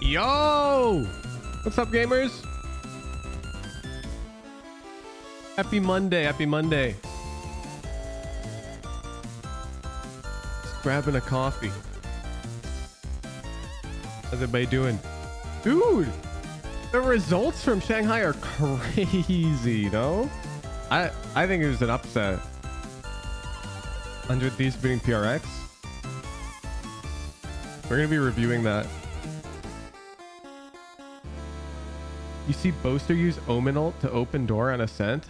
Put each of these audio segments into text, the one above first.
Yo! What's up, gamers? Happy Monday, happy Monday. Just grabbing a coffee. How's everybody doing? Dude, the results from Shanghai are crazy, no? I think it was an upset. 100 Thieves beating PRX. We're going to be reviewing that. You see Boaster use Omen ult to open door on Ascent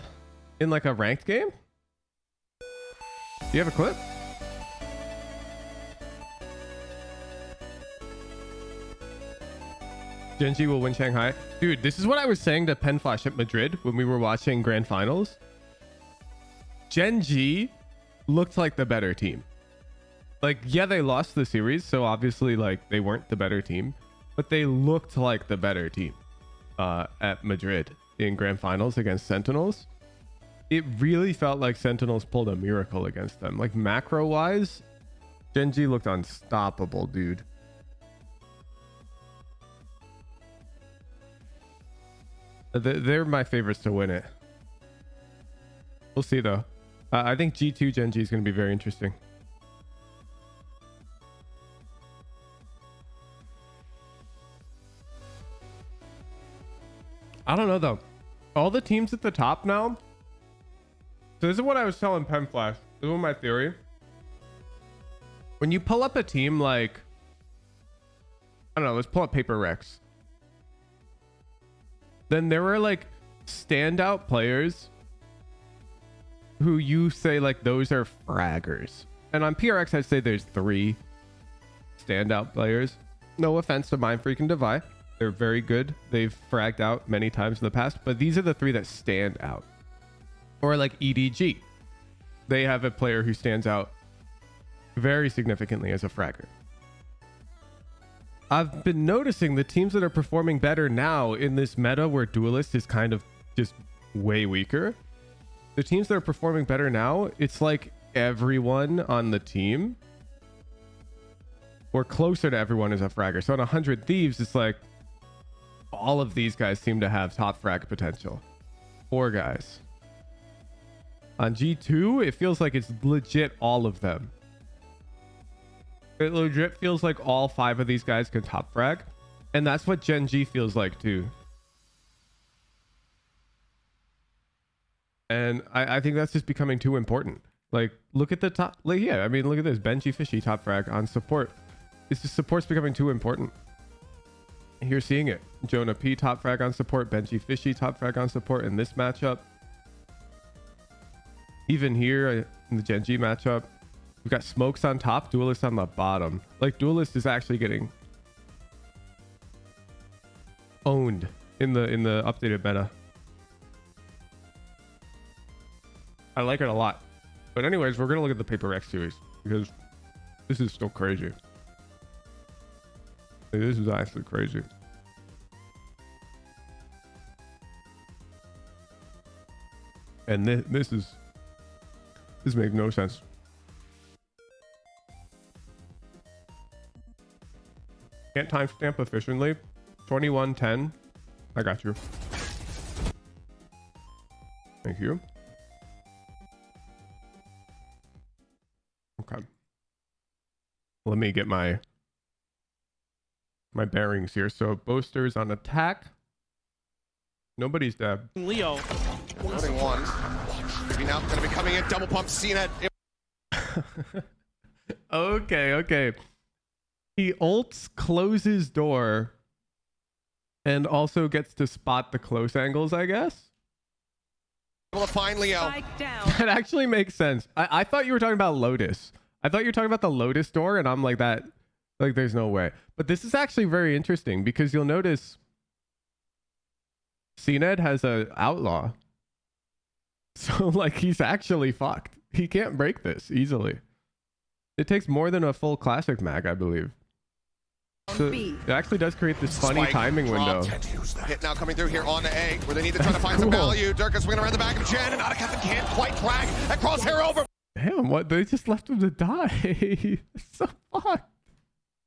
in like a ranked game? Do you have a clip? Genji will win Shanghai. Dude, this is what I was saying to Penflash at Madrid when we were watching Grand Finals. Genji looked like the better team. Like, yeah, they lost the series, so obviously like they weren't the better team, but they looked like the better team. At Madrid in Grand Finals against Sentinels. It really felt like Sentinels pulled a miracle against them. Like macro wise, Genji looked unstoppable, dude. They're my favorites to win it. We'll see though. I think G2 Genji is going to be very interesting. I don't know though. All the teams at the top now. So this is what I was telling Penflash. This was my theory. When you pull up a team like, I don't know, let's pull up Paper Rex. Then there were like standout players who you say like those are fraggers. And on PRX I'd say there's 3 standout players. No offense to Mind Freak and Devi. They're very good. They've fragged out many times in the past, but these are the 3 that stand out. Or like EDG. They have a player who stands out very significantly as a fragger. I've been noticing the teams that are performing better now in this meta where Duelist is kind of just way weaker. The teams that are performing better now, it's like everyone on the team or closer to everyone is a fragger. So on 100 Thieves, it's like all of these guys seem to have top frag potential. 4 guys. On G2, it feels like it's legit all of them. It legit feels like all 5 of these guys can top frag. And that's what Gen G feels like too. And I think that's just becoming too important. Like, look at the top. Like, yeah, I mean, look at this. Benji Fishy top frag on support. It's just support's becoming too important. You're seeing it. Jonah P top frag on support. Benji Fishy top frag on support in this matchup. Even here in the Gen G matchup, we've got Smokes on top, Duelist on the bottom. Like, Duelist is actually getting owned in the updated meta. I like it a lot. But anyways, we're gonna look at the Paper Rex series because this is still crazy. This is actually crazy. And this makes no sense. Can't timestamp efficiently. 2110. I got you. Thank you. Okay. Let me get my bearings here. So Boaster's on attack. Nobody's dead. Leo. Loading one. Maybe now going to be coming in. Double pump. CNET. Okay. He ults, closes door, and also gets to spot the close angles, I guess. Able to find Leo. That actually makes sense. I thought you were talking about Lotus. I thought you were talking about the Lotus door, and I'm like that. Like, there's no way. But this is actually very interesting because you'll notice CNED has a outlaw. So, like, he's actually fucked. He can't break this easily. It takes more than a full classic mag, I believe. So it actually does create this funny timing window. Hit now coming through here on the A, where they need to try to find some value. Dirkus swinging around the back of Jen, and Nautica can't quite track. That crosshair over. Damn, what? They just left him to die. It's so fucked.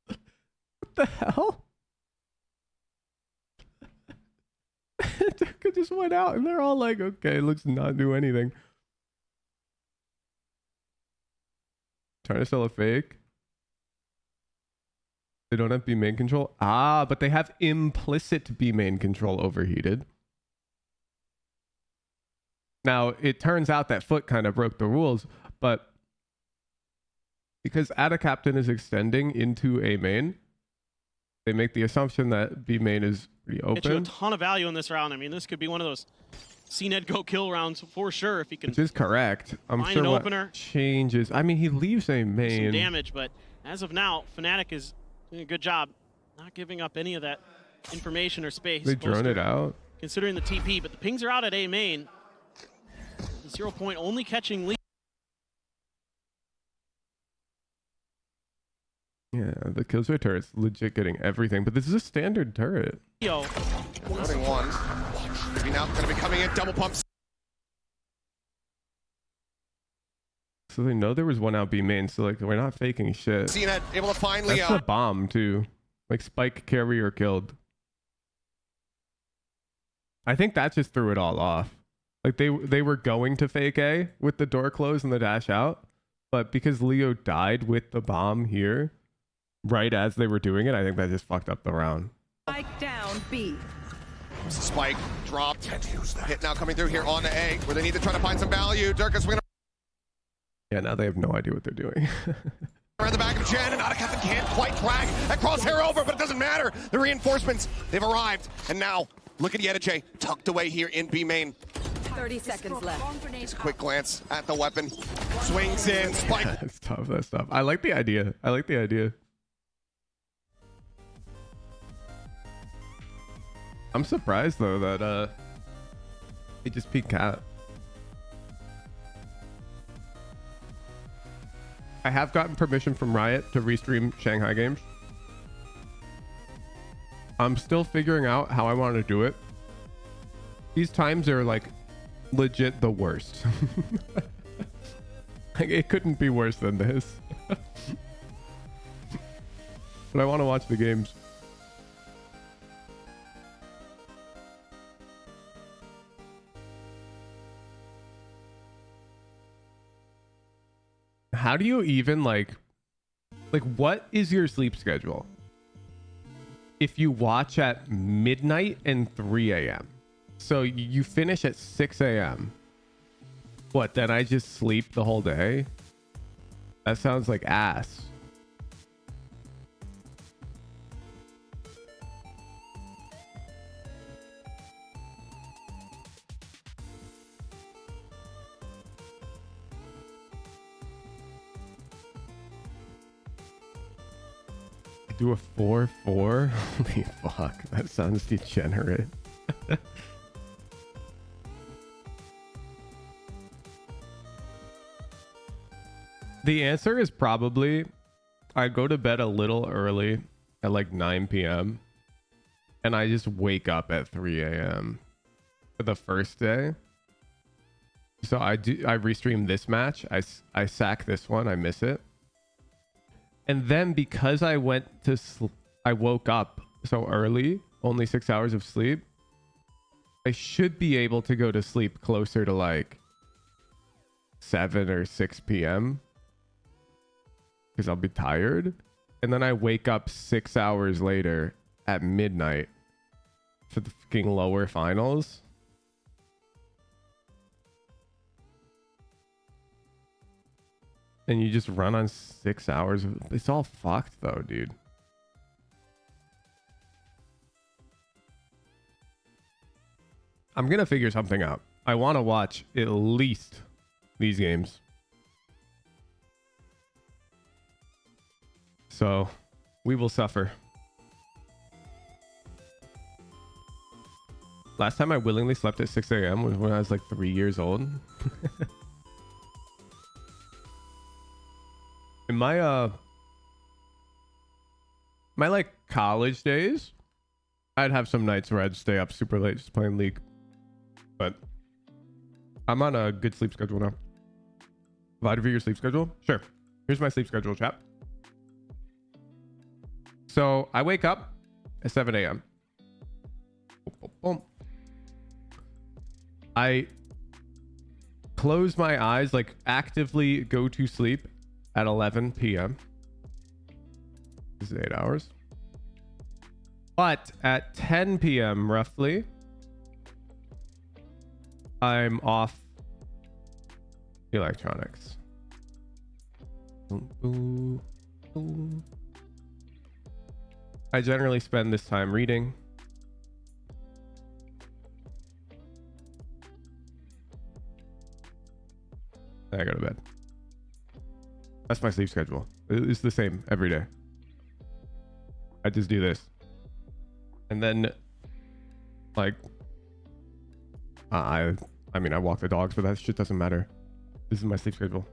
What the hell? Durka just went out and they're all like, okay, let's not do anything. Trying to sell a fake. They don't have B main control. Ah, but they have implicit B main control overheated. Now, it turns out that Foot kind of broke the rules, but because Ada Captain is extending into A main, they make the assumption that B main is pretty open. Get you a ton of value in this round. I mean, this could be one of those CNED go kill rounds for sure if he can. Which is correct. I'm find sure an what opener. Changes. I mean, he leaves A main. Some damage, but as of now, Fnatic is doing a good job not giving up any of that information or space. They drone it out. Considering the TP, but the pings are out at A main. 0 point only catching lead. Yeah, the Killjoy turret's legit getting everything, but this is a standard turret. Yo. Loading one. Maybe now going to be coming in, double pumps. So they know there was one out B main, so like we're not faking shit. CNED able to find That's Leo. a bomb too. Like Spike carrier killed. I think that just threw it all off. Like they were going to fake A with the door closed and the dash out, but because Leo died with the bomb here, right as they were doing it, I think that just fucked up the round. Spike down B. Spike dropped. Hit now coming through here on the A, where they need to try to find some value. Durka swinging Yeah, now they have no idea what they're doing. around the back of Jen, and Otacathan can't quite drag that crosshair over, but it doesn't matter. The reinforcements, they've arrived. And now, look at Yediche, tucked away here in B main. 30 seconds left. Just a quick glance at the weapon. Swings in, Spike. That's tough. That's tough. I like the idea. I like the idea. I'm surprised though that he just peeked cat. I have gotten permission from Riot to restream Shanghai games. I'm still figuring out how I want to do it. These times are like legit the worst. Like it couldn't be worse than this. But I want to watch the games. How do you even like what is your sleep schedule if you watch at midnight and 3 a.m.? So you finish at 6 a.m. What, then I just sleep the whole day? That sounds like ass. Do a 4-4? Holy fuck, that sounds degenerate. The answer is probably I go to bed a little early at like 9 p.m. and I just wake up at 3 a.m. for the first day. So I restream this match. I sack this one. I miss it. And then because I woke up so early, only 6 hours of sleep, I should be able to go to sleep closer to like 7 or 6 p.m. because I'll be tired. And then I wake up 6 hours later at midnight for the fucking lower finals. And you just run on 6 hours. It's all fucked though, dude. I'm gonna figure something out. I want to watch at least these games. So we will suffer. Last time I willingly slept at 6 a.m. was when I was like 3 years old. In my my like college days, I'd have some nights where I'd stay up super late just playing League. But I'm on a good sleep schedule now. Provide for your sleep schedule? Sure. Here's my sleep schedule, chat. So I wake up at 7 a.m. I close my eyes, like actively go to sleep at 11 p.m. This is 8 hours. But at 10 p.m. roughly, I'm off electronics. I generally spend this time reading. Then I go to bed. That's my sleep schedule. It's the same every day. I just do this. And then, like, I mean, I walk the dogs, but that shit doesn't matter. This is my sleep schedule.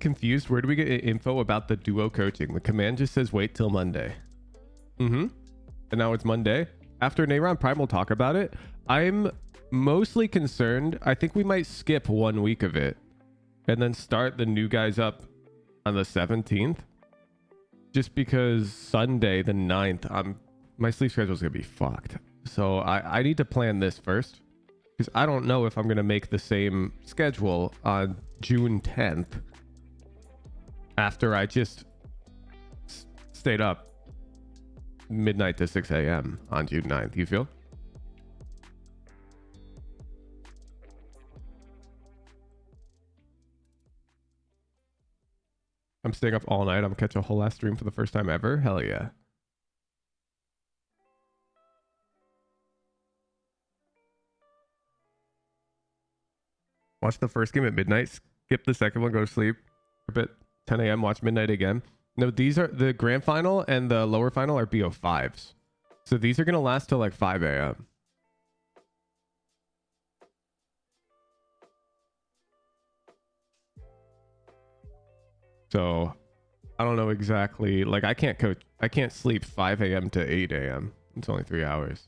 Confused. Where do we get info about the duo coaching? The command just says wait till Monday. And now it's Monday. After Nayron Prime will talk about it. I'm mostly concerned. I think we might skip 1 week of it and then start the new guys up on the 17th. Just because Sunday the 9th, my sleep schedule is gonna be fucked. So I need to plan this first, because I don't know if I'm gonna make the same schedule on June 10th after I just stayed up midnight to 6 a.m. on June 9th. You feel? I'm staying up all night. I'm gonna catch a whole ass stream for the first time ever. Hell yeah. Watch the first game at midnight, skip the second one, go to sleep a bit, 10 a.m. watch midnight again. No, these are the grand final and the lower final are BO5s. So these are gonna last till like 5 a.m. So I don't know exactly, like I can't sleep 5 a.m. to 8 a.m. It's only 3 hours.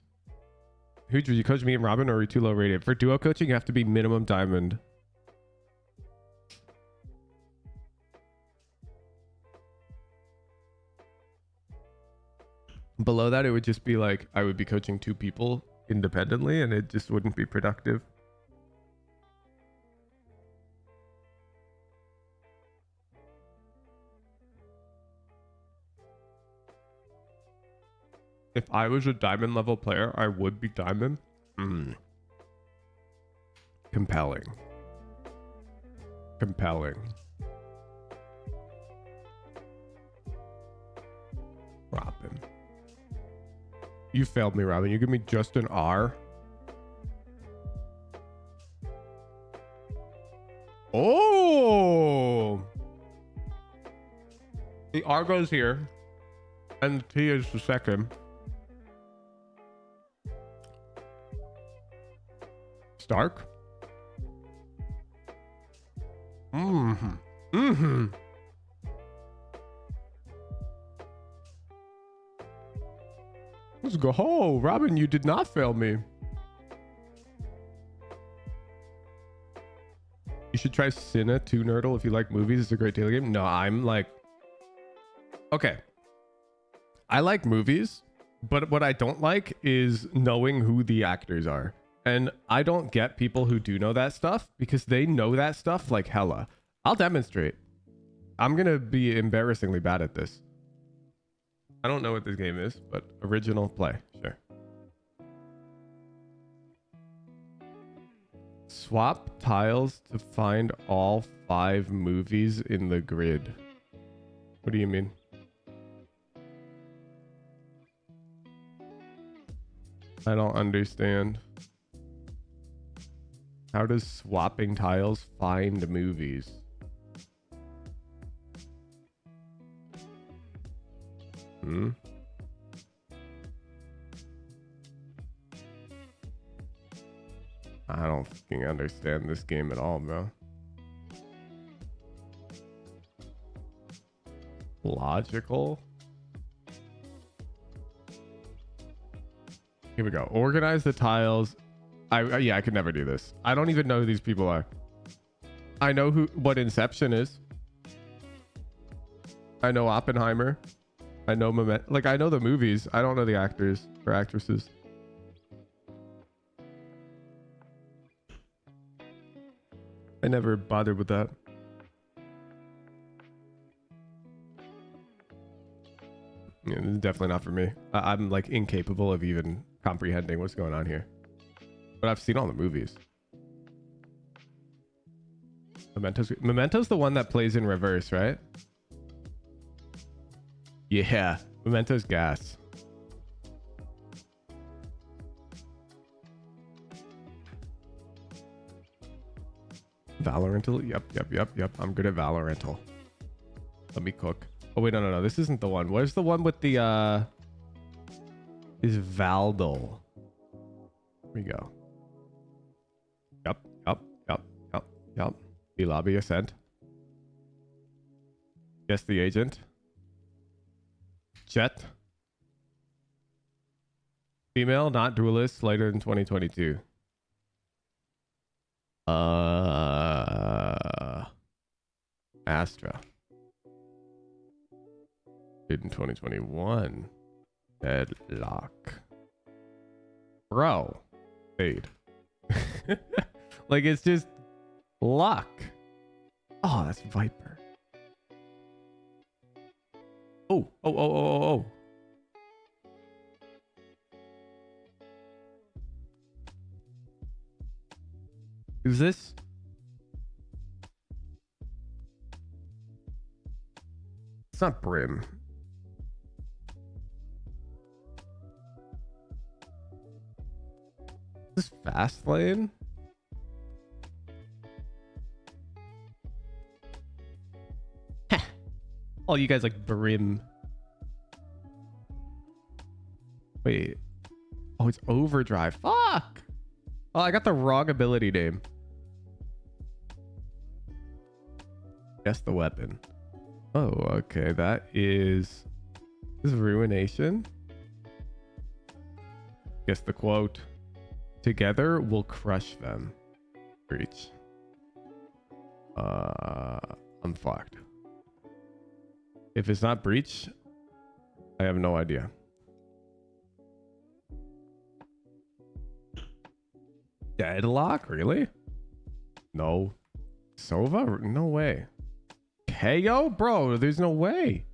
Who did you coach, me and Robin, or are you too low rated? For duo coaching, you have to be minimum diamond. Below that, it would just be like I would be coaching 2 people independently and it just wouldn't be productive. If I was a diamond level player, I would be diamond. Compelling. Compelling. Robin. You failed me, Robin. You give me just an R. Oh! The R goes here. And T is the second. Stark? Let's go. Oh, Robin, you did not fail me. You should try Cinna 2 Nerdle if you like movies. It's a great daily game. No, I'm like... Okay. I like movies, but what I don't like is knowing who the actors are. And I don't get people who do know that stuff because they know that stuff like hella. I'll demonstrate. I'm going to be embarrassingly bad at this. I don't know what this game is, but original play. Sure. Swap tiles to find all 5 movies in the grid. What do you mean? I don't understand. How does swapping tiles find movies? I don't fucking understand this game at all, bro. Logical. Here we go. Organize the tiles. Yeah, I could never do this. I don't even know who these people are. I know what Inception is. I know Oppenheimer. I know like I know the movies. I don't know the actors or actresses. I never bothered with that. Yeah, this is definitely not for me. I'm like incapable of even comprehending what's going on here. But I've seen all the movies. Memento's the one that plays in reverse, right? Yeah, Memento's gas. Valorantal? Yep. I'm good at Valorantal. Let me cook. Oh wait, no. This isn't the one. Where's the one with the is Valdol? Here we go. Yep. The lobby ascent. Guess the agent. Jet. Female, not duelist, later in 2022. Astra. Did in 2021. Deadlock. Bro. Fade. Like it's just luck. Oh, that's Viper. Oh. Who's this? It's not Brim. Is this Fast Lane? Oh, you guys like Brim. Wait. Oh, it's Overdrive. Fuck! Oh, I got the wrong ability name. Guess the weapon. Oh, okay. That is... This is Ruination. Guess the quote. Together, we'll crush them. Breach. I'm fucked. If it's not Breach, I have no idea. Deadlock? Really? No. Sova? No way. KO? Bro, there's no way.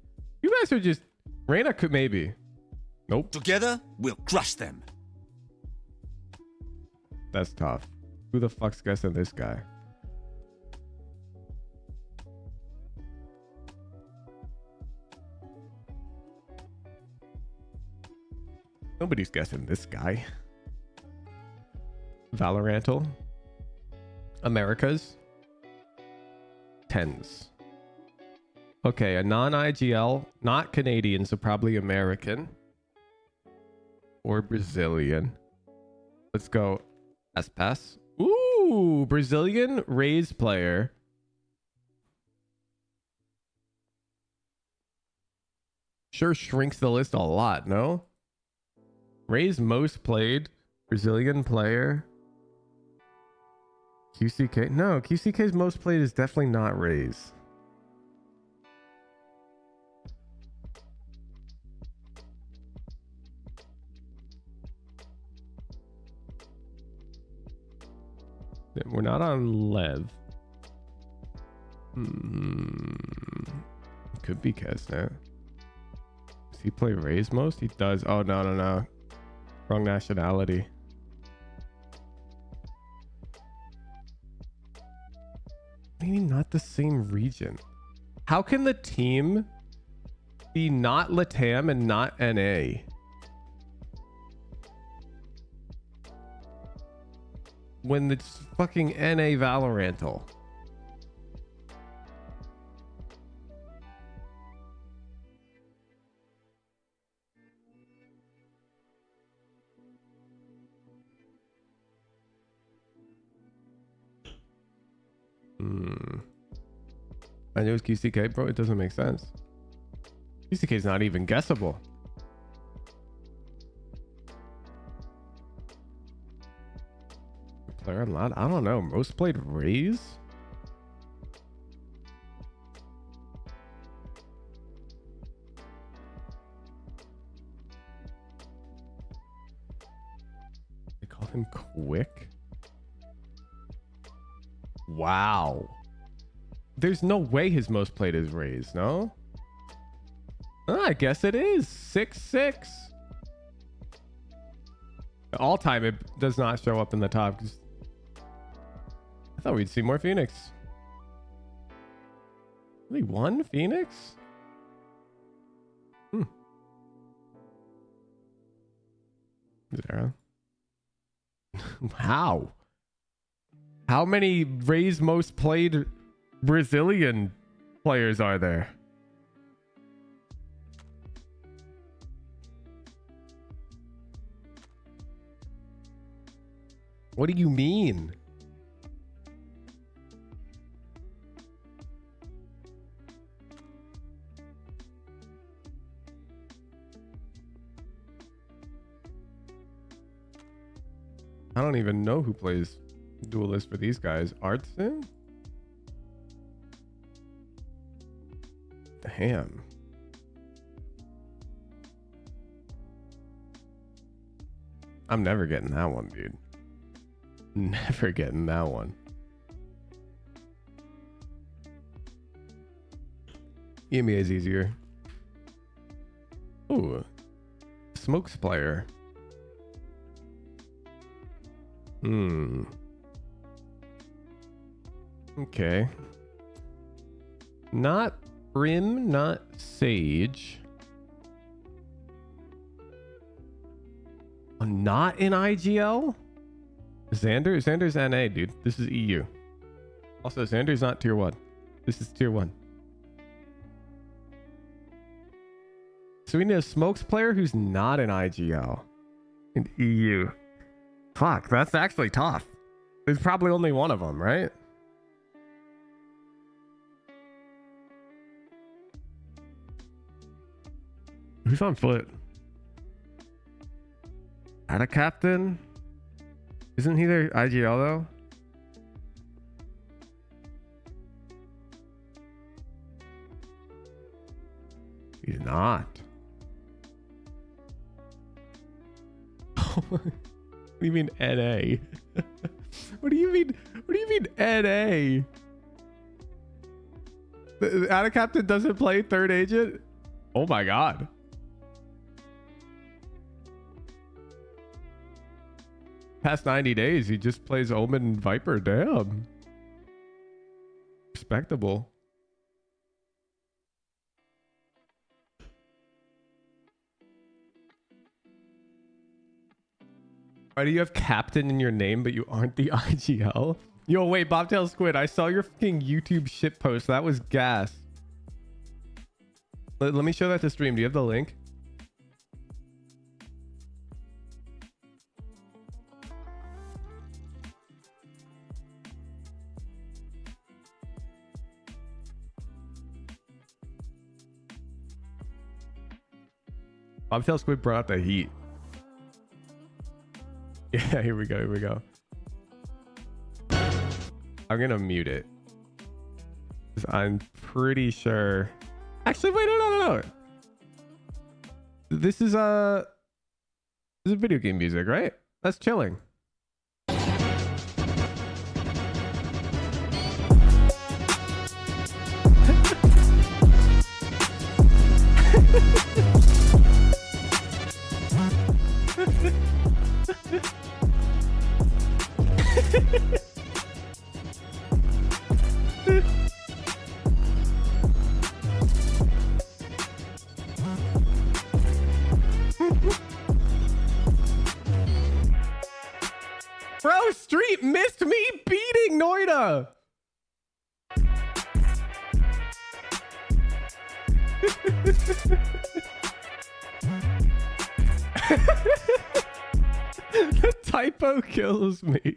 You guys are just... Reyna could maybe. Nope. Together, we'll crush them. That's tough. Who the fuck's guessing this guy? Nobody's guessing this guy. Valorantal. Americas. Tens. Okay, a non-IGL, not Canadian, so probably American. Or Brazilian. Let's go. Pass. Ooh, Brazilian Raze player. Sure shrinks the list a lot, no? Raze most played Brazilian player. QCK. No, QCK's most played is definitely not Raze. We're not on Lev. Could be Kesnet. Does he play Raze most? He does. Oh, no. Wrong nationality. Maybe not the same region. How can the team be not LATAM and not NA? When it's fucking NA Valorantal. I know it's QCK, bro. It doesn't make sense. QCK is not even guessable. Player unlocked? I don't know. Most played Raze? and quick. Wow. There's no way his most played is Raze, no? Oh, I guess it is 6-6. All time, it does not show up in the top. I thought we'd see more Phoenix. Really, one Phoenix? Zero. How? How many Raze most played Brazilian players are there? What do you mean? I don't even know who plays Duelist for these guys. Artsin? Damn. I'm never getting that one, dude. Never getting that one. EMEA is easier. Ooh. Smokes player. Okay. Not Brim, not Sage. Oh, not in IGL? Xander's NA, dude. This is EU. Also, Xander's not tier 1. This is tier 1. So we need a Smokes player who's not an IGL in EU. Fuck, that's actually tough. There's probably only one of them, right? Who's on foot? Ada Captain? Isn't he their IGL though? He's not. What do you mean NA? What do you mean? What do you mean NA? The Ada Captain doesn't play third agent? Oh my god. Past 90 days, he just plays Omen and Viper. Damn. Respectable. Why do you have Captain in your name, but you aren't the IGL? Yo, wait, Bobtail Squid, I saw your fucking YouTube shit post. That was gas. Let me show that to stream. Do you have the link? Bobtail Squid brought out the heat. Yeah, here we go. Here we go. I'm gonna mute it. 'Cause I'm pretty sure. Actually, wait, no. This is video game music, right? That's chilling. Bro, Street missed me beating Noita. The typo kills me.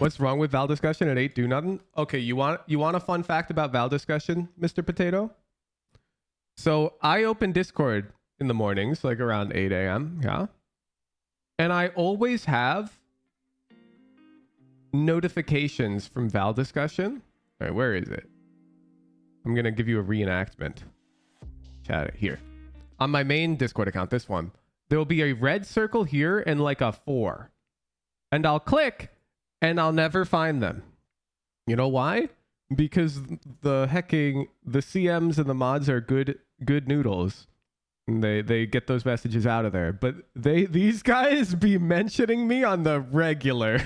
What's wrong with Val discussion at 8? Do nothing. Okay, you want a fun fact about Val discussion, Mr. Potato? So I open Discord in the mornings, like around 8 a.m. Yeah, and I always have notifications from Val discussion. All right, where is it? I'm gonna give you a reenactment. Chat it here on my main Discord account. This one, there will be a red circle here and like a 4, and I'll click. And I'll never find them. You know why? Because the CMs and the mods are good noodles. And they get those messages out of there. But these guys be mentioning me on the regular.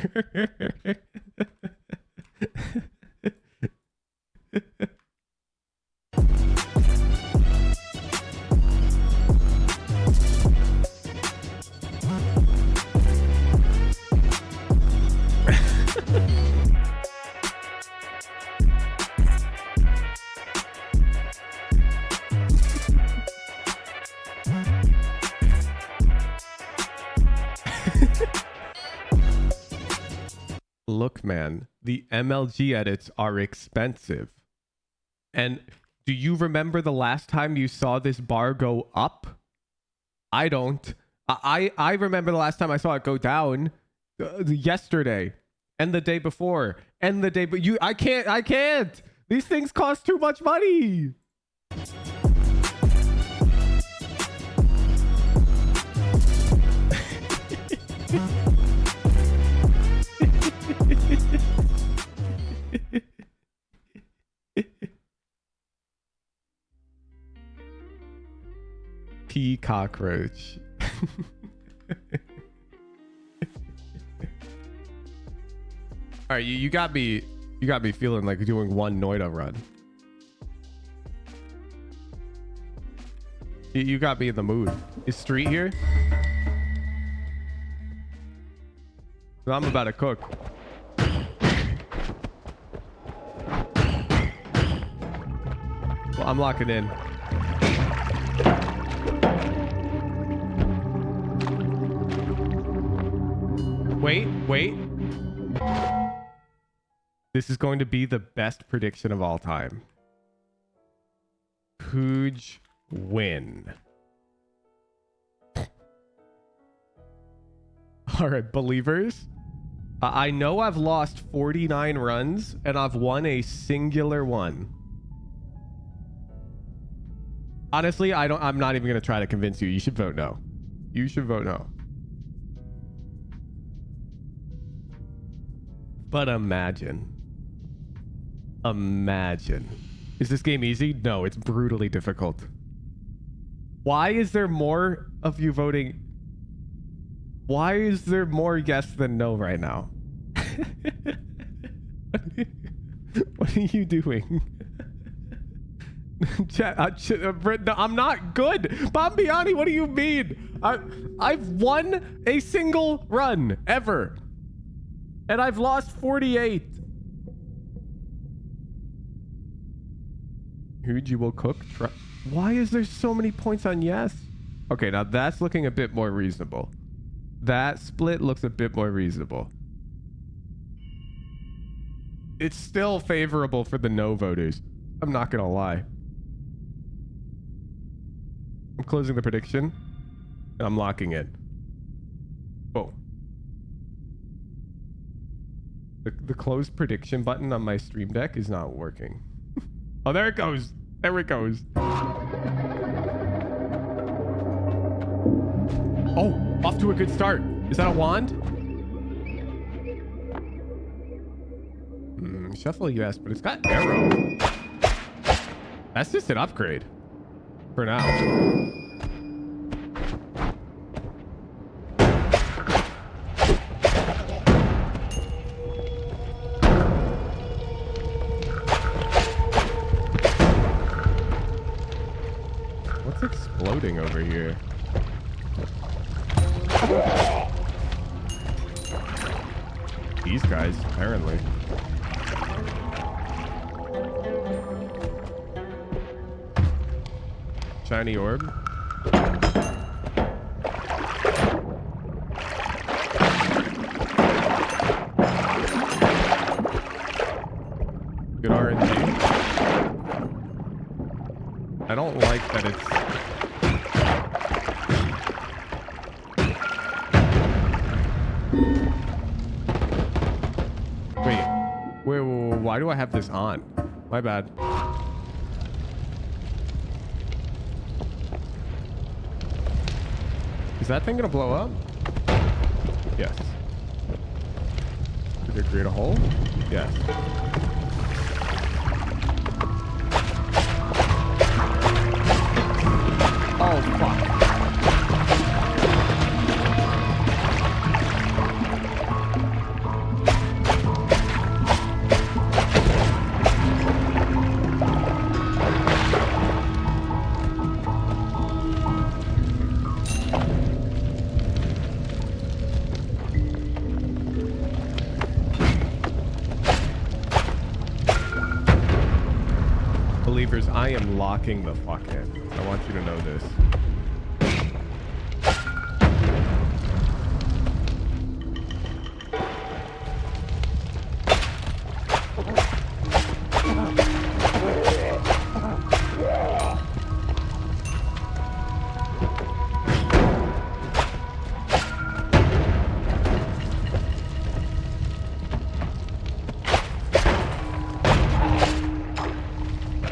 Look, man, the MLG edits are expensive. And do you remember the last time you saw this bar go up? I don't. I remember the last time I saw it go down yesterday and the day before and the day, but I can't. These things cost too much money. Pea cockroach. All right, you got me feeling like doing one Noita run. You got me in the mood. Is Street here? I'm about to cook. Well, I'm locking in. Wait. This is going to be the best prediction of all time. Huge win. All right, believers. I know I've lost 49 runs and I've won a singular one. Honestly, I'm not even going to try to convince you. You should vote no. You should vote no. But imagine. Is this game easy? No, it's brutally difficult. Why is there more of you voting? Why is there more yes than no right now? What are you doing? I'm not good. Bombiani, what do you mean? I've won a single run ever. And I've lost 48. Huge, you will cook. Why is there so many points on yes? Okay, now that's looking a bit more reasonable. That split looks a bit more reasonable. It's still favorable for the no voters. I'm not gonna lie. I'm closing the prediction. And I'm locking it. Whoa. The close prediction button on my stream deck is not working. Oh, there it goes. There it goes. Oh, off to a good start. Is that a wand? Shuffle, yes, but it's got arrow. That's just an upgrade. For now. What's exploding over here? These guys, apparently. Shiny orb. I don't like that it's... Wait, why do I have this on? My bad. Is that thing gonna blow up? Yes. Did it create a hole? Yes. Oh, fuck. Believers, I am locking the fuck in. I want you to know this.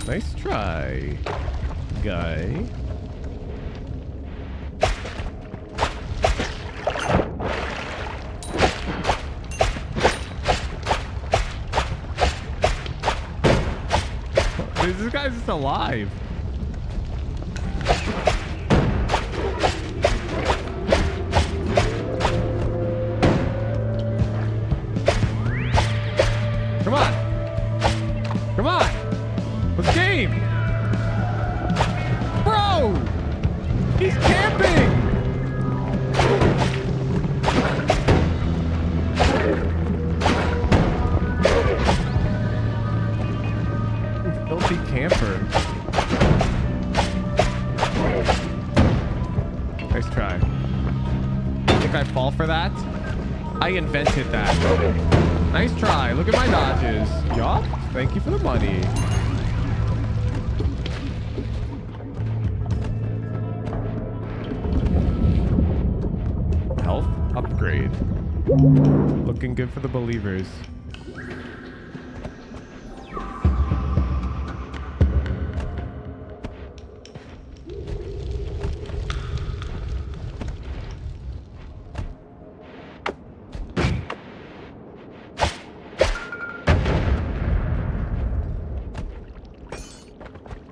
Nice try, guy. This guy's just alive. Come on. Come on. Let's game. Bro! He's camping! Filthy camper. Nice try. Think I fall for that? I invented that. Nice try. Look at my dodges. Yup. Thank you for the money. Health upgrade. Looking good for the believers.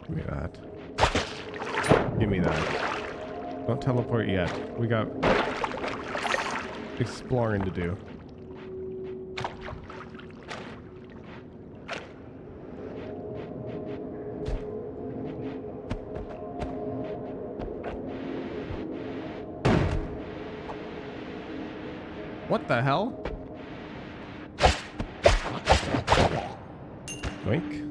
Give me that. Give me that. Don't teleport yet. We got exploring to do. What the hell? Wink.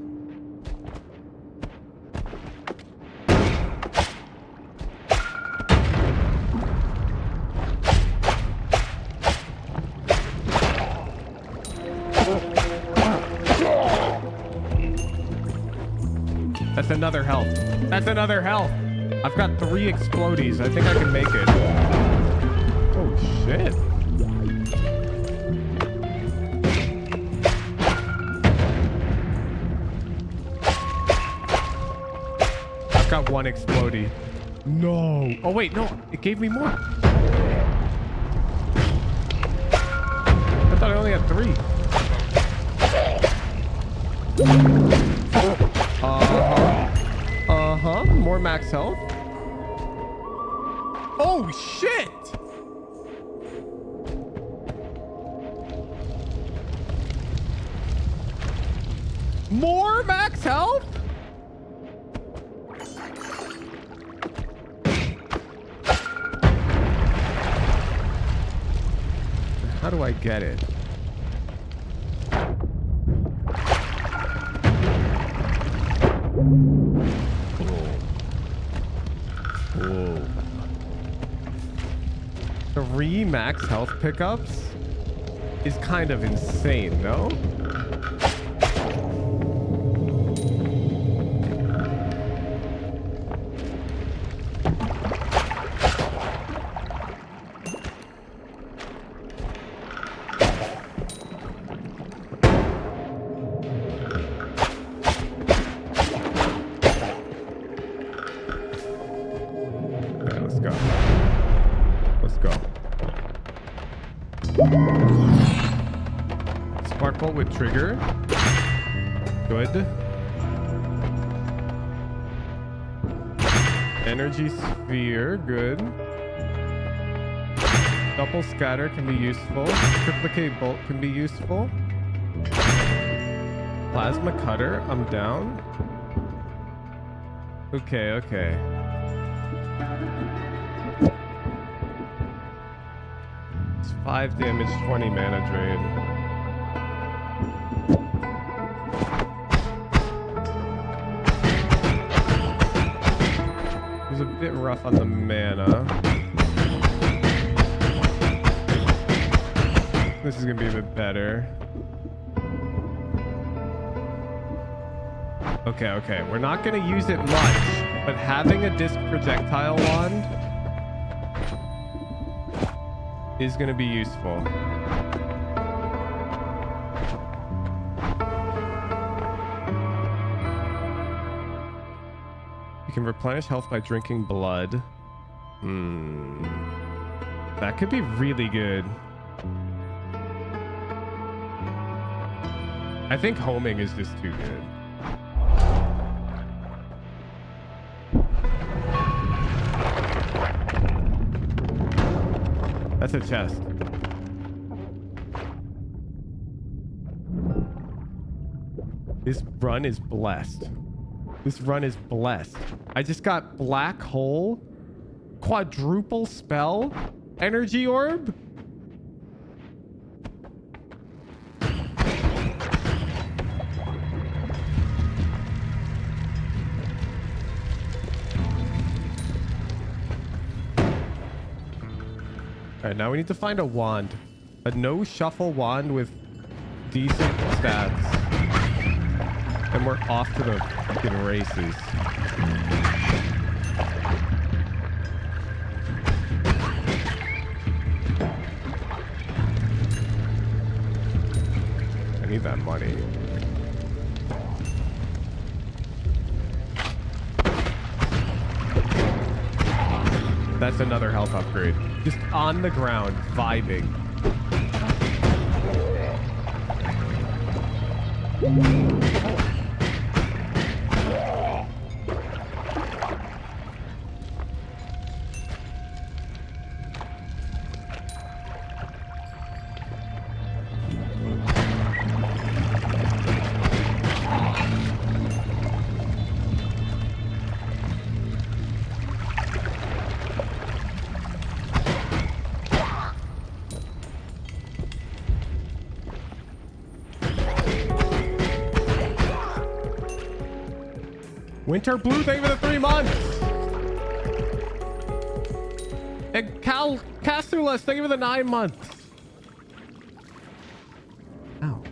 That's another health. That's another health. I've got 3 explodies. I think I can make it. Oh, shit. I've got 1 explodie. No. Oh, wait. No. It gave me more. I thought I only had 3. More max health. Oh shit! More max health? How do I get it? Whoa. 3 max health pickups is kind of insane, no? go. Let's go. Spark bolt with trigger. Good. Energy sphere. Good. Double scatter can be useful. Triplicate bolt can be useful. Plasma cutter. I'm down. Okay, okay. It's 5 damage, 20 mana drain. He's a bit rough on the mana. This is gonna be a bit better. Okay, okay. We're not gonna use it much, but having a disc projectile wand is gonna be useful. You can replenish health by drinking blood. That could be really good. I think homing is just too good. That's a chest. This run is blessed. This run is blessed. I just got black hole, quadruple spell, energy orb. All right, now we need to find a wand. A no shuffle wand with decent stats. And we're off to the fucking races. I need that money. That's another health upgrade. Just on the ground, vibing. Winter Blue, thank you for the 3 months. And Cal Castulas, thank you for the 9 months. Ow.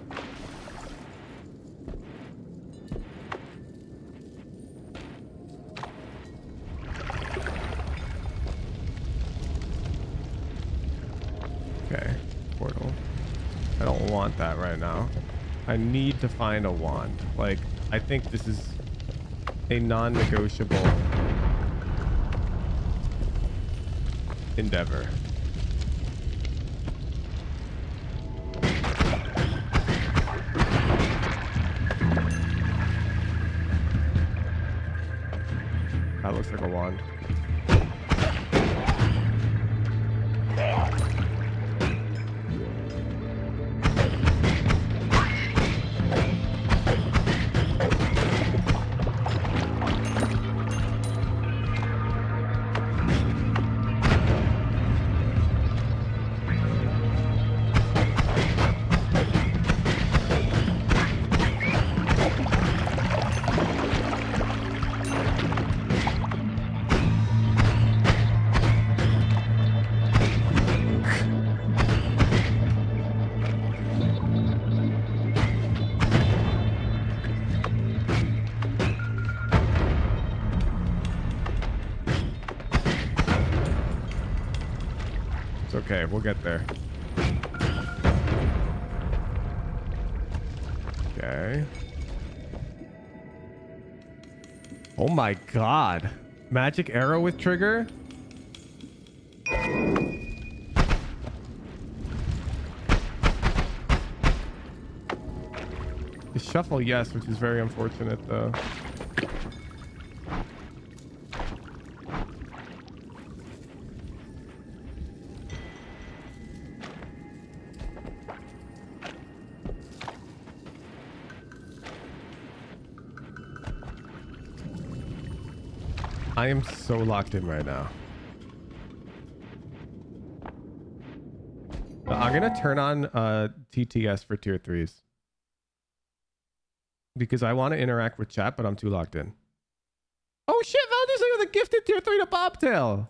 Okay, portal. I don't want that right now. I need to find a wand. Like, I think this is a non-negotiable endeavor. That looks like a wand. Okay, we'll get there. Okay. Oh my god. Magic arrow with trigger? The shuffle, yes, which is very unfortunate though. I am so locked in right now. I'm gonna turn on TTS for tier 3s. Because I want to interact with chat, but I'm too locked in. Oh shit, Valdez with a gifted tier 3 to Bobtail.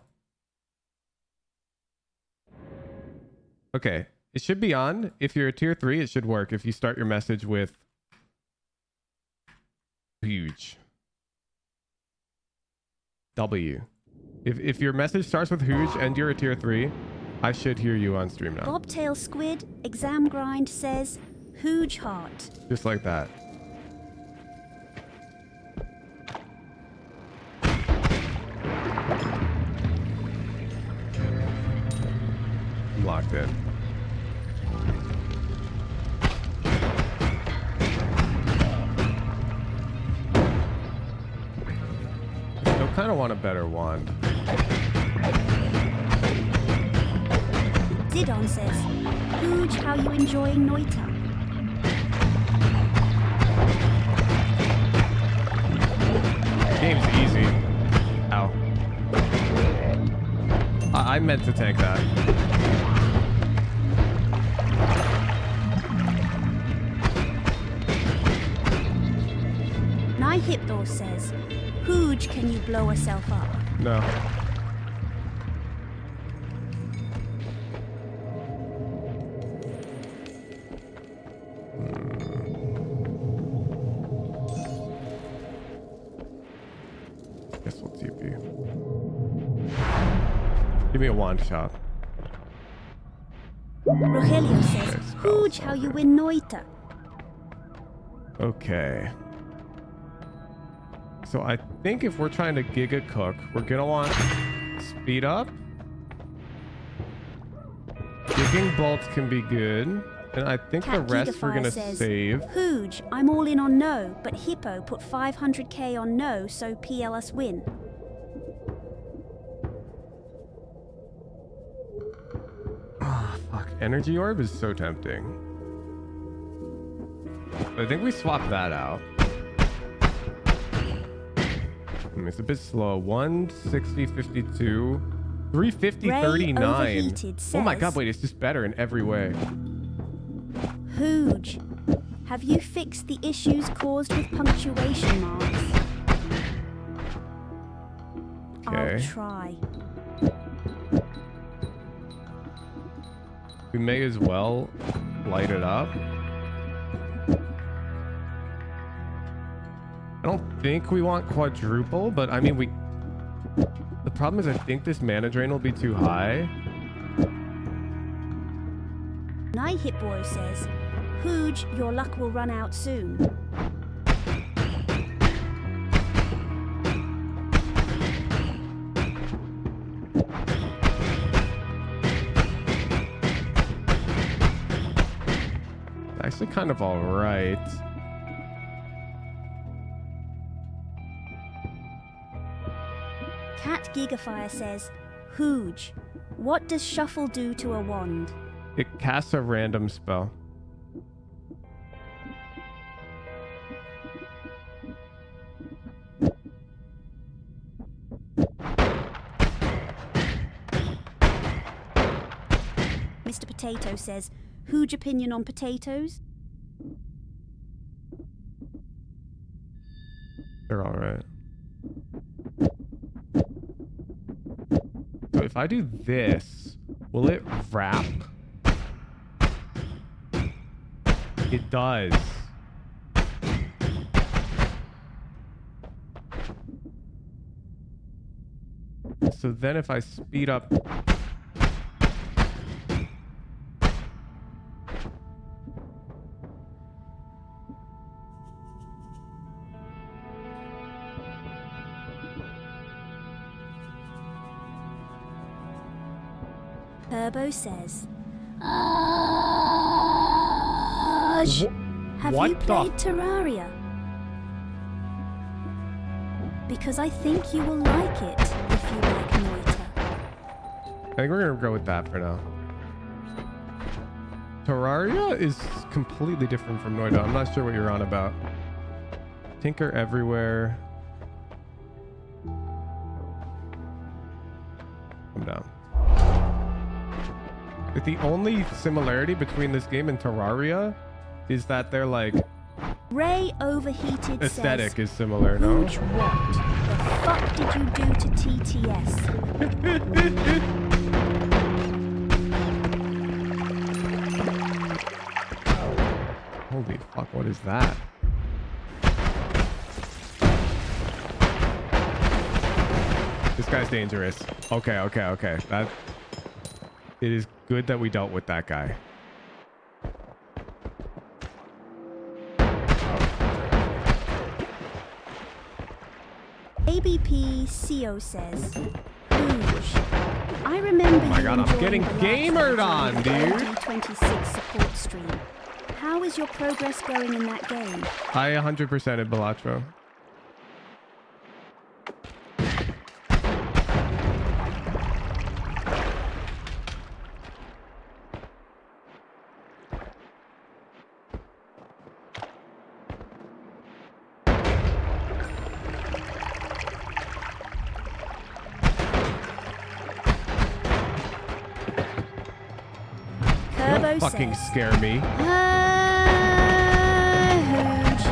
Okay, it should be on. If you're a tier 3, it should work. If you start your message with huge W. If your message starts with huge and you're a tier 3, I should hear you on stream now. Bobtail Squid, Exam Grind says, Hooge Heart. Just like that. I'm locked in. I still kind of want a better wand. Didon says, Hooge, how you enjoying Noita? Game's easy. Ow. I meant to tank that. Nihipdor says, Hooge, can you blow herself up? No. Guess we'll TP. Give me a wand shot. Rogelio says, Okay, Hooge, how you win Noita? Okay. So I think if we're trying to Giga Cook, we're gonna want speed up. Gigging bolts can be good. And I think Cat the rest we're Gigafier gonna says, save. Hooge, I'm all in on no, but Hippo put 500k on no, so PL us win. Ah, fuck. Energy orb is so tempting. I think we swap that out. It's a bit slow. 160, 52, 350, Ray 39. Overheated Oh my says, god, wait, it's just better in every way. Hooge, have you fixed the issues caused with punctuation marks? I'll Okay. try. We may as well light it up. I don't think we want quadruple, but I mean, the problem is I think this mana drain will be too high. Nihipboy says, Hooge, your luck will run out soon. Actually kind of all right. Cat Gigafier says, Hooge, what does shuffle do to a wand? It casts a random spell. Mr. Potato says, Hooge opinion on potatoes? They're all right. So if I do this, will it wrap? It does. So then if I speed up... Turbo says, have what you the- played Terraria? Because I think you will like it if you like Noita. I think we're gonna go with that for now. Terraria is completely different from Noita. I'm not sure what you're on about. Tinker everywhere. Come down. Like, the only similarity between this game and Terraria is that they're like Ray Overheated aesthetic says, is similar, no? Hooch, what the fuck did you do to TTS? Holy fuck, what is that? This guy's dangerous. Okay. That it is good that we dealt with that guy. ABP CO says, Hooch, I remember Oh my you God, I'm enjoying getting the last gamered on, version of dude. the 26 support stream. How is your progress going in that game? I 100%ed Balatro. Turbo Fucking says, scare me. Hooch,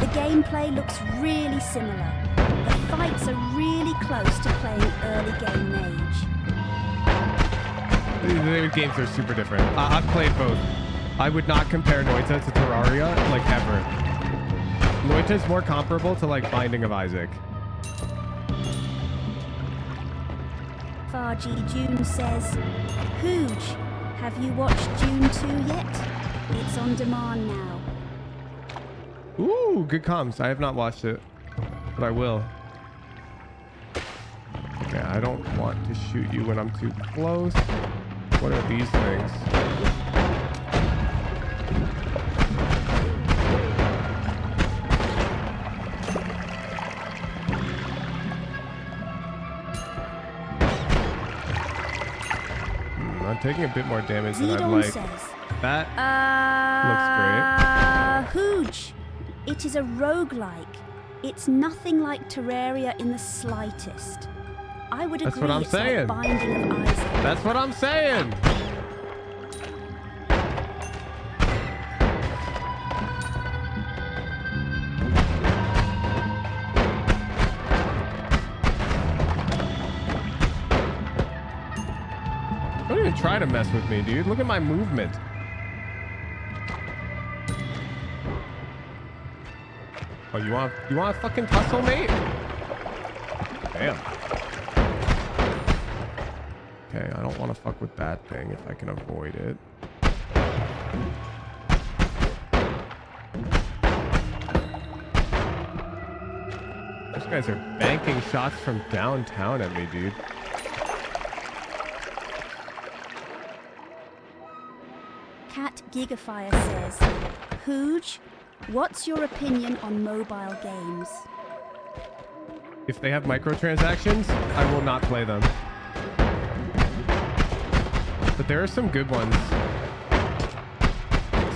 the gameplay looks really similar. The fights are really close to playing early game Mage. The games are super different. I've played both. I would not compare Noita to Terraria, like, ever. Noita is more comparable to, like, Binding of Isaac. Fargy June says, Hooch, have you watched June 2 yet? It's on demand now. Ooh, good comms. I have not watched it, but I will. Okay, I don't want to shoot you when I'm too close. What are these things? I'm taking a bit more damage than I'd Zedon like. says, That Hooch, it is a roguelike. It's nothing like Terraria in the slightest. I would That's agree what I'm it's saying. like Binding of Isaac. That's what I'm saying. Don't even try to mess with me, dude. Look at my movement. Oh, you want a fucking tussle, mate? Damn. Okay, I don't want to fuck with that thing if I can avoid it. Those guys are banking shots from downtown at me, dude. Cat Gigafire says, Hooch, what's your opinion on mobile games? If they have microtransactions, I will not play them. But there are some good ones.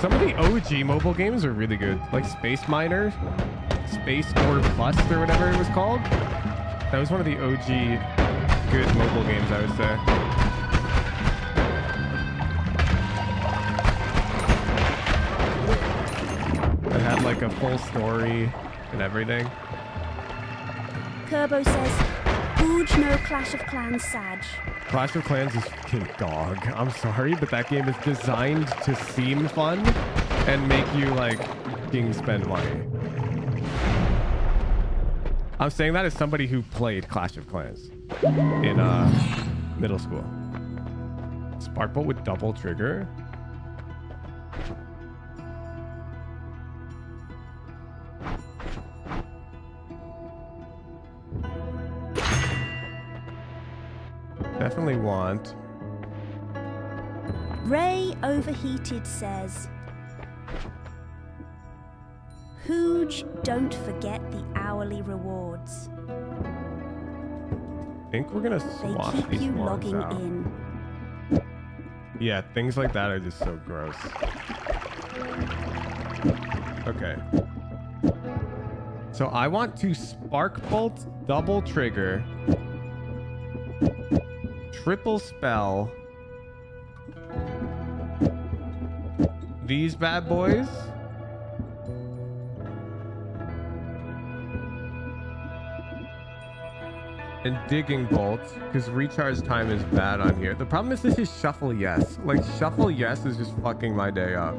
Some of the OG mobile games are really good. Like Space Miner, Space or Plus or whatever it was called. That was one of the OG good mobile games, I would say. That had like a full story and everything. Kerbo says, Hooch, no Clash of Clans Sag. Clash of Clans is fucking dog. I'm sorry, but that game is designed to seem fun and make you like fucking spend money. I'm saying that as somebody who played Clash of Clans in middle school. Sparkbolt with double trigger. Definitely want Ray Overheated says, Hooge, don't forget the hourly rewards. I think we're gonna They swap keep these you ones logging out. in. Yeah, things like that are just so gross. Okay. So I want to Spark Bolt, double trigger, triple spell these bad boys. And digging bolts, because recharge time is bad on here. The problem is this is shuffle yes. Like shuffle yes is just fucking my day up.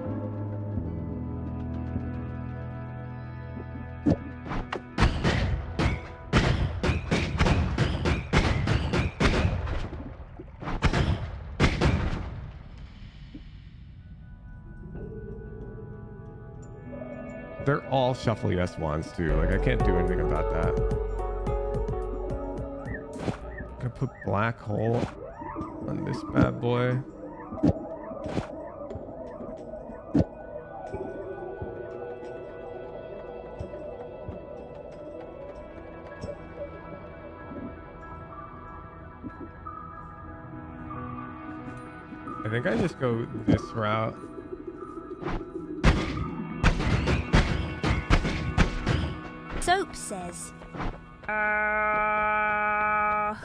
They're all shuffle yes ones too. Like I can't do anything about that. I put black hole on this bad boy. I think I just go this route. Soap says,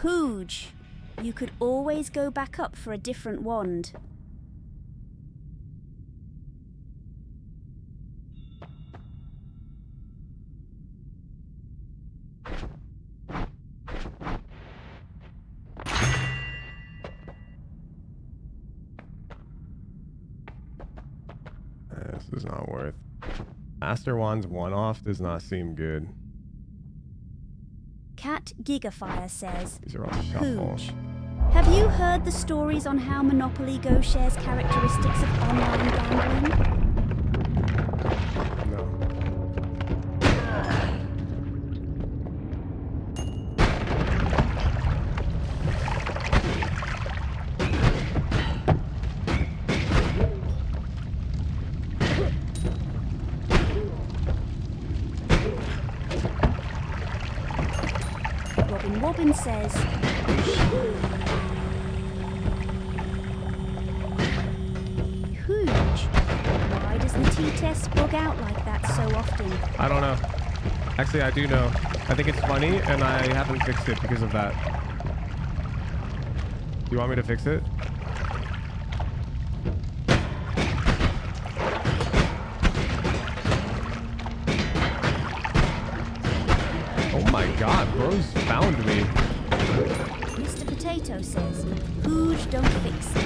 Hooge, you could always go back up for a different wand. This is not worth. Master Wand's one-off does not seem good. Cat Gigafire says, These are all shuffle. Hooge, have you heard the stories on how Monopoly Go shares characteristics of online gambling? No. Robin says, Hooge, why does the T-test bug out like that so often? I don't know. Actually, I do know. I think it's funny, and I haven't fixed it because of that. Do you want me to fix it? Oh my god, bros found me. Mr. Potato says, Hooge, don't fix it.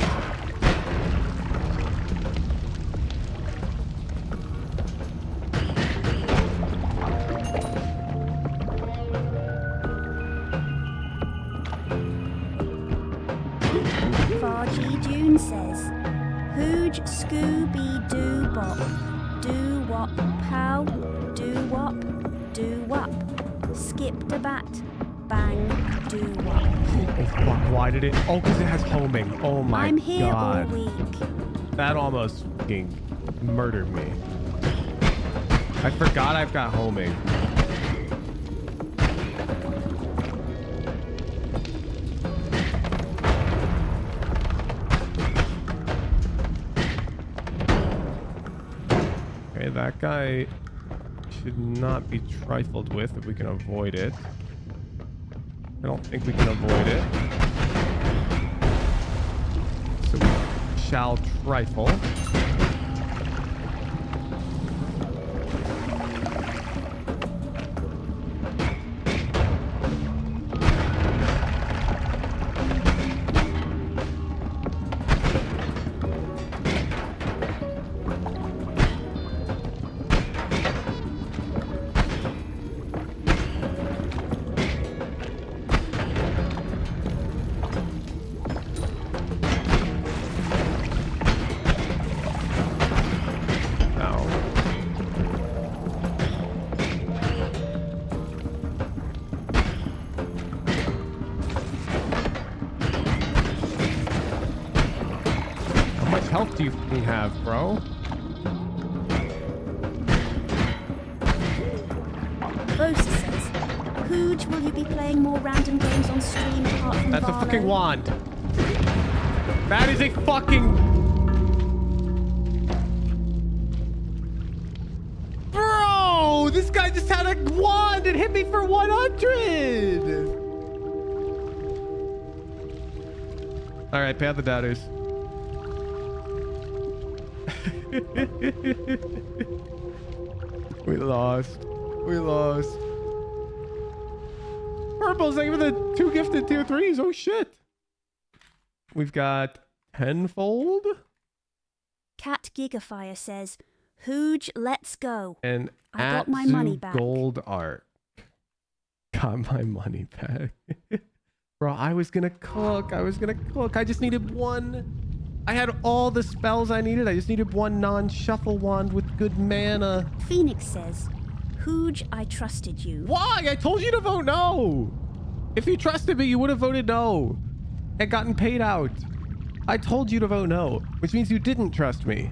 Vargy June says, Hooge, Scooby, Doo Bop, Do Wop, Pow, Do Wop, Do Wop, Skip the Bat, Bang, Do Wop. Oh fuck, why did it? Oh, because it has homing. Oh my I'm here god. all week. That almost fucking murdered me. I forgot I've got homing. Okay, that guy should not be trifled with if we can avoid it. I don't think we can avoid it. So we shall trifle. health do you fucking have, bro? Vosa says, Hooj, will you be playing more random games on stream apart from That's a Barlow? fucking wand. That is a fucking... Bro, this guy just had a wand and hit me for 100. All right, pay out the doubters. We lost. We lost. Purple's not even the 2 gifted tier 3s. Oh shit. We've got tenfold. Cat Gigafire says, Hooj, let's go. And I got my money back. Gold art. Got my money back. Bro, I was gonna cook. I just needed one. I had all the spells I needed. I just needed one non-shuffle wand with good mana. Phoenix says, Hooj, I trusted you. Why? I told you to vote no. If you trusted me, you would have voted no and gotten paid out. I told you to vote no, which means you didn't trust me.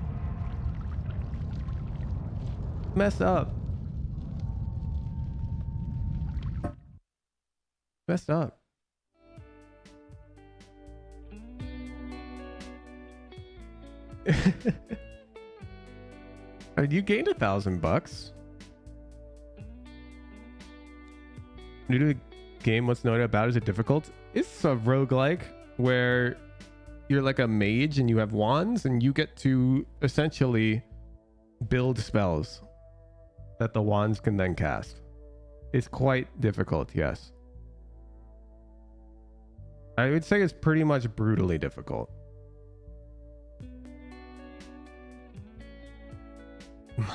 Messed up. Messed up. I mean, you gained $1,000. New to the game, what's Noita about? Is it difficult? It's a roguelike where you're like a mage and you have wands and you get to essentially build spells that the wands can then cast. It's quite difficult, yes. I would say it's pretty much brutally difficult.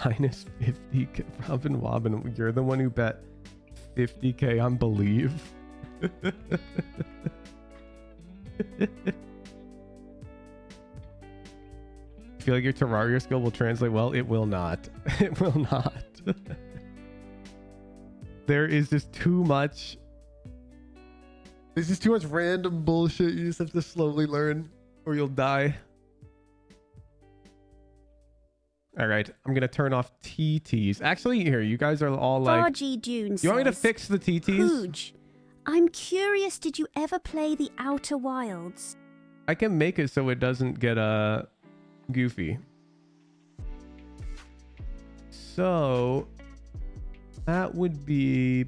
Minus 50k. Robin Wobbin, you're the one who bet 50k on Believe. Feel like your Terraria skill will translate well? It will not. It will not. There is just too much. There's just too much random bullshit. You just have to slowly learn or you'll die. All right, I'm gonna turn off TTs. Actually, here, you guys are all like, RG Dune you want me to says, fix the TTs? Hooj, I'm curious, did you ever play the Outer Wilds? I can make it so it doesn't get goofy. So that would be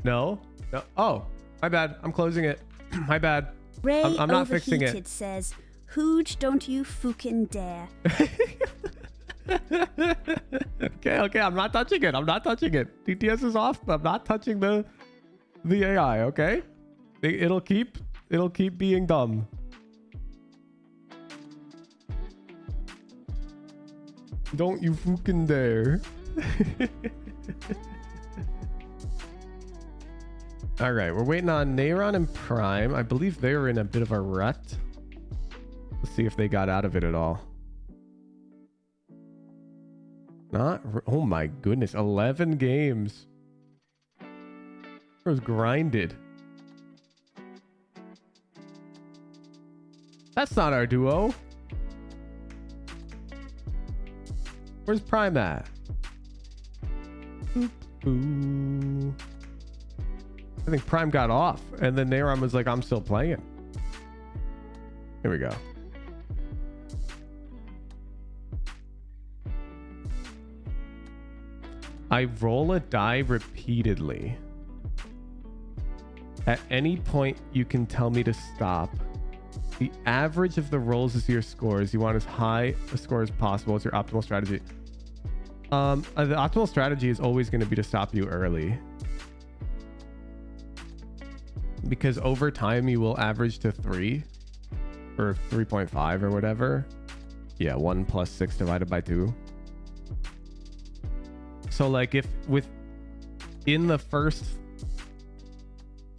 no. Oh, my bad. I'm closing it. My bad. Ray I'm not fixing it. Says, Hooj, don't you fucking dare. Okay. I'm not touching it. TTS is off. I'm not touching the AI. Okay. It'll keep being dumb. Don't you fucking dare. All right, we're waiting on Neyron and Prime. I believe they were in a bit of a rut. Let's see if they got out of it at all. Oh my goodness, 11 games. It was grinded. That's not our duo. Where's Prime at? Boop, boo. I think Prime got off, and then Neyron was like, I'm still playing. Here we go. I roll a die repeatedly. At any point, you can tell me to stop. The average of the rolls is your scores. You want as high a score as possible. It's your optimal strategy. The optimal strategy is always going to be to stop you early. Because over time, you will average to 3 or 3.5 or whatever. Yeah, 1 plus 6 divided by 2. So like if in the first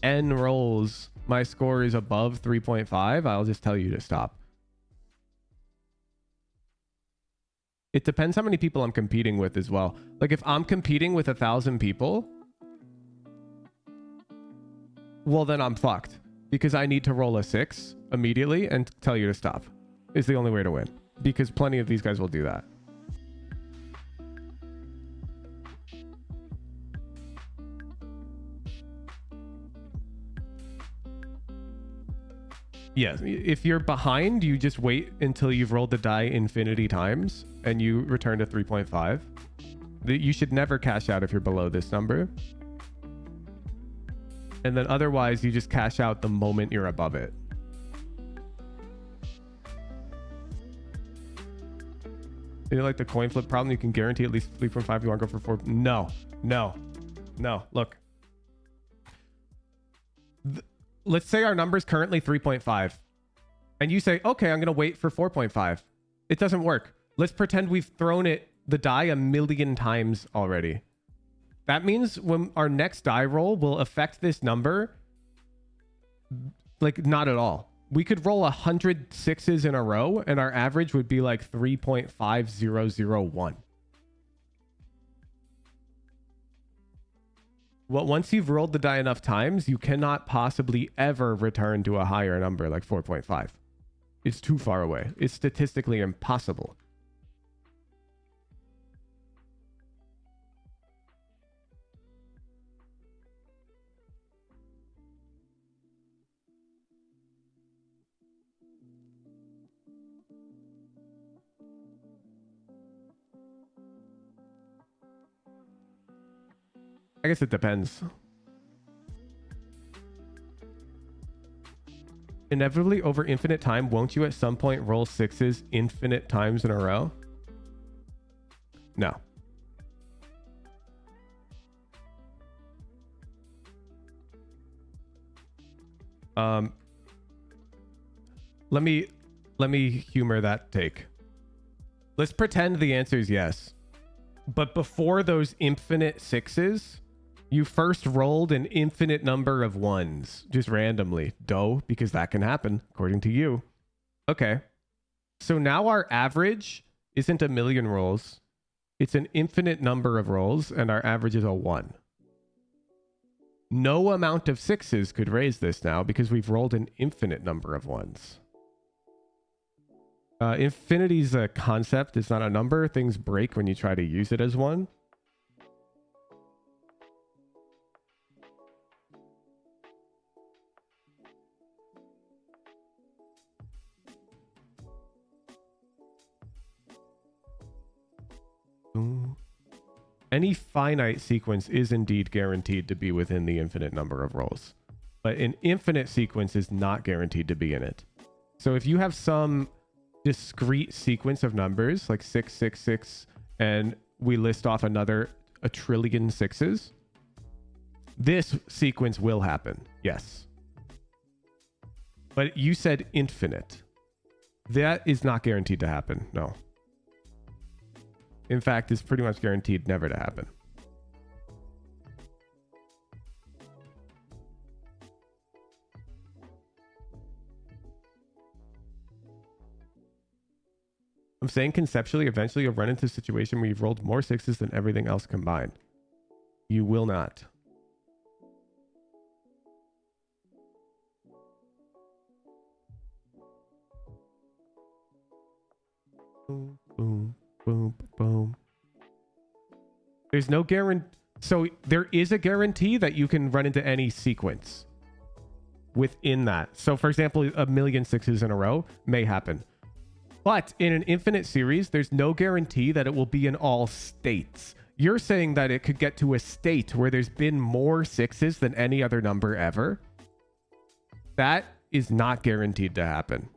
N rolls, my score is above 3.5, I'll just tell you to stop. It depends how many people I'm competing with as well. Like if I'm competing with 1,000 people, well, then I'm fucked because I need to roll a 6 immediately and tell you to stop. Is the only way to win, because plenty of these guys will do that. Yes, if you're behind, you just wait until you've rolled the die infinity times and you return to 3.5. You should never cash out if you're below this number. And then otherwise, you just cash out the moment you're above it. You know, like the coin flip problem, you can guarantee at least 3.5. You want to go for 4? No. Look. Let's say our number is currently 3.5 and you say, okay, I'm going to wait for 4.5. It doesn't work. Let's pretend we've thrown the die 1,000,000 times already. That means when our next die roll will affect this number, like not at all. We could roll 100 6s in a row and our average would be like 3.5001. Well, once you've rolled the die enough times, you cannot possibly ever return to a higher number like 4.5. It's too far away. It's statistically impossible. I guess it depends. Inevitably, over infinite time, won't you at some point roll 6s infinite times in a row? No. Let me humor that take. Let's pretend the answer is yes. But before those infinite 6s, you first rolled an infinite number of 1s, just randomly. Because that can happen, according to you. Okay. So now our average isn't 1,000,000 rolls. It's an infinite number of rolls, and our average is a 1. No amount of 6s could raise this now, because we've rolled an infinite number of 1s. Infinity's a concept. It's not a number. Things break when you try to use it as one. Any finite sequence is indeed guaranteed to be within the infinite number of rolls, but an infinite sequence is not guaranteed to be in it. So if you have some discrete sequence of numbers like 666 and we list off a trillion 6s, this sequence will happen. Yes. But you said infinite. That is not guaranteed to happen. No. In fact, it's pretty much guaranteed never to happen. I'm saying conceptually, eventually you'll run into a situation where you've rolled more 6s than everything else combined. You will not. Boom, boom, boom, boom. There's no guarantee. So there is a guarantee that you can run into any sequence within that. So for example, 1,000,000 6s in a row may happen. But in an infinite series, there's no guarantee that it will be in all states. You're saying that it could get to a state where there's been more 6s than any other number ever. That is not guaranteed to happen.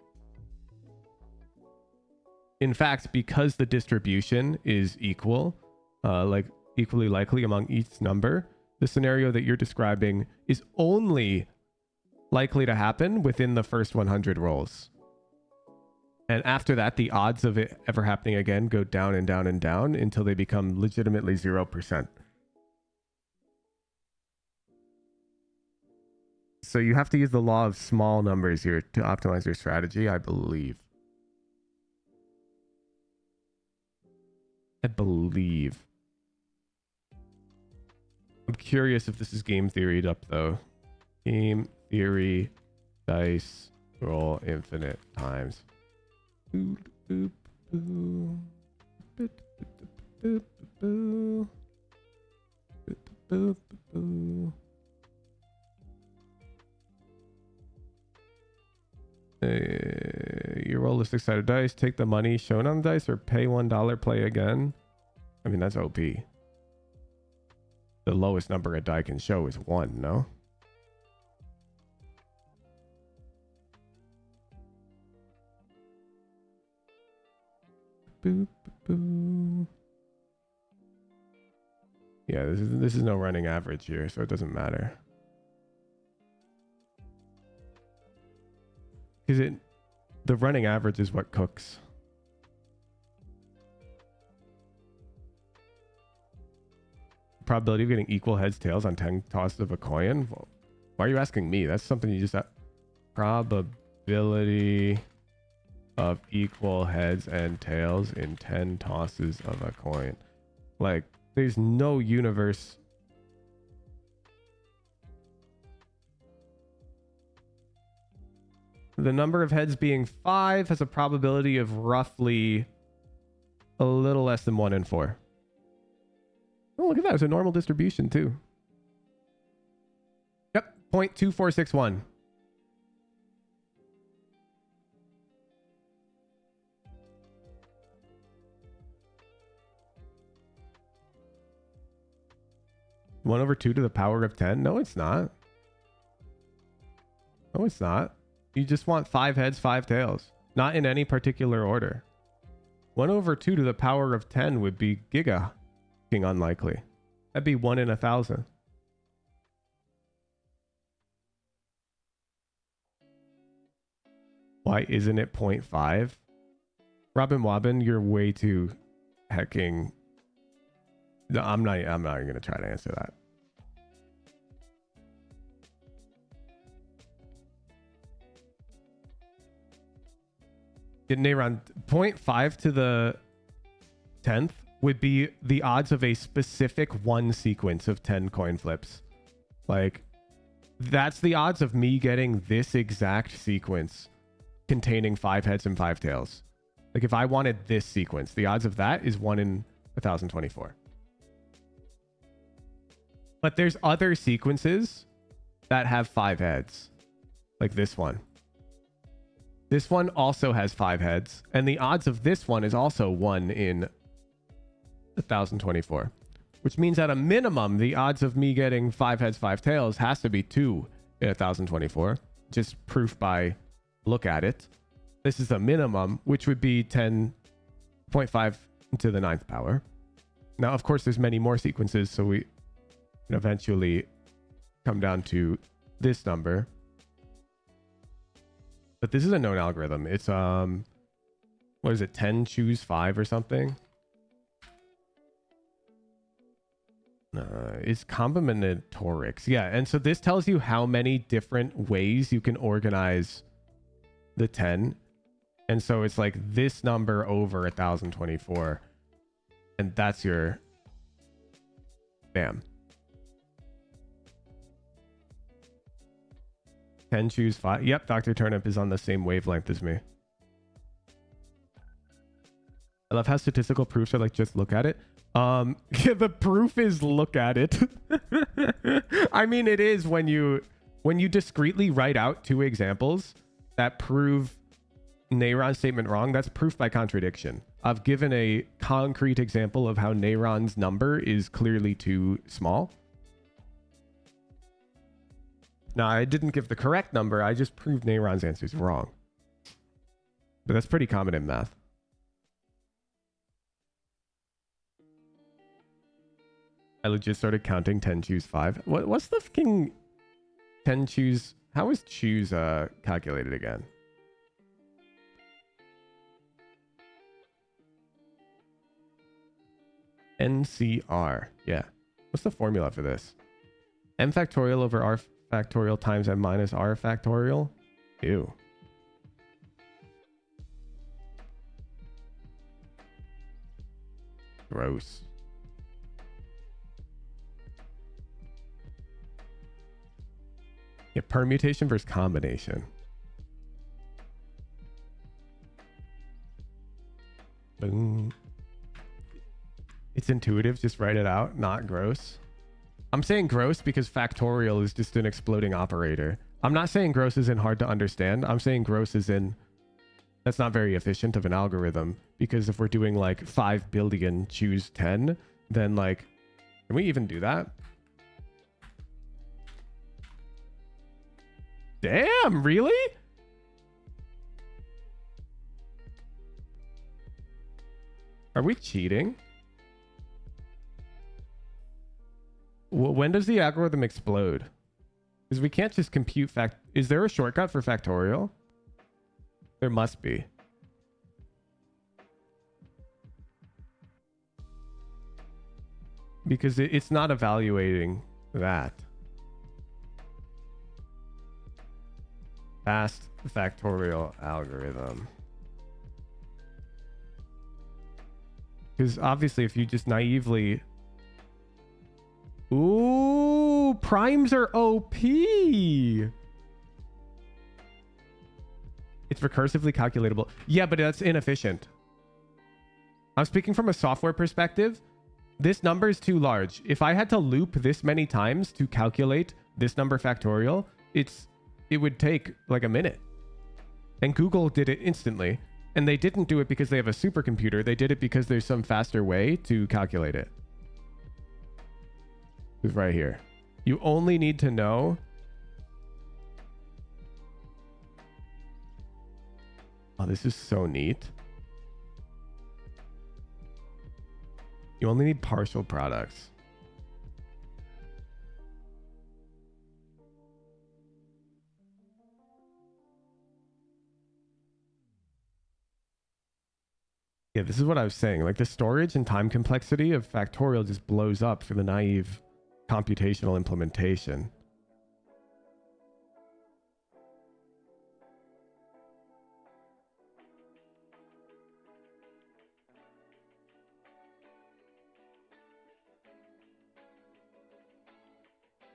In fact, because the distribution is equal, like equally likely among each number, the scenario that you're describing is only likely to happen within the first 100 rolls. And after that, the odds of it ever happening again go down and down and down until they become legitimately 0%. So you have to use the law of small numbers here to optimize your strategy, I believe. I'm curious if this is game theoried up, though. Game theory dice roll infinite times. Boop, boop, boop. Boop, boop, boop, boop, boop, boop. You roll a 6-sided dice, take the money shown on the dice, or pay $1, play again. I mean, that's OP. The lowest number a die can show is 1, no? Boop, boop. Yeah, this is no running average here, so it doesn't matter. Because the running average is what cooks. Probability of getting equal heads tails on 10 tosses of a coin. Well, why are you asking me? That's something you just have. Probability of equal heads and tails in 10 tosses of a coin. Like, there's no universe. The number of heads being 5 has a probability of roughly a little less than 1 in 4. Oh, look at that. It's a normal distribution, too. Yep, 0.2461. One over 2 to the power of 10? No, it's not. No, it's not. You just want 5 heads, 5 tails. Not in any particular order. 1 over 2 to the power of 10 would be giga fucking unlikely. That'd be 1 in 1,000. Why isn't it 0.5? Robin Wobbin, you're way too hecking. No, I'm not even gonna try to answer that. Getting around 0.5 to the 10th would be the odds of a specific one sequence of 10 coin flips. Like, that's the odds of me getting this exact sequence containing 5 heads and 5 tails. Like, if I wanted this sequence, the odds of that is 1 in 1,024. But there's other sequences that have 5 heads. Like this one. This one also has 5 heads. And the odds of this one is also 1 in 1,024. Which means at a minimum, the odds of me getting 5 heads, 5 tails has to be 2 in 1,024. Just proof by look at it. This is a minimum, which would be 10.5 to the 9th power. Now, of course, there's many more sequences, so we can eventually come down to this number. But this is a known algorithm. It's what is it, 10 choose 5 or something? It's combinatorics. Yeah, and so this tells you how many different ways you can organize the 10. And so it's like this number over 1,024. And that's your bam. 10 choose 5. Yep, Dr. Turnip is on the same wavelength as me. I love how statistical proofs are like, just look at it. Yeah, the proof is look at it. I mean, it is when you discretely write out 2 examples that prove Neyron's statement wrong. That's proof by contradiction. I've given a concrete example of how Neyron's number is clearly too small. Now, I didn't give the correct number. I just proved Neyron's answer is wrong. But that's pretty common in math. I legit started counting 10 choose 5. What's the fucking 10 choose? How is choose calculated again? NCR. Yeah. What's the formula for this? M factorial over R factorial times M minus R factorial? Ew. Gross. Yeah, permutation versus combination. Boom. It's intuitive, just write it out, not gross. I'm saying gross because factorial is just an exploding operator. I'm not saying gross is in hard to understand. I'm saying gross is in that's not very efficient of an algorithm, because if we're doing like 5 billion choose 10, then like, can we even do that? Damn, really? Are we cheating? When does the algorithm explode? Because we can't just compute fact. Is there a shortcut for factorial? There must be. Because it's not evaluating that. Fast factorial algorithm. Because obviously if you just naively... Ooh, primes are OP. It's recursively calculatable. Yeah, but that's inefficient. I'm speaking from a software perspective. This number is too large. If I had to loop this many times to calculate this number factorial, it would take like a minute. And Google did it instantly. And they didn't do it because they have a supercomputer. They did it because there's some faster way to calculate it. It's right here. You only need to know. Oh, this is so neat. You only need partial products. Yeah, this is what I was saying. Like the storage and time complexity of factorial just blows up for the naive computational implementation.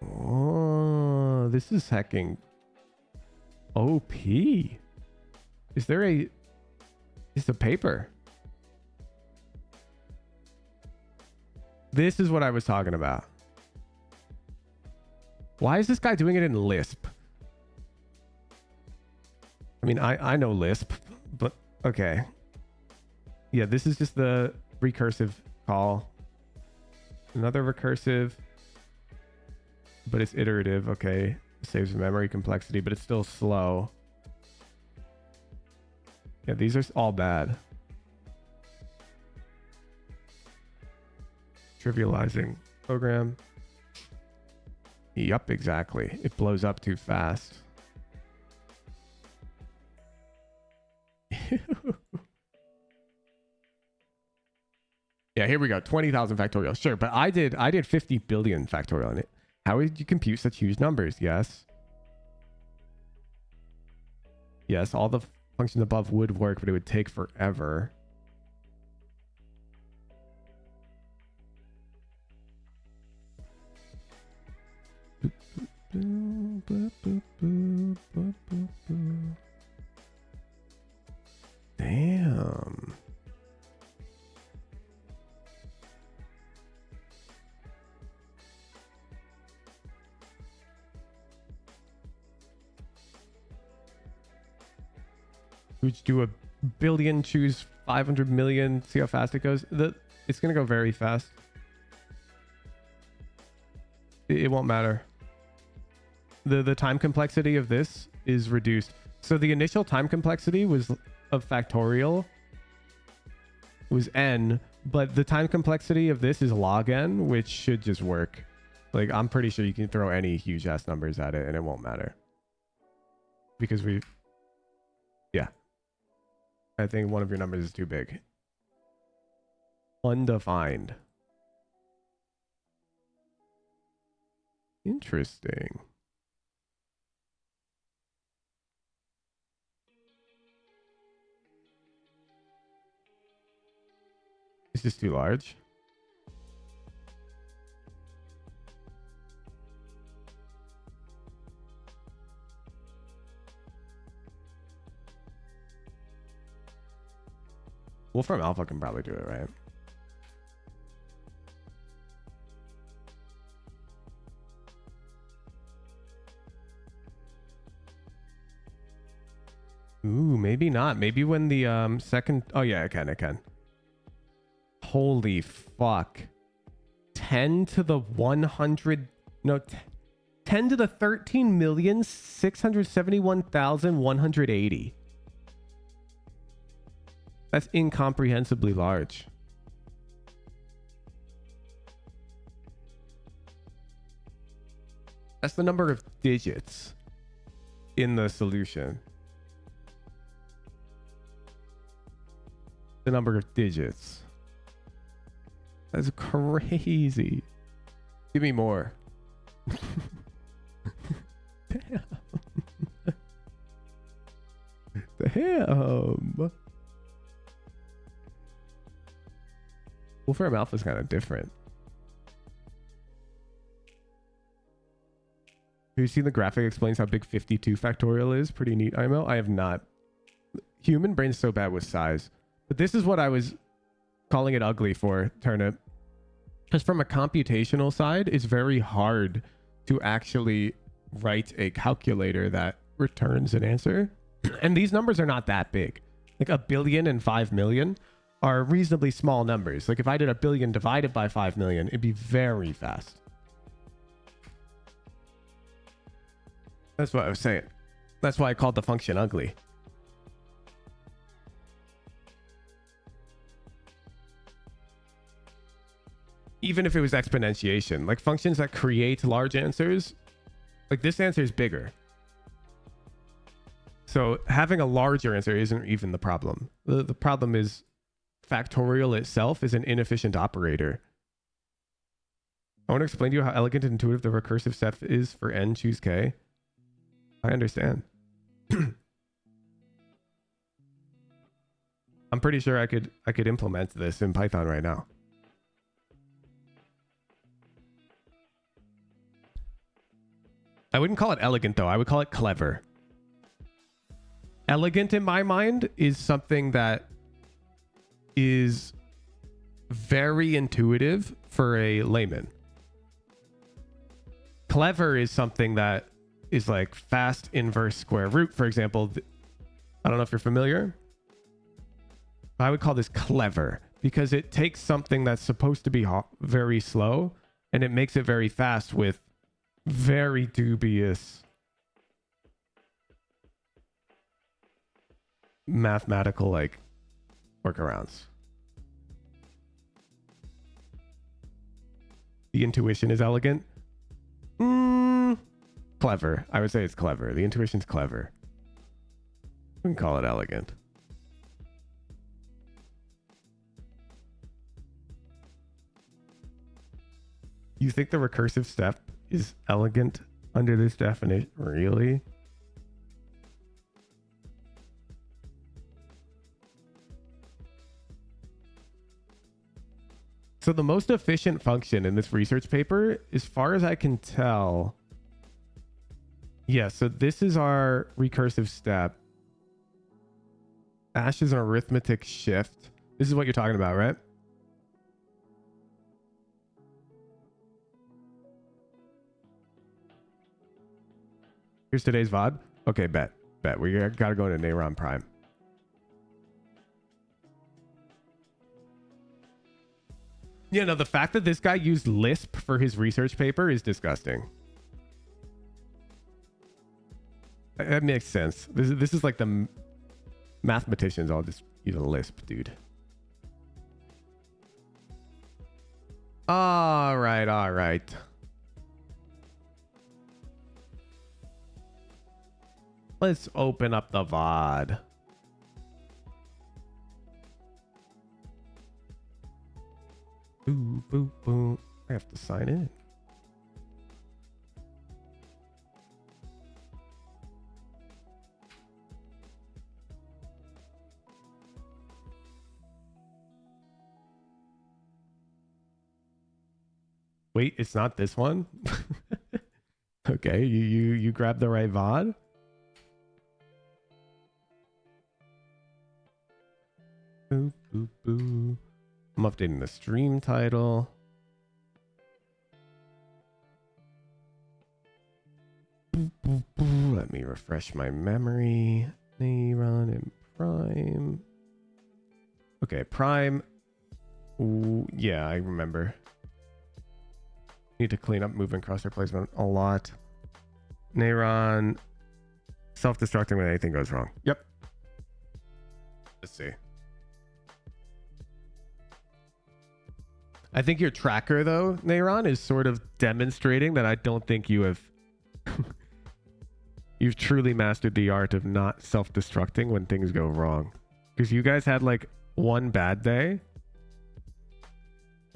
Oh, this is hacking OP. Is there a... It's a paper. This is what I was talking about. Why is this guy doing it in Lisp? I mean, I know Lisp, but okay. Yeah, this is just the recursive call. Another recursive, but it's iterative. Okay, saves memory complexity, but it's still slow. Yeah, these are all bad. Trivializing program. Yup, exactly. It blows up too fast. Yeah, here we go. 20,000 factorial. Sure, but I did 50 billion factorial in it. How did you compute such huge numbers? Yes. Yes, all the functions above would work, but it would take forever. Damn. Would you do a billion, choose 500 million, see how fast it goes? It's going to go very fast. It won't matter. The time complexity of this is reduced. So the initial time complexity was of factorial was n, but the time complexity of this is log n, which should just work. Like, I'm pretty sure you can throw any huge ass numbers at it and it won't matter. Because yeah. I think one of your numbers is too big. Undefined. Interesting. Is this too large? Wolfram Alpha can probably do it, right? Ooh, maybe not. Maybe when the second... Oh, yeah, I can. Holy fuck. 10 to the 100... No, 10 to the 13,671,180. That's incomprehensibly large. That's the number of digits in the solution. The number of digits. That's crazy. Give me more. Damn. Damn. Wolfram Alpha is kind of different. Have you seen the graphic explains how big 52 factorial is? Pretty neat, IMO. I have not. Human brain's so bad with size. But this is what I was calling it ugly for, Turnip. Because from a computational side, it's very hard to actually write a calculator that returns an answer. And these numbers are not that big. Like 1 billion and 5 million are reasonably small numbers. Like if I did 1 billion divided by 5 million, it'd be very fast. That's what I was saying. That's why I called the function ugly. Even if it was exponentiation, like functions that create large answers, like this answer is bigger. So having a larger answer isn't even the problem. The problem is factorial itself is an inefficient operator. I want to explain to you how elegant and intuitive the recursive step is for n choose k. I understand. I'm pretty sure I could implement this in Python right now. I wouldn't call it elegant though. I would call it clever. Elegant in my mind is something that is very intuitive for a layman. Clever is something that is like fast inverse square root, for example. I don't know if you're familiar. I would call this clever because it takes something that's supposed to be very slow and it makes it very fast with very dubious mathematical like workarounds. The intuition is elegant. Clever. I would say it's clever. The intuition's clever. We can call it elegant. You think the recursive step is elegant under this definition? Really? So the most efficient function in this research paper, as far as I can tell, yeah, so this is our recursive step. Ash is an arithmetic shift. This is what you're talking about, right? Here's today's VOD. Okay, bet. We gotta go into Neyron Prime. Yeah, no, the fact that this guy used Lisp for his research paper is disgusting. That makes sense. This is like the mathematicians all just use a Lisp, dude. All right. Let's open up the VOD. Boo, boo, boo. I have to sign in. Wait, it's not this one? Okay, you grabbed the right VOD? Boo, boo, boo. I'm updating the stream title. Boo, boo, boo. Let me refresh my memory. Run and Prime. Okay, Prime. Ooh, yeah, I remember. Need to clean up movement crosshair placement a lot. Neyron. Self-destructing when anything goes wrong. Yep. Let's see. I think your tracker, though, Neyron, is sort of demonstrating that I don't think you have... You've truly mastered the art of not self-destructing when things go wrong. Because you guys had, like, one bad day,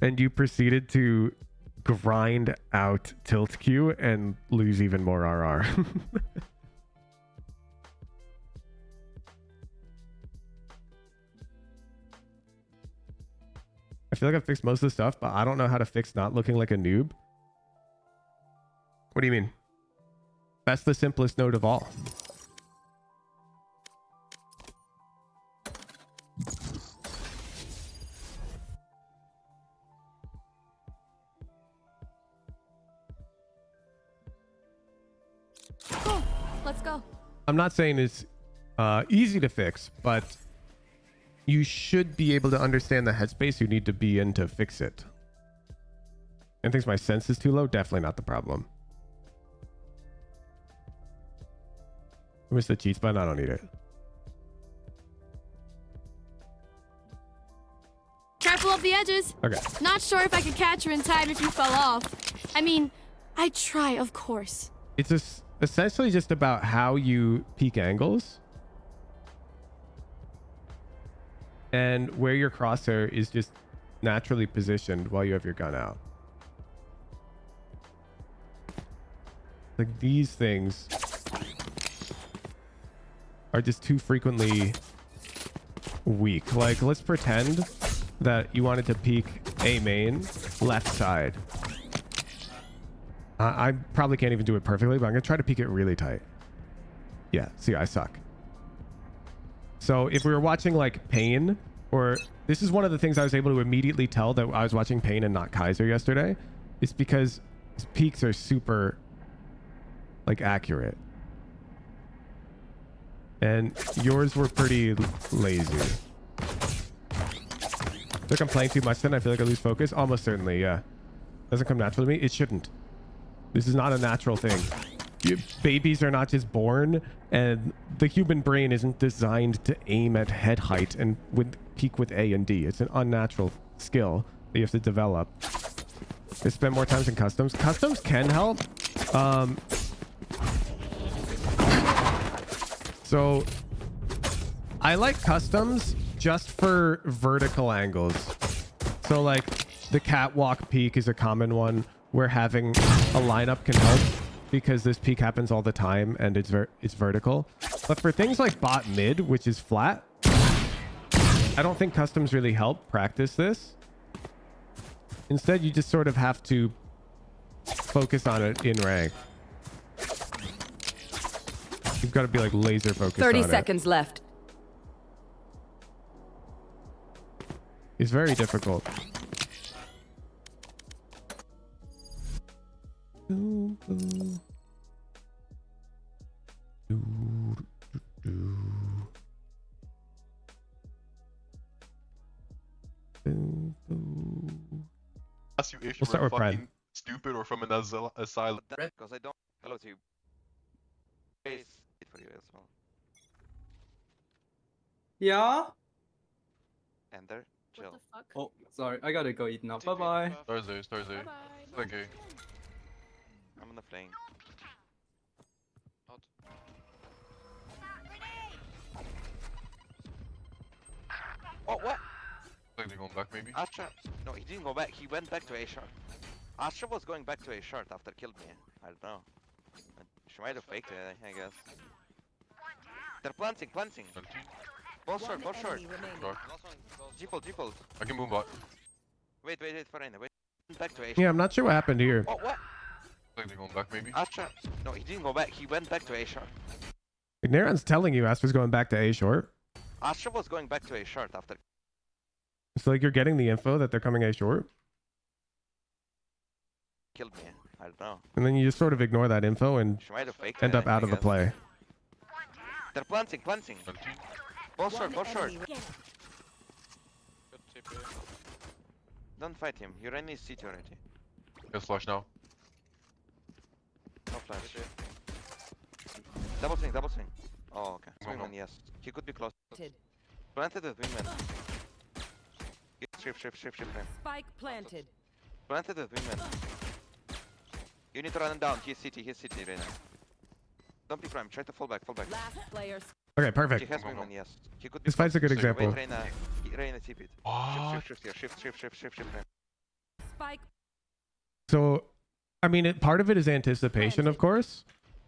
and you proceeded to grind out tilt Q and lose even more RR. I feel like I fixed most of the stuff, but I don't know how to fix not looking like a noob. What do you mean? That's the simplest node of all. Cool. Let's go. I'm not saying it's easy to fix, but you should be able to understand the headspace you need to be in to fix it. And thinks my sense is too low? Definitely not the problem. Where's the cheats button? I don't need it. Careful of the edges. Okay. Not sure if I could catch her in time if you fell off. I mean, I'd try, of course. It's essentially just about how you peak angles. And where your crosshair is just naturally positioned while you have your gun out. Like these things are just too frequently weak. Like let's pretend that you wanted to peek A main left side. I probably can't even do it perfectly, but I'm gonna try to peek it really tight. Yeah, see, I suck. So if we were watching like Pain, or this is one of the things I was able to immediately tell that I was watching Pain and not Kaiser yesterday, is because his peaks are super like accurate. And yours were pretty lazy. Like I'm playing too much then I feel like I lose focus? Almost certainly, yeah. Doesn't come naturally to me? It shouldn't. This is not a natural thing. Babies are not just born, and the human brain isn't designed to aim at head height and peak with A and D. It's an unnatural skill that you have to develop. I spend more time in customs. Customs can help. So I like customs just for vertical angles. So like the catwalk peak is a common one where having a lineup can help because this peak happens all the time and it's vertical. But for things like bot mid, which is flat, I don't think customs really help practice this. Instead, you just sort of have to focus on it in rank. You've got to be like laser focused 30 on seconds left. It's very difficult. Ask you if We'll start you were with Prime. fucking stupid or from an asylum. Because I don't. Hello to you. Raze it for you as well. Yeah? Enter. Chill. Oh, sorry, I gotta go eat now. Bye bye. Thursday. Thank you. I'm on the plane. Oh, what? Think they're going back maybe? Astra. No, he didn't go back. He went back to A short. Astra was going back to A short after killed me. I don't know. She might have faked it, I guess. They're planting. Both short. G-fold. I can boom bot. Wait for Reina. Wait. Back to A short. Yeah, I'm not sure what happened here. Oh, what? Think they're going back maybe? Astra. No, he didn't go back. He went back to A short. Ignaron's telling you Astra's going back to A short. Astra was going back to A short after It's like you're getting the info that they're coming A short, Killed me. I don't know. and then you just sort of ignore that info and She might have faked end it, up I out of the guess. play. They're planting. Both short, both short. Don't fight him. You're in his city already. Let's flash now. No flash. Double swing. Oh, okay. Go, go. Wingman, yes. He could be close. Planted. Planted with wingman. Shift him. Spike planted. Planted with wingman. You need to run him down. He's city right now. Don't be prime. Try to fall back. Last player. Okay, He perfect. has wingman, yes. He could be This fight's a good Wait, example. Wait, Reyna TP it. What? Shift here. Shift. Spike. So, I mean, part of it is anticipation, of course.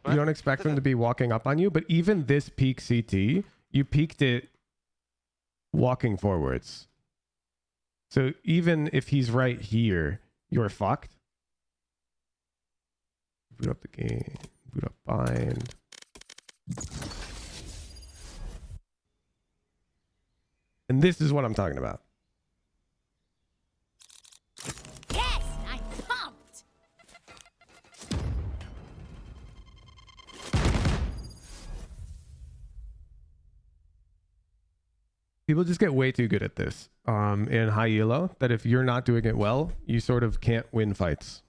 You don't expect them to be walking up on you, but even this peak CT, you peaked it walking forwards. So even if he's right here, you're fucked. Boot up the game. Boot up bind. And this is what I'm talking about. Yes, I'm pumped. People just get way too good at this in high elo, that if you're not doing it well, you sort of can't win fights.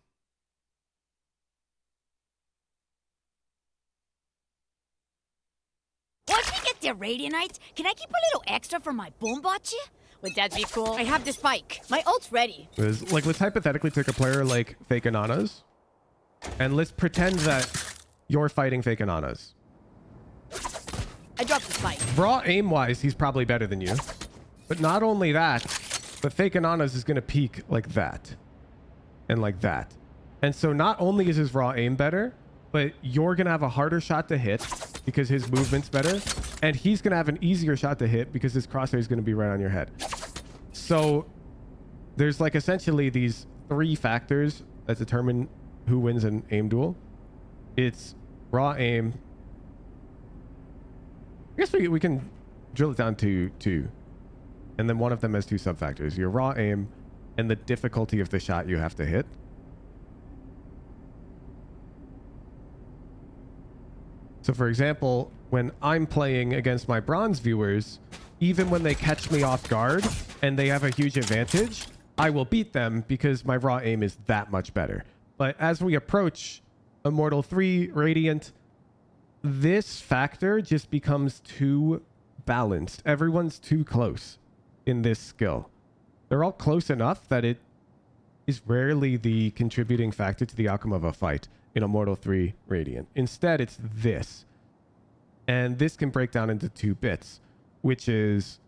Once we get the Radianites, can I keep a little extra for my Bombachi? Would that be cool? I have the spike. My ult's ready. Is like, let's hypothetically take a player like Fake Ananas, and let's pretend that you're fighting Fake Ananas. I dropped the spike. Raw aim wise, he's probably better than you. But not only that, but Fake Ananas is going to peak like that. And like that. And so not only is his raw aim better, but you're going to have a harder shot to hit because his movement's better. And he's going to have an easier shot to hit because his crosshair is going to be right on your head. So there's like essentially these three factors that determine who wins an aim duel. It's raw aim. I guess we can drill it down to two. And then one of them has two sub-factors. Your raw aim and the difficulty of the shot you have to hit. So for example, when I'm playing against my bronze viewers, even when they catch me off guard and they have a huge advantage, I will beat them because my raw aim is that much better. But as we approach Immortal 3 Radiant, this factor just becomes too balanced. Everyone's too close in this skill. They're all close enough that it is rarely the contributing factor to the outcome of a fight in Immortal 3 Radiant. Instead, it's this. And this can break down into two bits, which is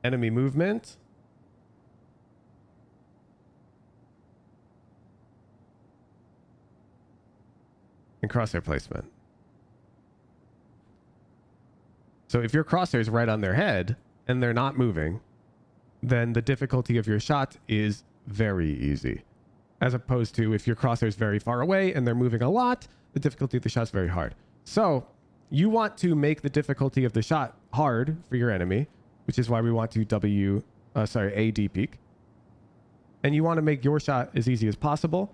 enemy movement and crosshair placement. So if your crosshair is right on their head and they're not moving, then the difficulty of your shot is very easy. As opposed to if your crosshair is very far away and they're moving a lot, the difficulty of the shot is very hard. So you want to make the difficulty of the shot hard for your enemy, which is why we want to AD peak. And you want to make your shot as easy as possible.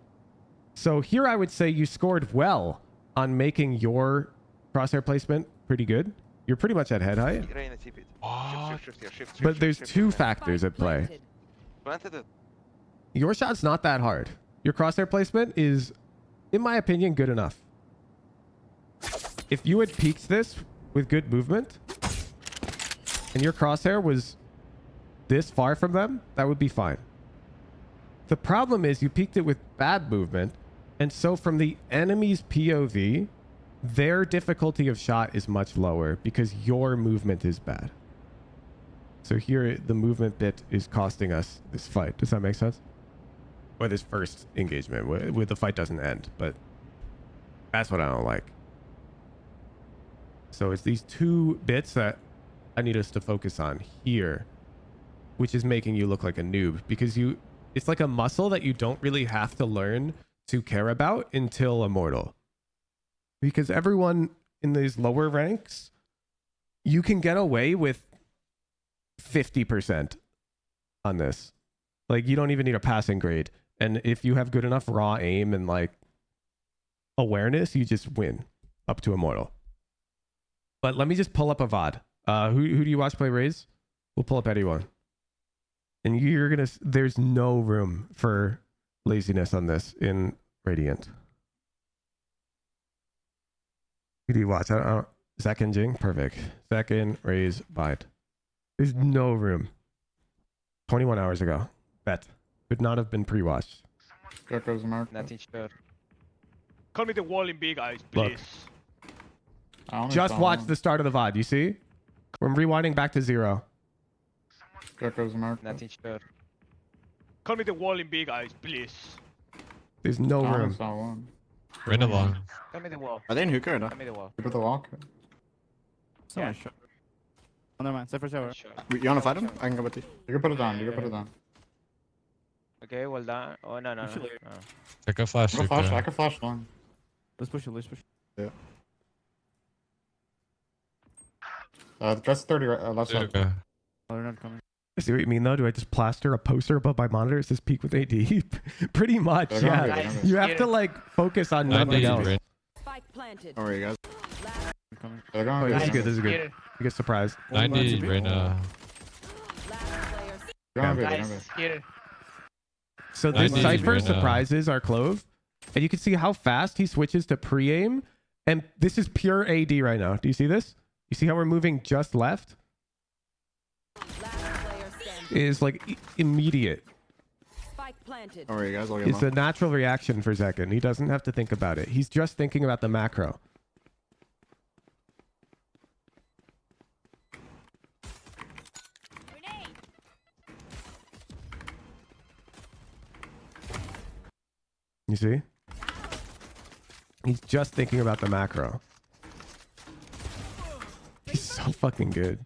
So here I would say you scored well on making your crosshair placement pretty good. You're pretty much at head height. Reyna TP it. Shift, But there's two factors at play. Planted it. Your shot's not that hard. Your crosshair placement is, in my opinion, good enough. If you had peaked this with good movement and your crosshair was this far from them, that would be fine. The problem is you peaked it with bad movement, and so from the enemy's POV, their difficulty of shot is much lower because your movement is bad. So here, the movement bit is costing us this fight. Does that make sense? Or this first engagement, where the fight doesn't end. But that's what I don't like. So it's these two bits that I need us to focus on here, which is making you look like a noob. Because it's like a muscle that you don't really have to learn to care about until Immortal. Because everyone in these lower ranks, you can get away with 50%. on this. Like, you don't even need a passing grade. And if you have good enough raw aim and like awareness, you just win up to Immortal. But let me just pull up a VOD. Who do you watch play Raze? We'll pull up anyone. And you're gonna, there's no room for laziness on this in Radiant. Who do you watch? I don't, Second Jing? Perfect. Second, Raze, Bide. There's no room. 21 hours ago. Bet. Could not have been pre-watched. Gecko's mark. Nothing sure. Call me the wall in big eyes, please. Look, just watch the start of the VOD. You see? I'm rewinding back to 0. Gecko's mark. Nothing sure. Call me the wall in big eyes, please. There's no room. Right along. Call me the wall. Are they in hookah or not? Call me the wall. You put the wall. Yeah, sure. Oh, never mind. Cypher shower. Sure. You wanna fight him? I can go with you. You can put it down. You can put it down. Okay, well done. Oh, no. Check a flash. Go flash. I can flash long. Let's push it. Yeah. Dress 30 right, left side. Okay. Oh, they're not coming. I see what you mean though. Do I just plaster a poster above my monitor? Is this peak with AD? Pretty much, They're yeah. gonna be, You have to like focus on nothing else. Spike planted. How are you guys? Coming. They're going Oh, to this is be. good. This is good. You get surprised. 90 right now. They're gonna be. They're gonna be. Get it. So this 90 Cypher right now. surprises our Clove, and you can see how fast he switches to pre-aim. And this is pure AD right now. Do you see this? You see how we're moving just left? It is like immediate. Spike planted. How are you guys? I'll get It's a natural reaction for Zekin. He doesn't have to think about it. He's just thinking about the macro. You see? He's just thinking about the macro. He's so fucking good.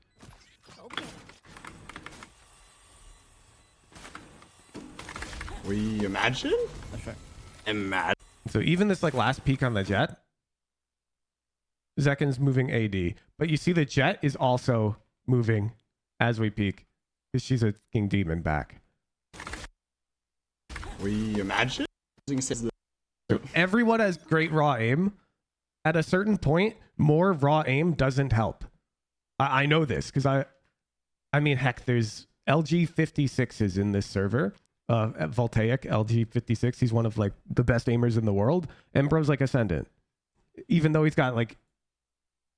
We imagine? Imagine. So even this like last peek on the Jet, Zekin's moving AD. But you see the Jet is also moving as we peek. Because she's a King Demon back. We imagine? So everyone has great raw aim. At a certain point, more raw aim doesn't help. I know this because I mean, heck, there's LG 56s in this server. At Voltaic, LG 56. He's one of like the best aimers in the world. And bro's like Ascendant. Even though he's got like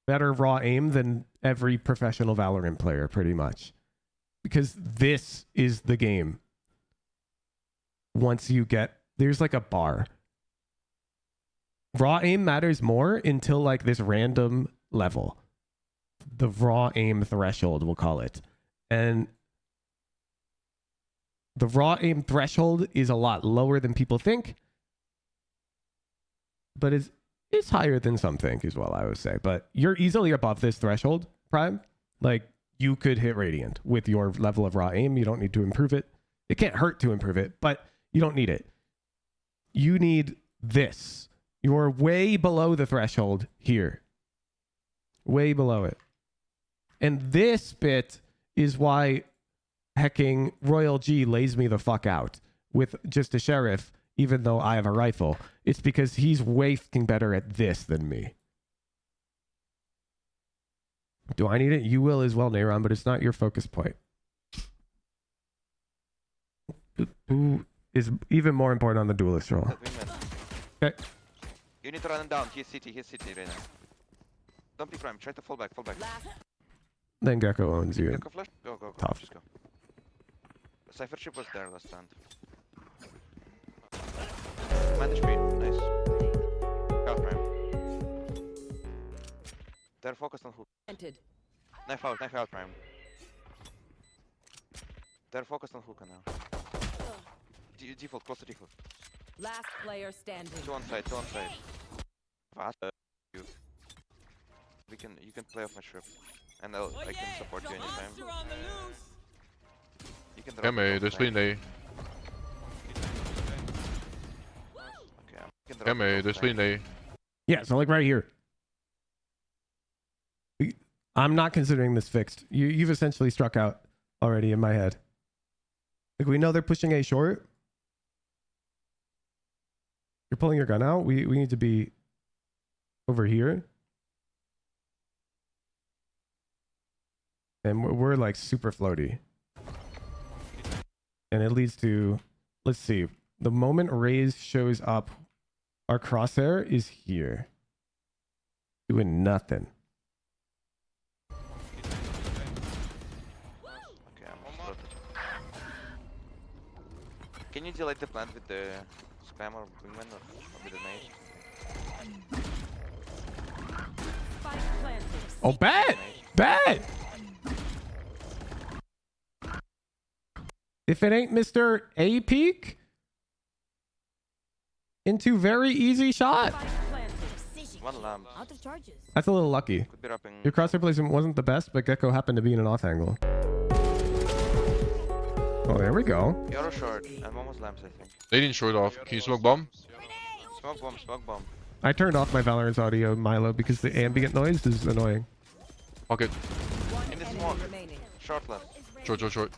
better raw aim than every professional Valorant player, pretty much. Because this is the game. Once you get, there's like a bar. Raw aim matters more until like this random level. The raw aim threshold, we'll call it. And the raw aim threshold is a lot lower than people think. But it's higher than some think as well, I would say. But you're easily above this threshold, Prime. Like, you could hit Radiant with your level of raw aim. You don't need to improve it. It can't hurt to improve it, but you don't need it. You need this. You're way below the threshold here. Way below it. And this bit is why hecking Royal G lays me the fuck out with just a sheriff, even though I have a rifle. It's because he's way fucking better at this than me. Do I need it? You will as well, Nayron, but it's not your focus point. Who is even more important on the duelist role? Okay. You need to run him down. He's city right now. Don't be Prime. Try to fall back. Then Gecko owns you. Gecko flash? Go. Tough. Just go. The Cypher ship was there last round. Manage speed. Nice. Go Prime. They're focused on hook. Planted. Knife out Prime. They're focused on hookah now. Default, close to default. Last player standing. Two on side. Fast. You can play off my trip. And I can support you anytime. You can drop Hey, it there's offline. Line A. Okay, There's Line A. Yeah, so like right here. I'm not considering this fixed. You've essentially struck out already in my head. Like we know they're pushing A short. You're pulling your gun out. We need to be over here. And we're like super floaty. And it leads to, let's see, the moment Raze shows up, our crosshair is here. Doing nothing. Okay, I'm floated. Can you delete the plant with the spam or wingman or with the nade? Spike planted. Oh, bet! Bet! If it ain't Mr. A peak into very easy shot. Spike planted. One lamp. Out of charges. That's a little lucky. Could be wrapping. Your crosshair placement wasn't the best, but Gecko happened to be in an off angle. Oh, there we go. You're short and one was lamps, I think. They didn't short off. Can you smoke bomb? Smoke bomb, smoke bomb. I turned off my Valorant's audio, Milo, because the ambient noise is annoying. Pocket. In the smoke. Short left. Short, short, short.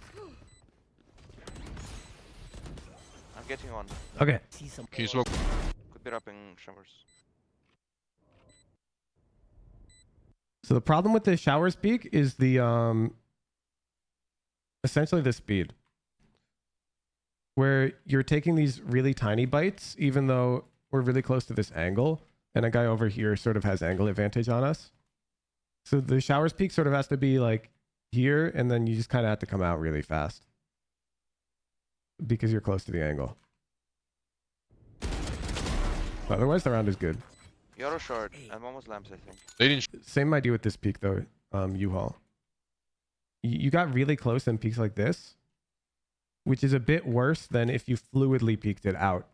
I'm getting one. Okay. Can you smoke? Could be wrapping showers. So the problem with the showers peak is the essentially the speed. Where you're taking these really tiny bites, even though we're really close to this angle, and a guy over here sort of has angle advantage on us. So the showers peak sort of has to be like here, and then you just kind of have to come out really fast. Because you're close to the angle. Otherwise, the round is good. You're short and one was lamps, I think. They didn't. Same idea with this peak though, U-Haul. You got really close and peaks like this, which is a bit worse than if you fluidly peeked it out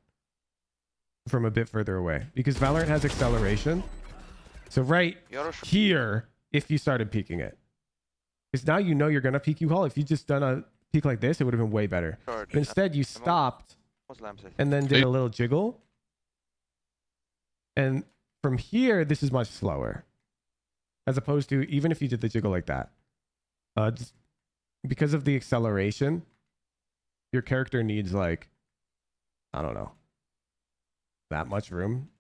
from a bit further away. Because Valorant has acceleration. So right here, if you started peeking it. Because now you know you're going to peek U-Haul. If you just done a peek like this, it would have been way better. Short. But instead, you stopped Was lamps, I think. and then did a little jiggle. And from here, this is much slower. As opposed to even if you did the jiggle like that. Just because of the acceleration, your character needs like, I don't know, that much room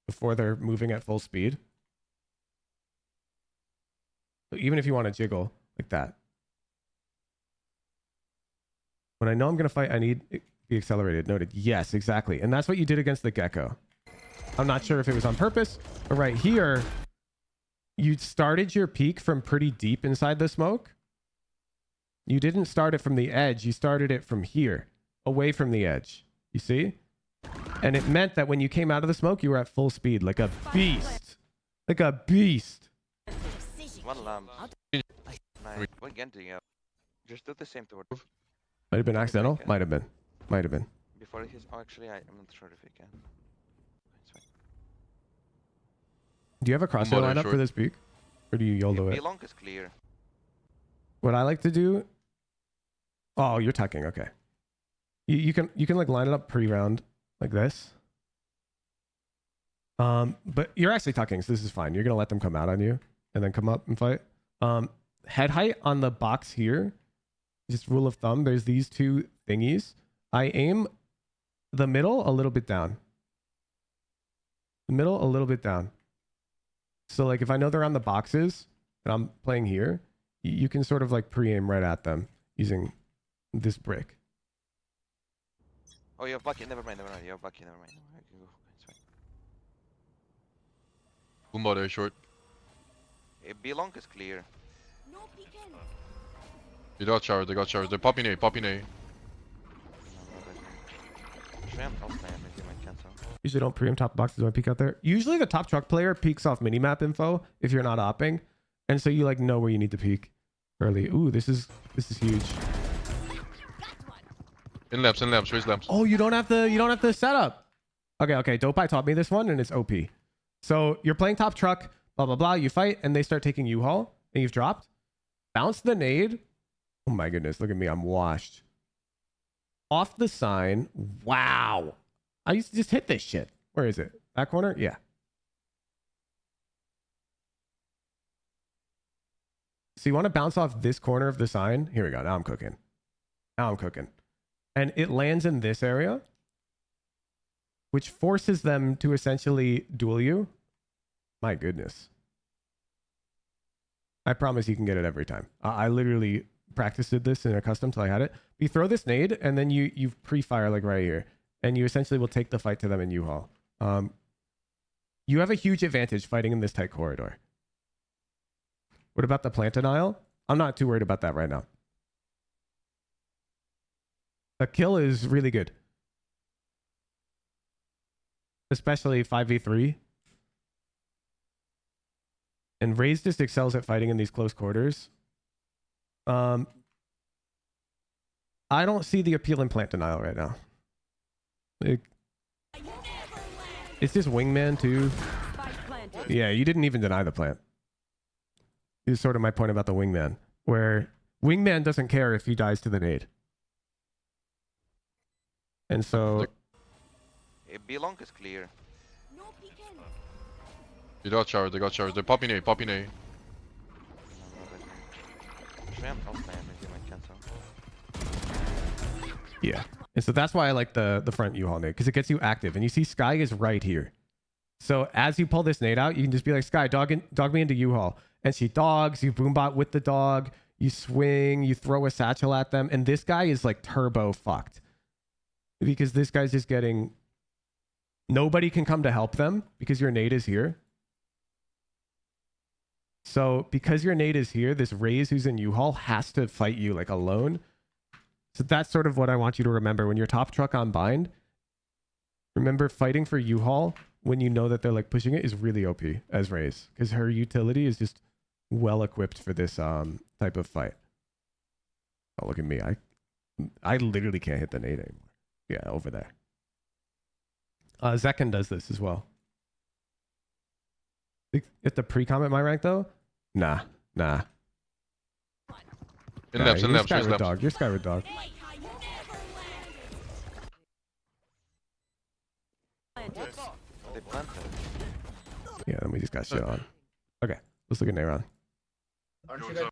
before they're moving at full speed. So even if you want to jiggle like that. When I know I'm going to fight, I need it to be accelerated. Noted. Yes, exactly. And that's what you did against the Gecko. I'm not sure if it was on purpose, but right here, you started your peak from pretty deep inside the smoke. You didn't start it from the edge. You started it from here, away from the edge. You see? And it meant that when you came out of the smoke, you were at full speed, like a beast. Like a beast. One lamp. Nice. What again do you have? Just do the same to it. Might have been accidental. Might have been. Might have been. Before his. Oh, actually, I'm not sure if he can. It's fine. Do you have a crosshair lineup for this peak? Or do you YOLO it? The long is clear. What I like to do... Oh, you're tucking. Okay. You can like line it up pre-round like this. But you're actually tucking, so this is fine. You're going to let them come out on you and then come up and fight. Head height on the box here, just rule of thumb, there's these two thingies. I aim the middle a little bit down. The middle a little bit down. So like if I know they're on the boxes and I'm playing here, you can sort of like pre-aim right at them using this brick. Oh, you have bucket. Never mind. You have bucket. Never mind. I can go. It's fine. Boomba there short. B long is clear. No peeking. They got showers. They got showers. They're popping A. Popping A. Usually don't pre-aim top boxes when I peek out there. Usually the top truck player peeks off minimap info if you're not opping. And so you like know where you need to peek early. Ooh, this is huge. In lamps. Raise lamps. Oh, you don't have the setup. Okay. Dopai taught me this one and it's OP. So you're playing top truck, blah, blah, blah. You fight and they start taking U-Haul and you've dropped. Bounce the nade. Oh my goodness. Look at me. I'm washed. Off the sign. Wow. I used to just hit this shit. Where is it? That corner? Yeah. So you want to bounce off this corner of the sign? Here we go. Now I'm cooking. And it lands in this area, which forces them to essentially duel you. My goodness. I promise you can get it every time. I literally practiced this in a custom till I had it. You throw this nade, and then you pre-fire like right here. And you essentially will take the fight to them in U-Haul. You have a huge advantage fighting in this tight corridor. What about the plant denial? I'm not too worried about that right now. The kill is really good. Especially 5v3. And Raze just excels at fighting in these close quarters. I don't see the appeal in plant denial right now. It's just wingman too. Yeah, you didn't even deny the plant. Is sort of my point about the wingman, where wingman doesn't care if he dies to the nade. And so B long is clear. They got shower, they got shower. They're popping A, popping A. yeah. And so that's why I like the front U-Haul nade, because it gets you active. And you see Sky is right here. So as you pull this nade out, you can just be like, Sky, dog me into U-Haul. And she dogs, you boombot with the dog, you swing, you throw a satchel at them. And this guy is like turbo fucked. Because this guy's just getting... Nobody can come to help them because your nade is here. So because your nade is here, this Raze who's in U-Haul has to fight you like alone. So that's sort of what I want you to remember. When you're top truck on bind, remember fighting for U-Haul when you know that they're like pushing it is really OP as Raze. Because her utility is just well equipped for this type of fight. Oh, look at me. I literally can't hit the nade anymore. Yeah, over there. Zekken does this as well. If the pre-comment my rank though? Nah. In labs, in labs, You're labs. dog. You're Skyward dog. They planted. Yeah, then we just got shit on. Okay, let's look at Neyron. Aren't you guys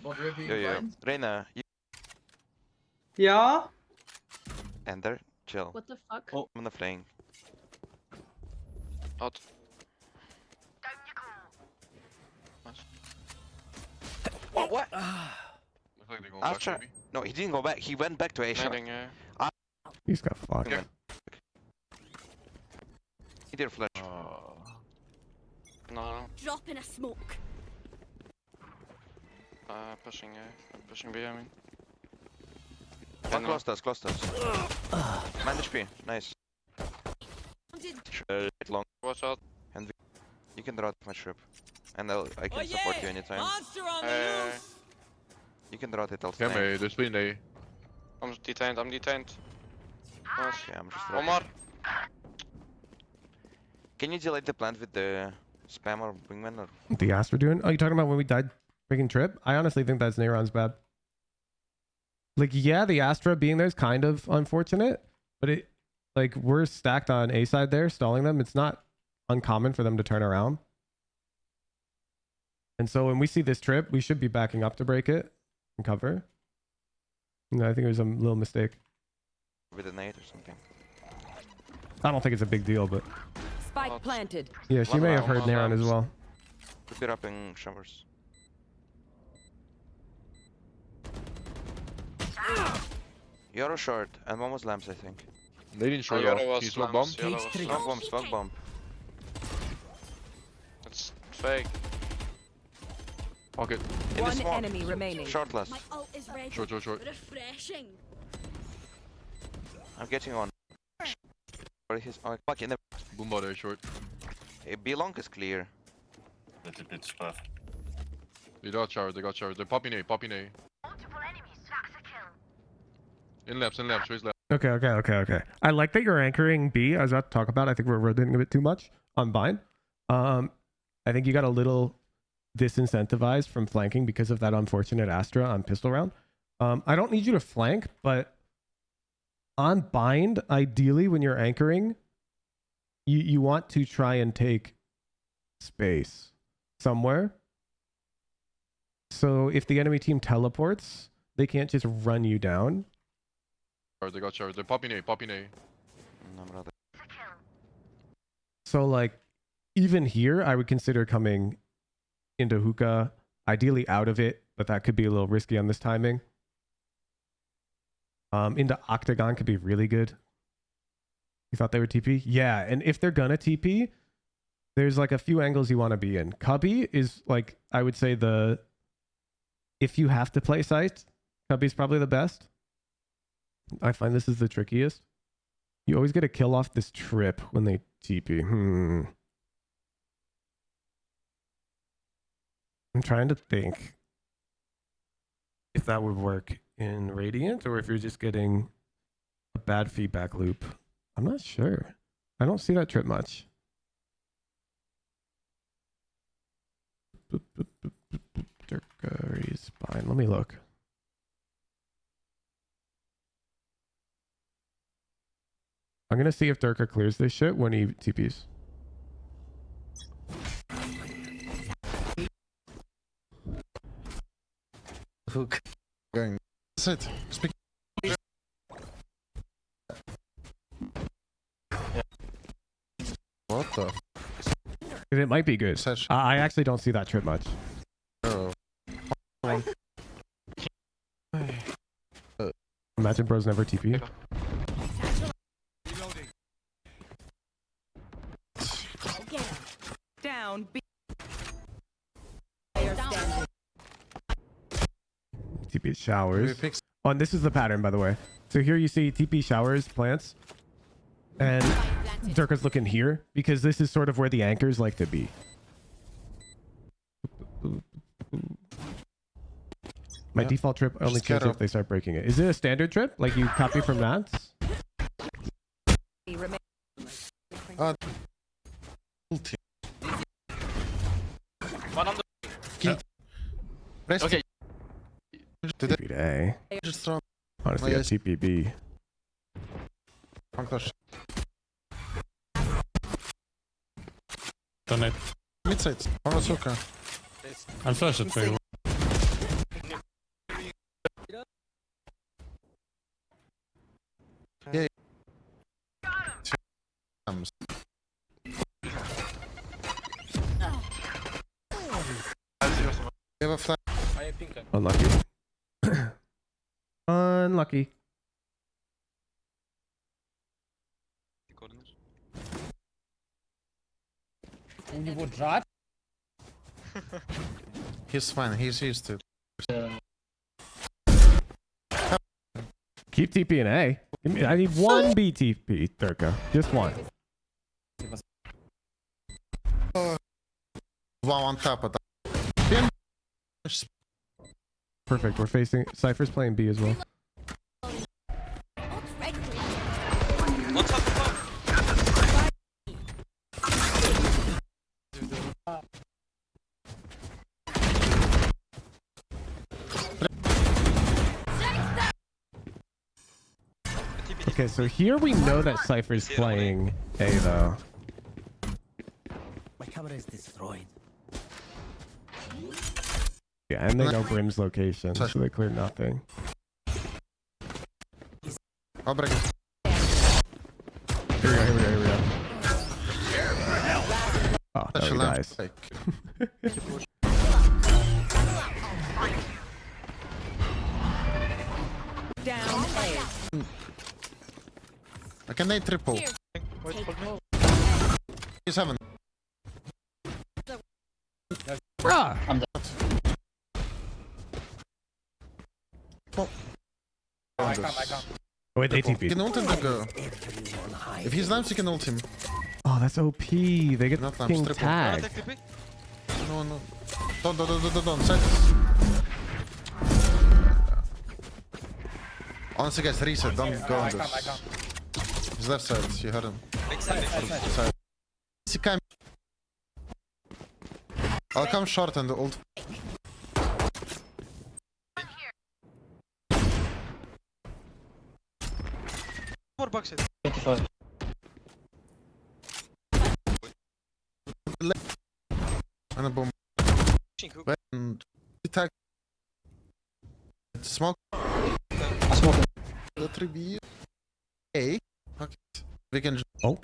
both ready? Yeah. Reina, you Yeah? enter, chill. What the fuck? I'm on the flank. Out. What? Looks like they're going back, Astra? maybe. No, he didn't go back. He went back to A shot. He's got fucked. Yeah. He did flash. No. Drop in a smoke. Pushing B, I mean. Oh, close to us. Man HP, nice. Long. Watch out. And you can draw my trip. And I can support you anytime. You can draw it, I'll Come A, they're splitting A. I'm detained. Nice. Yeah, I'm just One more. Can you delete the plant with the spam or wingman or? The Astra doing? Oh, you talking about when we died freaking trip? I honestly think that's Neyron's bad. Like, yeah, the Astra being there is kind of unfortunate, but it, like, we're stacked on A side there, stalling them. It's not uncommon for them to turn around. And so when we see this trip, we should be backing up to break it and cover. No, I think it was a little mistake. With a nade or something. I don't think it's a big deal, but Spike planted. yeah, she may have heard Neyron as well. Could be wrapping showers. Euro short and one was lamps, I think. They didn't show you. He smoke bomb. Smoke bomb. It's fake. Pocket. In the One smoke. enemy remaining. Short last. My ult is ready. Short. Refreshing. I'm getting on. Or his back in the Boomba there, short. B long is clear. That's a bit stuff. They got shower, They're popping A, popping A. In labs, Raze labs. Okay. I like that you're anchoring B. I was about to talk about. I think we're rotating a bit too much on bind. I think you got a little disincentivized from flanking because of that unfortunate Astra on pistol round. I don't need you to flank, but on bind, ideally when you're anchoring, you want to try and take space somewhere. So if the enemy team teleports, they can't just run you down. They got shower. They're popping A, popping A. So like, even here, I would consider coming into hookah, ideally out of it, but that could be a little risky on this timing. Into octagon could be really good. You thought they were TP? Yeah, and if they're gonna TP, there's like a few angles you want to be in. Cubby is like, I would say if you have to play site, Cubby's probably the best. I find this is the trickiest. You always get a kill off this trip when they TP. I'm trying to think if that would work in Radiant or if you're just getting a bad feedback loop. I'm not sure. I don't see that trip much. Raze spine. Let me look. I'm gonna see if Durka clears this shit when he TPs. Hook. Going. That's it. Speak. What the? It might be good. I actually don't see that trip much. Oh. Imagine bros never TP. Down. TP showers. Oh, and this is the pattern, by the way. So here you see TP showers, plants, and Durka's looking here because this is sort of where the anchors like to be. My default trip only changes if they start breaking it. Is it a standard trip? Like you copy from Nats? One on the... Okay. Today. Honestly, a TPB. Donate. Mid-side. Hookah. I'll flash it for you. Yeah. You have a flash. Unlucky. Unlucky. He's fine. He's used to. Keep TP and A. Give me, I need one BTP, Durka. Just one. One on top of that. Perfect. We're facing Cypher's playing B as well. Okay, so here we know that Cypher's playing A though. My camera is destroyed. Yeah, and they know Brim's location, so they clear nothing. I'll break it. Here we go. Oh, no, he dies. Down. I can nade triple. He's heaven. Bruh! I'm dead. Oh, wait, they TP. You can ult him to go. If he's lamps, you can ult him. Oh, that's OP. They get fucking tagged. No. Don't. Set this. Honestly, guys, reset. Don't go on this. He's left side. You heard him. Side. He came. I'll come short and ult. More box it. 25. And a bomb. And attack. Smoke. I smoke. The 3B. A. Fuck it. We can. Oh.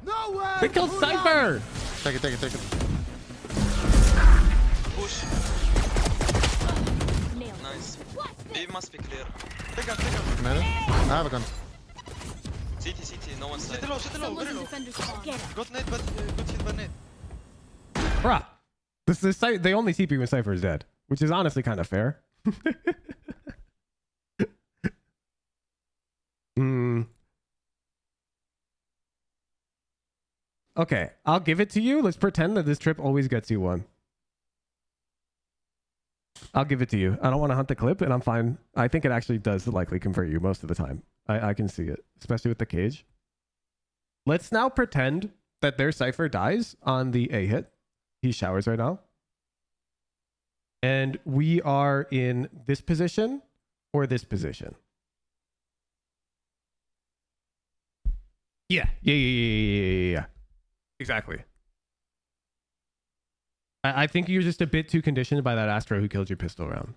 No way! They killed Cypher! Take it. Push. Nice. B must be clear. Take out. Middle. I have a gun. CT, no one side. Sit low, very low. Got nade, but good hit by nade. Bruh. They only TP when Cypher is dead, which is honestly kind of fair. Okay, I'll give it to you. Let's pretend that this trip always gets you one. I'll give it to you. I don't want to hunt the clip, and I'm fine. I think it actually does likely convert you most of the time. I can see it, especially with the cage. Let's now pretend that their Cypher dies on the A hit. He showers right now. And we are in this position or this position. Yeah. Exactly. I think you're just a bit too conditioned by that Astro who killed your pistol round.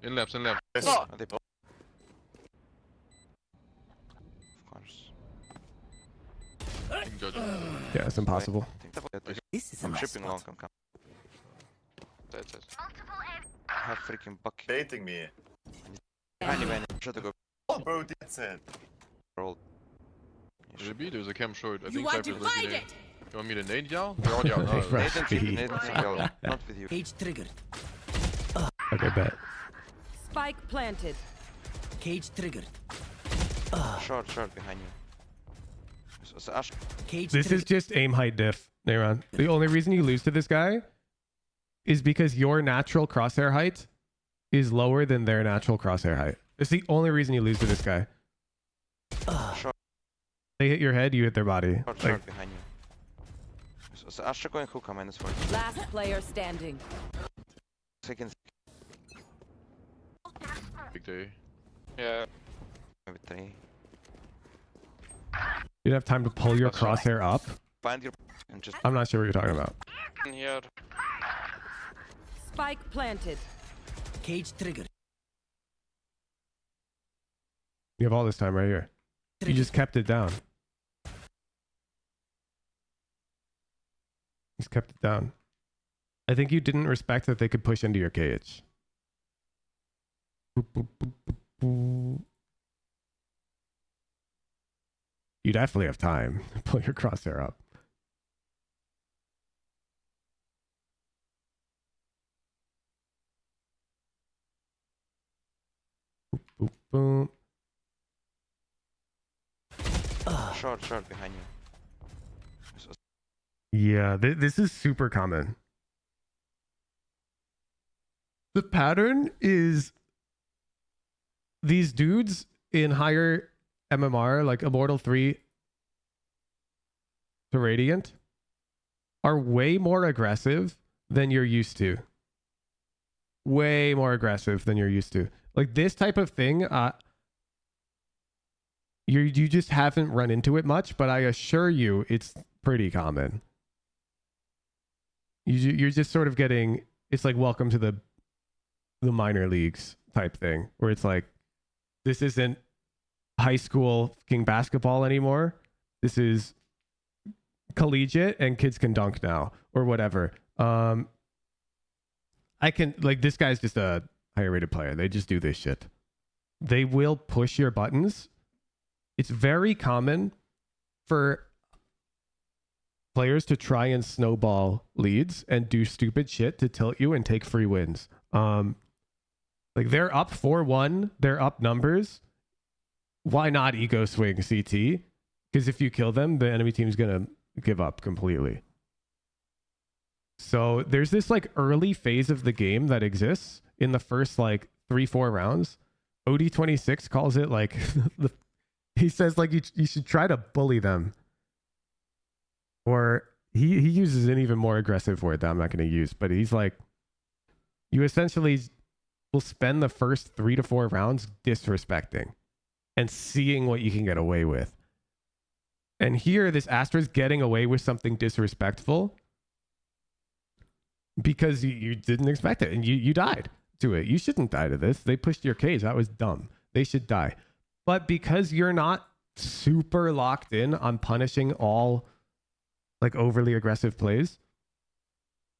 In labs. Oh. Of course. Yeah, it's impossible. This is I'm shipping long. I'm coming. That's it. I have freaking bucket. Baiting me. Anyway, try to go. Oh, bro, that's it. Roll. There's a B, there's a cam short. I You think want Cypher's to looking fight at. it? You want me to nade y'all? We're already out. No. Rush B. Nathan, not with you. Cage triggered. Okay, bet. Spike planted. Cage triggered. Short behind you. So Ash. Cage This is just aim height diff, Neyron. The only reason you lose to this guy is because your natural crosshair height is lower than their natural crosshair height. It's the only reason you lose to this guy. Short They hit your head, you hit their body. behind you. So Astra going hookah -4. Last player standing. Seconds. Big day. Yeah. Maybe 3. You'd have time to pull your crosshair up. Find your and just. I'm not sure what you're talking about. In here. Spike planted. Cage triggered. You have all this time right here. You just kept it down. Just kept it down. I think you didn't respect that they could push into your cage. Boop, boop, boop, boop, boop. You definitely have time to pull your crosshair up. Boop, boop, boop. Short behind you. Yeah, this is super common. The pattern is these dudes in higher MMR, like Immortal 3 to Radiant, are way more aggressive than you're used to. Way more aggressive than you're used to. Like this type of thing, you just haven't run into it much, but I assure you it's pretty common. You're just sort of getting, it's like welcome to the minor leagues type thing, where it's like, this isn't high school fucking basketball anymore. This is collegiate and kids can dunk now or whatever. I can, like, this guy's just a higher rated player. They just do this shit. They will push your buttons. It's very common for players to try and snowball leads and do stupid shit to tilt you and take free wins. Like they're up 4-1, they're up numbers. Why not ego swing CT? Because if you kill them, the enemy team's gonna give up completely. So there's this like early phase of the game that exists in the first like 3-4 rounds. OD26 calls it like he says like you should try to bully them. Or he uses an even more aggressive word that I'm not going to use, but he's like, you essentially will spend the first 3 to 4 rounds disrespecting and seeing what you can get away with. And here, this Astra's getting away with something disrespectful because you didn't expect it and you died. to it. You shouldn't die to this. They pushed your cage. That was dumb. They should die. But because you're not super locked in on punishing all like overly aggressive plays,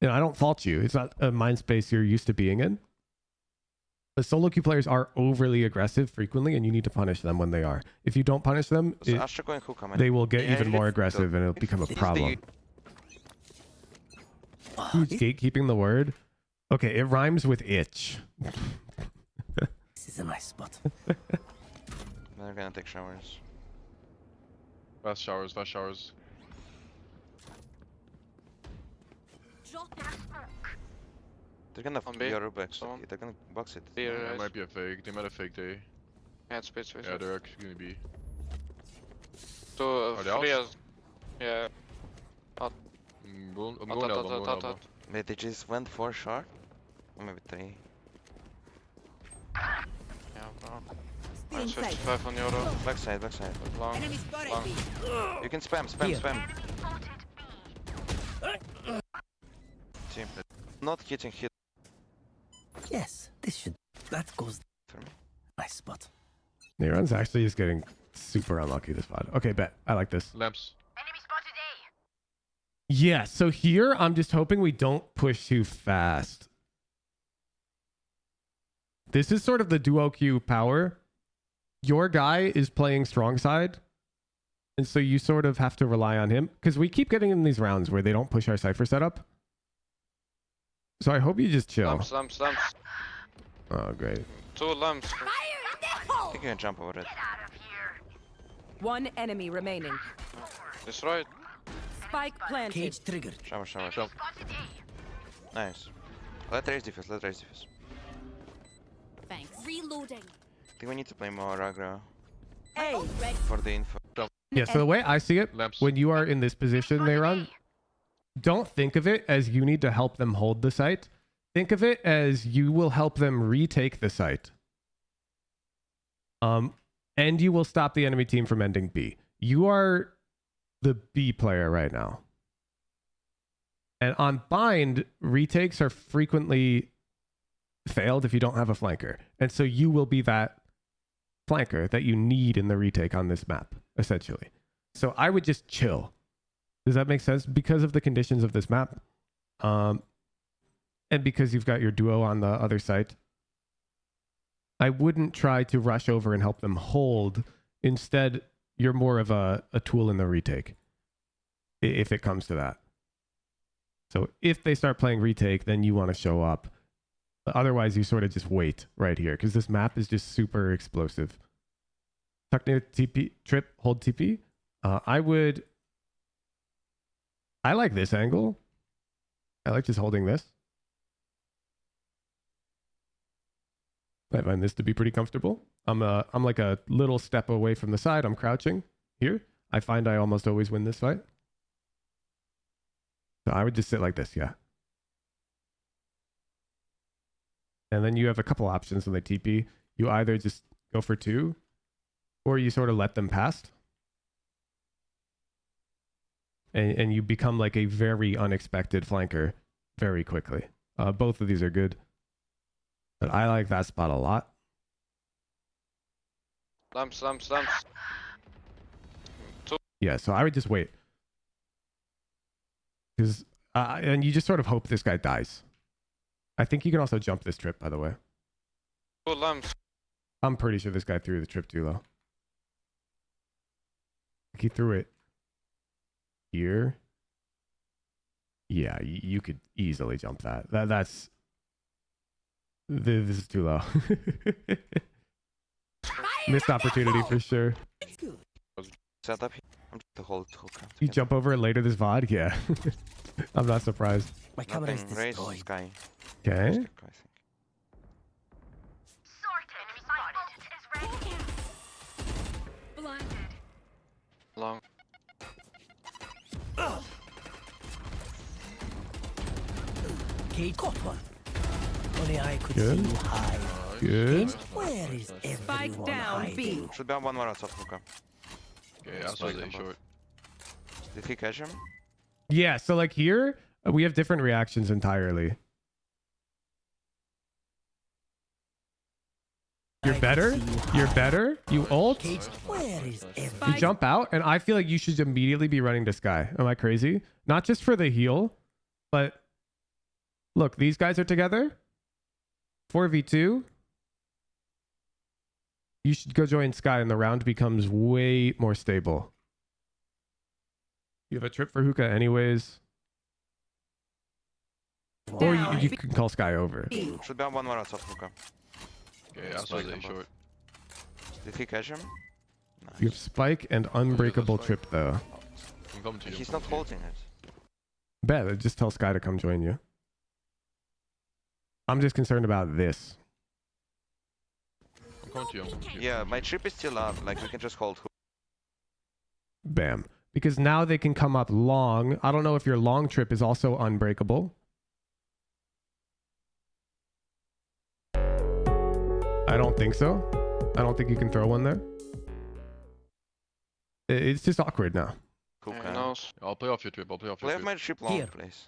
you know, I don't fault you. It's not a mind space you're used to being in. But solo queue players are overly aggressive frequently, and you need to punish them when they are. If you don't punish them, they will get even more aggressive, and it'll become a problem. Who's gatekeeping the word? Okay, it rhymes with itch. This is a nice spot. They're gonna take showers. Fast showers, fast showers. They're gonna box. They're gonna box it. It might be a fake. They might have faked A. Yeah, it's space. Yeah, they're actually gonna be. So, Are they out? Yeah. I'm going elbow. Wait, they just went 4 short? Or maybe 3. Yeah, bro. Minus 55 on Euro. Backside. Long. You can spam. Team. Not hitting hit. Yes, this should. That goes for me. Nice spot. Neyron's actually is getting super unlucky this pod. Okay, bet. I like this. Lamps. Yeah, so here I'm just hoping we don't push too fast. This is sort of the duo queue power. Your guy is playing strong side, and so you sort of have to rely on him because we keep getting in these rounds where they don't push our Cypher setup. So I hope you just chill. Lamps. Oh, great. 2 lamps. I think you can jump over it. One enemy remaining. Destroyed. Spike planted. Cage triggered. Shower. Nice. Let Raze defuse. Thanks. Reloading. I think we need to play more aggro. Hey. For the info. Yeah, so the way I see it, Lamps. when you are in this position, Neyron, don't think of it as you need to help them hold the site. Think of it as you will help them retake the site. And you will stop the enemy team from ending B. You are the B player right now. And on bind, retakes are frequently failed if you don't have a flanker. And so you will be that flanker that you need in the retake on this map, essentially. So I would just chill. Does that make sense? Because of the conditions of this map. And because you've got your duo on the other site. I wouldn't try to rush over and help them hold. Instead, you're more of a tool in the retake. If it comes to that. So if they start playing retake, then you want to show up. But otherwise, you sort of just wait right here. Because this map is just super explosive. Tuck near TP, trip, hold TP. I like this angle. I like just holding this. I find this to be pretty comfortable. I'm like a little step away from the side. I'm crouching here. I find I almost always win this fight. So I would just sit like this, yeah. And then you have a couple options when they TP. You either just go for 2, or you sort of let them pass. And you become like a very unexpected flanker very quickly. Both of these are good. But I like that spot a lot. Lamps. Yeah, so I would just wait. Because, and you just sort of hope this guy dies. I think you can also jump this trip, by the way. 2 lamps. I'm pretty sure this guy threw the trip too, though. He threw it here. Yeah, you could easily jump that. That's... This is too low. Missed opportunity for sure. Set up here. I'm just to hold hook. You jump over it later this VOD? Yeah. I'm not surprised. My camera is destroyed. Sky. Okay. Long. Cage caught one. Only I could Good. see you hide. Good. Where is Spike everyone down hiding? B. Should be on one more outside hookah. Okay, outside A short. Did he catch him? Yeah, so like here, we have different reactions entirely. You're better. You're better. You ult. Where is You jump out, and I feel like you should immediately be running to Sky. Am I crazy? Not just for the heal, but look, these guys are together. 4v2. You should go join Sky, and the round becomes way more stable. You have a trip for hookah anyways. Or you can call Sky over. Should be on 1 more outside hookah. Okay, outside A short. Did he catch him? Nice. You have Spike and Unbreakable Trip, though. I'm coming to you. He's not holding it. Bet, just tell Sky to come join you. I'm just concerned about this. I'm coming to you. I'm coming to you. Yeah, my trip is still up. Like, we can just hold. Bam. Because now they can come up long. I don't know if your long trip is also unbreakable. I don't think so. I don't think you can throw one there. It's just awkward now. Cool. I'll play off your trip. I'll play off your Play trip. off my trip long, please.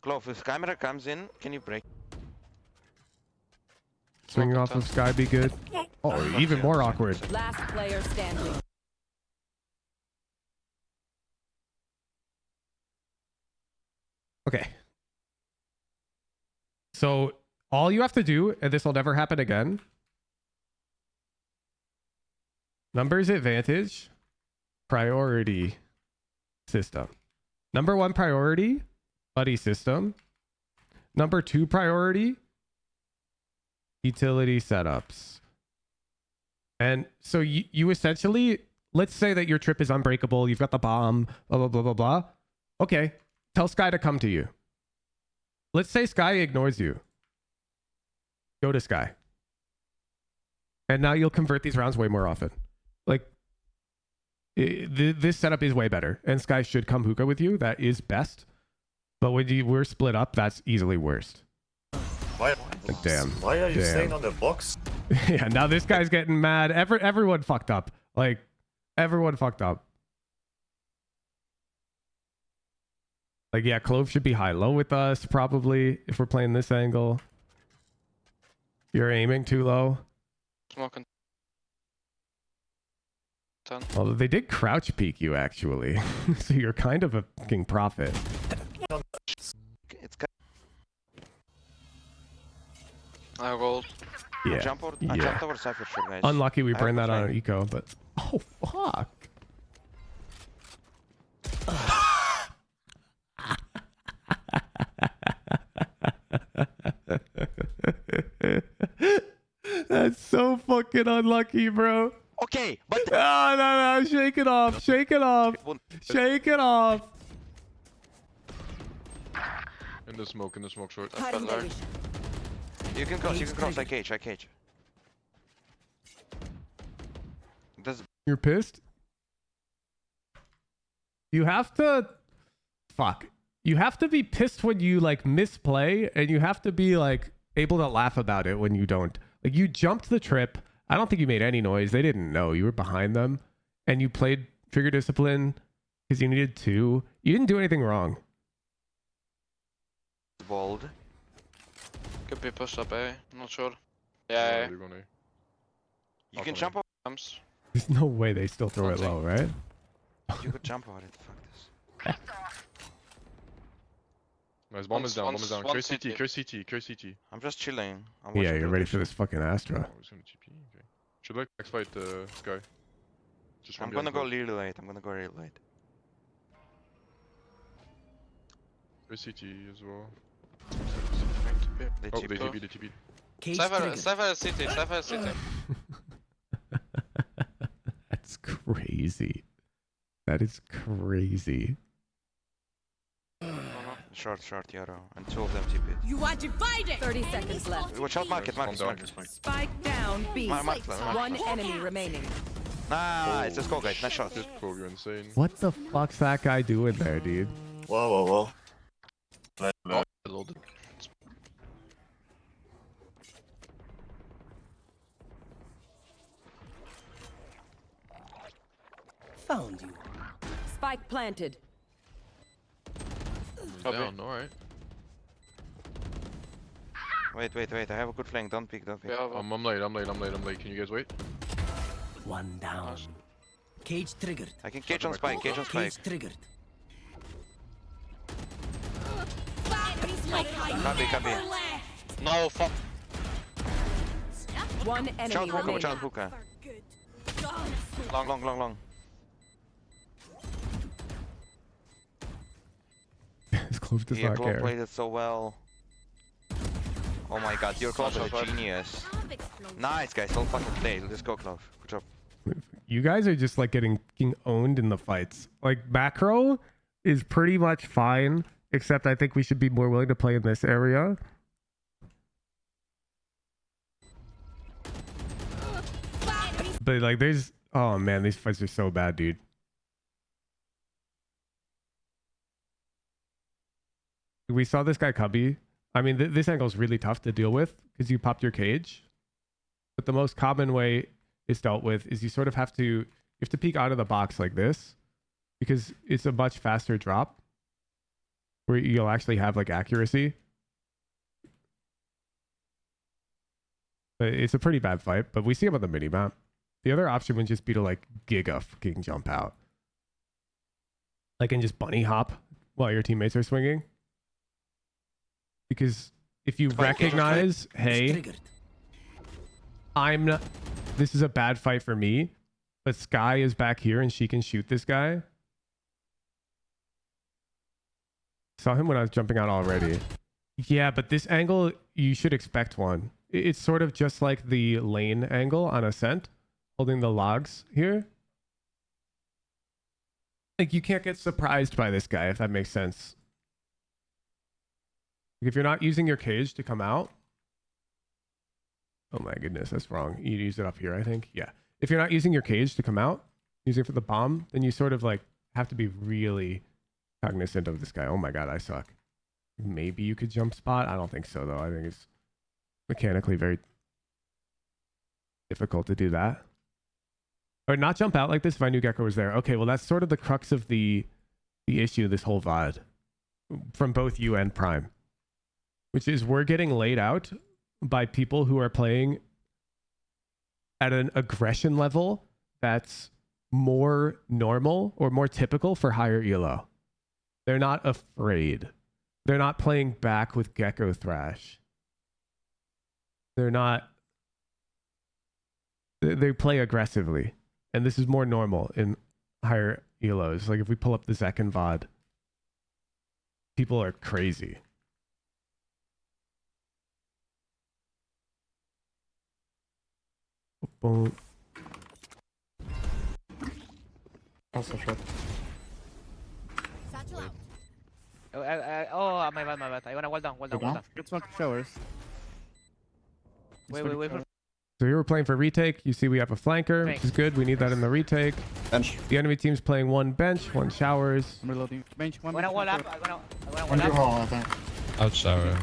Clove, if camera comes in, can you break? Swinging off of Sky be good. Oh, even more awkward. Last player standing. Okay. So all you have to do, and this will never happen again. Numbers advantage. Priority system. Number 1 priority, buddy system. Number 2 priority, utility setups. And so you essentially, let's say that your trip is unbreakable. You've got the bomb, blah, blah, blah, blah, blah. Okay. Tell Sky to come to you. Let's say Sky ignores you. Go to Sky. And now you'll convert these rounds way more often. Like, this setup is way better. And Sky should come hookah with you. That is best. But when we're split up, that's easily worst. Damn. Why are you staying on the box? Yeah, now this guy's getting mad. Everyone fucked up. Like, everyone fucked up. Like, yeah, Clove should be high-low with us, probably, if we're playing this angle. You're aiming too low. Smoking. Well, they did crouch peek you, actually. So you're kind of a fucking prophet. It's I rolled. Yeah. I jumped over Cypher, sure, guys. Unlucky we burned that on an eco, but... Oh, fuck. That's so fucking unlucky, bro. Okay, but... No, shake it off. Shake it off. Shake it off. In the smoke short. You can cross, I cage. You're pissed? You have to... Fuck. You have to be pissed when you, like, misplay, and you have to be, like, able to laugh about it when you don't. Like, you jumped the trip. I don't think you made any noise. They didn't know. You were behind them, and you played trigger discipline because you needed to. You didn't do anything wrong. Bold. Could be pushed up A. I'm not sure. Yeah. You can jump over. There's no way they still throw it low, right? You could jump over it. Fuck this. Nice, bomb is down. Clear CT. I'm just chilling. Yeah, you're ready for this fucking Astra. Okay. Should like next fight Sky. Just I'm gonna go really late. Clear CT as well. They Oh, TP. they TP. Cypher is CT. That's crazy. That is crazy. Short, Yaro. And 2 of them TP. You are divided. 30 seconds left. Watch out, market. Spike down B. One enemy remaining. Nice, let's go, guys. Nice shot. You're insane. What the fuck's that guy doing there, dude? Whoa. Found you. Spike planted. Down, alright. Wait. I have a good flank. Don't peek. Yeah, I'm late. Can you guys wait? One down. Cage triggered. I can cage on spike. Cage triggered. Copy. No, fuck. One enemy remaining. Challenge hookah. Long. This Clove does not Clove care. played it so well. Oh my god, your Clove is a genius. Nice, guys. Don't fucking play. Let's go, Clove. Good job. You guys are just like getting owned in the fights. Like macro is pretty much fine, except I think we should be more willing to play in this area. But like there's, oh man, these fights are so bad, dude. We saw this guy Cubby. I mean, this angle is really tough to deal with because you popped your cage. But the most common way it's dealt with is you sort of have to peek out of the box like this because it's a much faster drop where you'll actually have like accuracy. But it's a pretty bad fight, but we see him on the mini map. The other option would just be to like giga fucking jump out. Like and just bunny hop while your teammates are swinging. Because if you recognize, hey, I'm not, this is a bad fight for me, but Sky is back here and she can shoot this guy. Saw him when I was jumping out already. Yeah, but this angle, you should expect one. It's sort of just like the lane angle on Ascent, holding the logs here. Like you can't get surprised by this guy, if that makes sense. If you're not using your cage to come out, oh my goodness, that's wrong. You use it up here, I think. Yeah. If you're not using your cage to come out, using it for the bomb, then you sort of like have to be really cognizant of this guy. Oh my god, I suck. Maybe you could jump spot. I don't think so though. I think it's mechanically very difficult to do that. Or not jump out like this if I knew Gecko was there. Okay, well that's sort of the crux of the issue of this whole VOD from both you and Prime. Which is we're getting laid out by people who are playing at an aggression level that's more normal or more typical for higher elo. They're not afraid. They're not playing back with Gecko Thrash. They're not... They play aggressively. And this is more normal in higher elos. Like if we pull up the Zekken VOD, people are crazy. Boom. Also shot. Oh, my bad. I wanna wall down. Get smoke showers. Wait. So here we're playing for retake. You see we have a flanker, which is good. We need that in the retake. Bench. The enemy team's playing one bench, one showers. I'm reloading. Bench one. I wanna wall up. I wanna Under wall hall, up. I think. Out shower.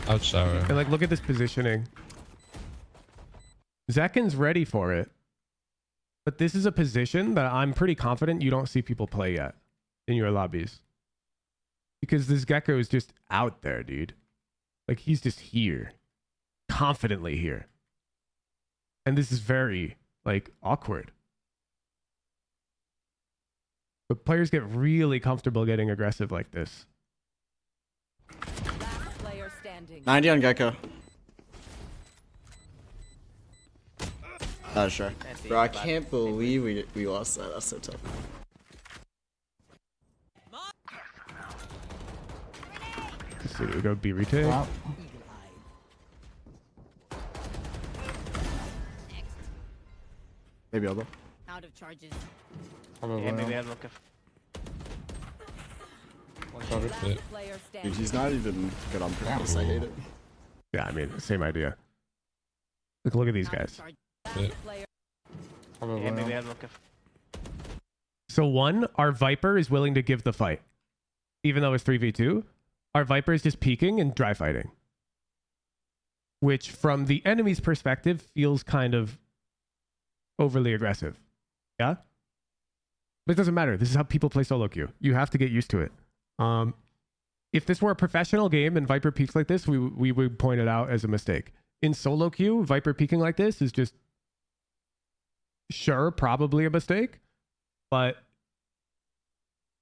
Out shower. And like, look at this positioning. Zekken's ready for it. But this is a position that I'm pretty confident you don't see people play yet in your lobbies. Because this Gecko is just out there, dude. Like, he's just here. Confidently here. And this is very, like, awkward. But players get really comfortable getting aggressive like this. 90 on Gecko. Oh, sure. Bro, I can't believe we lost that. That's so tough. So we go B retake. Wow. Maybe elbow. Out of charges. Yeah, maybe I'll look Dude, he's not even good on purpose. I hate it. Yeah, I mean, same idea. Look at these guys. Yeah, maybe I'll look So one, our Viper is willing to give the fight. Even though it's 3v2, our Viper is just peeking and dry fighting. Which, from the enemy's perspective, feels kind of overly aggressive. Yeah? But it doesn't matter. This is how people play solo queue. You have to get used to it. if this were a professional game and Viper peaks like this, we would point it out as a mistake. In solo queue, Viper peaking like this is just, sure, probably a mistake. But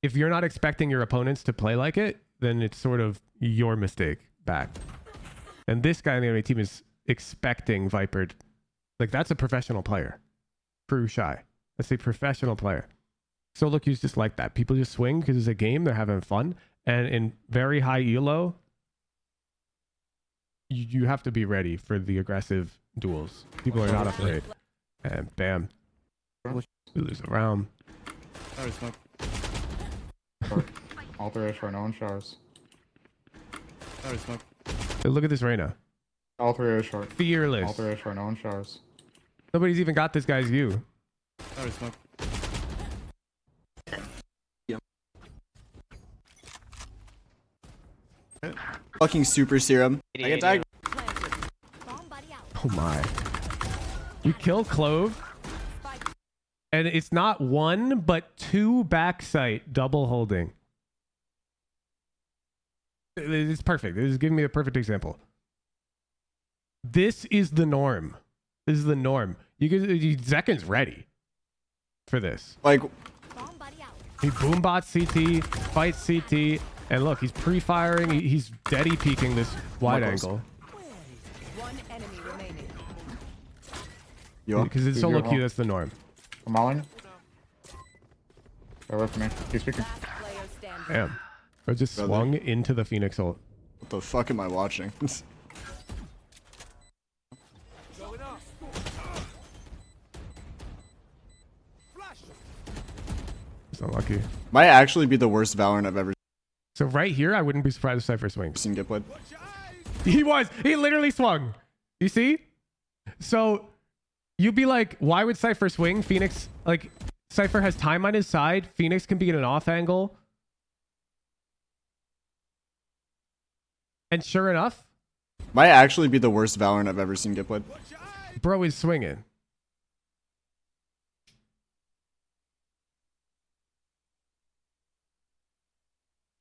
if you're not expecting your opponents to play like it, then it's sort of your mistake back. And this guy on the enemy team is expecting Viper. Like, that's a professional player. True shy. That's a professional player. Solo queue's just like that. People just swing because it's a game. They're having fun. And in very high elo, you have to be ready for the aggressive duels. People are not afraid. And bam. We lose a round. All three short, no one showers. Hey, look at this Reyna. All three are short. Fearless. All three are short, no one showers. Nobody's even got this guy's view. Fucking super serum. I get diagonal. Oh my. You kill Clove. And it's not one, but two backside double holding. It's perfect. This is giving me a perfect example. This is the norm. This is the norm. Zekken's ready for this. Like, he boombots CT, fights CT, and look, he's pre-firing. He's deady peeking this wide angle. One enemy remaining. Because it's solo queue, that's the norm. I'm mauling. Stay away from me. He's speaking. Damn. Or just swung into the Phoenix ult. What the fuck am I watching? It's unlucky. Might actually be the worst Valorant I've ever So right here, I wouldn't be surprised if Cypher swings. seen get played. He was. He literally swung. You see? So you'd be like, why would Cypher swing? Phoenix, like, Cypher has time on his side. Phoenix can be in an off angle. And sure enough, Might actually be the worst Valorant I've ever seen get played. bro is swinging.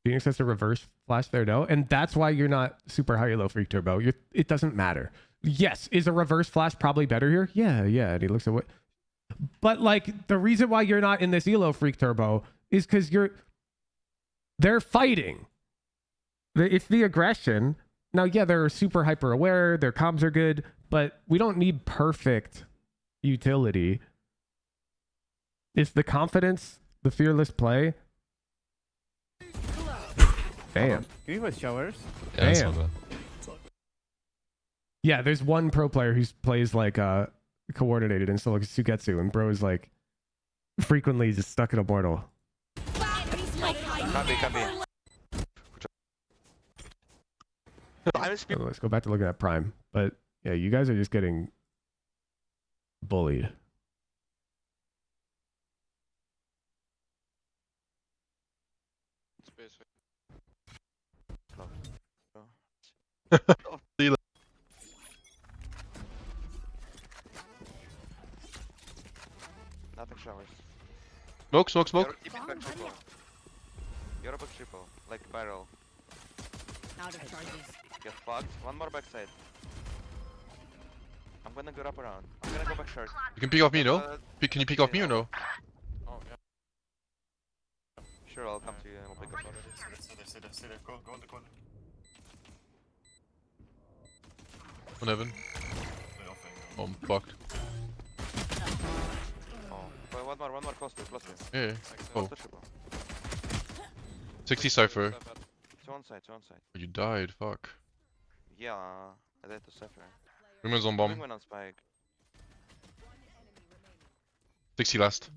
Phoenix has to reverse flash there, no? And that's why you're not super high low Freak Turbo. It doesn't matter. Yes, is a reverse flash probably better here? Yeah. And he looks at what... But, like, the reason why you're not in this Elo Freak Turbo is because they're fighting. It's the aggression. Now, yeah, they're super hyper aware. Their comms are good. But we don't need perfect utility. It's the confidence, the fearless play. Damn. Can you put showers? Damn. Yeah, there's one pro player who plays like coordinated and so like Sugetsu, and bro is like frequently just stuck in a mortal. Can be. Let's go back to looking at Prime. But yeah, you guys are just getting bullied. Nothing showers. Smoke. You're a big triple, like barrel. Out of charges. Get fucked. One more backside. I'm gonna go up around. I'm gonna go back short. You can pick off me, no? Can you pick off me or no? Oh, yeah. Sure, I'll come to you and we'll pick up. Stay there. Go in the corner. On Evan. Oh, I'm fucked. Oh, well, one more close to. Yeah. Close Oh. to triple. 60 Cypher. Two on side. You died, fuck. Yeah, I died to Cypher. Wingman's on bomb. Wingman on spike. 60 last.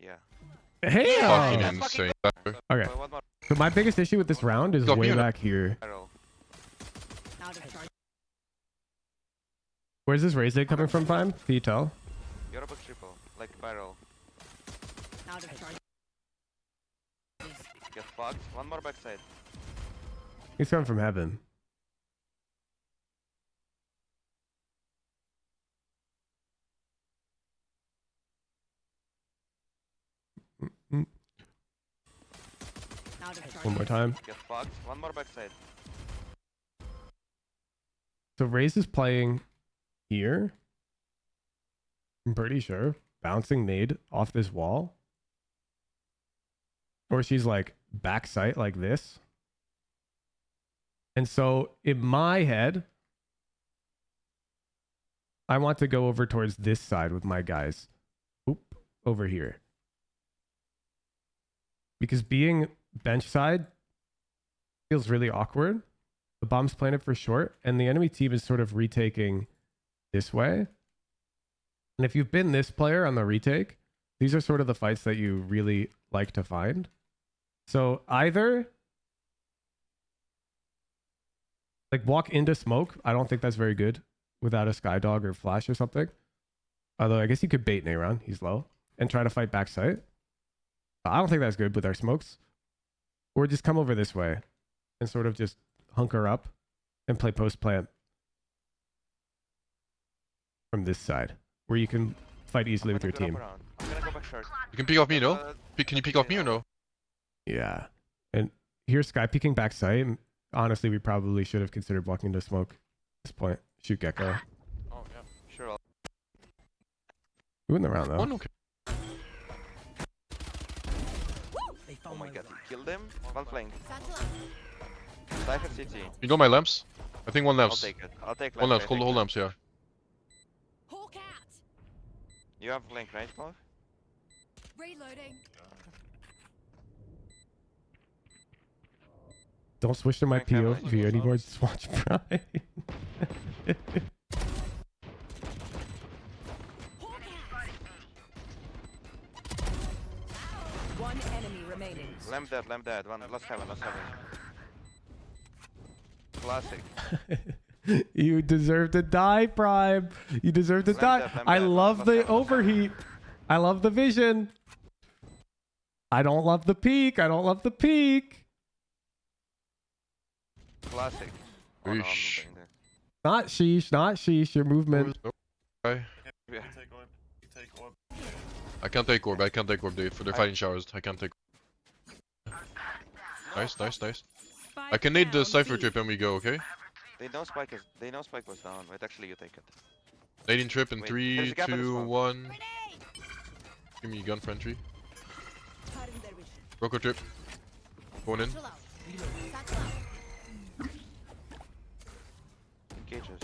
Yeah. Hey! Fucking insane. Okay. Well, one more. So my biggest issue with this round is way back here. Barrel. Out of charges. Where's this Raze egg coming from, Prime? Can you tell? You're a big triple, like barrel. Out of charges. Get fucked. One more backside. He's coming from heaven. One more time. Get fucked. One more backside. So Raze is playing here. I'm pretty sure. Bouncing nade off this wall. Or she's like back sight like this. And so in my head, I want to go over towards this side with my guys. Oop, over here. Because being bench side feels really awkward. The bomb's planted for short, and the enemy team is sort of retaking this way. And if you've been this player on the retake, these are sort of the fights that you really like to find. So either like walk into smoke. I don't think that's very good without a skydog or flash or something. Although I guess you could bait Nayron, he's low, and try to fight backside. I don't think that's good with our smokes. Or just come over this way and sort of just hunker up and play post plant from this side, where you can fight easily with your team. I'm gonna go back short. You can pick off me, no? Can you pick off me or no? Yeah. And here's Sky peeking backside. Honestly, we probably should have considered walking into smoke at this point. Shoot Gecko. Oh, yeah. Sure. We win the round though. Oh, okay. Oh my god, he killed him. One flank. Cypher CT. You know my lamps? I think one I'll lamps. take it. I'll take One lamps, hold the whole lamps, yeah. You have flank, right, Paul? Reloading. Don't switch to my POV anymore, just watch Prime. One enemy remaining. Lamp dead. One, last heaven. Classic. You deserve to die, Prime. You deserve to die. I love the overheat. I love the vision. I don't love the peak. Classic. Oh, no, Not sheesh, your movement. Okay. Yeah. I can't take orb, dude. For their fighting showers, I can't take. Nice. I can nade the Cypher trip and we go, okay? They know Spike was down. Wait, actually, you take it. Nading trip in Wait, 3, there's a gap in this 2, one. 1. Give me gun for entry. Roko trip. Going in. Cages.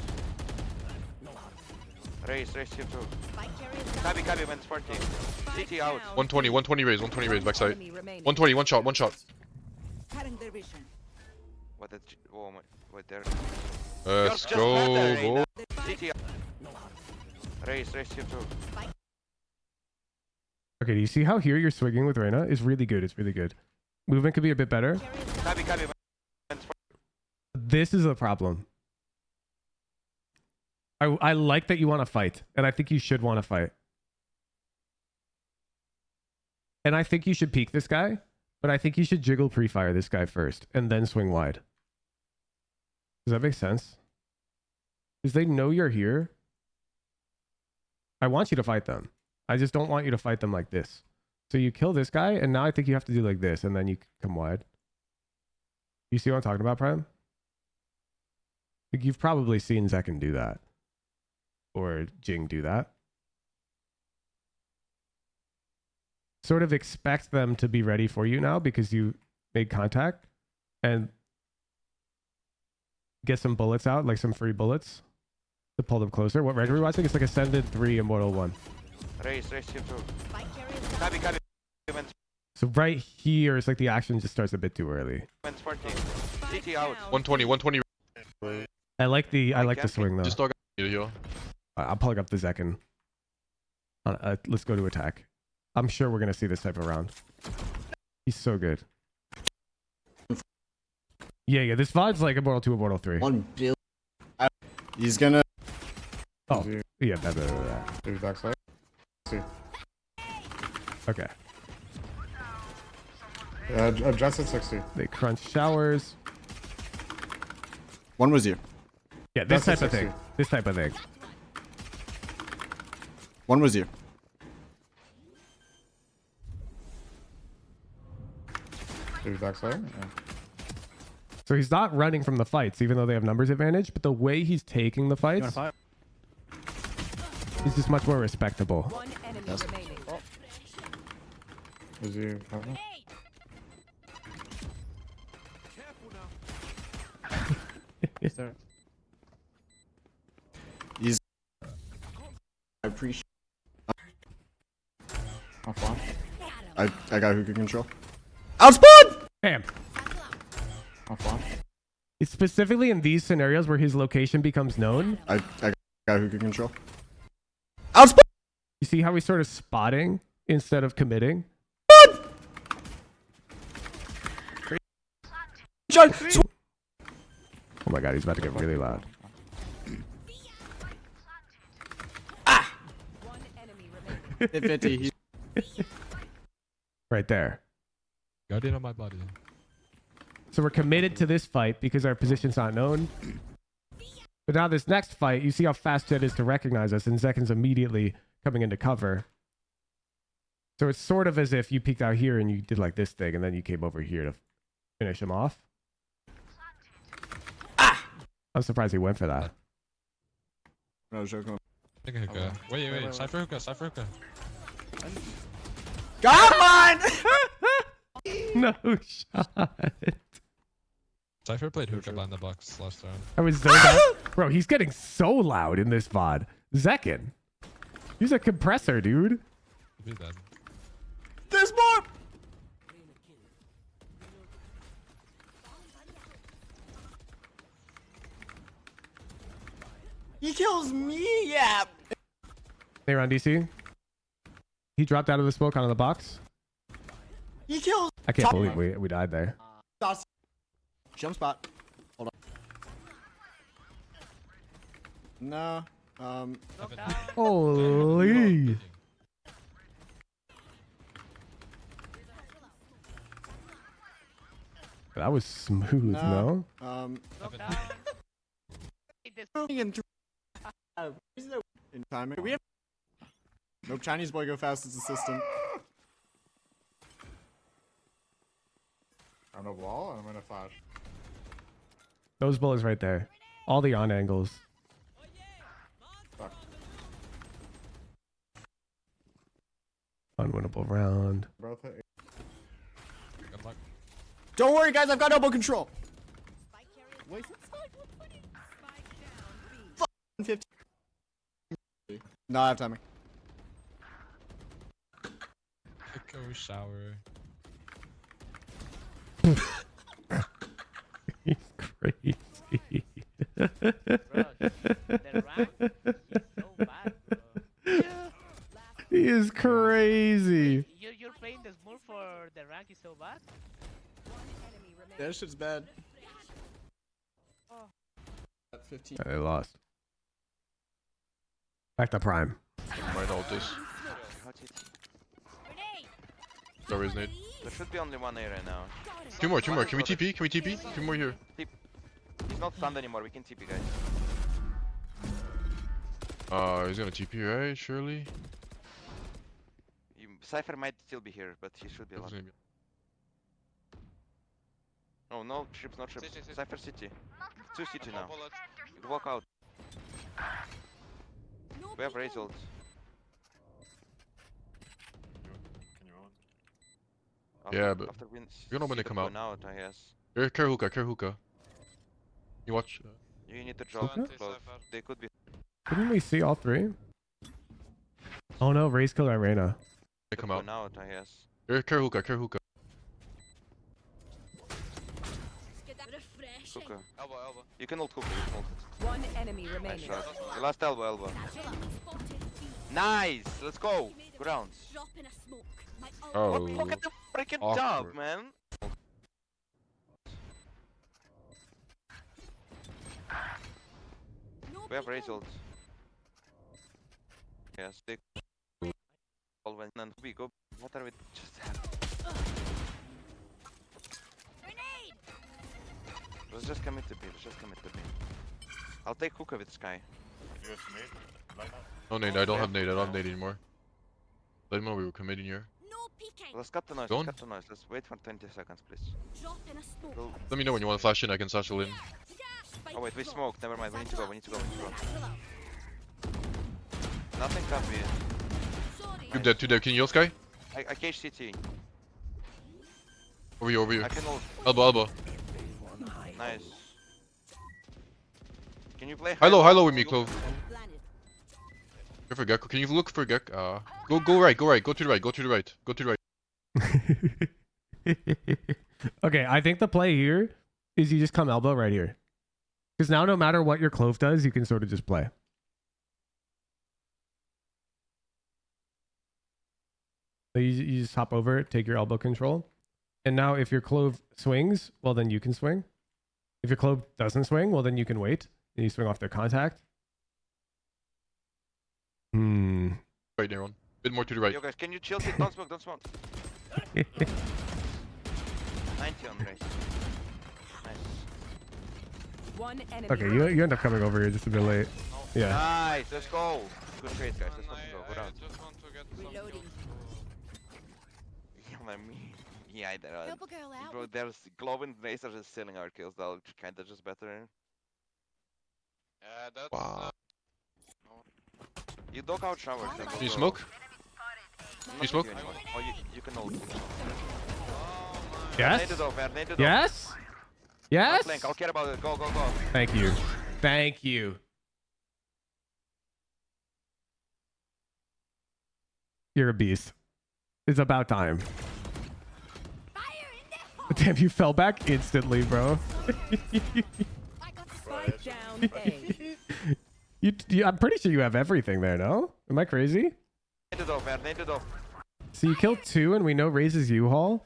Raze here too. Cabby went 14. CT out. 120 raise, backside. 120, one shot. What did you, oh my, wait there. Let's go. CT out. Raze here too. Okay, do you see how here you're swinging with Reyna? It's really good. Movement could be a bit better. Cabby went 14. This is a problem. I like that you want to fight, and I think you should want to fight. And I think you should peek this guy, but I think you should jiggle pre-fire this guy first, and then swing wide. Does that make sense? Because they know you're here. I want you to fight them. I just don't want you to fight them like this. So you kill this guy, and now I think you have to do like this, and then you come wide. You see what I'm talking about, Prime? Like, you've probably seen Zekken do that. Or Jing do that. Sort of expect them to be ready for you now because you made contact, and get some bullets out, like some free bullets to pull them closer. What rank are we watching? It's like Ascendant 3, Immortal 1. Raze here too. Cabby went. So right here, it's like the action just starts a bit too early. Went 14. CT out. 120. I like the swing though. Just dog need to heal. I'm pulling up the Zekken. Let's go to attack. I'm sure we're gonna see this type of round. He's so good. Yeah. This VOD's like Immortal 2, Immortal 3. 1 billion. He's gonna. Oh, yeah. That. There's backside. See. Okay. Adjust at 60. They crunch showers. One was here. Yeah, this type of thing. One was here. Maybe backside? Yeah. So he's not running from the fights, even though they have numbers advantage, but the way he's taking the fights is just much more respectable. One enemy remaining. Is he having? He's. I appreciate. I'll flash. I got hookah control. Outspawn! Bam. I'll flash. It's specifically in these scenarios where his location becomes known. I got hookah control. Outspawn! You see how he's sort of spotting instead of committing? Oh my god, he's about to get really loud. One enemy remaining. 50. Right there. Got it on my body. So we're committed to this fight because our position's not known. But now this next fight, you see how fast Jet is to recognize us, and Zekin's immediately coming into cover. So it's sort of as if you peeked out here and you did like this thing, and then you came over here to finish him off. I'm surprised he went for that. No joke. Wait. Cypher hookah. Come on! No shot. Cypher played hookah behind the box last round. I was zoned out. Bro, he's getting so loud in this VOD. Zekin. He's a compressor, dude. Be dead. There's more! He kills me, yeah. Hey, around DC. He dropped out of the smoke onto the box. He kills. I can't believe we died there. Jump spot. Hold on. No. Holy. That was smooth, no? In timing. We have. Nope, Chinese boy go fast as assistant. I'm a wall and I'm gonna flash. Those bullets right there. All the on angles. Fuck. Unwinnable round. Both hit. Good luck. Don't worry, guys. I've got elbow control. Wait. 15. No, I have timing. Go shower. He's crazy. Bro, the rank is so bad, bro. He is crazy. You're playing this more for the rank is so bad? That shit's bad. At 15. They lost. Back to prime. Might ult this. No Raze nade. There should be only one A right now. Two more. Can we TP? Can we TP? Two more here. He's not stunned anymore. We can TP, guys. He's gonna TP, right? Surely. Cypher might still be here, but he should be alive. Oh, no trips, no trips. Cypher city. 2 city now. You walk out. We have Raze ult. Yeah, but after you know when they come out. I guess. Care hookah. You watch. You need to drop Okay. close. They could be. Didn't we see all three? Oh no, Raze killed Irena. They come out. I guess. Care hookah. Hookah. Elbow. You can ult hookah. One enemy Nice remaining. shot. The last elbow. Nice. Let's go. Good rounds. Oh. Look at the freaking Awkward. job, man. We have Raze ult. Yes, they all went and we go. What are we just having? Let's just commit to B. I'll take hookah with Sky. You have nade? Line up. No nade. I don't have nade. I don't have nade anymore. Let him know we were committing here. Let's cut the noise. Go on. Cut the noise. Let's wait for 20 seconds, please. Go. Let me know when you want to flash in. I can satchel in. Oh wait, we smoked. Never mind. We need to go. We need to go. We need to go. Nothing can be. Two dead. Can you heal Sky? I cage CT. Over you. I can ult. Elbow. Nice. Can you play High low with me, Clove. Go for Gecko. Can you look for Gecko? Go right. Go to the right. Okay, I think the play here is you just come elbow right here. Because now no matter what your Clove does, you can sort of just play. So you just hop over it, take your elbow control. And now if your Clove swings, well then you can swing. If your Clove doesn't swing, well then you can wait. And you swing off their contact. Right there, one. Bit more to the right. Yo guys, can you chill? Don't smoke. 90 on Raze. Nice. One enemy. Okay, you end up coming over here just a bit late. Yeah. Nice, let's go. Good trade, guys. Let's fucking go. Go down. Reloading. Yeah, bro, there's Glove and Raze are just stealing our kills. They're kinda just better. Yeah, that's... Wow. You dog out showers. Can you smoke? You smoke? Oh, you can ult. Yes? Yes? Yes? I'll care about it. Go. Thank you. You're a beast. It's about time. Damn, you fell back instantly, bro. Spike down A. I'm pretty sure you have everything there, no? Am I crazy? So you killed 2 and we know Raze's U-Haul.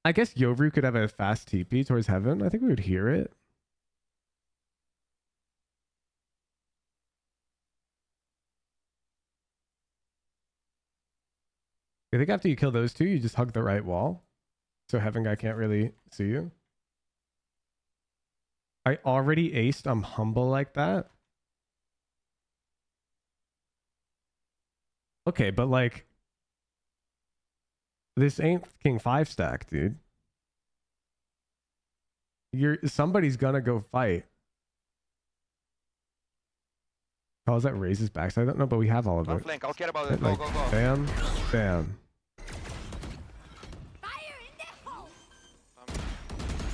I guess Yovru could have a fast TP towards heaven. I think we would hear it. I think after you kill those 2, you just hug the right wall. So heaven guy can't really see you. I already aced. I'm humble like that. Okay, but like, this ain't King 5 stack, dude. Somebody's gonna go fight. Oh, is that Raze's backside? I don't know, but we have all of it. Flank. I'll care about it. Like, Go. Bam.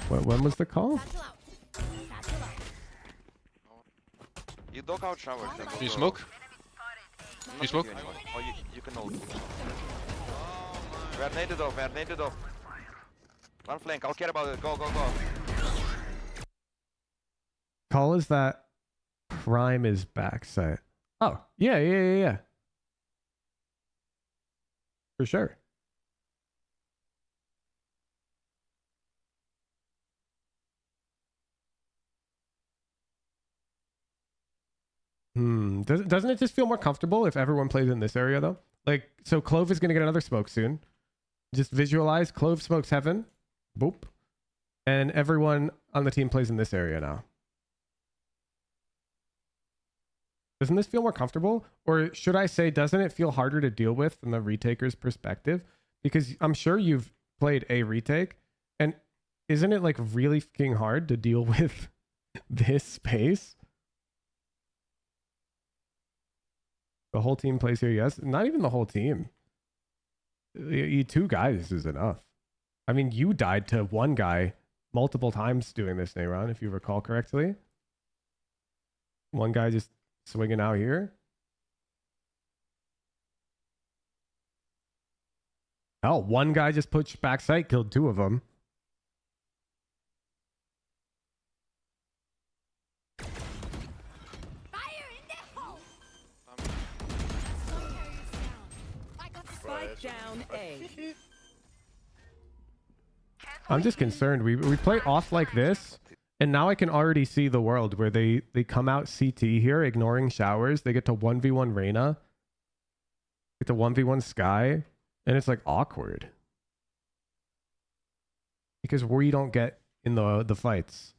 When was the call? You dog out showers. Can you smoke? You smoke? Oh, you can ult. We are naded off. One flank. I'll care about it. Go. Call is that Prime is backside. Oh, yeah. For sure. Doesn't it just feel more comfortable if everyone plays in this area though? Like, so Clove is going to get another smoke soon. Just visualize Clove smokes heaven. Boop. And everyone on the team plays in this area now. Doesn't this feel more comfortable? Or should I say, doesn't it feel harder to deal with from the retaker's perspective? Because I'm sure you've played a retake. And isn't it like really fucking hard to deal with this space? The whole team plays here, yes. Not even the whole team. 2 guys is enough. I mean, you died to 1 guy multiple times doing this, Nayron, if you recall correctly. 1 guy just swinging out here. Hell, 1 guy just pushed backside, killed 2 of them. Down A. I'm just concerned. We play off like this, and now I can already see the world where they come out CT here, ignoring showers. They get to 1v1 Reyna, get to 1v1 Sky, and it's like awkward because we don't get in the fights.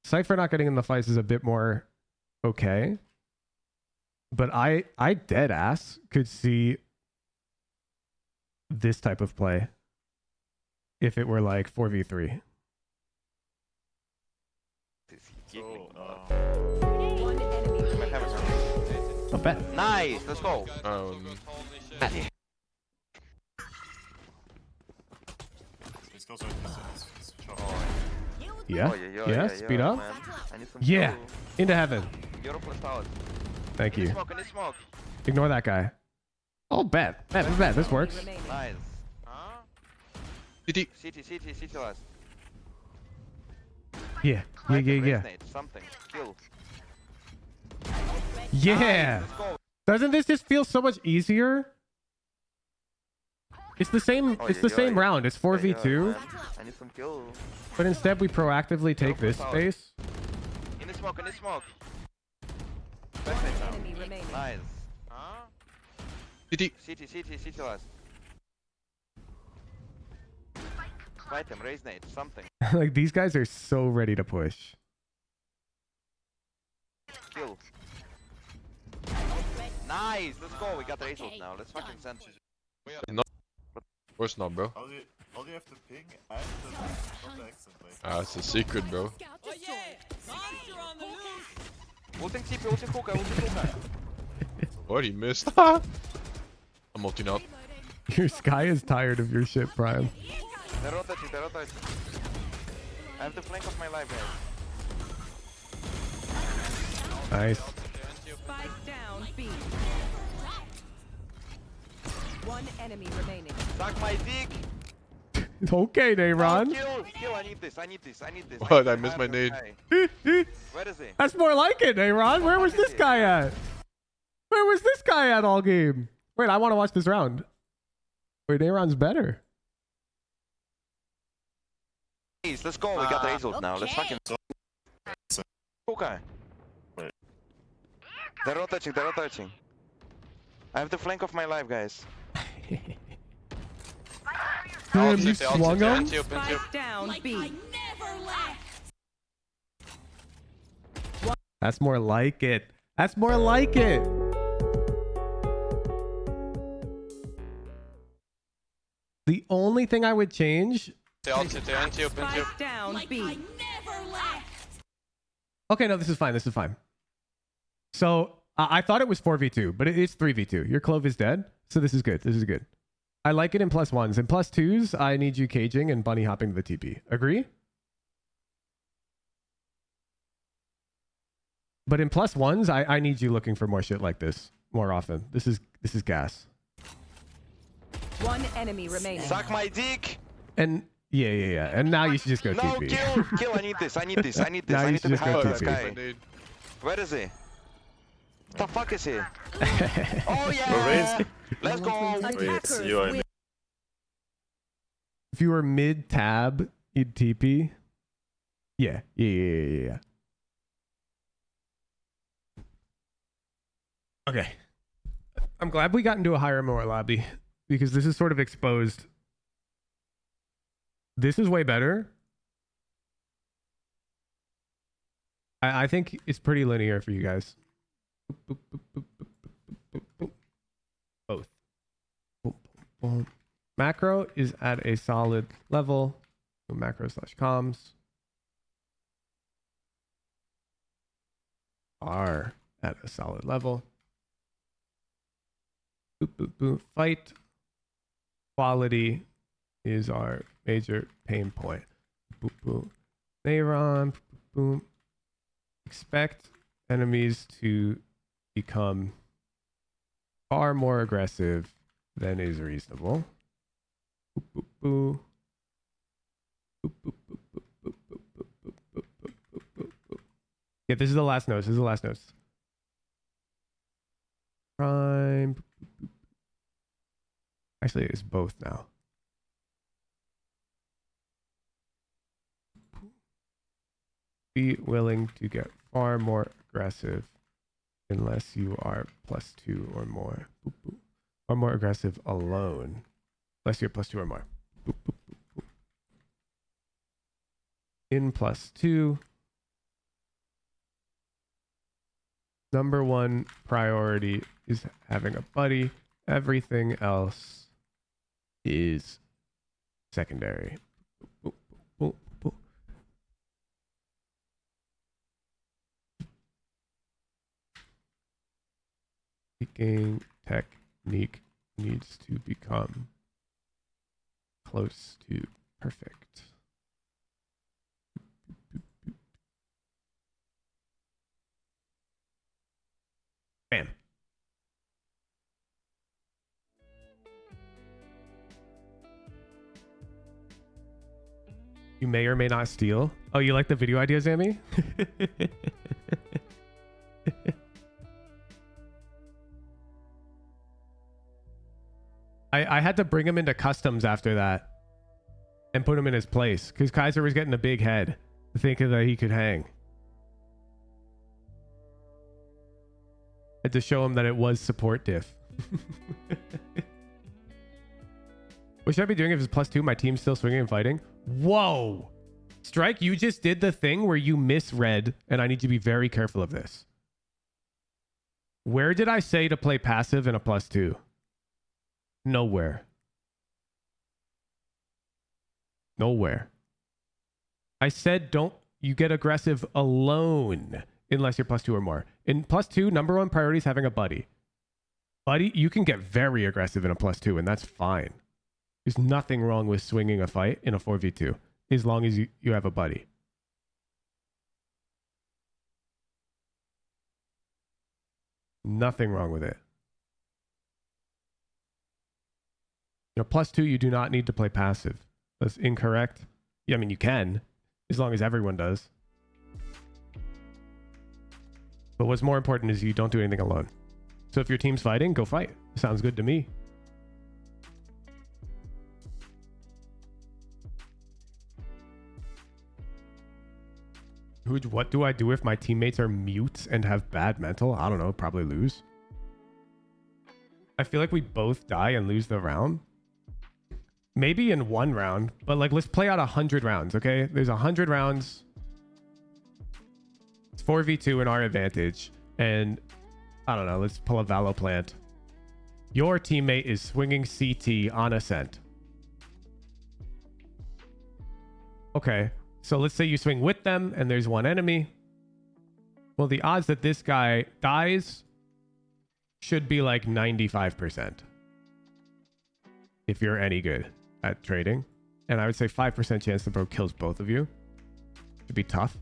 Cypher not getting in the fights is a bit more okay. But I dead ass could see this type of play if it were like 4v3. One enemy remaining. Not bad. Nice, let's go. Yeah. Oh, Yeah. Speed up. man. I need some Yeah. kill. Into heaven. Euro plus tower. Thank you. I need smoke. Ignore that guy. Oh, bet. Bet. This works. Nice. CT. CT last. Yeah. Raze nade, something. Kill. Yeah. Nice, let's go. Doesn't this just feel so much easier? It's the same. Oh, It's the same round. It's 4v2. Man. I need some kill. But instead, we proactively take this space. In the smoke. Backside now. Enemy remaining. Nice. CT last. Fight him, Raze nade, something. Like, these guys are so ready to push. Kill. Nice, let's go. We got Raze ult now. Let's fucking send. No. Of course not, bro. All you have to ping and not accidentally. It's a secret, bro. Ulting CP, ulting Hookah. What, he missed? I'm ulting out. Your Sky is tired of your shit, Prime. They're rotating. I have the flank of my life, guys. Nice. Spike down B. One enemy remaining. Suck my dick. Okay, Nayron. Kill, I need this. What? I missed my nade. Where is he? That's more like it, Nayron. Where was this guy at? Where was this guy at all game? Wait, I want to watch this round. Wait, Nayron's better. Let's go. We got Raze ult now. Let's fucking. Okay. They're rotating. I have the flank of my life, guys. Damn, you swung him? Spike down B. That's more like it. That's more like it. The only thing I would change. Spike down B. Okay, no, this is fine. So I thought it was 4v2, but it's 3v2. Your Clove is dead, so this is good. I like it in +1s. In +2s, I need you caging and bunny hopping to the TP. Agree? But in +1s, I need you looking for more shit like this more often. This is gas. One enemy remaining. Suck my dick. And yeah. And now you should just go No, TP. kill. I need this. I need Now you to should just go this TP. guy. Where is he? The fuck is he? Oh Raze. yeah. Let's go. Raze, you are If you were mid-tab, you'd TP. Yeah. Okay. I'm glad we got into a higher more lobby because this is sort of exposed. This is way better. I think it's pretty linear for you guys. Both. Macro is at a solid level. Macro/comms are at a solid level. Fight quality is our major pain point. Nayron. Expect enemies to become far more aggressive than is reasonable. Yeah, this is the last note. Prime. Actually, it's both now. Be willing to get far more aggressive unless you are +2 or more. Or more aggressive alone. Unless you're +2 or more. In +2. Number one priority is having a buddy. Everything else is secondary. Speaking technique needs to become close to perfect. Bam. You may or may not steal. Oh, you like the video idea, Zammy? I had to bring him into customs after that and put him in his place because Kaiser was getting a big head thinking that he could hang. Had to show him that it was support diff. What should I be doing if it's +2? My team's still swinging and fighting. Whoa! Strike, you just did the thing where you misread, and I need to be very careful of this. Where did I say to play passive in a +2? Nowhere. Nowhere. I said don't you get aggressive alone unless you're +2 or more. In +2, number one priority is having a buddy. Buddy, you can get very aggressive in a +2, and that's fine. There's nothing wrong with swinging a fight in a 4v2 as long as you have a buddy. Nothing wrong with it. You know, +2, you do not need to play passive. That's incorrect. Yeah, I mean, you can, as long as everyone does. But what's more important is you don't do anything alone. So if your team's fighting, go fight. Sounds good to me. What do I do if my teammates are mutes and have bad mental? I don't know, probably lose. I feel like we both die and lose the round. Maybe in one round, but like let's play out 100 rounds, okay? There's 100 rounds. It's 4v2 in our advantage. And I don't know, let's pull a Valo plant. Your teammate is swinging CT on Ascent. Okay, so let's say you swing with them and there's one enemy. Well, the odds that this guy dies should be like 95%. If you're any good at trading. And I would say 5% chance the bro kills both of you. Should be tough.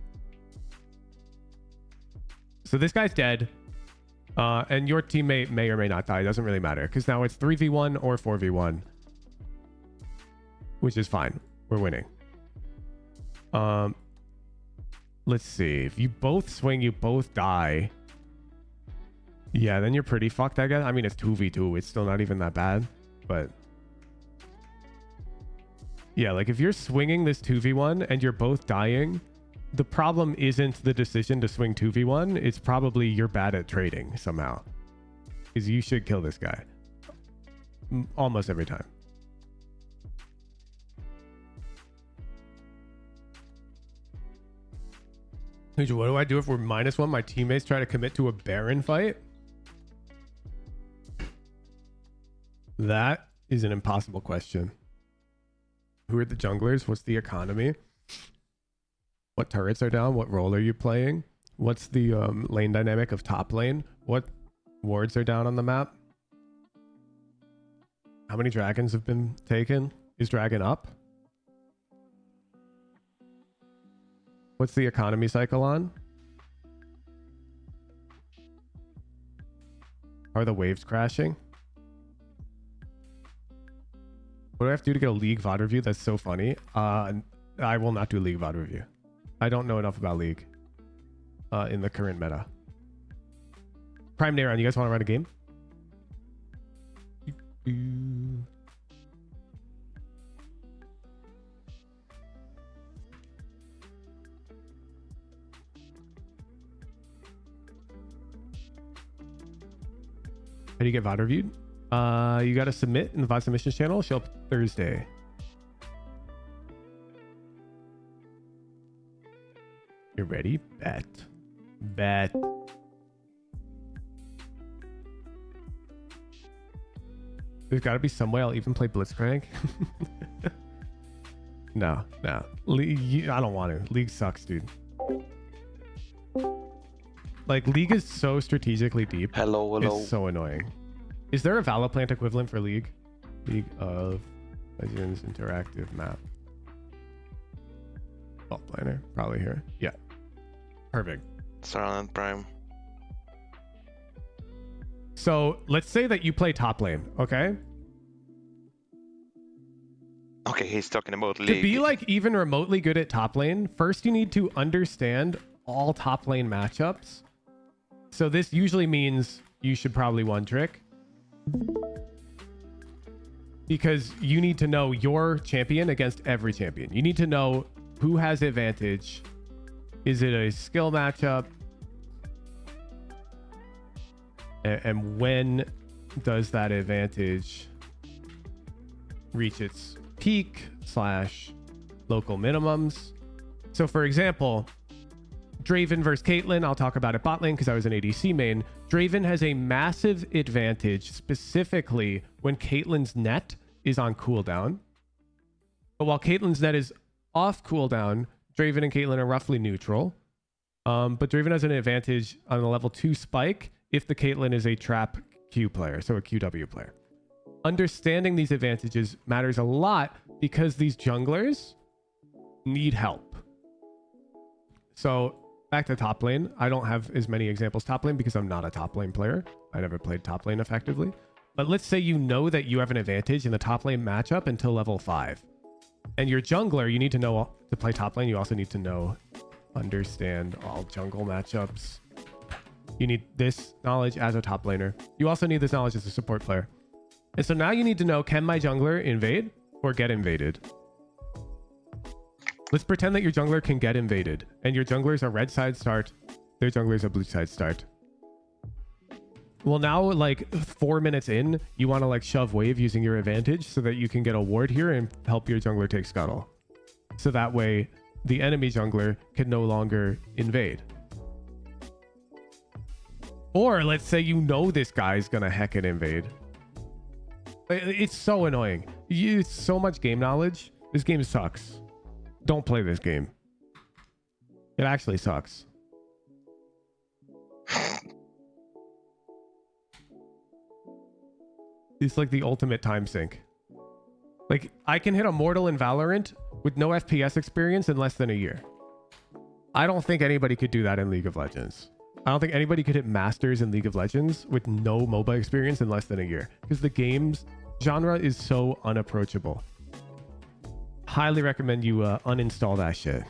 So this guy's dead. And your teammate may or may not die. It doesn't really matter. Because now it's 3v1 or 4v1. Which is fine. We're winning. Let's see. If you both swing, you both die. Yeah, then you're pretty fucked, I guess. I mean, it's 2v2. It's still not even that bad. But yeah, like if you're swinging this 2v1 and you're both dying, the problem isn't the decision to swing 2v1. It's probably you're bad at trading somehow. Because you should kill this guy. Almost every time. What do I do if we're -1? My teammates try to commit to a Baron fight? That is an impossible question. Who are the junglers? What's the economy? What turrets are down? What role are you playing? What's the lane dynamic of top lane? What wards are down on the map? How many dragons have been taken? Is dragon up? What's the economy cycle on? Are the waves crashing? What do I have to do to get a League VOD review? That's so funny. I will not do League VOD review. I don't know enough about League in the current meta. Prime Nayron, you guys want to run a game? How do you get VOD reviewed? You got to submit in the VOD submissions channel. Show up Thursday. You ready? Bet. Bet. There's got to be some way I'll even play Blitzcrank. No. League, I don't want to. League sucks, dude. Like, League is so strategically deep. Hello. It's so annoying. Is there a Valorant equivalent for League? League of Legends interactive map. Oh, planner. Probably here. Yeah. Perfect. Silent Prime. So let's say that you play top lane, okay? Okay, he's talking about League. To be like even remotely good at top lane, first you need to understand all top lane matchups. So this usually means you should probably one trick. Because you need to know your champion against every champion. You need to know who has advantage. Is it a skill matchup? And when does that advantage reach its peak / local minimums? So for example, Draven versus Caitlyn, I'll talk about it bot lane because I was an ADC main. Draven has a massive advantage specifically when Caitlyn's net is on cooldown. But while Caitlyn's net is off cooldown, Draven and Caitlyn are roughly neutral. But Draven has an advantage on a level 2 spike if the Caitlyn is a trap Q player, so a QW player. Understanding these advantages matters a lot because these junglers need help. So back to top lane. I don't have as many examples top lane because I'm not a top lane player. I never played top lane effectively. But let's say you know that you have an advantage in the top lane matchup until level 5. And your jungler, you need to know to play top lane. You also need to understand all jungle matchups. You need this knowledge as a top laner. You also need this knowledge as a support player. And so now you need to know, can my jungler invade or get invaded? Let's pretend that your jungler can get invaded and your jungler's a red side start, their jungler's a blue side start. Well, now like 4 minutes in, you want to like shove wave using your advantage so that you can get a ward here and help your jungler take scuttle. So that way the enemy jungler can no longer invade. Or let's say you know this guy's gonna heckin' invade. It's so annoying. You use so much game knowledge. This game sucks. Don't play this game. It actually sucks. It's like the ultimate time sink. Like, I can hit a mortal in Valorant with no FPS experience in less than a year. I don't think anybody could do that in League of Legends. I don't think anybody could hit Masters in League of Legends with no MOBA experience in less than a year. Because the game's genre is so unapproachable. Highly recommend you uninstall that shit.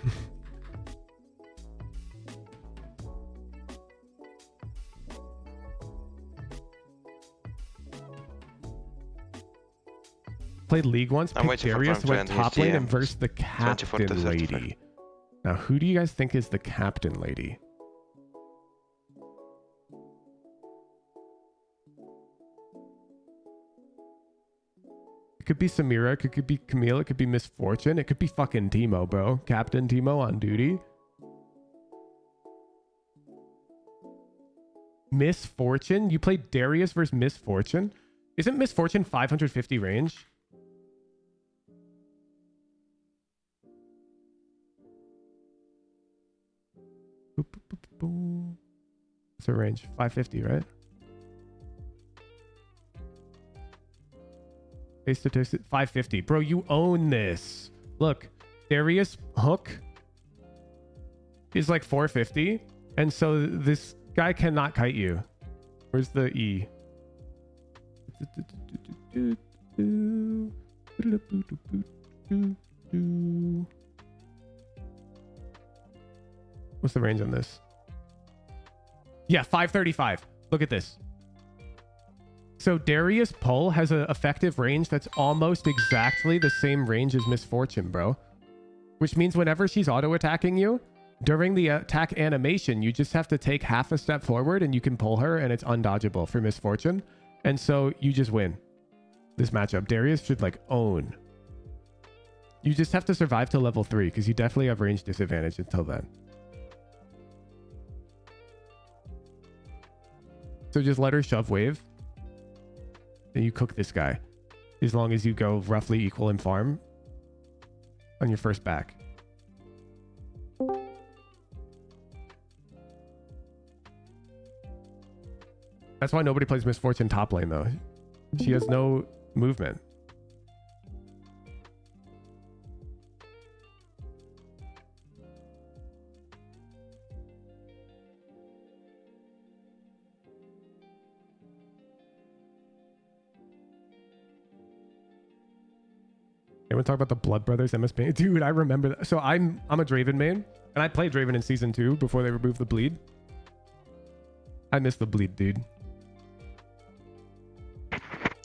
Played League once, picked Darius, went top lane and versed the captain lady. Now, who do you guys think is the captain lady? It could be Samira, it could be Camille, it could be Miss Fortune, it could be fucking Timo, bro. Captain Timo on duty. Miss Fortune? You played Darius versus Miss Fortune? Isn't Miss Fortune 550 range? What's her range? 550, right? Base statistic 550. Bro, you own this. Look, Darius hook is like 450. And so this guy cannot kite you. Where's the E? What's the range on this? Yeah, 535. Look at this. So Darius Pull has an effective range that's almost exactly the same range as Miss Fortune, bro. Which means whenever she's auto-attacking you, during the attack animation, you just have to take half a step forward and you can pull her and it's undodgeable for Miss Fortune. And so you just win this matchup. Darius should like own. You just have to survive to level 3 because you definitely have range disadvantage until then. So just let her shove wave. Then you cook this guy. as long as you go roughly equal in farm on your first back. That's why nobody plays Misfortune top lane though. She has no movement. Anyone talk about the Blood Brothers MSP? Dude, I remember that. So I'm a Draven main, and I played Draven in season 2 before they removed the bleed. I miss the bleed, dude.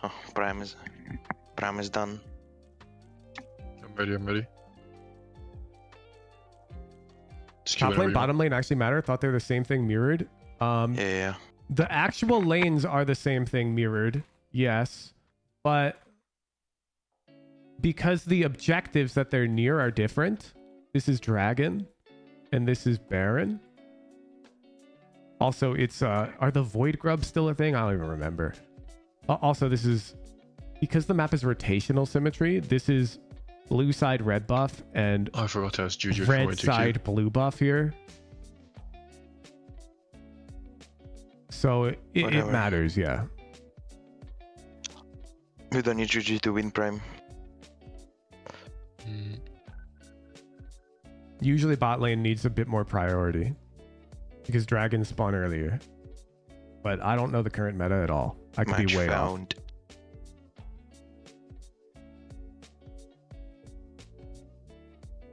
Oh, Prime is done. I'm ready. Top lane, bottom lane actually matter. Thought they're the same thing mirrored. Yeah. The actual lanes are the same thing mirrored, yes, but because the objectives that they're near are different. This is Dragon, and this is Baron. Also, it's are the Void Grubs still a thing? I don't even remember. Also, this is because the map is rotational symmetry. This is blue side red buff and I forgot to ask Juju red side blue buff here. So it matters, yeah. We don't need Juju to win Prime. Usually bot lane needs a bit more priority because dragons spawn earlier. But I don't know the current meta at all. I could be way off.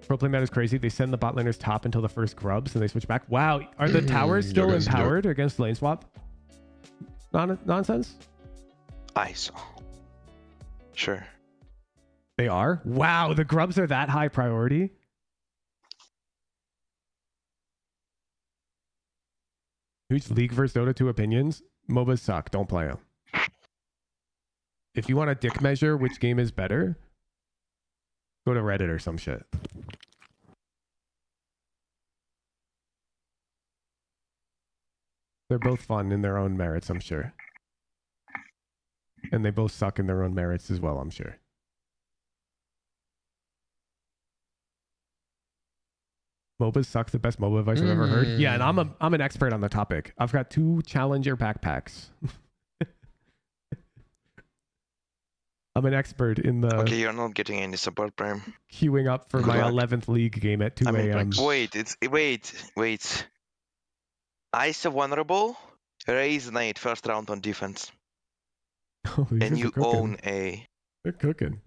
Pro play meta is crazy. They send the bot laners top until the first grubs and they switch back. Wow, are the towers still empowered against lane swap? Nonsense? I saw. Sure. They are? Wow, the grubs are that high priority? Huge League vs Dota 2 opinions. MOBAs suck. Don't play them. If you want a dick measure which game is better, go to Reddit or some shit. They're both fun in their own merits, I'm sure. And they both suck in their own merits as well, I'm sure. MOBAs suck, the best MOBA advice I've ever heard. Yeah, and I'm an expert on the topic. I've got 2 challenger backpacks. I'm an expert in the... Okay, you're not getting any support, Prime. Queuing up for my 11th league game at 2 a.m. Wait. Ice vulnerable, Raze Knight first round on defense. Oh, and you own A. They're cooking.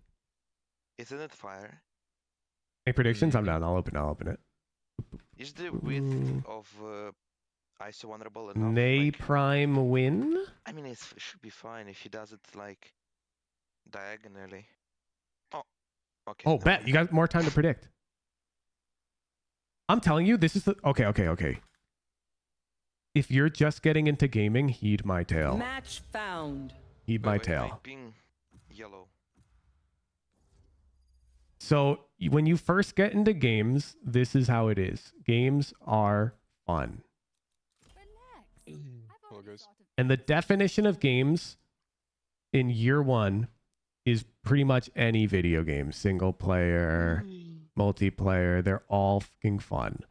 Isn't it fire? Any predictions? I'm down. I'll open it. Is the width of Ice vulnerable enough? Nay Prime win? I mean, it should be fine if he does it like diagonally. Oh, okay. Oh, bet. You got more time to predict. I'm telling you, this is the... Okay. If you're just getting into gaming, heed my tale. Match found. Heed my tale. Being yellow. So when you first get into games, this is how it is. Games are fun. And the definition of games in year 1 is pretty much any video game. Single player, multiplayer, they're all fucking fun.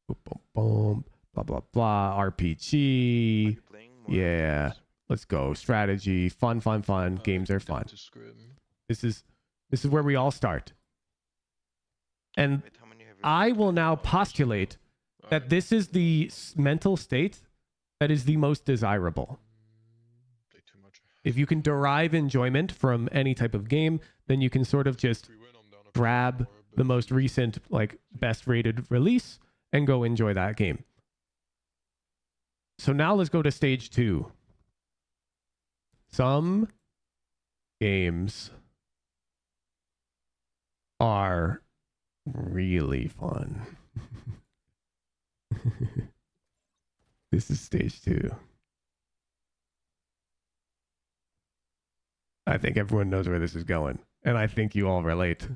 Boom, boom, boom, blah, blah, blah, RPG. Yeah, let's go. Strategy, fun. Games are fun. This is where we all start. And I will now postulate that this is the mental state that is the most desirable. If you can derive enjoyment from any type of game, then you can sort of just grab the most recent, like, best rated release and go enjoy that game. So now let's go to stage 2. Some games are really fun. This is stage 2. I think everyone knows where this is going. And I think you all relate.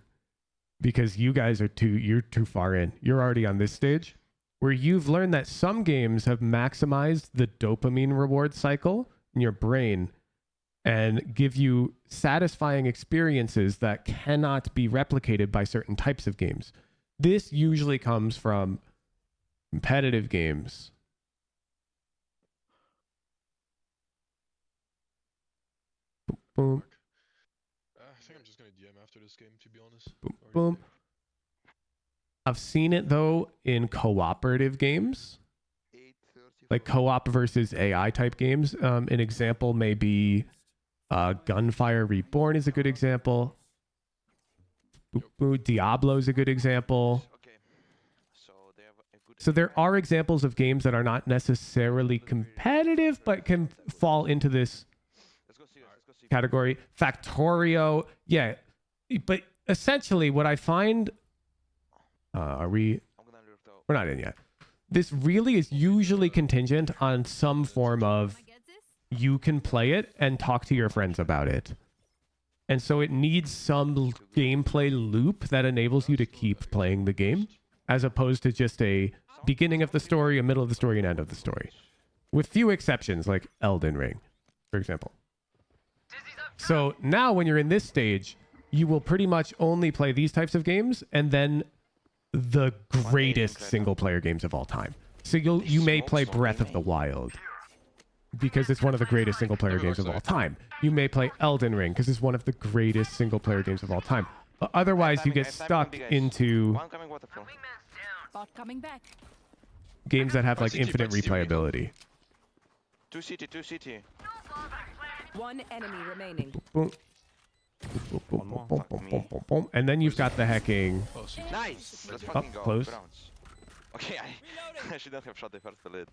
Because you guys are you're too far in. You're already on this stage where you've learned that some games have maximized the dopamine reward cycle in your brain and give you satisfying experiences that cannot be replicated by certain types of games. This usually comes from competitive games. Boom. I think I'm just gonna DM after this game, to be honest. Boom. Boom. I've seen it though in cooperative games, like co-op versus AI type games. An example may be Gunfire Reborn is a good example. Diablo is a good example. So there are examples of games that are not necessarily competitive, but can fall into this category. Factorio, yeah. But essentially what I find, we're not in yet. This really is usually contingent on some form of you can play it and talk to your friends about it. And so it needs some gameplay loop that enables you to keep playing the game, as opposed to just a beginning of the story, a middle of the story, and end of the story. With few exceptions, like Elden Ring, for example. So now when you're in this stage, you will pretty much only play these types of games and then the greatest single player games of all time. So you may play Breath of the Wild because it's one of the greatest single player games of all time. You may play Elden Ring because it's one of the greatest single player games of all time. But otherwise you get stuck into games that have like infinite replayability. 2 CT. One enemy remaining. Boom. And then you've got the hacking. Nice. Let's fucking go. Close. Okay, I should not have shot the first bullet.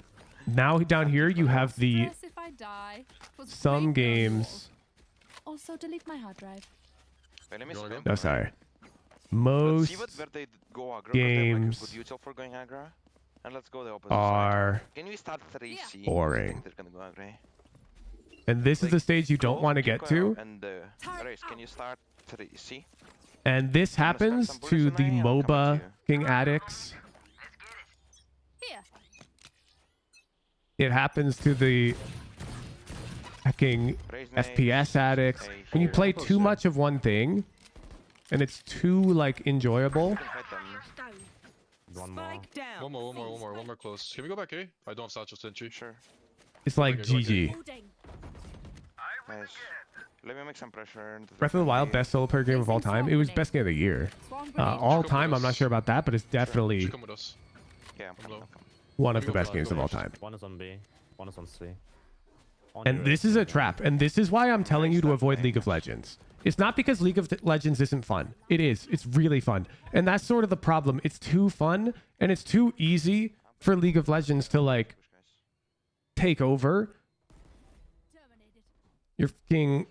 Now down here you have the some games. Also delete my hard drive. Wait, let me No, sorry. Most games and let's go the opposite are side. Can we start 3C? boring. They're gonna go aggro. And this is the stage you don't want to get to. And Raze, can you start 3C? And this happens to the MOBA king addicts. It happens to the hacking FPS addicts. When you play too much of one thing, and it's too like enjoyable. One more close. Can we go back A? I don't have satchel sentry. Sure. It's like GG. Nice. Let me make some pressure. Breath of the Wild, best solo player game of all time. It was best game of the year. All time, I'm not sure about that, but it's definitely one of the best games of all time. One is on B, one is on C. And this is a trap, and this is why I'm telling you to avoid League of Legends. It's not because League of Legends isn't fun. It is. It's really fun. And that's sort of the problem. It's too fun, and it's too easy for League of Legends to, like, take over. Your fucking,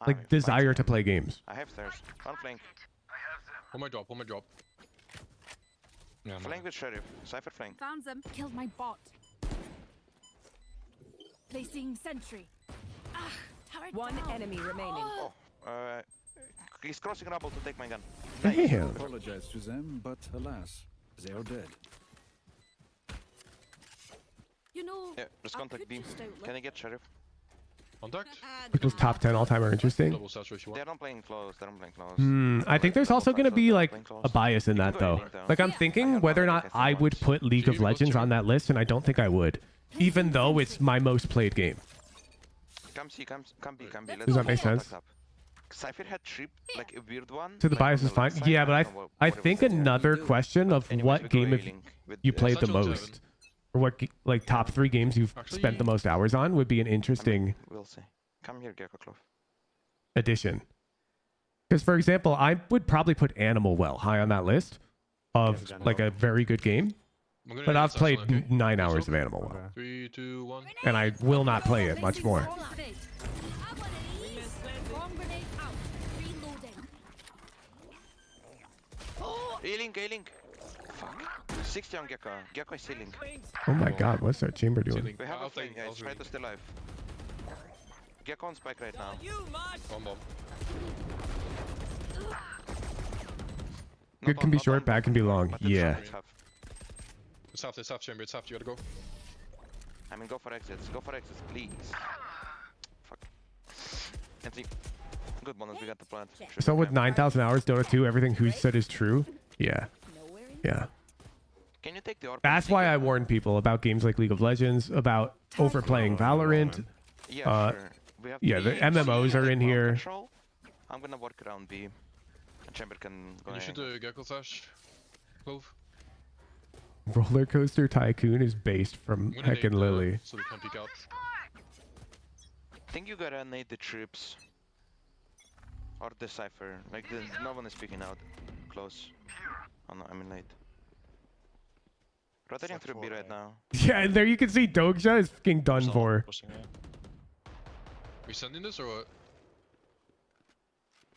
like, desire to play games. I have stairs. One flank. One more drop. Yeah, flank with Sheriff. Cypher flank. Found them. Killed my bot. Placing sentry. One enemy remaining. Oh, he's crossing rubble to take my gun. Damn. Apologize to them, but alas, they are dead. You know, yeah, just contact B. Can I get Sheriff? Contact? People's top 10 all time are interesting. They're not playing close. I think there's also going to be like a bias in that though. Like I'm thinking whether or not I would put League of Legends on that list, and I don't think I would, even though it's my most played game. Come B. Does that make sense? Cypher had trip, like a weird one. So the bias is fine. Yeah, but I think another question of what game have you played the most, or what like top 3 games you've spent the most hours on, would be an interesting we'll see. Come here, Gecko addition. Because for example, I would probably put Animal Well high on that list of like a very good game. But I've played 9 hours of Animal Well. 3, 2, 1. And I will not play it much more. A-Link. Fuck. 60 on Gecko. Gecko is healing. Oh my god, what's that chamber doing? We have a flame, guys. Try to stay alive. Gecko on spike right now. Bomb. Good can be short, bad can be long. Yeah. It's half chamber, it's half, you gotta go. I mean, go for exits, please. Good bonus, we got the plant. So with 9,000 hours Dota 2, everything Who said is true? Yeah. Yeah. Can you take the orb? That's why I warn people about games like League of Legends, about overplaying Valorant. Yeah, sure. We have Yeah, the MMOs are in here. Control. I'm gonna work around B. Chamber can go. Can you shoot the Gecko Flash? Clove. Roller Coaster Tycoon is based from Heckin' Lily. So they can peek out. I think you gotta nade the troops. Or the Cypher. Like, no one is speaking out. Close. Oh no, I'm in late. Rotating through B right now. Yeah, and there you can see Dogsha is fucking done for. We sending this or what?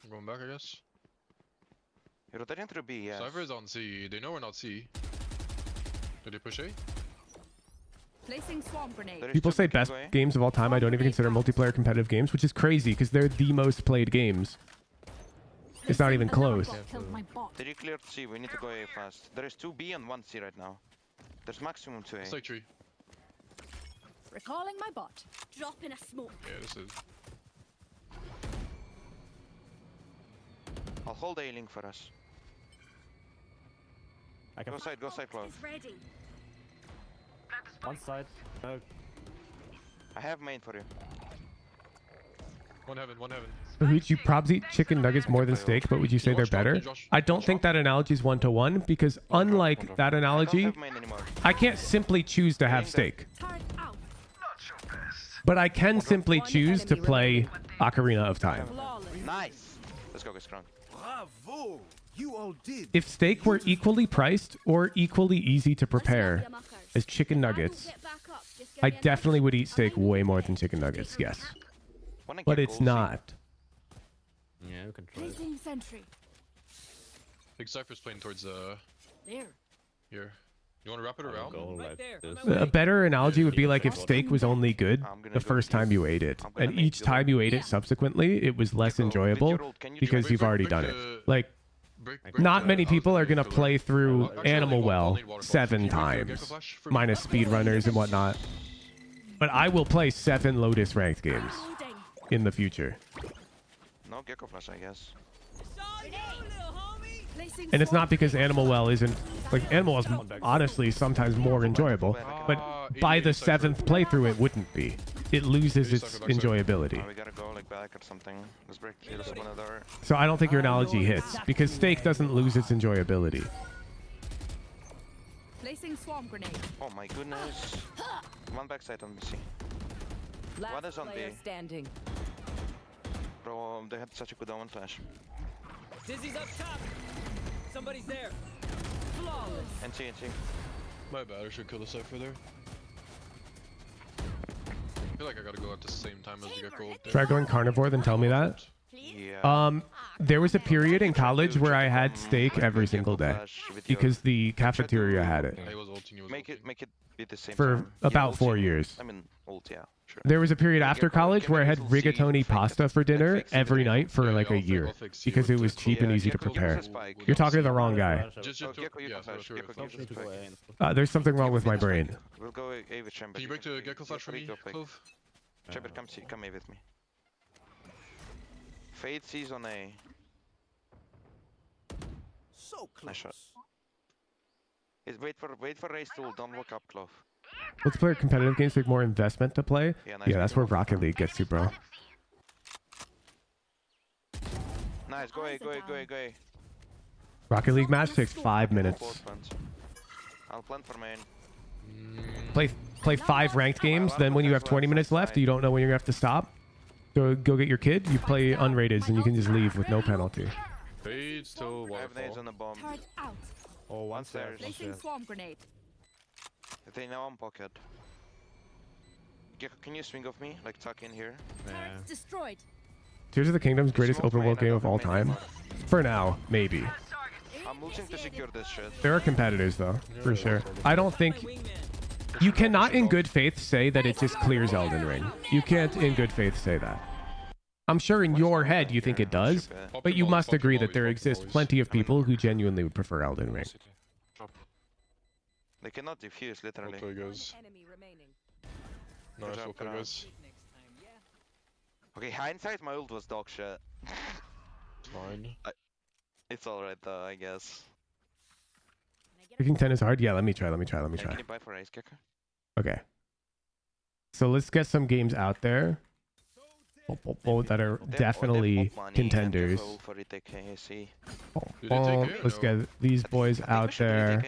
I'm going back, I guess. You're rotating through B, yeah. Cypher is on C. They know we're not C. Did they push A? Placing swarm grenade. People say best games of all time. I don't even consider multiplayer competitive games, which is crazy because they're the most played games. It's not even close. Did you clear C? We need to go A fast. There is 2 B and 1 C right now. There's maximum 2 A. It's like tree. Recalling my bot. Drop in a smoke. Yeah, this is. I'll hold A link for us. Go side, Clove. Ready. One side. No. I have main for you. One heaven. Would you probably eat chicken nuggets more than steak, but would you say they're better? I don't think that analogy is one-to-one because unlike that analogy, I can't simply choose to have steak. But I can simply choose to play Ocarina of Time. Nice. Let's go, get strong. Bravo! You all did. If steak were equally priced or equally easy to prepare as chicken nuggets, I definitely would eat steak way more than chicken nuggets, yes. But it's not. Yeah, we can try. Placing sentry. Big Cypher's playing towards There. here. You want to wrap it around? A better analogy would be like if steak was only good the first time you ate it, and each time you ate it subsequently, it was less enjoyable because you've already done it. Like, not many people are going to play through Animal Well 7 times, minus speedrunners and whatnot. But I will play 7 Lotus ranked games in the future. No Gecko Flash, I guess. And it's not because Animal Well isn't... Like, Animal Well's honestly sometimes more enjoyable, but by the 7th playthrough it wouldn't be. It loses its enjoyability. We gotta go like back or something. Let's break this one door. So I don't think your analogy hits, because steak doesn't lose its enjoyability. Placing swarm grenade. Oh my goodness. One backside on BC. One is on B. Standing. Bro, they had such a good omen flash. Dizzy's up top. Somebody's there. Flawless. NC. My bad, I should kill the Cypher there. I feel like I gotta go at the same time as the Gecko. Try going carnivore, then tell me that. Yeah. There was a period in college where I had steak every single day because the cafeteria had it. Make it be the same For time. about 4 years. I mean, ult, yeah. Sure. There was a period after college where I had rigatoni pasta for dinner every night for like a year because it was cheap and easy to prepare. You're talking to the wrong guy. There's something wrong with my brain. We'll go A with Chamber. Can you break the Gecko Flash for me, Clove? Chamber, come A with me. Fade sees on A. So close. Nice shot. Wait for Raze to ult, don't walk up, Clove. Multiplayer competitive games take more investment to play. Yeah, nice. Yeah, that's where Rocket League gets you, bro. Nice, go A. Rocket League match takes 5 minutes. I'll plant for main. Play 5 ranked games, then when you have 20 minutes left, you don't know when you're gonna have to stop. So go get your kid, you play unrated, and you can just leave with no penalty. Fade till Nades on the bomb. Out. Oh, one stairs. Placing swarm grenade. They now on pocket. Can you swing off me? Like tuck in here? Turret's destroyed. Tears of the Kingdom's greatest open world game of all time? For now, maybe. I'm losing to secure this shit. There are competitors though, for sure. I don't think... You cannot in good faith say that it just clears Elden Ring. You can't in good faith say that. I'm sure in your head you think it does, but you must agree that there exist plenty of people who genuinely would prefer Elden Ring. They cannot defuse, literally. Nice, well, guys. Okay, hindsight, my ult was dog shit. Fine. It's alright though, I guess. Picking 10 is hard. Yeah, let me try. Can you buy for Raze kicker? Okay. So let's get some games out there that are definitely contenders. Let's get these boys out there.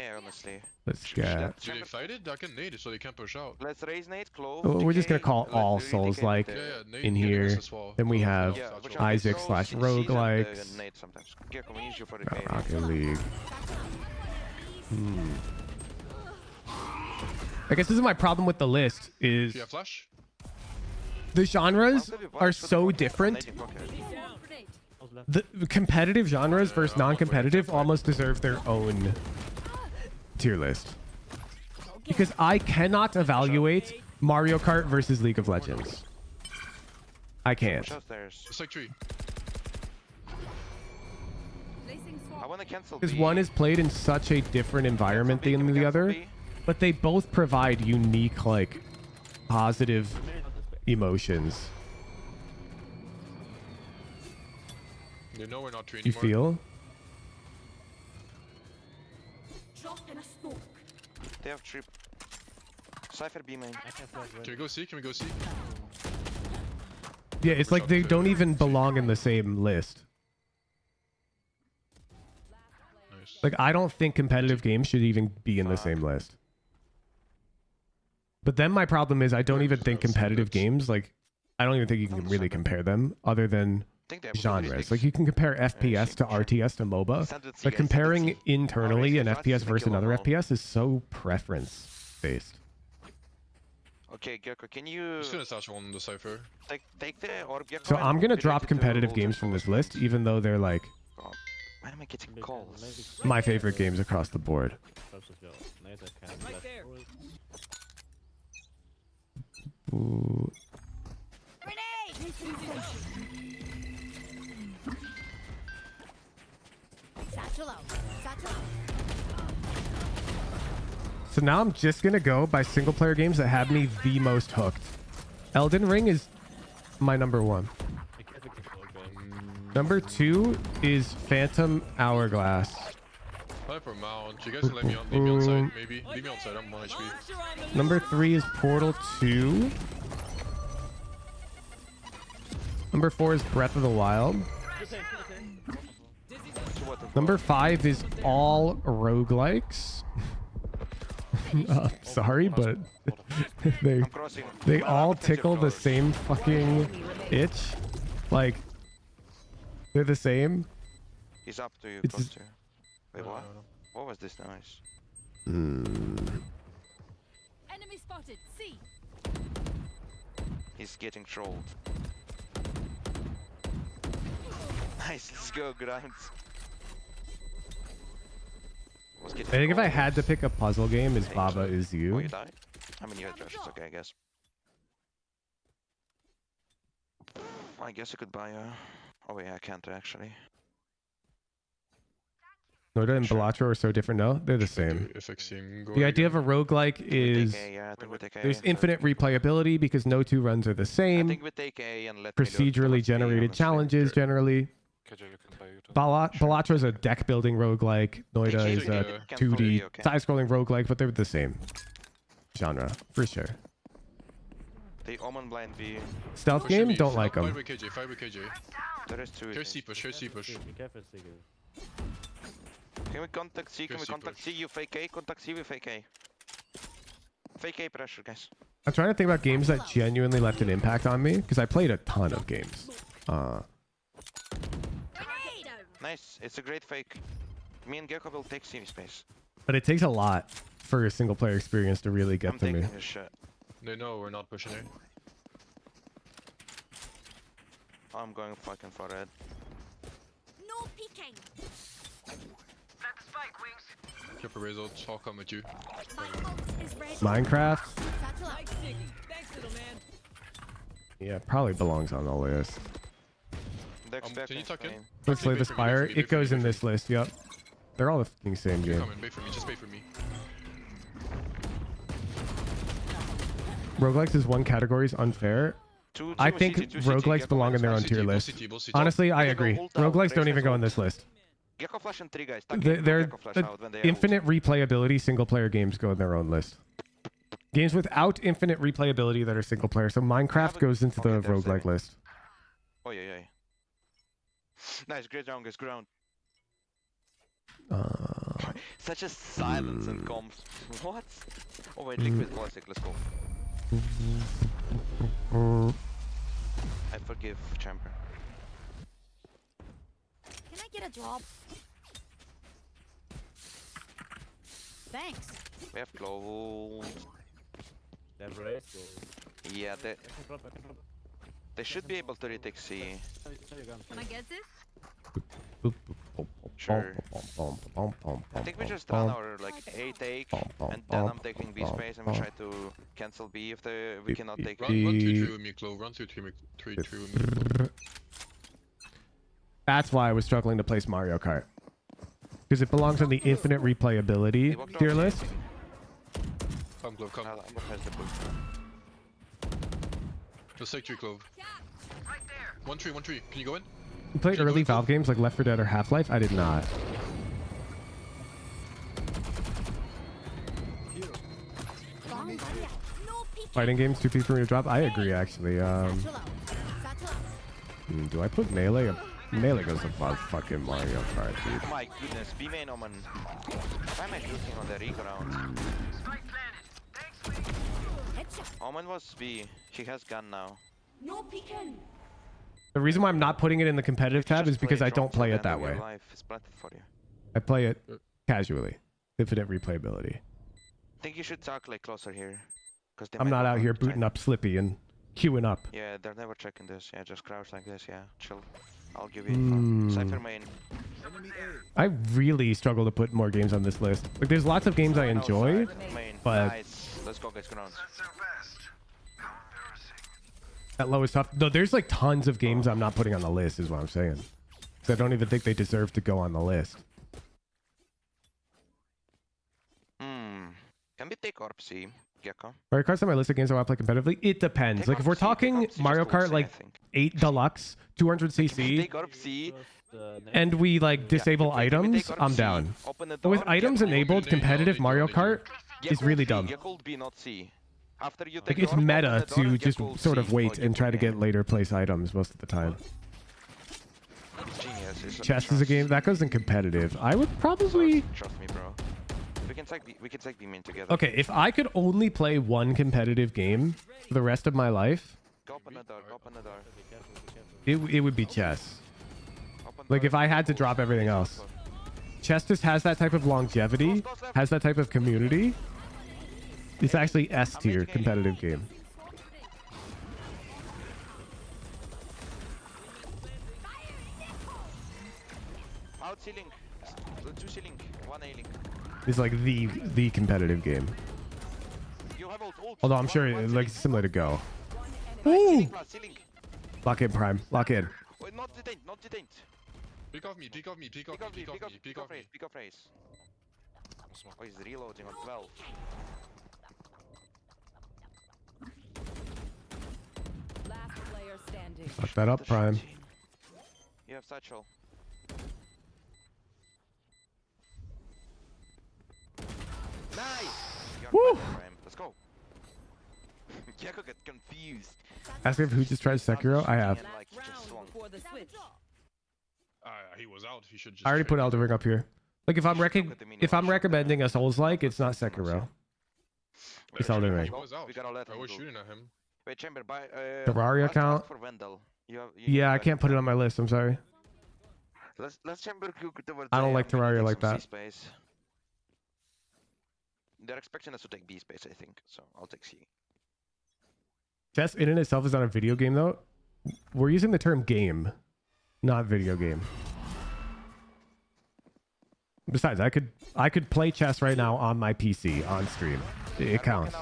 Let's get. Do they fight it? I can nade it so they can't push out. Let's raise nade, clove. We're just gonna call all souls like in here. Then we have Isaac / roguelikes. Rocket League. I guess this is my problem with the list is flash? The genres are so different. The competitive genres versus non-competitive almost deserve their own tier list. Because I cannot evaluate Mario Kart versus League of Legends. I can't. It's like tree. I want to cancel. Because one is played in such a different environment than the other, but they both provide unique, like, positive emotions. They know we're not tree You anymore. feel? They have trip. Cypher B main. Can we go see? Can we go see? Yeah, it's like they don't even belong in the same list. Nice. Like, I don't think competitive games should even be in the same list. But then my problem is I don't even think competitive games, like, I don't even think you can really compare them other than genres. Like, you can compare FPS to RTS to MOBA, but comparing internally an FPS versus another FPS is so preference-based. Okay, Gecko, can you... Just gonna stash one on the Cypher. Take the orb, Gecko. So I'm gonna drop competitive games from this list, even though they're, like, why am I getting calls? my favorite games across the board. Ooh. So now I'm just gonna go by single player games that have me the most hooked. Elden Ring is my number 1. Number 2 is Phantom Hourglass. Play for mount. You guys can leave me on side, maybe. Leave me on side, I'm 1 HP. Number 3 is Portal 2. Number 4 is Breath of the Wild. Number 5 is all roguelikes. Sorry, but they all tickle the same fucking itch. Like, they're the same. He's up to you, It's close to you. Wait, what? What was this noise? Enemy spotted. C. He's getting trolled. Nice, let's go, Grimes. I think if I had to pick a puzzle game, is Baba Is You. Oh, you died? I mean, you had Josh, it's okay, I guess. I guess I could buy a... Oh yeah, I can't actually. Noita and Balatro are so different. No, they're the same. The idea of a roguelike is there's infinite replayability because no two runs are the same. Procedurally generated challenges generally. Balatro is a deck building roguelike. Noita is a 2D side-scrolling roguelike, but they're the same genre for sure. The Omen blind B. Stealth game, don't like them. Fight with KJ. There is two. Here's C push, Can we contact C? Can we contact C? You fake A? Contact C with fake A. Fake A pressure, guys. I'm trying to think about games that genuinely left an impact on me because I played a ton of games. Nice, it's a great fake. Me and Gecko will take CV space. But it takes a lot for a single player experience to really get to me. I'm taking his shit. They know we're not pushing it. I'm going fucking for it. No peeking. Careful, Raze, I'll come with you. Minecraft? Yeah, probably belongs on the list. Can you tuck in? Let's play the Spire. It goes in this list, yep. They're all the fucking same game. Wait for me, just wait for me. Roguelikes is one category is unfair. I think roguelikes belong in their own tier list. Honestly, I agree. Roguelikes don't even go in this list. Gecko flash and 3 guys. They're infinite replayability single player games go in their own list. Games without infinite replayability that are single player. So Minecraft goes into the roguelike list. Oh yeah. Nice, great round, guys. Good round. Such a silence in comms. What? Oh wait, liquid classic. Let's go. I forgive Chamber. Can I get a drop? Thanks. We have close. They have Raze. Yeah, they should be able to retake C. Can I get this? Sure. I think we just run our like A take, and then I'm taking B space, and we try to cancel B if we cannot take Run 2-3 with me, Clove. Run 2-3 with me. That's why I was struggling to place Mario Kart. Because it belongs on the infinite replayability tier list. Come, Clove, come. Just take 3, Clove. 1-3, Can you go in? You played early Valve games like Left 4 Dead or Half-Life? I did not. Fighting games, 2P for me to drop? I agree, actually. Do I put Melee? Melee goes above fucking Mario Kart, dude. My goodness, B main Omen. Why am I losing on the Rico round? Omen was B. He has gun now. No peeking. The reason why I'm not putting it in the competitive tab is because I don't play it that way. I play it casually. Infinite replayability. I think you should talk like closer here. I'm not out here booting up Slippy and queuing up. Yeah, they're never checking this. Yeah, just crouch like this. Yeah, chill. I'll give you info. Cypher main. I really struggle to put more games on this list. Like, there's lots of games I enjoy, but nice. Let's go, guys. Good round. that low is tough. No, there's like tons of games I'm not putting on the list, is what I'm saying. Because I don't even think they deserve to go on the list. Can we take Orb C, Gecko? Mario Kart's on my list of games I want to play competitively. It depends. Like, if we're talking Mario Kart like 8 Deluxe, 200cc, and we like disable items, I'm down. But with items enabled, competitive Mario Kart is really dumb. Like, it's meta to just sort of wait and try to get later place items most of the time. Chess is a game that goes in competitive. I would probably... Trust me, bro. We can take B main together. Okay, if I could only play one competitive game for the rest of my life, Go open the door. it would be chess. Like, if I had to drop everything else. Chess just has that type of longevity, has that type of community. It's actually S tier competitive game. Out ceiling. 2 ceiling. 1 A link. It's like the competitive game. Although I'm sure it's like similar to Go. Ooh. Lock in, Prime. Lock in. Wait, not detained. Peek off me. Peek off Raze. Oh, he's reloading on 12. Last player standing. Fuck that up, Prime. You have satchel. Nice! Woo! Let's go. Gecko got confused. Ask me if who just tried Sekiro. I have. He was out. He should just. I already put Elden Ring up here. Like, if I'm recommending a Souls-like, it's not Sekiro. It's Elden Ring. I was shooting at him. Wait, Chamber, buy Terraria account. For Vendel. Yeah, I can't put it on my list. I'm sorry. Let's Chamber. I don't like Terraria like that. Space. They're expecting us to take B space, I think. So I'll take C. Chess in and itself is not a video game, though. We're using the term game, not video game. Besides, I could play chess right now on my PC on stream. It counts.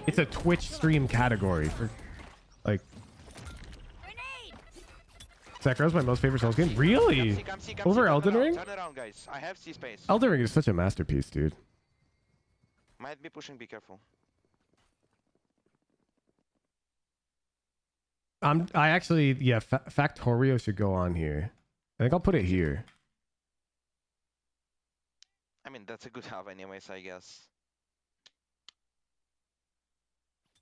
It's a Twitch stream category for, like. Sekiro's my most favorite Souls game. Really? Over Elden Ring? Turn around, guys. I have C space. Elden Ring is such a masterpiece, dude. Might be pushing. Be careful. I actually, yeah, Factorio should go on here. I think I'll put it here. I mean, that's a good half anyways, I guess.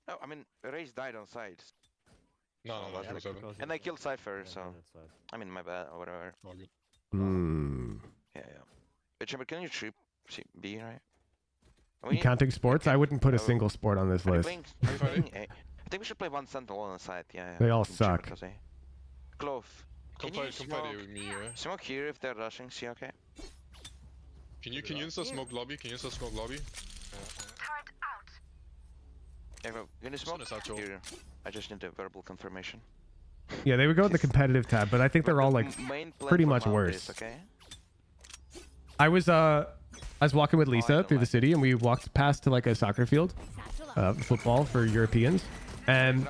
No, I mean, Raze died on side. No, no, no. And I killed Cypher, so... I mean, my bad, or whatever. All good. Yeah, yeah. But Chamber, can you trip B, right? Counting sports? I wouldn't put a single sport on this list. Are you playing A? I think we should play one Sentinel on the side, yeah. They all suck. Clove, can you smoke, with me, smoke here if they're rushing, see, okay? Can you use the smoke lobby? Can you use the smoke lobby? Yeah, bro, can you smoke here? I just need a verbal confirmation. Yeah, they would go in the competitive tab, but I think they're all like pretty much worse. Okay? I was walking with Lisa through the city, and we walked past to like a soccer field, football for Europeans, and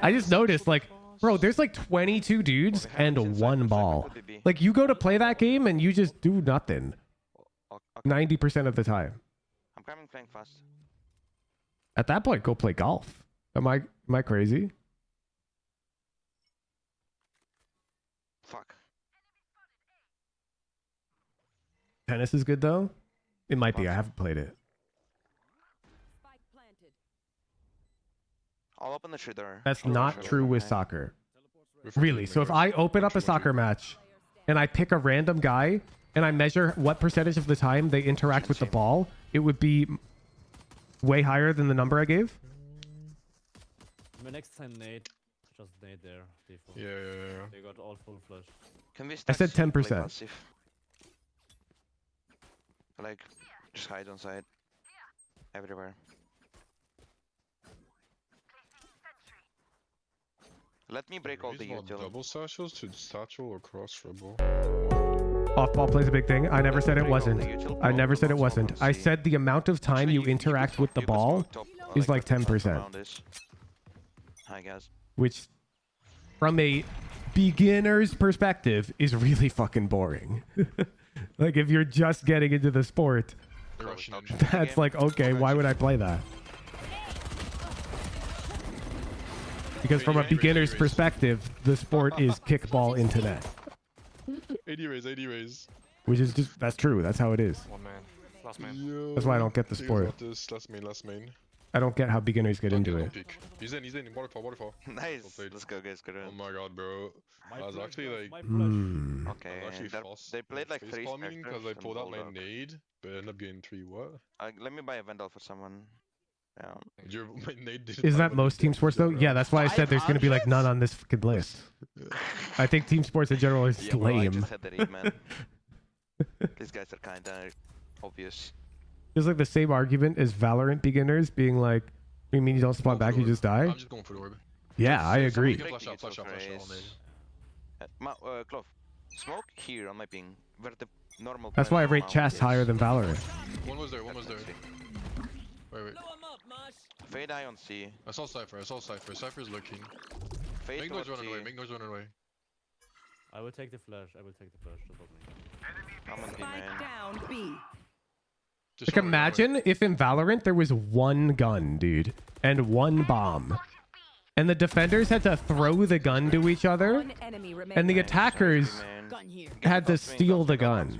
I just noticed like, bro, there's like 22 dudes and one ball. Like you go to play that game and you just do nothing 90% of the time. I'm coming playing fast. At that point, go play golf. Am I crazy? Fuck. Tennis is good though. It might be. I haven't played it. I'll open the tree door. That's not true with soccer. Really. So if I open up a soccer match and I pick a random guy and I measure what percentage of the time they interact with the ball, it would be way higher than the number I gave. My next time nade, just nade there. Default. Yeah. They got all full flush. Can we I said 10%. Like, just hide on side. Everywhere. Let me break all the util. Double satchels to satchel or cross dribble. Off ball plays a big thing. I never said it wasn't. I never said it wasn't. I said the amount of time you interact with the ball is like 10%. Hi guys. Which, from a beginner's perspective, is really fucking boring. Like if you're just getting into the sport, that's like, okay, why would I play that? Because from a beginner's perspective, the sport is kickball into net. 80 raise. Which is just, that's true. That's how it is. One man. Last man. That's why I don't get the sport. Last main. I don't get how beginners get into it. He's in. Waterfall. Nice. Let's go, guys. Good. Oh my god, bro. I was actually like... Okay, they played like 3 specters. Because I pulled out my nade, but ended up getting 3 what? Let me buy a Vandal for someone. My nade didn't Isn't that most team sports though? Yeah, that's why I said there's going to be like none on this fucking list. I think team sports in general is lame. Well, I just had that man. These guys are kind of obvious. It's like the same argument as Valorant beginners being like, you mean you don't spawn back, you just die? I'm just going for the orb. Yeah, I agree. Flash out on me. Clove, smoke here on my ping. Where the normal. That's why I rate chess higher than Valorant. One was there. Wait. Fade eye on C. I saw Cypher. Cypher's looking. Make noise running away. I will take the flash. Just hold me. I'm on B, man. Down B. Like imagine if in Valorant there was one gun, dude, and one bomb. And the defenders had to throw the gun to each other, and the attackers had to steal the gun.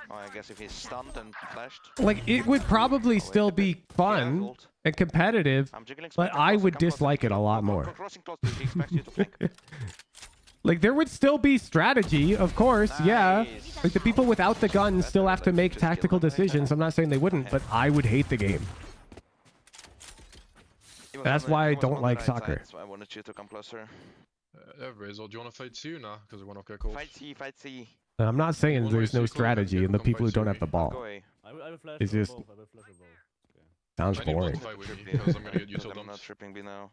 Oh, I guess if he's stunned and flashed. Like, it would probably still be fun and competitive, but I would dislike it a lot more. Like, there would still be strategy, of course, yeah. Like, the people without the gun still have to make tactical decisions. I'm not saying they wouldn't, but I would hate the game. That's why I don't like soccer. So I wanted you to come closer. Raze, do you want to fight C or nah? Because we want to get calls. Fight C. I'm not saying there's no strategy in the people who don't have the ball. It's just... Sounds boring. I'm not tripping B now.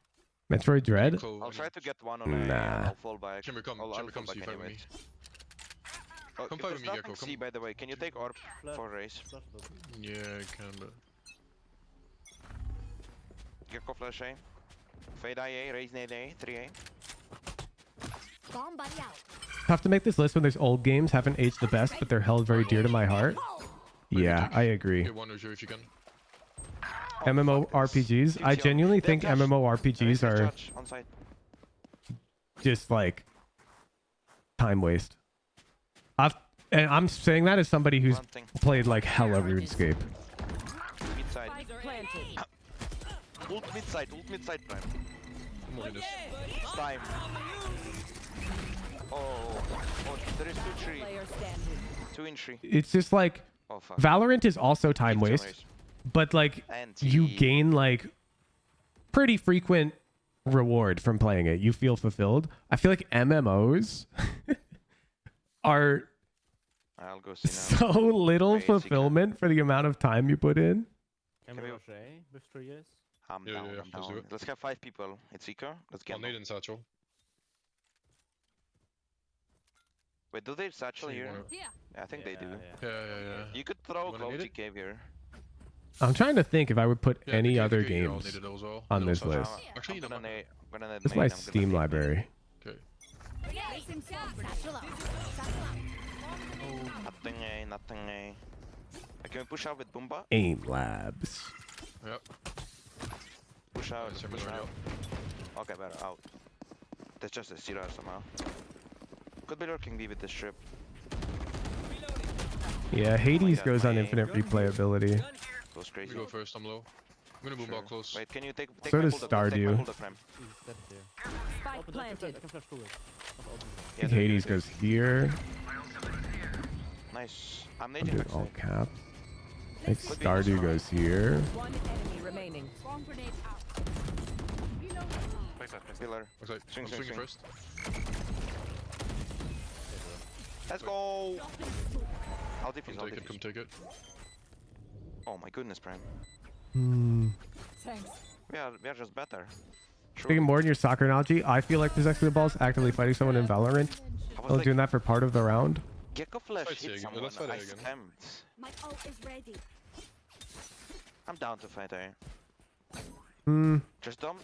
Metroid Dread? I'll try to get one on A. I'll fall back. Chamber come see you fight with me. Come fight with me, Gecko. C, by the way, can you take orb for Raze? Yeah, I can, but... Gecko flash A. Fade IA, Raze nade A, 3A. Bomb buddy out. Tough to make this list when there's old games haven't aged the best, but they're held very dear to my heart. Yeah, I agree. Get one or two if you can. MMORPGs. I genuinely think MMORPGs are just like time waste. And I'm saying that as somebody who's played like hella RuneScape. Mid side. Ult mid side, prime. It's time. Oh, there is 2-3. 2 in 3. It's just like Valorant is also time waste, but like you gain like pretty frequent reward from playing it. You feel fulfilled. I feel like MMOs are I'll go see so little fulfillment for the amount of time you put in. Can we rush A with 3 years? I'm down. Let's do it. Let's have 5 people. It's Eco. Let's get. I'll nade in satchel. Wait, do they have satchel here? Yeah, I think they do. Yeah. You could throw close cave here. I'm trying to think if I would put any other games on this list. Actually, This is my Steam library. Okay. Nothing A. Can we push out with Boomba? AIM Labs. Yep. Push out. Okay, better out. That's just a zero somehow. Could be lurking B with this strip. Yeah, Hades goes on infinite replayability. Goes crazy. We go first, I'm low. I'm gonna boom ball close. Wait, can you take So my does bulldog? Stardew. Take my Spike planted. I think Hades goes here. Nice. I'm I'll nading do backside. all cap. I think Stardew goes here. One enemy remaining. Pillar. Okay, I'm swinging first. Let's go. I'll defuse. Come take it. Oh my goodness, Prime. Thanks. We are just better. Speaking more in your soccer analogy, I feel like possessing the ball is actively fighting someone in Valorant. I was doing that for part of the round. Gecko flash hit someone. Let's fight I again. scammed. My ult is ready. I'm down to fight A. Hmm. Just dumb.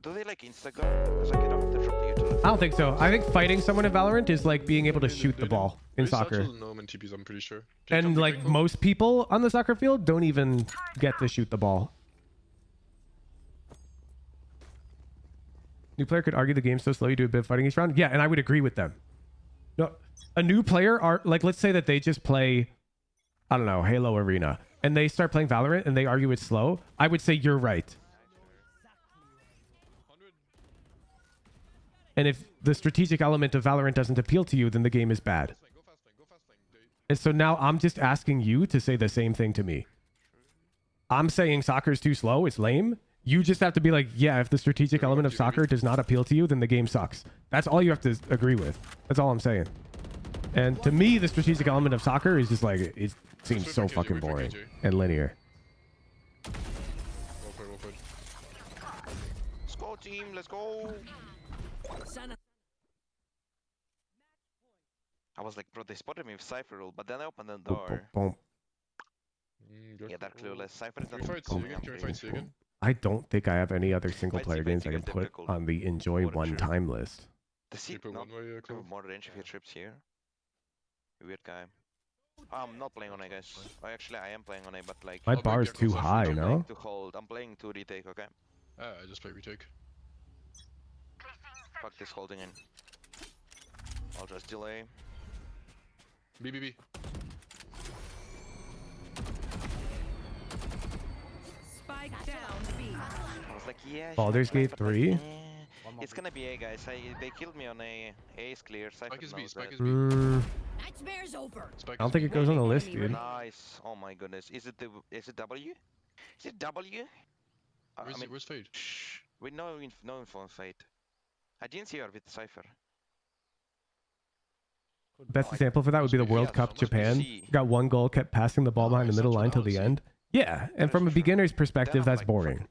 Do they like Instagram? Because like, you don't have to drop the utility. I don't think so. I think fighting someone in Valorant is like being able to shoot the ball in soccer. TPs, I'm pretty sure. And like most people on the soccer field don't even get to shoot the ball. New player could argue the game's so slow you do a bit of fighting each round. Yeah, and I would agree with them. No, a new player are like, let's say that they just play, I don't know, Halo Arena, and they start playing Valorant and they argue it's slow. I would say you're right. And if the strategic element of Valorant doesn't appeal to you, then the game is bad. And so now I'm just asking you to say the same thing to me. I'm saying soccer's too slow, it's lame. You just have to be like, yeah, if the strategic element of soccer does not appeal to you, then the game sucks. That's all you have to agree with. That's all I'm saying. And to me, the strategic element of soccer is just like, it seems so fucking boring and linear. Let's go, team. Let's go. I was like, bro, they spotted me with Cypher rule, but then I opened the door. Yeah, they're clueless. Cypher is not again? I don't think I have any other single player games I can put on the enjoy one time list. The seat not more range if he trips here. Weird guy. I'm not playing on A, guys. Actually, I am playing on A, but like... My bar is too high, no? To hold. I'm playing to retake, okay? I just play retake. Fuck this holding in. I'll just delay. B. Spike down B. I was like, yeah. Baldur's Gate 3? It's gonna be A, guys. They killed me on A. A is clear. Spike is B. Nightmare's over. I don't think it goes on the list, dude. Nice. Oh my goodness. Is it W? Is it W? Where's Fade? Shh. We no info on Fade. I didn't see her with Cypher. Best example for that would be the World Cup Japan. Got one goal, kept passing the ball behind the middle line till the end. Yeah, and from a beginner's perspective, that's boring.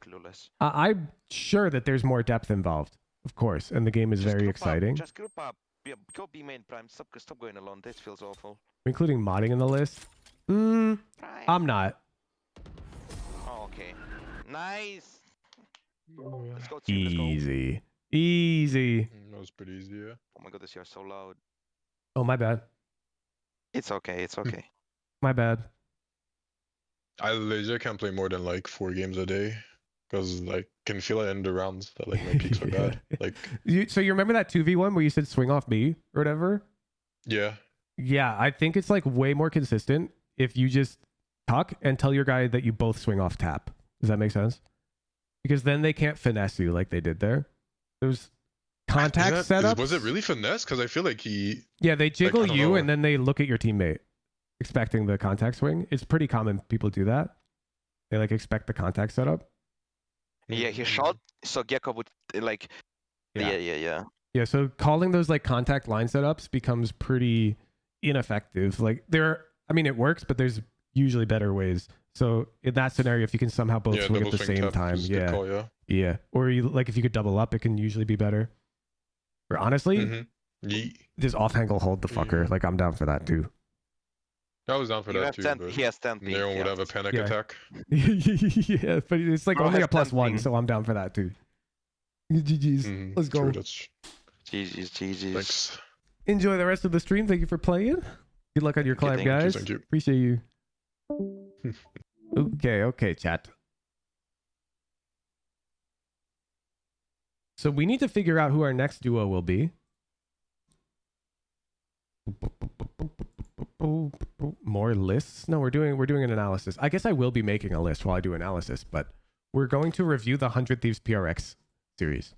I'm sure that there's more depth involved, of course, and the game is very exciting. Just group up. Go B main prime. Stop going alone. This feels awful. Including modding in the list? I'm not. Oh, okay. Nice. Let's go team. Easy. Easy. That was pretty easy, yeah. Oh my goodness, you're so loud. Oh, my bad. It's okay. It's okay. My bad. I legit can't play more than like 4 games a day because I can feel it in the rounds that like my peaks are bad. Like So you remember that 2v1 where you said swing off me or whatever? yeah. Yeah, I think it's like way more consistent if you just tuck and tell your guy that you both swing off tap. Does that make sense? Because then they can't finesse you like they did there. There's contact setups. Was it really finesse? Because I feel like he. Yeah, they jiggle like, you and then they look at your teammate, expecting the contact swing. It's pretty common people do that. They like expect the contact setup. Yeah, he shot, so Gecko would like. Yeah. Yeah, so calling those like contact line setups becomes pretty ineffective. Like it works, but there's usually better ways. So in that scenario, if you can somehow both swing at the same time, yeah. Or you like if you could double up, it can usually be better. Or honestly, just off angle hold the fucker. Like I'm down for that too. I was down for that too. But he has 10 Neon would have a panic attack. Yeah, but it's like only a +1, so I'm down for that too. GG's. Let's go. GG's. Thanks. Enjoy the rest of the stream. Thank you for playing. Good luck on your climb, guys. Thank you. Appreciate you. Okay, chat. So we need to figure out who our next duo will be. More lists? No, we're doing an analysis. I guess I will be making a list while I do analysis, but we're going to review the 100 Thieves PRX series.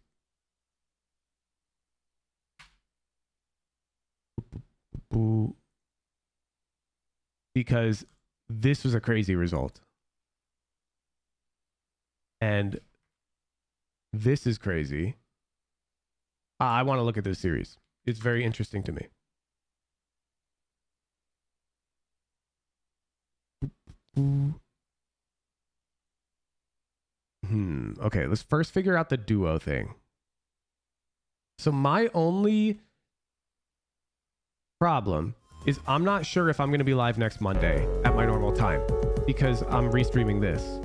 Because this was a crazy result. And this is crazy. I want to look at this series. It's very interesting to me. Okay, let's first figure out the duo thing. So my only problem is I'm not sure if I'm going to be live next Monday at my normal time because I'm restreaming this.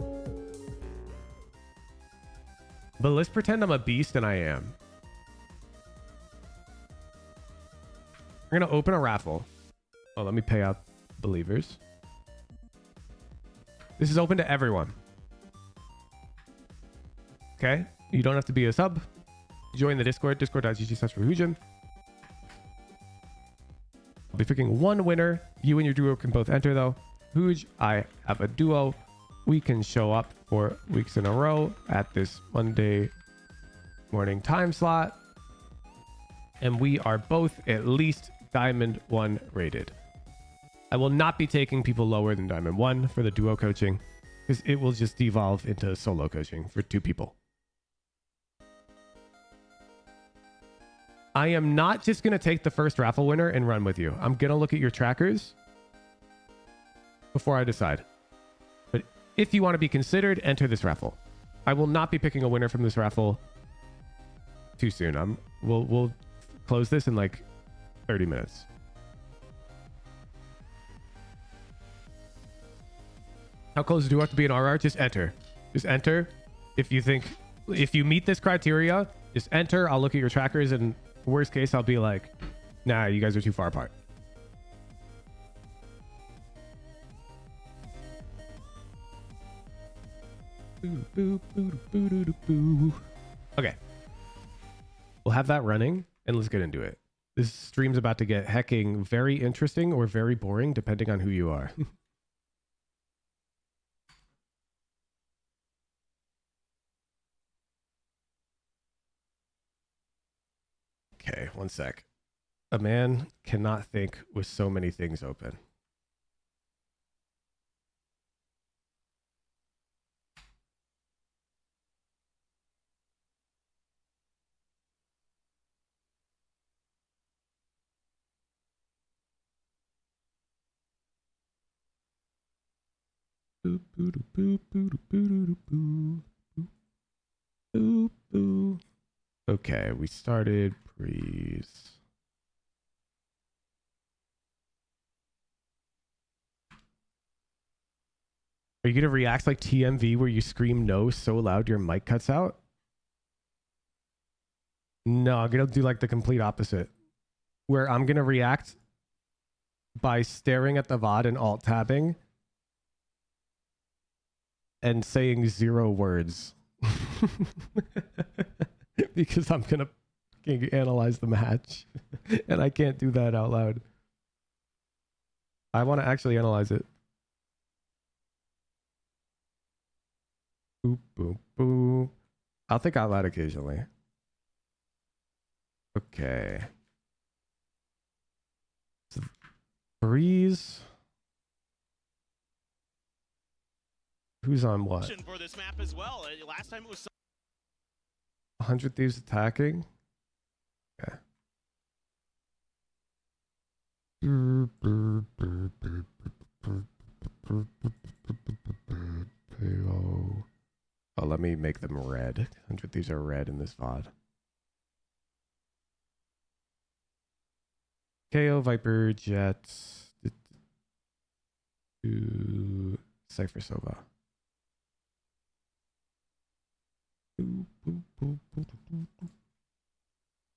But let's pretend I'm a beast and I am. We're going to open a raffle. Oh, let me pay out believers. This is open to everyone. Okay? You don't have to be a sub. Join the Discord, discord.gg/Woohoojin. I'll be picking one winner. You and your duo can both enter though. Hooj, I have a duo. We can show up for weeks in a row at this Monday morning time slot. And we are both at least Diamond 1 rated. I will not be taking people lower than Diamond 1 for the duo coaching because it will just devolve into solo coaching for 2 people. I am not just going to take the first raffle winner and run with you. I'm going to look at your trackers before I decide. But if you want to be considered, enter this raffle. I will not be picking a winner from this raffle too soon. We'll close this in like 30 minutes. How close do you have to be in RR? Just enter. Just enter. If you meet this criteria, just enter. I'll look at your trackers and worst case, I'll be like, nah, you guys are too far apart. Okay. We'll have that running and let's get into it. This stream's about to get hecking very interesting or very boring, depending on who you are. Okay, one sec. A man cannot think with so many things open. Boop, boop, boop, boop, boop, boop, boop, boop. Okay, we started Breeze. Are you going to react like TMV where you scream no so loud your mic cuts out? No, I'm going to do like the complete opposite. Where I'm going to react by staring at the VOD and alt-tabbing and saying 0 words. Because I'm gonna analyze the match. And I can't do that out loud. I want to actually analyze it. Boop, boop, boop. I'll think out loud occasionally. Okay. Breeze. Who's on what? For this map as well. Last time it was 100 Thieves attacking. Okay. Oh, let me make them red. 100 Thieves are red in this VOD. KO, Viper, Jets, Cypher, Sova.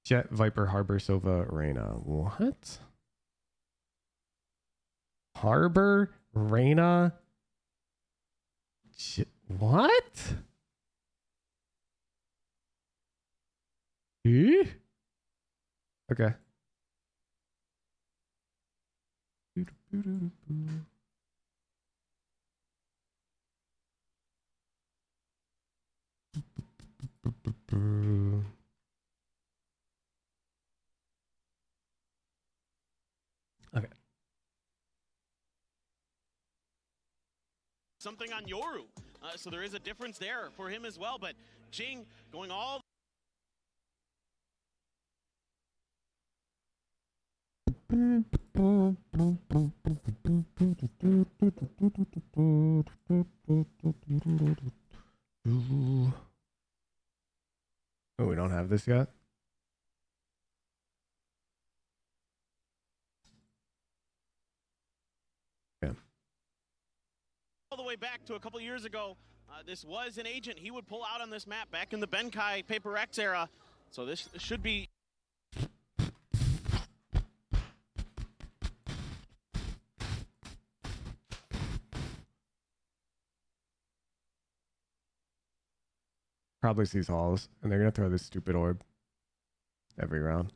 Jet, Viper, Harbor, Sova, Reyna. What? Harbor, Reyna. What? Okay. Okay. something on Yoru. So there is a difference there for him as well, but Jing going all Oh, we don't have this yet? Yeah. all the way back to a couple years ago. This was an agent. He would pull out on this map back in the Benkai Paper X era. So this should be... Probably sees halls, and they're gonna throw this stupid orb every round.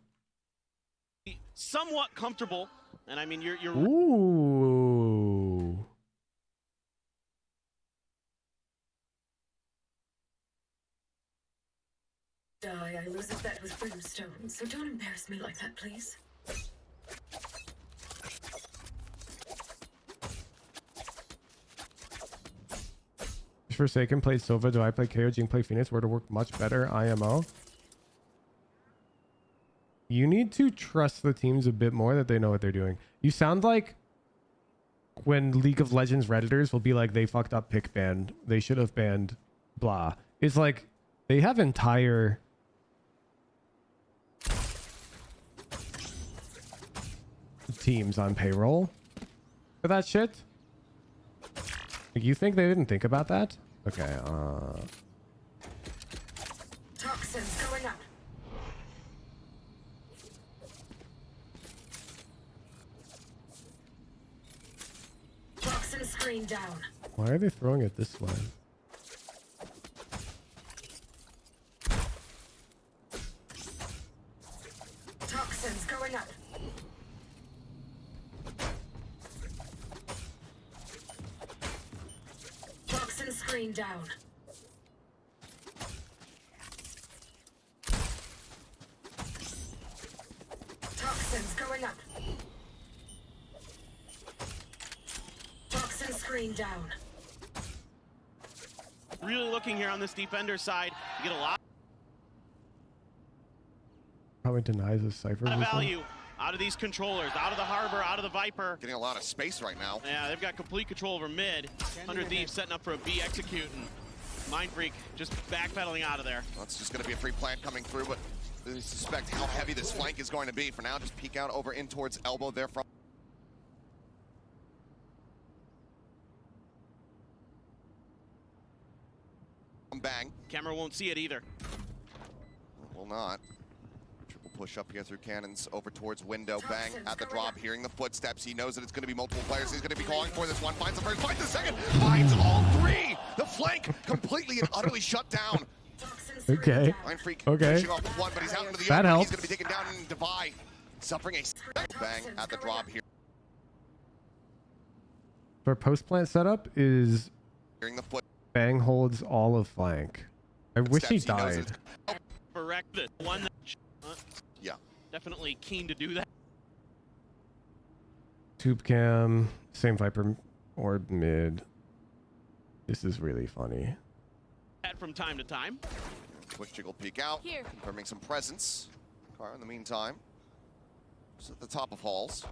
somewhat comfortable, and I mean you're Ooh. Die, I lose a bet with brimstone, so don't embarrass me like that, please. Forsaken played Sova. Do I play KO? Jing play Phoenix? Where to work much better? IMO. You need to trust the teams a bit more that they know what they're doing. You sound like when League of Legends Redditors will be like, they fucked up pick banned. They should have banned blah. It's like they have entire teams on payroll for that shit. You think they didn't think about that? Okay, Toxins going up. Toxin screen down. why are they throwing it this way? Toxins going up. Toxin screen down. Toxins going up. Toxin screen down. really looking here on this defender side to get a lot Probably denies the Cypher. of value out of these controllers, out of the Harbor, out of the Viper. Getting a lot of space right now. Yeah, they've got complete control over mid. 100 Thieves setting up for a B execute, and Mind Freak just backpedaling out of there. That's just going to be a free plant coming through, but they suspect how heavy this flank is going to be. For now, just peek out over in towards elbow there from. Bang. Camera won't see it either. Will not. Triple push up here through cannons over towards window. Bang at the drop, hearing the footsteps. He knows that it's going to be multiple players. He's going to be calling for this one. Finds the first, finds the second, finds all three. 3. The flank completely and utterly shut down. Okay. Mind Freak Okay. finishing off with one, but he's out into the That open. helps. He's going to be taken down in Divide, suffering a bang at the drop here. Our post plant setup is Hearing the foot. Bang holds all of flank. I wish he died. Correct. The one that, yeah, definitely keen to do that. Tube cam, same Viper orb mid. This is really funny. From time to time. Quick jiggle peek out, confirming some presence. Car in the meantime, just at the top of halls.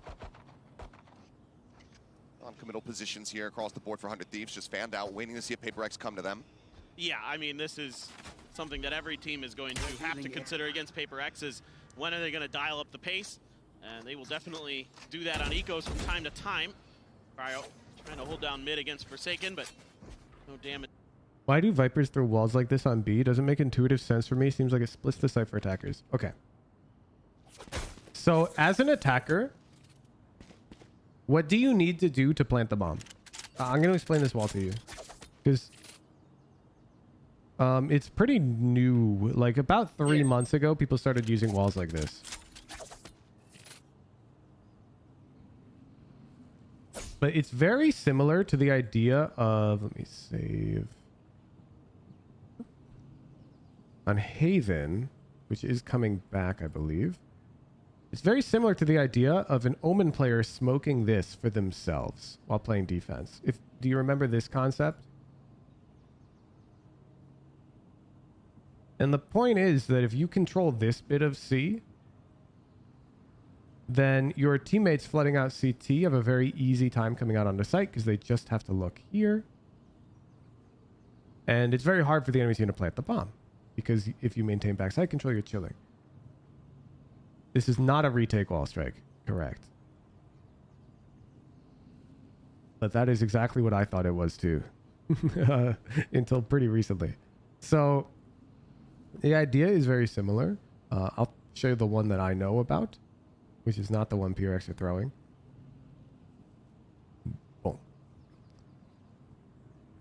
Non-committal positions here across the board for 100 Thieves, just fanned out, waiting to see if Paper X come to them. Yeah, I mean, this is something that every team is going to have to consider against Paper X is when are they going to dial up the pace? And they will definitely do that on ecos from time to time. Cryo trying to hold down mid against Forsaken, but no damage. Why do Vipers throw walls like this on B? Doesn't make intuitive sense for me. Seems like it splits the Cypher attackers. Okay. So as an attacker, what do you need to do to plant the bomb? I'm going to explain this wall to you. Because it's pretty new. Like about 3 months ago, people started using walls like this. But it's very similar to the idea of... Let me save... On Haven, which is coming back, I believe. It's very similar to the idea of an Omen player smoking this for themselves while playing defense. Do you remember this concept? And the point is that if you control this bit of C, then your teammates flooding out CT have a very easy time coming out onto site because they just have to look here. And it's very hard for the enemy team to plant the bomb. Because if you maintain backside control, you're chilling. This is not a retake wall strike. Correct. But that is exactly what I thought it was too. Until pretty recently. So the idea is very similar. I'll show you the one that I know about, which is not the one PRX are throwing. Boom.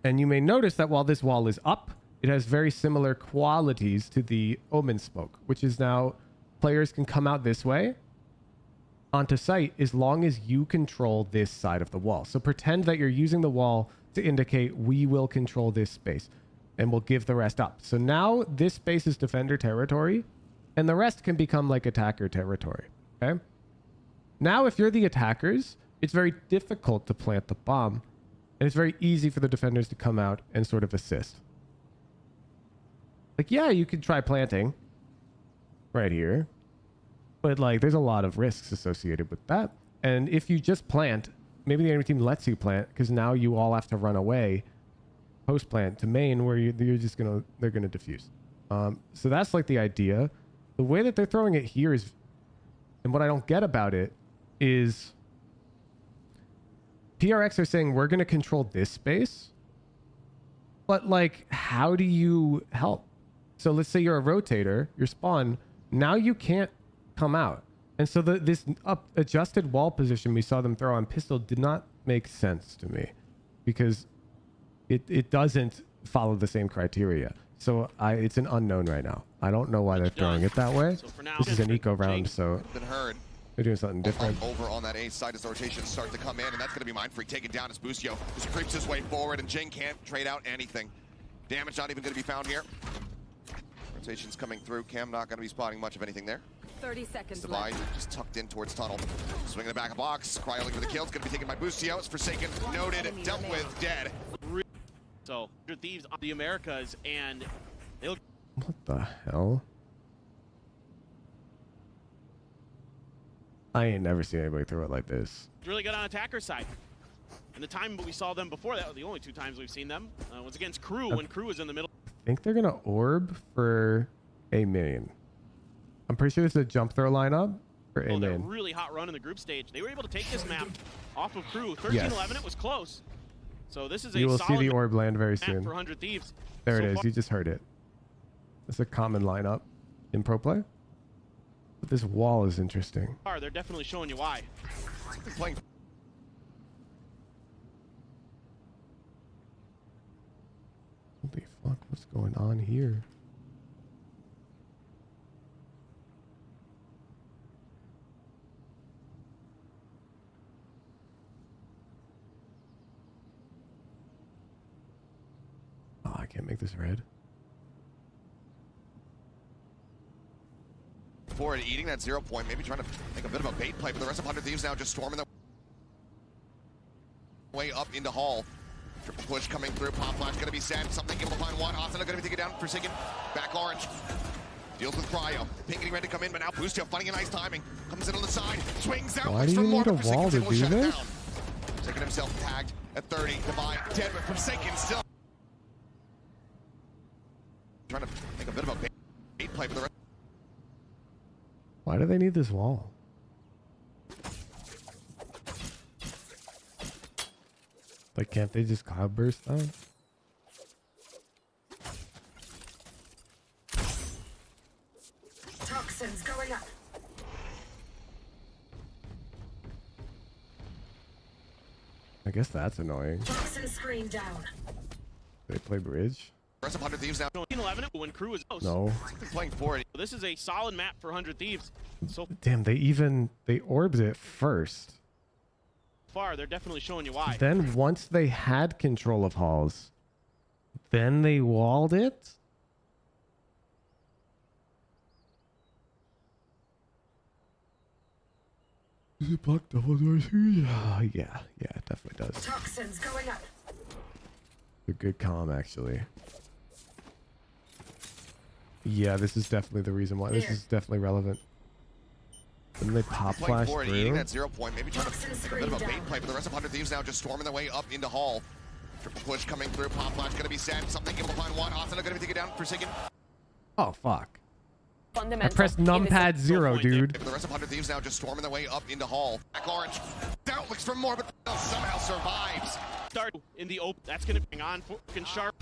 And you may notice that while this wall is up, it has very similar qualities to the Omen smoke, which is now players can come out this way onto site as long as you control this side of the wall. So pretend that you're using the wall to indicate we will control this space and we'll give the rest up. So now this space is defender territory and the rest can become like attacker territory. Okay. Now, if you're the attackers, it's very difficult to plant the bomb and it's very easy for the defenders to come out and sort of assist. Like, yeah, you could try planting right here, but like there's a lot of risks associated with that. And if you just plant, maybe the enemy team lets you plant because now you all have to run away post plant to main where they're gonna diffuse. So that's like the idea. The way that they're throwing it here is, and what I don't get about it is PRX are saying we're gonna control this space, but like, how do you help? So let's say you're a rotator, your spawn, now you can't come out. And so this adjusted wall position we saw them throw on pistol did not make sense to me because it doesn't follow the same criteria. So it's an unknown right now. I don't know why they're throwing it that way. This is an eco round, so they're doing something different. Over on that A side as the rotations start to come in, and that's going to be Mind Freak taken down as Busio just creeps his way forward, and Jing can't trade out anything. Damage not even going to be found here. Rotations coming through. Cam not going to be spotting much of anything there. 30 seconds Divide left. just tucked in towards tunnel. Swinging the back of box. Cryo looking for the kill. It's going to be taken by Busio. It's Forsaken. Noted. Dealt with. Dead. So, Thieves on the Americas, and they'll... What the hell? I ain't never seen anybody throw it like this. really good on attacker side. And the time we saw them before, that was the only two times we've seen them, was against Crew, when Crew was in the middle. I think they're gonna orb for a main. I'm pretty sure it's a jump throw lineup for a main. Really hot run in the group stage. They were able to take this map off of Crew. 13-11, it was close. So this is a You will see the orb land very map soon. for 100 Thieves. There So it is. far- You just heard it. It's a common lineup in pro play. But this wall is interesting. They're definitely showing you why. Playing. Holy fuck, what's going on here? Oh, I can't make this red. Forward, eating that 0 point, maybe trying to make a bit of a bait play, but the rest of 100 Thieves now just storming their way up into Hall. Triple push coming through, pop flash gonna be sent, something able to find one, Ascendant gonna be taken down, Forsaken, back orange. Deals with Cryo, Pink getting ready to come in, but now Boostio finding a nice timing, comes in on the side, swings out, Why do you need a wall to do this? Forsaken himself tagged at 30, Divine dead, but Forsaken still trying to make a bit of a bait play, but the rest. Why do they need this wall? Like, can't they just cloud burst down? Toxins going up. I guess that's annoying. Toxin screen down. They play bridge? Rest of 100 Thieves now. 11 when crew is close. No. Playing forward. This is a solid map for 100 Thieves. So Damn, they orbs it first. far, they're definitely showing you why. Then once they had control of halls, then they walled it? Is it block double doors? Yeah, it definitely does. Toxins going up. A good comm, actually. Yeah, this is definitely the reason why. This is definitely relevant. Then they pop flash forward, through. eating that 0 point, maybe trying to make a bit of a bait play, but the rest of 100 Thieves now just storming their way up into Hall. Triple push coming through, pop flash gonna be sent, something able to find one, Ascendant gonna be taken down, Forsaken. Oh, fuck. I pressed numpad 0, dude. The rest of 100 Thieves now just storming their way up into Hall. Back orange, down looks for more, but somehow survives. Start in the open, that's gonna bring on fucking sharp.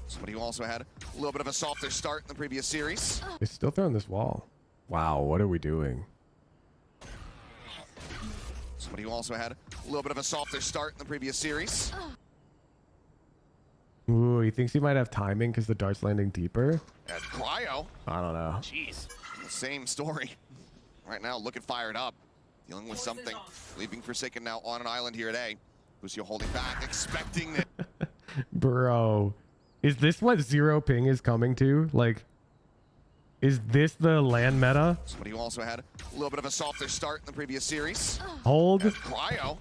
Somebody who also had a little bit of a softer start in the previous series. They're still throwing this wall. Wow, what are we doing? Somebody who also had a little bit of a softer start in the previous series. Ooh, he thinks he might have timing because the dart's landing deeper. And Cryo. I don't know. Jeez. Same story. Right now, looking fired up. Dealing with something. Leaving Forsaken now on an island here today. Lucio holding back, expecting it. Bro, is this what zero ping is coming to? Like, is this the land meta? Somebody who also had a little bit of a softer start in the previous series. Hold. And Cryo.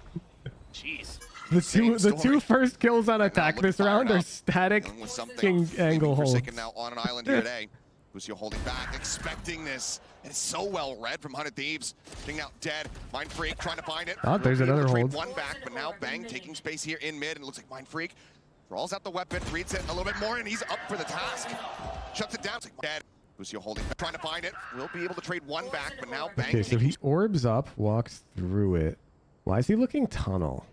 Jeez. The two first kills on attack this round are static angle holds. Forsaken now on an island here today. Lucio holding back, expecting this. And it's so well read from 100 Thieves. Being out dead. Mind Freak trying to find it. Oh, there's another hold. One back, but now Bang taking space here in mid. And it looks like Mind Freak rolls out the weapon, reads it a little bit more, and he's up for the task. Shuts it down. It's like dead. Lucio holding back, trying to find it. Will be able to trade one back, but now Bang Okay, so he orbs up, walks through it. Why is he looking tunnel?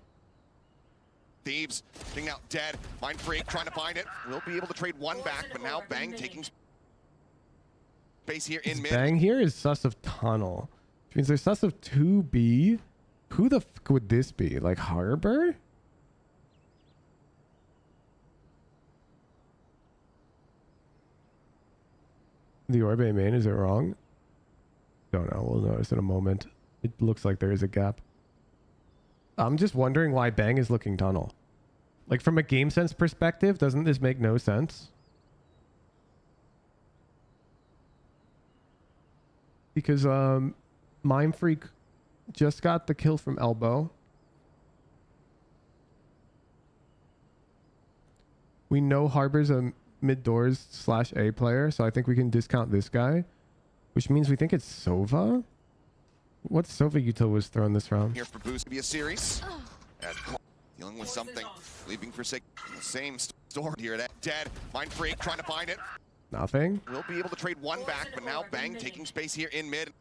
Thieves being out dead. Mind Freak trying to find it. Will be able to trade one back, but now Bang taking space here in mid. Bang here is sus of tunnel, which means there's sus of 2B. Who the fuck would this be? Like Harbor? The Orbe main, is it wrong? Don't know. We'll notice in a moment. It looks like there is a gap. I'm just wondering why Bang is looking tunnel. Like, from a game sense perspective, doesn't this make no sense? Because Mind Freak just got the kill from elbow. We know Harbor's a mid doors / A player, so I think we can discount this guy, which means we think it's Sova. What Sova util was thrown this round? Here for Boost to be a series. And dealing with something, leaving Forsaken. Same story here. Dead. Mind Freak trying to find it. Nothing. We'll be able to trade one back, but now Bang taking space here in mid.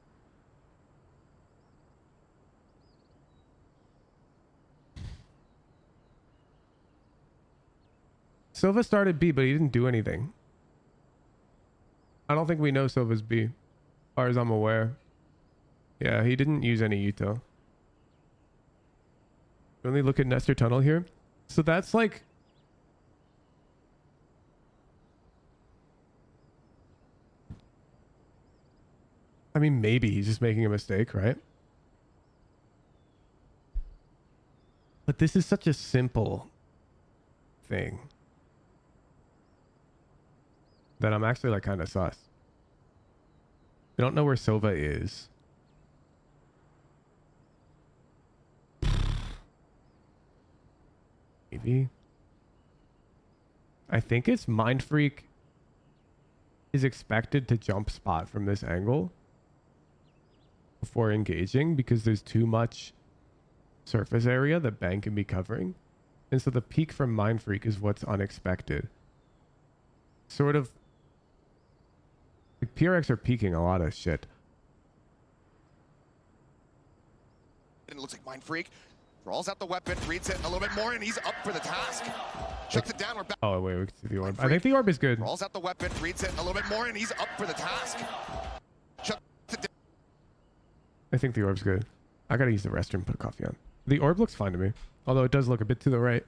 Silva started B, but he didn't do anything. I don't think we know Silva's B, as far as I'm aware. Yeah, he didn't use any util. Only look at Nestor Tunnel here. So that's like... I mean, maybe he's just making a mistake, right? But this is such a simple thing that I'm actually like kind of sus. I don't know where Sova is. Maybe. I think it's Mind Freak is expected to jump spot from this angle before engaging because there's too much surface area that Bang can be covering. And so the peak from Mind Freak is what's unexpected. Sort of like PRX are peaking a lot of shit. And it looks like Mind Freak rolls out the weapon, reads it a little bit more, and he's up for the task. Chucks it down. We're back. Oh wait, we can see the orb. I think the orb is good. Rolls out the weapon, reads it a little bit more, and he's up for the task. Chucks it down. I think the orb's good. I gotta use the restroom, put coffee on. The orb looks fine to me, although it does look a bit to the right.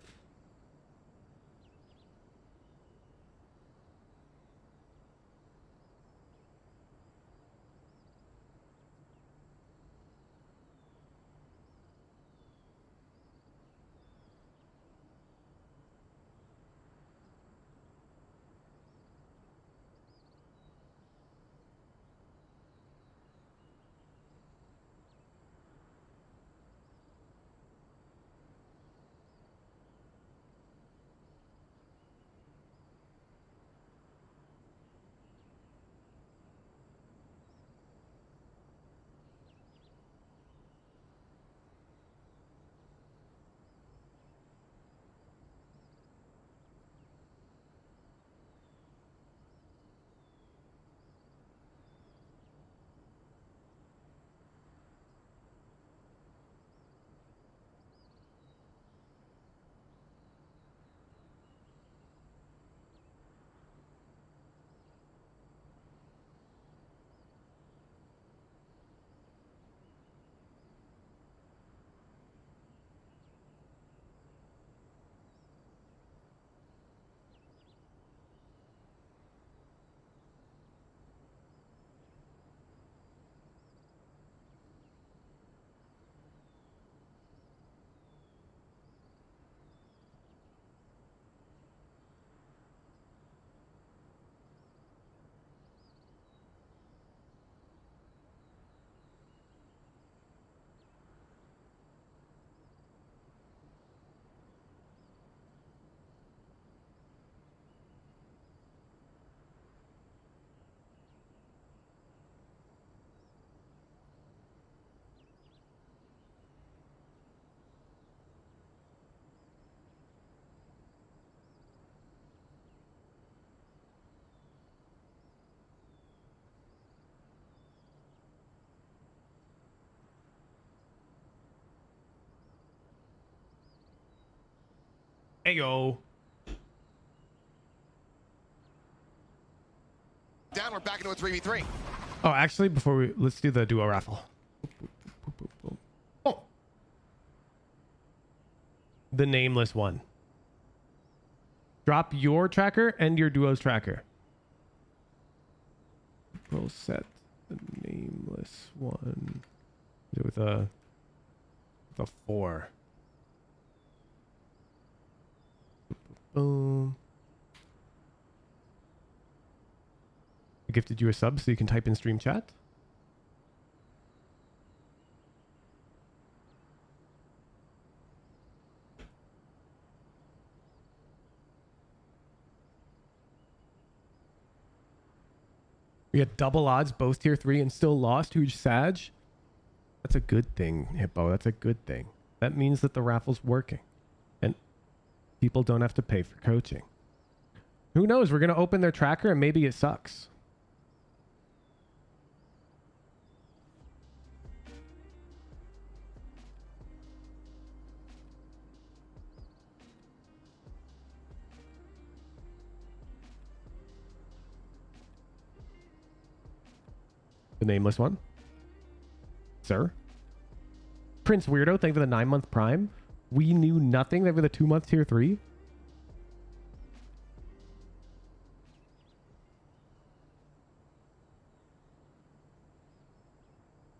Heyo. Down, we're back into a 3v3. Oh, actually, let's do the duo raffle. Oh. The nameless one. Drop your tracker and your duo's tracker. We'll set the nameless one. Do it with a 4. Boom. I gifted you a sub so you can type in stream chat. We had double odds, both tier 3 and still lost. Huge Sag. That's a good thing, Hippo. That's a good thing. That means that the raffle's working. And people don't have to pay for coaching. Who knows? We're going to open their tracker and maybe it sucks. The nameless one. Sir. Prince Weirdo, thank you for the 9-month prime. We knew nothing. They were the 2-month tier 3.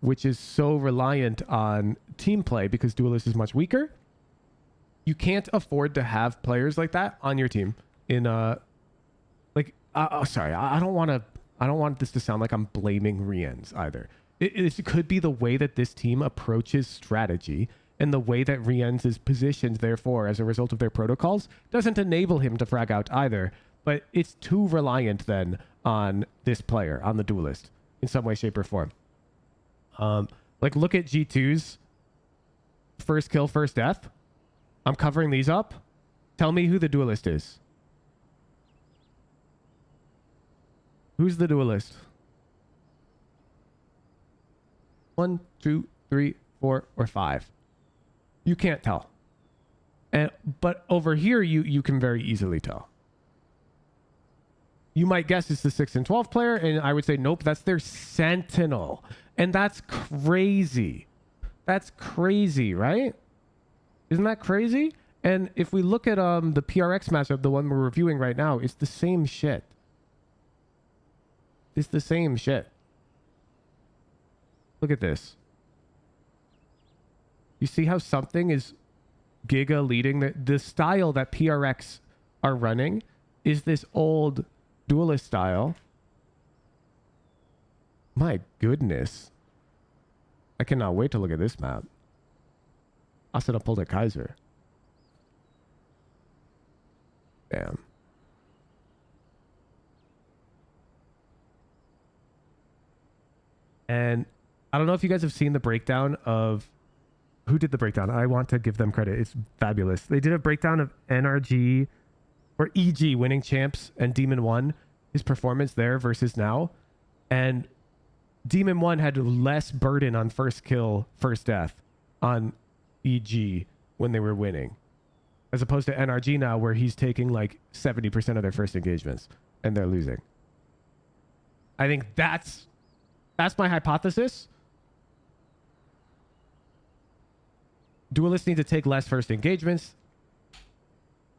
which is so reliant on team play because Duelist is much weaker. You can't afford to have players like that on your team in sorry, I don't want this to sound like I'm blaming Rien's either. It could be the way that this team approaches strategy and the way that Rien's is positioned, therefore, as a result of their protocols, doesn't enable him to frag out either. But it's too reliant then on this player, on the Duelist, in some way, shape, or form. Like, look at G2's first kill, first death. I'm covering these up. Tell me who the Duelist is. Who's the Duelist? 1, 2, 3, 4, or 5. You can't tell. But over here, you can very easily tell. You might guess it's the 6 and 12 player, and I would say, nope, that's their Sentinel. And that's crazy. That's crazy, right? Isn't that crazy? And if we look at the PRX matchup, the one we're reviewing right now, it's the same shit. It's the same shit. Look at this. You see how something is Giga leading? The style that PRX are running is this old Duelist style. My goodness. I cannot wait to look at this map. Ascendant pulled a Kaiser. Damn. And I don't know if you guys have seen the breakdown of who did the breakdown. I want to give them credit. It's fabulous. They did a breakdown of NRG or EG winning champs and Demon 1, his performance there versus now. And Demon 1 had less burden on first kill, first death on EG when they were winning, as opposed to NRG now, where he's taking like 70% of their first engagements and they're losing. I think that's my hypothesis. Duelists need to take less first engagements,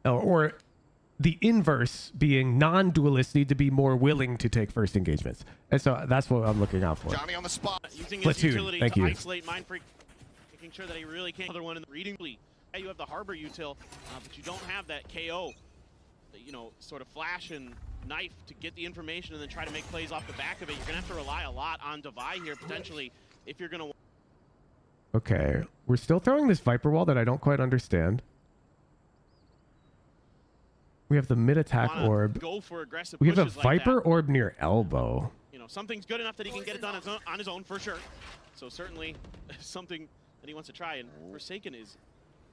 or the inverse being non-duelists need to be more willing to take first engagements. And so that's what I'm looking out for. Johnny on the spot. Using his Platoon, utility thank to you. isolate Mindfreak, making sure that he really can't. Another one in the reading fleet. Yeah, you have the Harbor util, but you don't have that KO, sort of flash and knife to get the information and then try to make plays off the back of it. You're going to have to rely a lot on Devi here, potentially, if you're going to... Okay, we're still throwing this Viper wall that I don't quite understand. We have the mid-attack orb. Go for aggressive We have a pushes like Viper that. orb near elbow. Something's good enough that he can get it done on his own for sure. So certainly something that he wants to try. And Forsaken is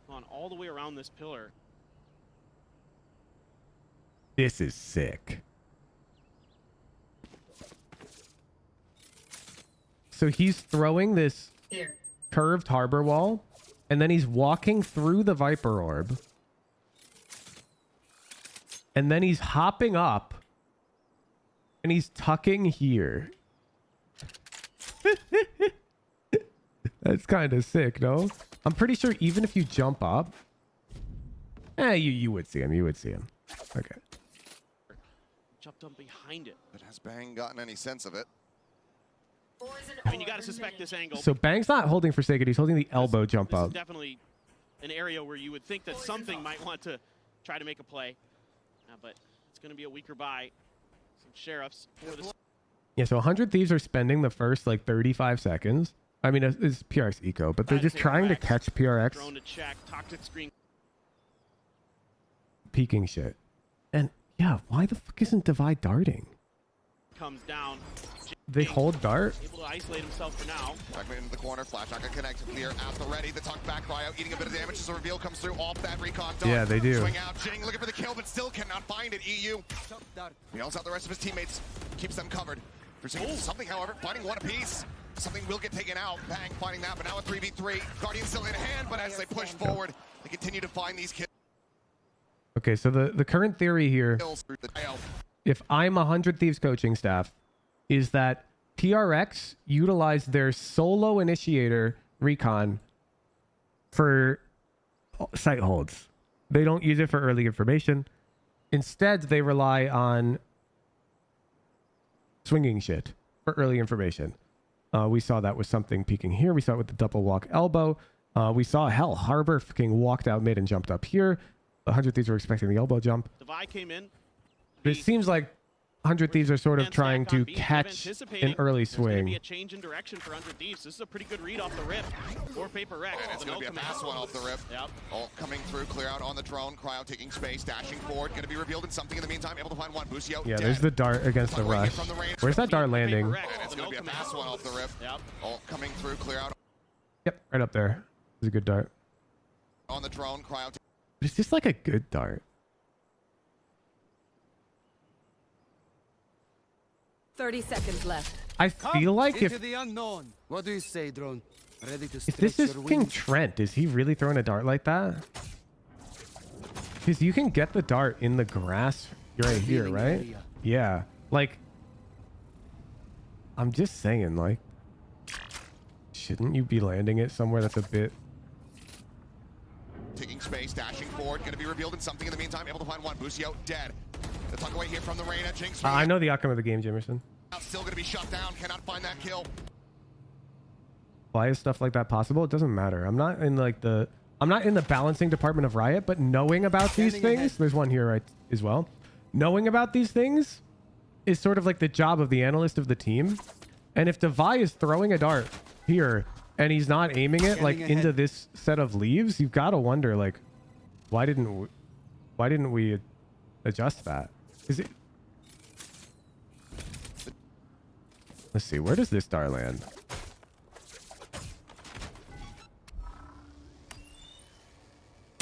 on all the way around this pillar. This is sick. So he's throwing this curved harbor wall, and then he's walking through the Viper orb. And then he's hopping up, and he's tucking here. That's kind of sick, no? I'm pretty sure even if you jump up, you would see him. You would see him. Okay. Jumped up behind it. But has Bang gotten any sense of it? I mean, you got to suspect this angle. So Bang's not holding Forsaken. He's holding the elbow jump This up. is definitely an area where you would think that something might want to try to make a play. But it's going to be a weaker buy. Some sheriffs for this. Yeah, so 100 Thieves are spending the first, 35 seconds. I mean, it's PRX eco, but they're just trying to catch PRX. Drone to check, toxic screen. Peeking shit. And, yeah, why the fuck isn't Divide darting? Comes down. They hold dart? Able to isolate himself for now. Fragment into the corner, flash not gonna connect. Clear at the ready. The tuck back cry out, eating a bit of damage as the reveal comes through off that recon dart. Yeah, they do. Swing out, Jing looking for the kill, but still cannot find it. EU. He yells out the rest of his teammates, keeps them covered. Something, however, finding one apiece. Something will get taken out. Bang finding that, but now a 3v3. Guardian still in hand, but as they push forward, they continue to find these kills. Okay, so the current theory here, if I'm 100 Thieves coaching staff, is that PRX utilized their solo initiator recon for site holds. They don't use it for early information. Instead, they rely on swinging shit for early information. We saw that with something peeking here. We saw it with the double walk elbow. We saw Harbor fucking walked out mid and jumped up here. 100 Thieves were expecting the elbow jump. Devi came in. But it seems like 100 Thieves are sort of trying to catch an early There's going to be swing. a change in direction for 100 Thieves. This is a pretty good read off the rip for Paper Rex. And it's going to be a fast one off the rip. Yep. Ult coming through, clear out on the drone. Cryo taking space, dashing forward. Going to be revealed in something in the meantime. Able to find one. Busio Yeah, dead. there's the dart against the rush. Where's that dart landing? And it's going to be a fast one off the rip. Yep. Ult coming through, clear out Yep, right up there. It's a good dart. on the drone. Cryo. But it's just like a good dart. 30 seconds left. I feel like if the unknown. What do you say, drone? Ready to If this is fucking Trent, is he really throwing a dart like that? Because you can get the dart in the grass right here, right? Yeah. Like, I'm just saying, like, shouldn't you be landing it somewhere that's a bit... Taking space, dashing forward. Going to be revealed in something in the meantime. Able to find one. Busio dead. The tuck away here from the Reyna. Jinx. I know the outcome of the game, Jimerson. Still going to be shut down. Cannot find that kill. Why is stuff like that possible? It doesn't matter. I'm not in the balancing department of Riot, but knowing about these things, there's one here right as well. Knowing about these things is sort of like the job of the analyst of the team. And if Devi is throwing a dart here and he's not aiming it like into this set of leaves, you've got to wonder, like, why didn't we adjust that? Is it? Let's see, where does this dart land?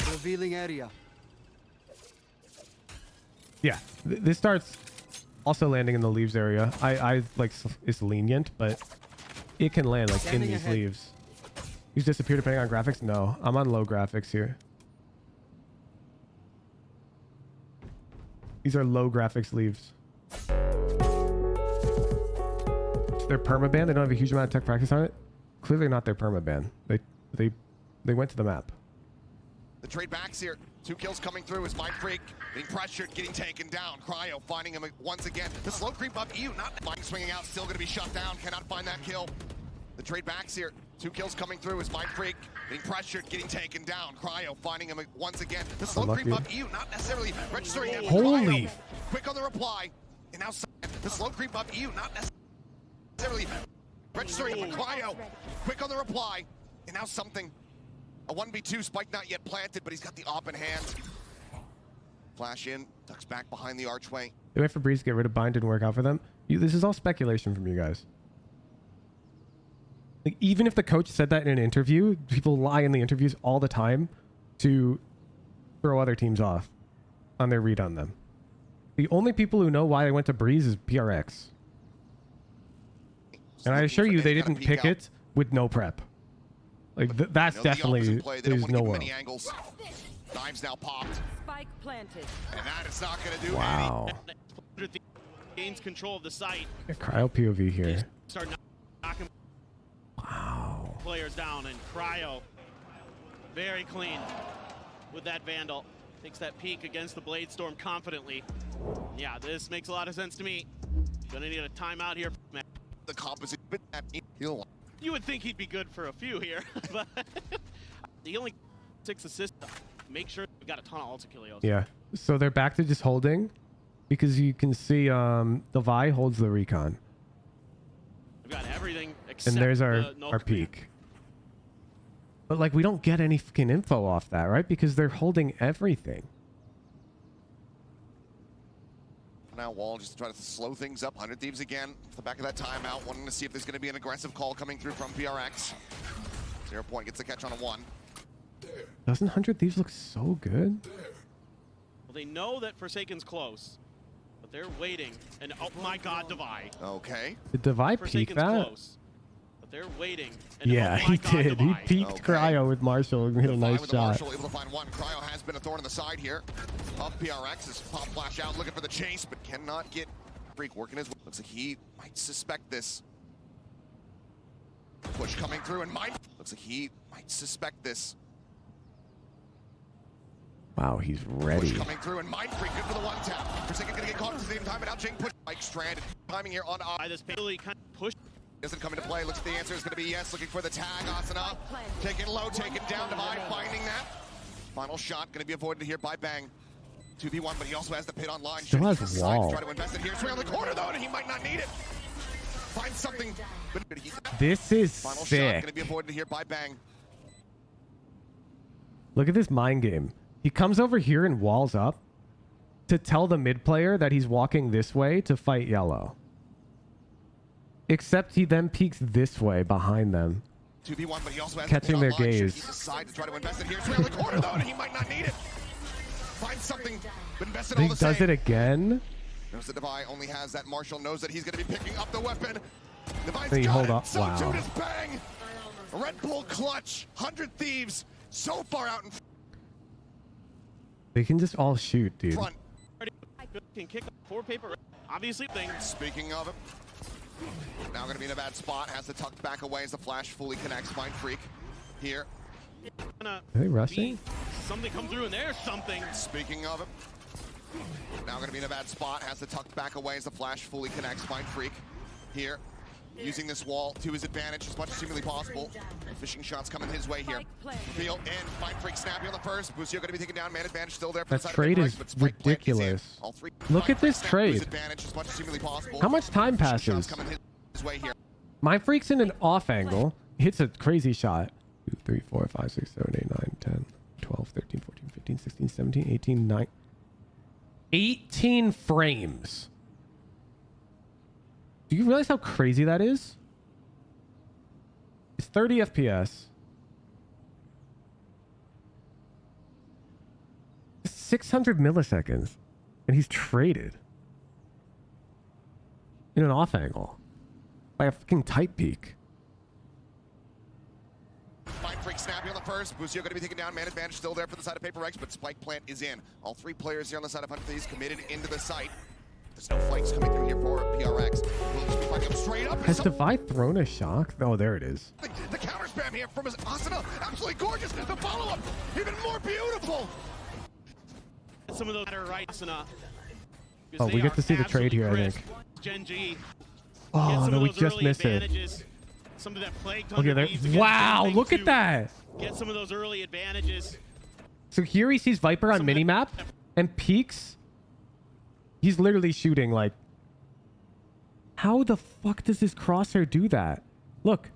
Revealing area. Yeah, this dart's also landing in the leaves area. I like it's lenient, but it can land like in these leaves. He's disappeared depending on graphics. No, I'm on low graphics here. These are low graphics leaves. They're permaban. They don't have a huge amount of tech practice on it. Clearly not their permaban. They went to the map. The trade backs here. 2 kills coming through as Mind Freak getting pressured, getting taken down. Cryo finding him once again. The slow creep up EU, not Mind swinging out, still going to be shut down. Cannot find that kill. The trade backs here. 2 kills coming through as Mind Freak getting pressured, getting taken down. Cryo finding him once again. The slow creep up EU, not necessarily registering him. Holy! Cryo, quick on the reply. And now the slow creep up EU, not necessarily registering him. Cryo, quick on the reply. And now something. A 1v2, spike not yet planted, but he's got the op in hand. Flash in, ducks back behind the archway. They wait for Breeze to get rid of Bind, didn't work out for them. This is all speculation from you guys. Like, even if the coach said that in an interview, people lie in the interviews all the time to throw other teams off on their read on them. The only people who know why they went to Breeze is PRX. And I assure you, they didn't pick it with no prep. Like, that's definitely, there's no way. Dives now popped. Spike planted. And that is not going to do Wow. Gains control of the site. Yeah, Cryo POV here. Start knocking players down, and Cryo very clean with that Vandal. Takes that peek against the Blade Storm confidently. Yeah, this makes a lot of sense to me. Gonna need a timeout here, man. The composite bit that heal. You would think he'd be good for a few here, but he only 6 assists. Make sure we've got a ton of ulti kills. Yeah. So they're back to just holding because you can see Devi holds the recon. We've got everything except And there's our no peak. But like we don't get any fucking info off that, right? Because they're holding everything. Now Wall just to try to slow things up. 100 Thieves again. Off the back of that timeout, wanting to see if there's going to be an aggressive call coming through from PRX. 0 point gets the catch on a 1. Doesn't 100 Thieves look so good? Well, they know that Forsaken's close, but they're waiting. And oh my God, Devi. Okay. Did Devi peek Forsaken's that? close, but they're waiting. And Yeah, oh my he God, did. Devi. He peeked Cryo with Marshall and hit a nice With shot. Marshall able to find one. Cryo has been a thorn in the side here. Up PRX is pop flash out, looking for the chase, but cannot get Freak working his way. Looks like he might suspect this. Push coming through and Mind. Looks like he might suspect this. Wow, he's ready. Push coming through and Mind Freak good for the 1-tap. Forsaken gonna get caught at the same time, and now Jing push. Mike stranded. Timing here on by this really kind of push Doesn't come into play. Looks like the answer is going to be yes. Looking for the tag. Asana taken low, taken down. Divide finding that. Final shot going to be avoided here by Bang. 2v1, but he also has the pit online. Still has wall. Try to invest it here. It's around the corner though, and he might not need it. Find something. This is Final shot sick. going to be avoided here by Bang. Look at this mind game. He comes over here and walls up to tell the mid player that he's walking this way to fight yellow. Except he then peeks this way behind them. 2v1, but he also has catching their gaze. He decides to try to invest it here. It's around the corner though, and he might not need it. Find something, but invest it all He the same. does it again. Knows that Devi only has that. Marshall knows that he's going to be picking up the weapon. Devi's Hey, got hold it. up. So Wow. too does Bang. Red Bull clutch. 100 Thieves so far out in They can just all shoot, dude. front. Can kick up 4 paper. Obviously, thing. Speaking of it, now going to be in a bad spot. Has to tuck back away as the flash fully connects. Mind Freak here. Are they rushing? Something come through, and there's something. Speaking of it, now going to be in a bad spot. Has to tuck back away as the flash fully connects. Mind Freak here. Using this wall to his advantage as much as humanly possible. Fishing shots coming his way here. Feel in. Mind Freak snappy on the first. Busio going to be taken down. Man advantage still there. For That the side trade of is but Spike Plant is in. ridiculous. All three. Look at this Snap trade. his advantage as much as humanly possible. How much time Fishing shots passes? coming his way here. My freak's in an off angle. Hits a crazy shot. 2, 3, 4, 5, 6, 7, 8, 9, 10, 12, 13, 14, 15, 16, 17, 18, 9. 18 frames. Do you realize how crazy that is? It's 30 FPS. 600 milliseconds. And he's traded. In an off angle. By a fucking tight peak. Mind Freak snappy on the first. Busio going to be taken down. Man advantage still there for the side of Paper Rex, but Spike Plant is in. All 3 players here on the side of 100 Thieves committed into the site. There's no flanks coming through here for PRX. Will just be fighting up straight up. Has Devi thrown a shock? Oh, there it is. The counter spam here from his Asana. Absolutely gorgeous. The follow-up, even more beautiful. Some of those that are right, Asana. Oh, we get to see the trade here, I think. Gen G. Oh, no, we just missed it. Some of that plagued Okay, there. Wow, look at that. Get some of those early advantages. So here he sees Viper on minimap and peeks. He's literally shooting like... How the fuck does this crosshair do that? Look.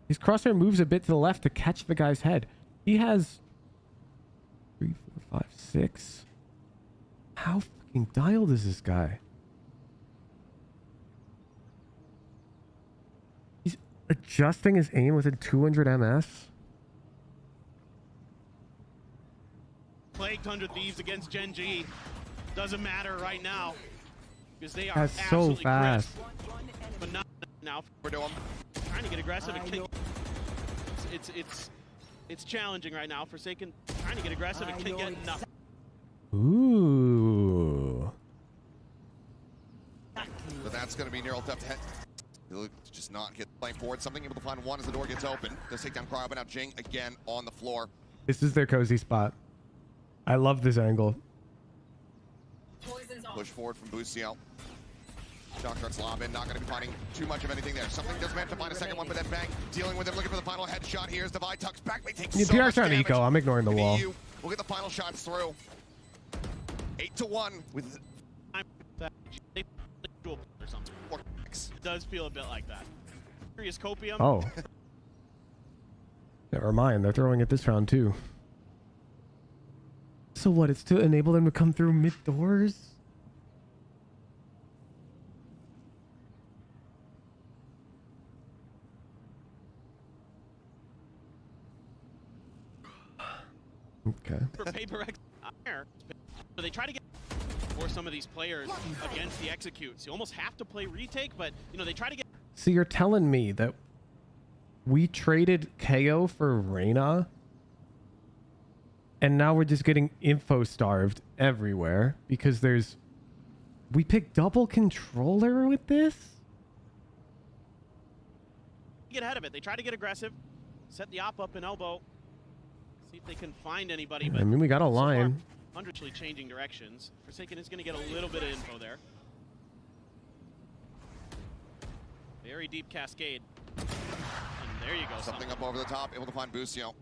His crosshair moves a bit to the left to catch the guy's head. He has 3, 4, 5, 6. How fucking dialed is this guy? He's adjusting his aim within 200 ms. Plagued 100 Thieves against Gen G. Doesn't matter right now. Because they are That's so absolutely fast. crisp. But not now. We're doing. Trying to get aggressive. It's challenging right now. Forsaken trying to get aggressive and can't get enough. Ooh. But that's going to be Neural Theft head. He'll just not get playing forward. Something able to find one as the door gets open. Does take down Cryo, but now Jing again on the floor. This is their cozy spot. I love this angle. Push forward from Busio. Shock starts lobbing. Not going to be finding too much of anything there. Something does manage to find a second one, but then Bang dealing with him, looking for the final headshot. Here's Devi tucks back. They take so much PR's trying to damage. eco. I'm ignoring the wall. We'll get the final shots through. 8-1 with. Or something. It does feel a bit like that. Serious copium. Oh. Never mind. They're throwing it this round too. So what? It's to enable them to come through mid doors? Okay. For Paper X, so they try to get for some of these players against the executes. You almost have to play retake, but you know they try to get. So you're telling me that we traded KO for Reyna, and now we're just getting info starved everywhere because there's. We picked double controller with this? Get ahead of it. They try to get aggressive, set the op up and elbow. See if they can find anybody. But I mean, we got a line. Actually changing directions. Forsaken is going to get a little bit of info there. Very deep cascade. And there you go. Something up over the top, able to find Busio.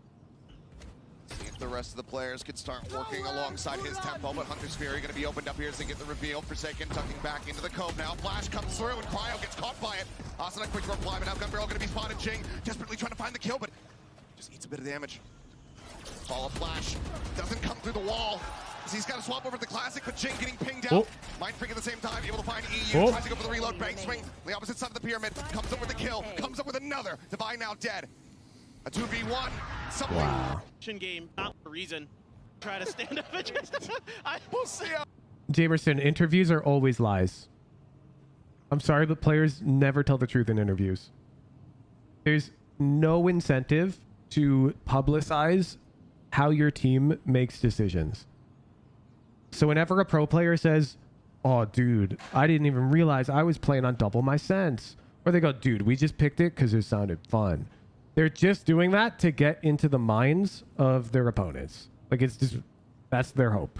See if the rest of the players could start working alongside his tempo, but Hunter's Fury going to be opened up here as they get the reveal. Forsaken tucking back into the cove now. Flash comes through and Cryo gets caught by it. Ascendant quick reply, but now Gun Barrel going to be spotted. Jing desperately trying to find the kill, but just eats a bit of damage. Follow Flash, doesn't come through the wall. He's got to swap over to the Classic, but Jing getting pinged out. Mind Freak at the same time, able to find EU. Tries to go for the reload, bank swing. On the opposite side of the pyramid, comes up with a kill, comes up with another. Divine now dead. A 2v1, something. Wow. Game, not for a reason. Try to stand up against I will see. Jamerson, interviews are always lies. I'm sorry, but players never tell the truth in interviews. There's no incentive to publicize how your team makes decisions. So whenever a pro player says, oh, dude, I didn't even realize I was playing on double my sense. Or they go, dude, we just picked it because it sounded fun. They're just doing that to get into the minds of their opponents. Like, it's just, that's their hope.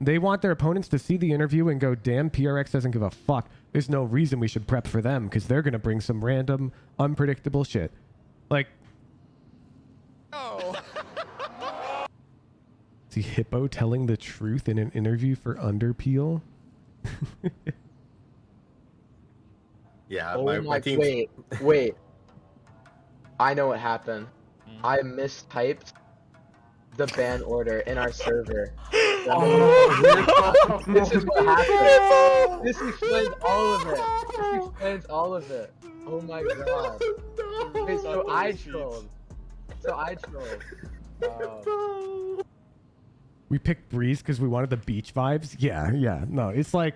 They want their opponents to see the interview and go, damn, PRX doesn't give a fuck. There's no reason we should prep for them because they're going to bring some random, unpredictable shit. Like, oh. See Hippo telling the truth in an interview for Underpeel? Yeah, Oh my team's... wait. I know what happened. I mistyped the ban order in our server. This is what happened. This explains all of it. This explains all of it. Oh my god. Okay, so I trolled. We picked Breeze because we wanted the beach vibes. Yeah. No, it's like...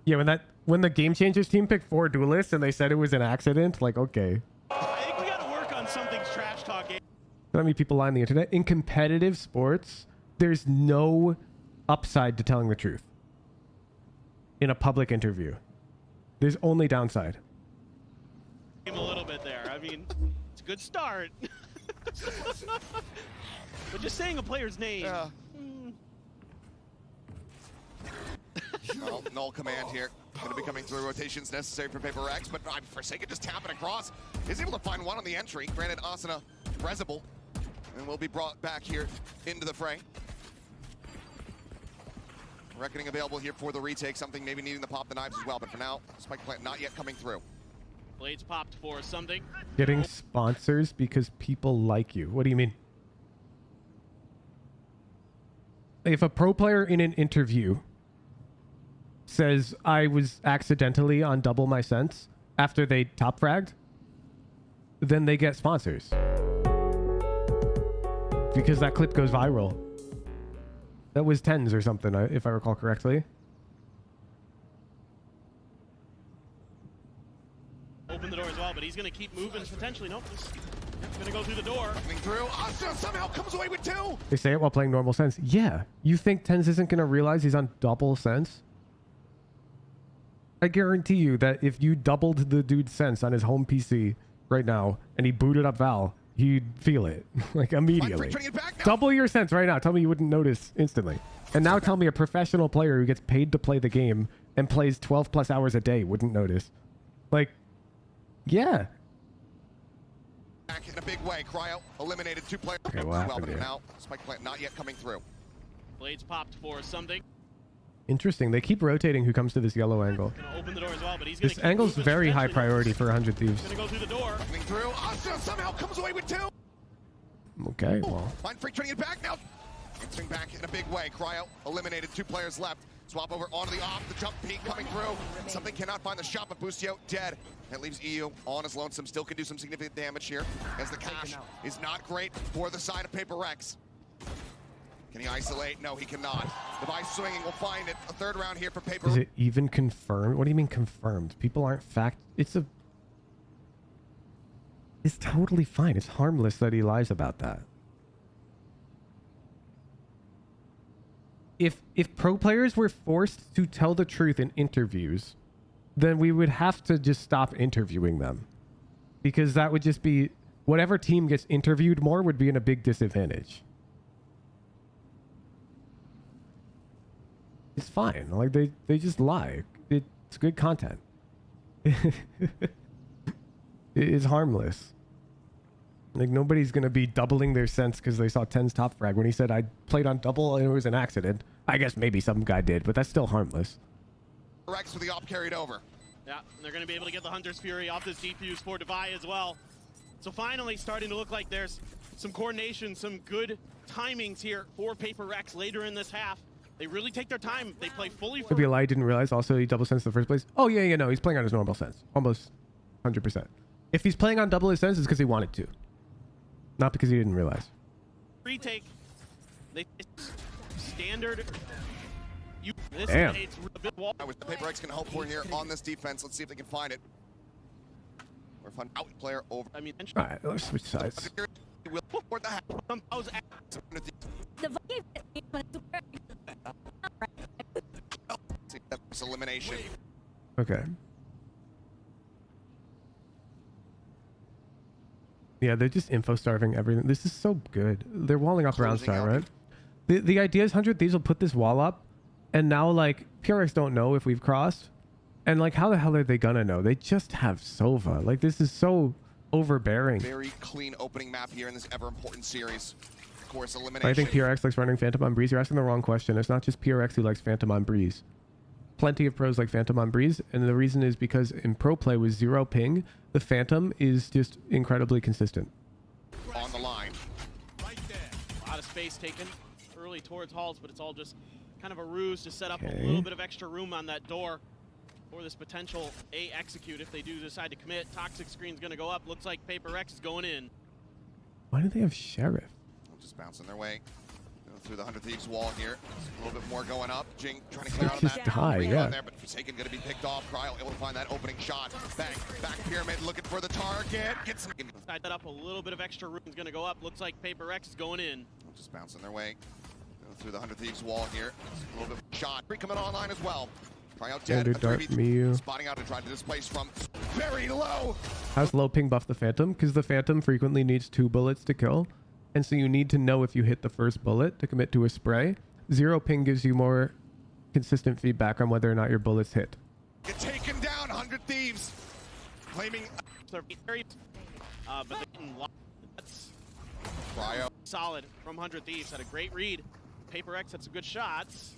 Yeah, when the Game Changers team picked 4 duelists and they said it was an accident, like, okay. I think we got to work on something's trash talking. How many people lie on the internet? In competitive sports, there's no upside to telling the truth. In a public interview. There's only downside. A little bit there. I mean, it's a good start. But just saying a player's name. Yeah. Well, null command here. Going to be coming through. Rotations necessary for Paper X, but Forsaken just tapping across. Is able to find one on the entry. Granted, Asuna Rezible, and will be brought back here into the fray. Reckoning available here for the retake. Something maybe needing to pop the knives as well, but for now, Spike Plant not yet coming through. Blades popped for something. Getting sponsors because people like you. What do you mean? If a pro player in an interview says, I was accidentally on double my sense after they top fragged, then they get sponsors. Because that clip goes viral. That was tens or something, if I recall correctly. Open the door as well, but he's going to keep moving potentially. Nope. He's going to go through the door. Coming through. Asuna somehow comes away with 2. They say it while playing normal sense. Yeah. You think Tens isn't going to realize he's on double sense? I guarantee you that if you doubled the dude's sense on his home PC right now and he booted up Val, he'd feel it like immediately. Double your sense right now. Tell me you wouldn't notice instantly. And now tell me a professional player who gets paid to play the game and plays 12 plus hours a day wouldn't notice. Like, yeah. Back in a big way. Cryo eliminated 2 players. Okay, what happened but here? now Spike Plant not yet coming through. Blades popped for something. Interesting. They keep rotating who comes to this yellow angle. Open the door as well, but he's This angle's very high priority for 100 Thieves. Gonna go through the door. Coming through. Asuna somehow comes away with 2. Okay, well. Mind Freak turning it back now. Swing back in a big way. Cryo eliminated 2 players left. Swap over onto the off. The jump peak coming through. Something cannot find the shot, but Busio dead. That leaves EU on his lonesome. Still can do some significant damage here as the cash is not great for the side of Paper Rex. Can he isolate? No, he cannot. Device swinging will find it. A 3rd round here for Paper. Is it even confirmed? What do you mean confirmed? People aren't It's totally fine. It's harmless that he lies about that. If pro players were forced to tell the truth in interviews, then we would have to just stop interviewing them. Because that would just be... Whatever team gets interviewed more would be in a big disadvantage. is fine. Like they just lie. It's good content. It is harmless. Like nobody's gonna be doubling their sense because they saw 10's top frag when he said I played on double and it was an accident. I guess maybe some guy did, but that's still harmless. Rex with the op carried over. Yeah, and they're going to be able to get the Hunter's Fury off this defuse for Devi as well. So finally starting to look like there's some coordination, some good timings here for Paper Rex later in this half. They really take their time. They play fully for... Maybe a lie, didn't realize also he double sensed in the first place. Oh yeah, no, he's playing on his normal sense. Almost 100%. If he's playing on double his sense, it's because he wanted to. Not because he didn't realize. Retake. They standard... Damn. With the Paper Rex can hope for here on this defense. Let's see if they can find it. Or find out player over. I mean, all right, let's switch sides. Elimination. Okay. Yeah, they're just info starving everything. This is so good. They're walling up around star, right? The idea is 100 Thieves will put this wall up, and now like PRX don't know if we've crossed, and like how the hell are they gonna know? They just have Sova. Like this is so overbearing. Very clean opening map here in this ever important series. Of course, elimination. I think PRX likes running Phantom on Breeze. You're asking the wrong question. It's not just PRX who likes Phantom on Breeze. Plenty of pros like Phantom on Breeze, and the reason is because in pro play with 0 ping, the Phantom is just incredibly consistent. On the line. Right there. A lot of space taken early towards Halls, but it's all just kind of a ruse to set up a little bit of extra room on that door for this potential A execute if they do decide to commit. Toxic screen's going to go up. Looks like Paper Rex is going in. Why do they have Sheriff? Just bouncing their way through the 100 Thieves wall here. A little bit more going up. Jing trying to clear out of that. There, but Forsaken going to be picked off. Cryo able to find that opening shot. Bang, back pyramid looking for the target. Gets some. Tied that up. A little bit of extra room is going to go up. Looks like Paper Rex is going in. Just bouncing their way through the 100 Thieves wall here. A little bit of shot. Coming online as well. Trying out dead. Spotting out and trying to displace from very low. How's low ping buff the Phantom? Because the Phantom frequently needs 2 bullets to kill. And so you need to know if you hit the first bullet to commit to a spray. 0 ping gives you more consistent feedback on whether or not your bullets hit. Get taken down, 100 Thieves. Claiming... but that's Cryo. Solid from 100 Thieves. Had a great read. Paper X had some good shots.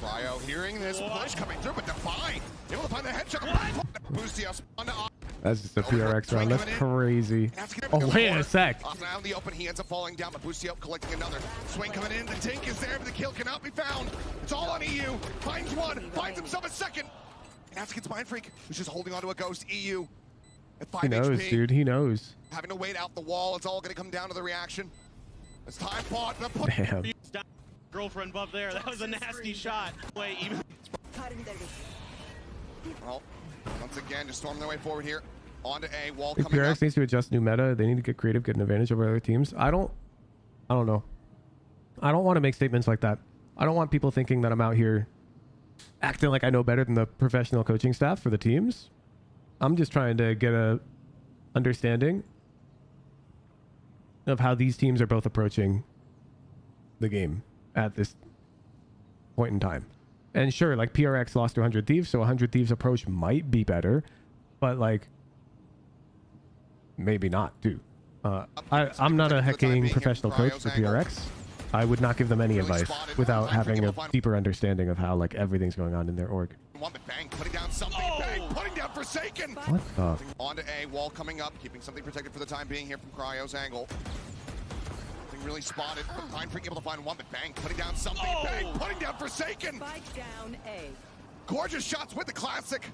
Cryo hearing this push coming through, but Define able to find the headshot. Boostio on the That's just a PRX round. That's crazy. Oh, wait a sec. Now in the open, he ends up falling down, but Boostio collecting another. Swing coming in. The tank is there, but the kill cannot be found. It's all on EU. Finds one. Finds himself a second. And that's against Mind Freak, who's just holding onto a ghost. EU at 5 He knows, HP. dude. He knows. Having to wait out the wall. It's all going to come down to the reaction. It's time fought. Damn. Girlfriend above there. That was a nasty shot. Wait, even. Well, once again, just storming their way forward here. On to A, wall If coming up. PRX needs to adjust new meta, they need to get creative, get an advantage over other teams. I don't know. I don't want to make statements like that. I don't want people thinking that I'm out here acting like I know better than the professional coaching staff for the teams. I'm just trying to get a understanding of how these teams are both approaching the game at this point in time. And sure, like PRX lost to 100 Thieves, so 100 Thieves approach might be better, but like maybe not too. I'm not a hecking professional coach for PRX. I would not give them any advice without having a deeper understanding of how like everything's going on in their org. Bang, putting down something. Bang, putting down Forsaken. What the? On to A, wall coming up, keeping something protected for the time being here from Cryo's angle. Nothing really spotted. Mind Freak able to find one, but bang, putting down something. Bang, putting down Forsaken. Spike down A. Gorgeous shots with the classic.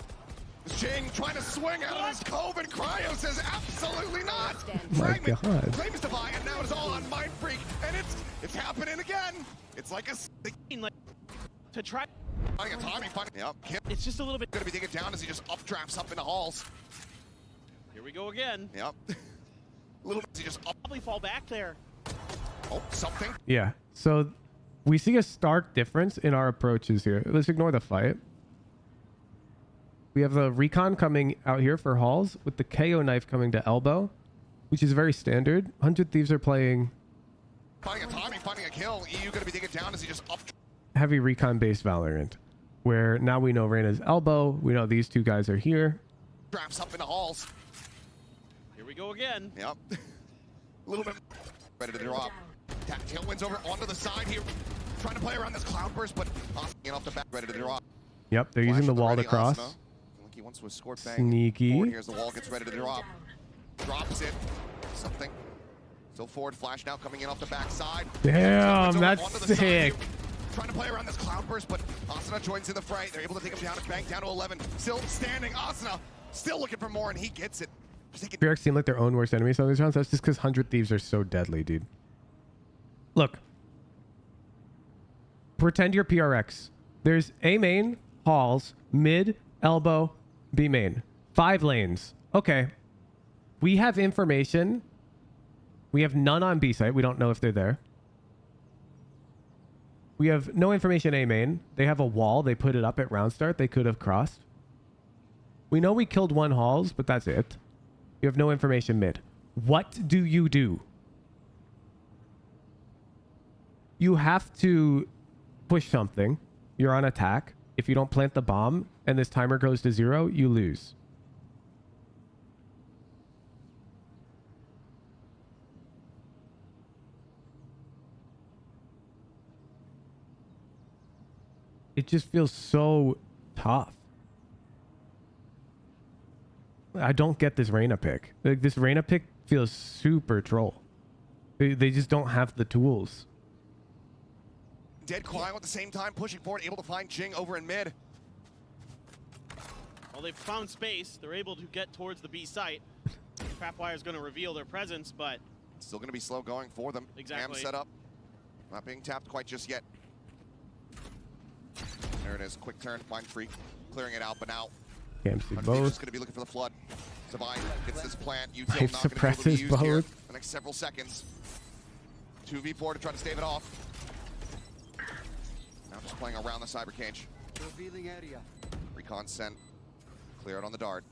Jing trying to swing out of his cove, and Cryo says absolutely not. My God. Claims to buy, and now it's all on Mind Freak, and it's happening again. It's like a to try. Finding a timing, yep. It's just a little bit. Gonna be taken down as he just updrafts up into halls. Here we go again. Yep. Little bit, he just probably fall back there. Oh, something. Yeah. So we see a stark difference in our approaches here. Let's ignore the fight. We have the recon coming out here for halls with the KO knife coming to elbow, which is very standard. 100 Thieves are playing. Finding a timing, finding a kill. EU gonna be taken down as he just up. heavy recon based Valorant, where now we know Reyna's elbow. We know these two guys are here. Drafts up in the halls. Here we go again. Yep. A little bit ready to drop. Tailwind's over onto the side here. Trying to play around this cloudburst, but getting off the back, ready to drop. Yep, they're using the wall to cross. Like he wants to score bang. Sneaky. Forward, here's the wall, gets ready to drop. Drops it. Something. Still forward flash now coming in off the backside. Damn, that's sick. Trying to play around this cloudburst, but Asuna joins in the fray. They're able to take him down and bank down to 11. Still standing. Asuna still looking for more, and he gets it. PRX seem like their own worst enemies on these rounds. That's just because 100 Thieves are so deadly, dude. Look. Pretend you're PRX. There's A main, halls, mid, elbow, B main. 5 lanes. Okay. We have information. We have none on B site. We don't know if they're there. We have no information A main. They have a wall. They put it up at round start. They could have crossed. We know we killed 1 halls, but that's it. You have no information mid. What do? You have to push something. You're on attack. If you don't plant the bomb and this timer goes to 0, you lose. It just feels so tough. I don't get this Reyna pick. Like, this Reyna pick feels super troll. They just don't have the tools. Dead quiet at the same time, pushing forward, able to find Jing over in mid. Well, they've found space. They're able to get towards the B site. Trapwire is going to reveal their presence, but still going to be slow going for them. Exactly. Cam set up. Not being tapped quite just yet. There it is. Quick turn. Mind Freak clearing it out, but now Cam see both. both. Going to be looking for the flood. Savine gets this plant. Pipe Util not going to be able to suppresses be used here both. the next several seconds. 2v4 to try to stave it off. Now just playing around the cyber cage. Revealing area. Recon sent. Clear it on the dart.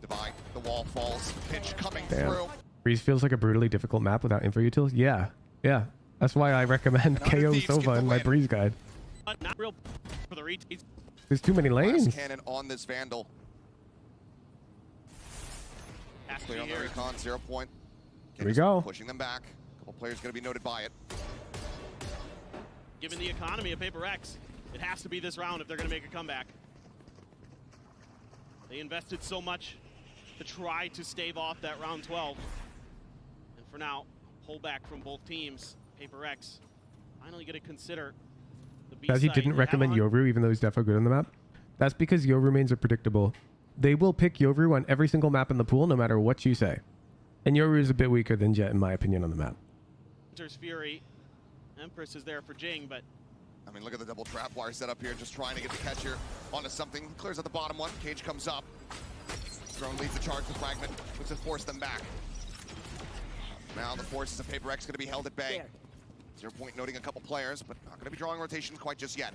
Divide. The wall falls. Pitch coming through. Raze feels like a brutally difficult map without info utils. Yeah. That's why I recommend KO Sova in my Breeze guide. Not real for the retake. There's too many lanes. Last cannon on this Vandal. Clear on the recon, 0 point. Here we go. Pushing them back. A couple players going to be noted by it. Given the economy of Paper X, it has to be this round if they're going to make a comeback. They invested so much to try to stave off that round 12. And for now, pullback from both teams. Paper X finally going to consider the B As he side. didn't recommend Yoru, even though he's defo good on the map. That's because Yoru mains are predictable. They will pick Yoru on every single map in the pool, no matter what you say. And Yoru is a bit weaker than Jet, in my opinion, on the map. Winter's Fury. Empress is there for Jing, but I mean, look at the double trap wire set up here, just trying to get the catcher onto something. Clears at the bottom one. Cage comes up. Drone leads the charge to Fragment, which has forced them back. Now the forces of Paper X going to be held at bay. 0 point noting a couple players, but not going to be drawing rotation quite just yet.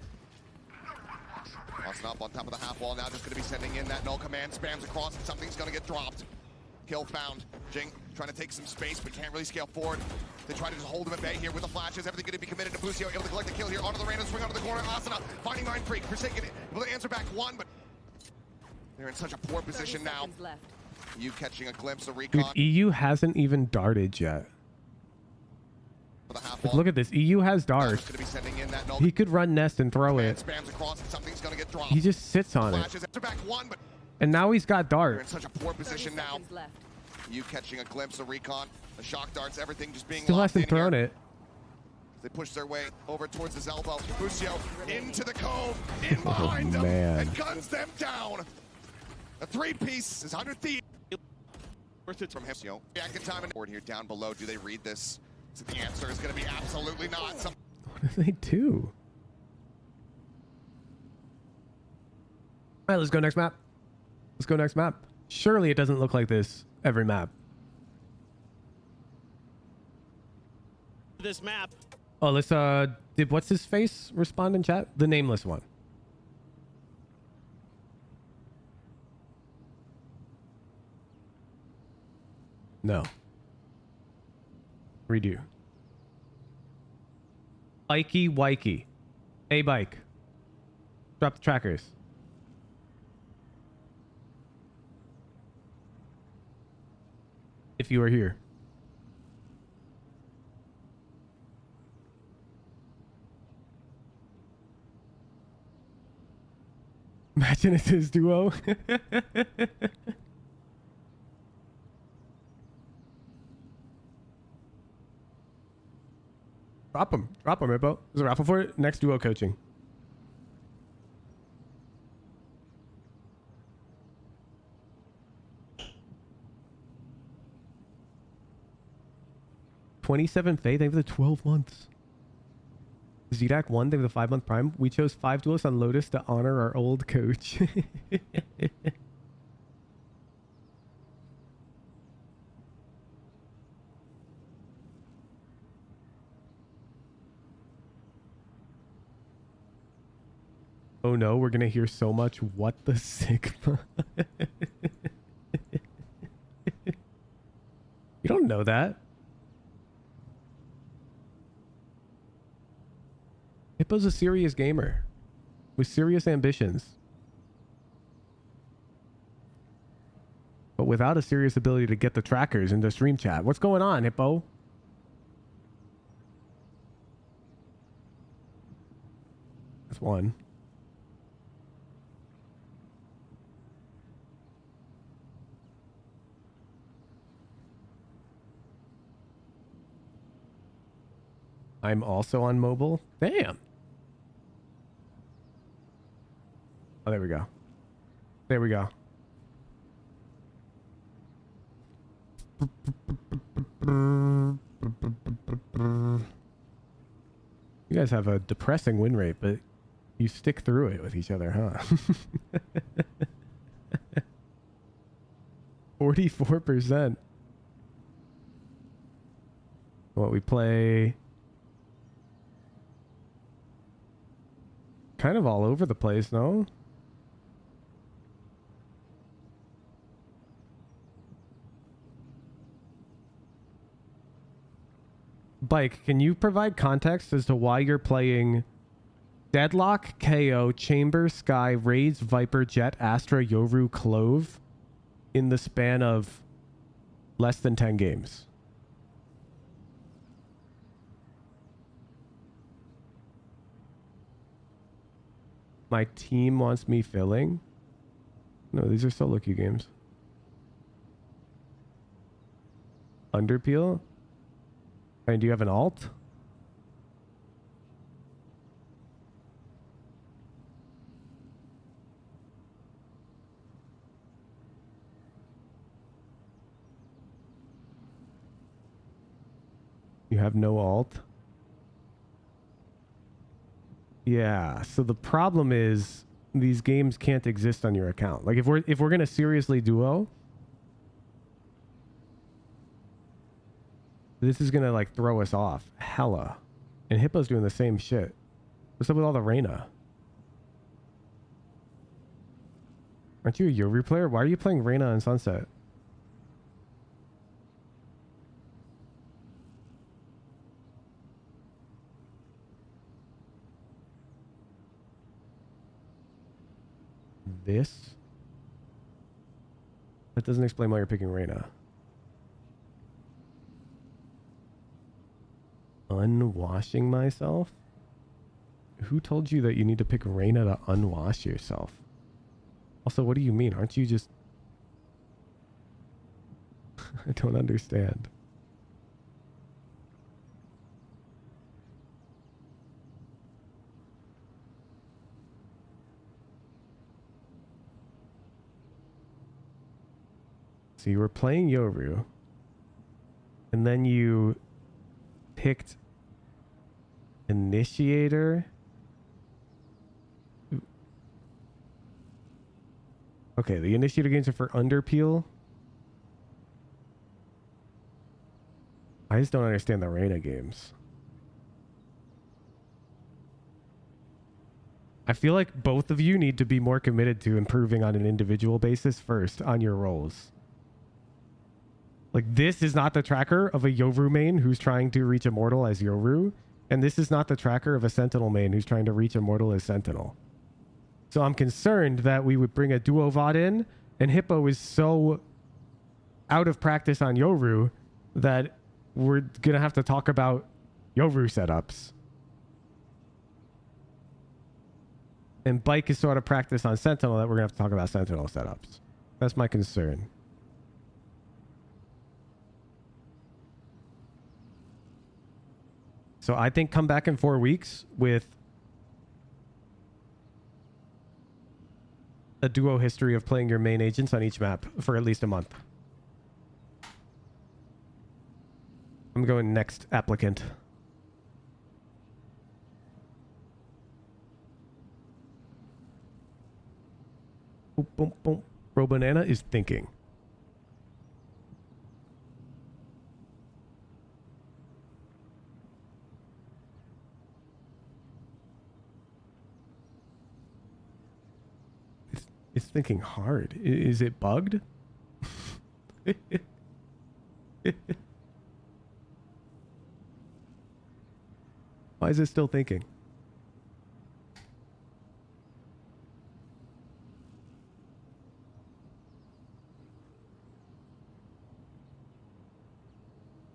Crossing up on top of the half wall now, just going to be sending in that null command. Spams across, and something's going to get dropped. Kill found. Jing trying to take some space, but can't really scale forward. They try to just hold him at bay here with the flashes. Everything going to be committed to Busio, able to collect the kill here. Onto the random swing, onto the corner. Asuna finding Mind Freak. Forsaken able to answer back 1, but they're in such a poor position now. You catching a glimpse of recon. Dude, EU hasn't even darted yet. Like, look at this. EU has dart. He could run nest and throw it. Spams across, and something's going to get dropped. He just sits on it. Flashes answer back 1, but And now he's got they're dart. in such a poor position now. You catching a glimpse of recon, the shock darts, everything just being Still locked hasn't in thrown here. it. They push their way over towards his elbow. Busio into the cove, in behind them, man. and guns them down. A 3-piece is 100 Thieves. Worth it from him. Back in time and board here down below. Do they read this? So the answer is going to be absolutely not. What do they do? All right, let's go next map. Let's go next map. Surely it doesn't look like this every map. this map. Oh, let's did what's his face respond in chat? The nameless one. No. Redo. Ikey Wikey. Hey, bike. Drop the trackers. If you are here. Imagine it's his duo. Drop him, Rippo. There's a raffle for it. Next duo coaching. $27 Faye, thank you for the 12 months. ZDAC 1, thank you for the 5-month prime. We chose 5 duelists on Lotus to honor our old coach. Oh no, we're gonna hear so much what the Sigma. You don't know that. Hippo's a serious gamer with serious ambitions, but without a serious ability to get the trackers into stream chat. What's going on, Hippo? That's one. I'm also on mobile. Damn. Oh, there we go. There we go. You guys have a depressing win rate, but you stick through it with each other, huh? 44%. What we play... kind of all over the place, no? Bike, can you provide context as to why you're playing Deadlock, KO, Chamber, Sky, Raze, Viper, Jet, Astra, Yoru, Clove in the span of less than 10 games? My team wants me filling? No, these are solo queue games. Underpeel? And do you have an alt? You have no alt? Yeah, so the problem is these games can't exist on your account. Like if we're gonna seriously duo, this is gonna like throw us off hella. And Hippo's doing the same shit. What's up with all the Reyna? Aren't you a Yoru player? Why are you playing Reyna and Sunset? This? That doesn't explain why you're picking Reyna. Unwashing myself? Who told you that you need to pick Reyna to unwash yourself? Also, what do you mean? Aren't you just... I don't understand. So you were playing Yoru, and then you picked Initiator. Okay, the Initiator games are for Underpeel. I just don't understand the Reyna games. I feel like both of you need to be more committed to improving on an individual basis first on your roles. Like, this is not the tracker of a Yoru main who's trying to reach Immortal as Yoru. And this is not the tracker of a Sentinel main who's trying to reach Immortal as Sentinel. So I'm concerned that we would bring a duo VOD in, and Hippo is so out of practice on Yoru that we're going to have to talk about Yoru setups. And Bike is so out of practice on Sentinel that we're going to have to talk about Sentinel setups. That's my concern. So I think come back in 4 weeks with a duo history of playing your main agents on each map for at least a month. I'm going next applicant. Boom, boom, boom. Bro Banana is thinking. It's thinking hard. Is it bugged? Why is it still thinking?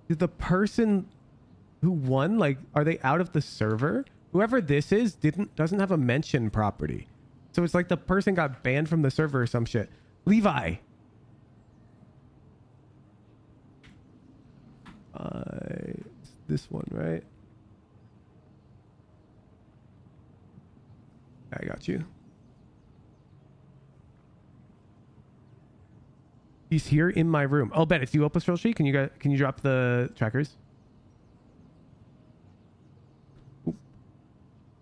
Did the person who won, like, are they out of the server? Whoever this is doesn't have a mention property. So it's like the person got banned from the server or some shit. Levi. It's this one, right? I got you. He's here in my room. Oh, Ben, it's you, Opus Roll Street. Can you drop the trackers?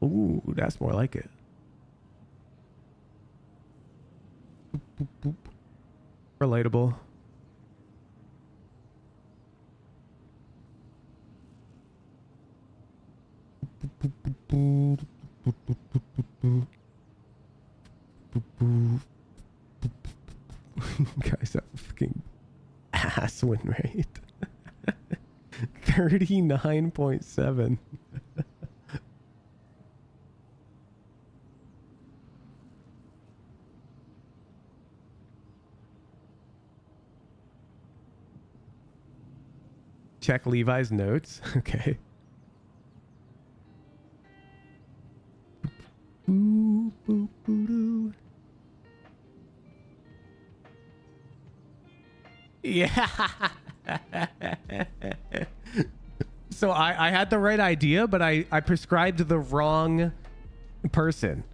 Ooh, that's more like it. Boop, boop, boop. Relatable. Guys, that fucking ass win rate. 39.7. Check Levi's notes. Okay. Boop, boop, boop, doo. Yeah. So I had the right idea, but I prescribed the wrong person.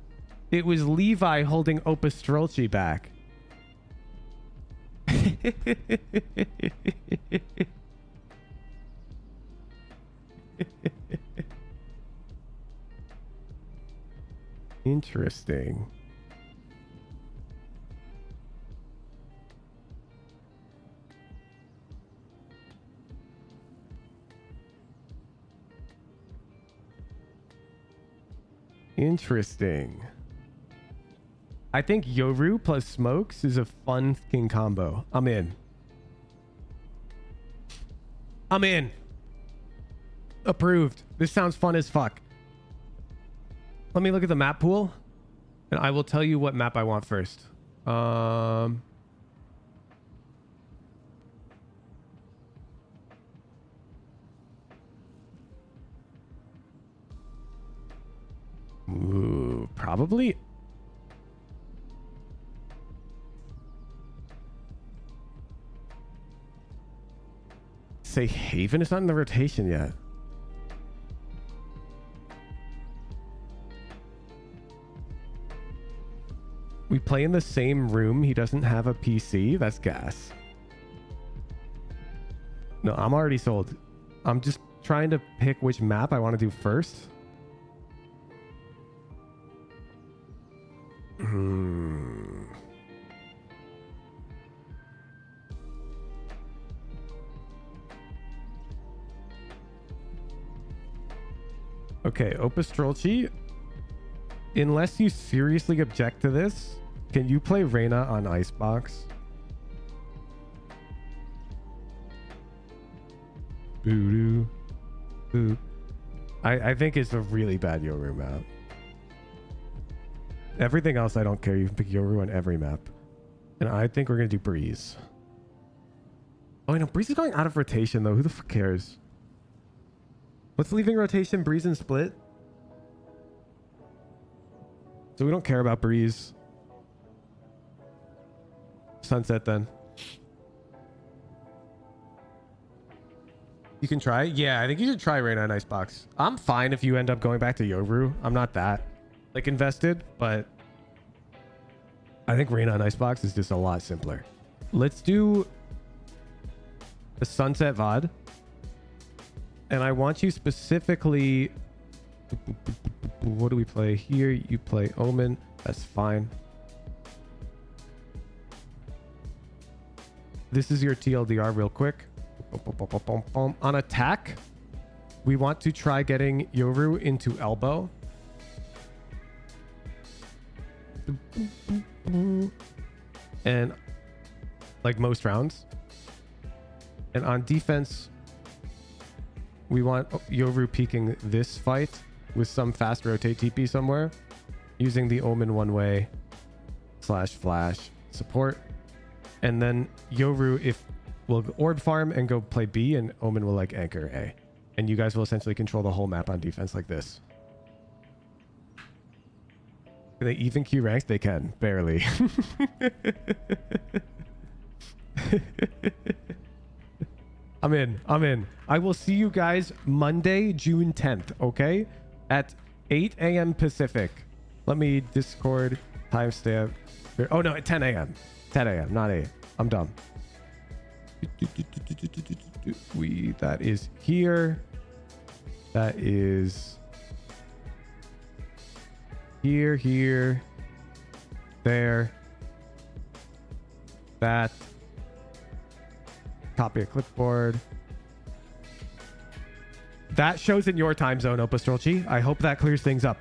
It was Levi holding Opus Strolchi back. Interesting. Interesting. I think Yoru plus Smokes is a fun fucking combo. I'm in. I'm in. Approved. This sounds fun as fuck. Let me look at the map pool, and I will tell you what map I want first. Ooh, probably. Say Haven is not in the rotation yet. We play in the same room. He doesn't have a PC. That's gas. No, I'm already sold. I'm just trying to pick which map I want to do first. Okay, Opus Strolchi. Unless you seriously object to this, can you play Reyna on Icebox? Boo-doo. Boo. I think it's a really bad Yoru map. Everything else I don't care. You can pick Yoru on every map. And I think we're going to do Breeze. Oh, I know. Breeze is going out of rotation, though. Who the fuck cares? What's leaving rotation? Breeze and Split? So we don't care about Breeze. Sunset, then. You can try? Yeah, I think you should try Reyna on Icebox. I'm fine if you end up going back to Yoru. I'm not that, like, invested, but I think Reyna on Icebox is just a lot simpler. Let's do the Sunset VOD. And I want you specifically... What do we play here? You play Omen. That's fine. This is your TLDR real quick. On attack, we want to try getting Yoru into elbow. And like most rounds. And on defense, we want Yoru peeking this fight with some fast rotate TP somewhere using the Omen one-way /flash support. And then Yoru, if we'll orb farm and go play B, and Omen will like anchor A. And you guys will essentially control the whole map on defense like this. Can they even queue ranks? They can. Barely. I'm in. I will see you guys Monday, June 10th, okay? At 8 a.m. Pacific. Let me Discord timestamp. Oh, no, at 10 a.m. 10 a.m., not 8. I'm dumb. That is here. That is here, there, that. Copy a clipboard. That shows in your time zone, Opastrolchi. I hope that clears things up.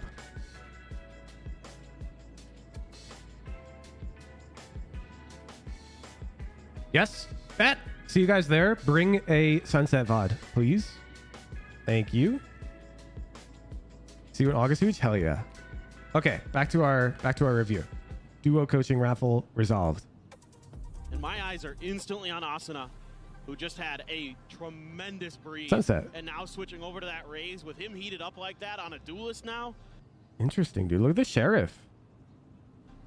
Yes, bet. See you guys there. Bring a Sunset VOD, please. Thank you. See you in August, huge? Hell yeah. Okay, back to our review. Duo coaching raffle resolved. And my eyes are instantly on Asuna, who just had a tremendous breeze. Sunset. And now switching over to that Raze with him heated up like that on a duelist now. Interesting, dude. Look at the Sheriff.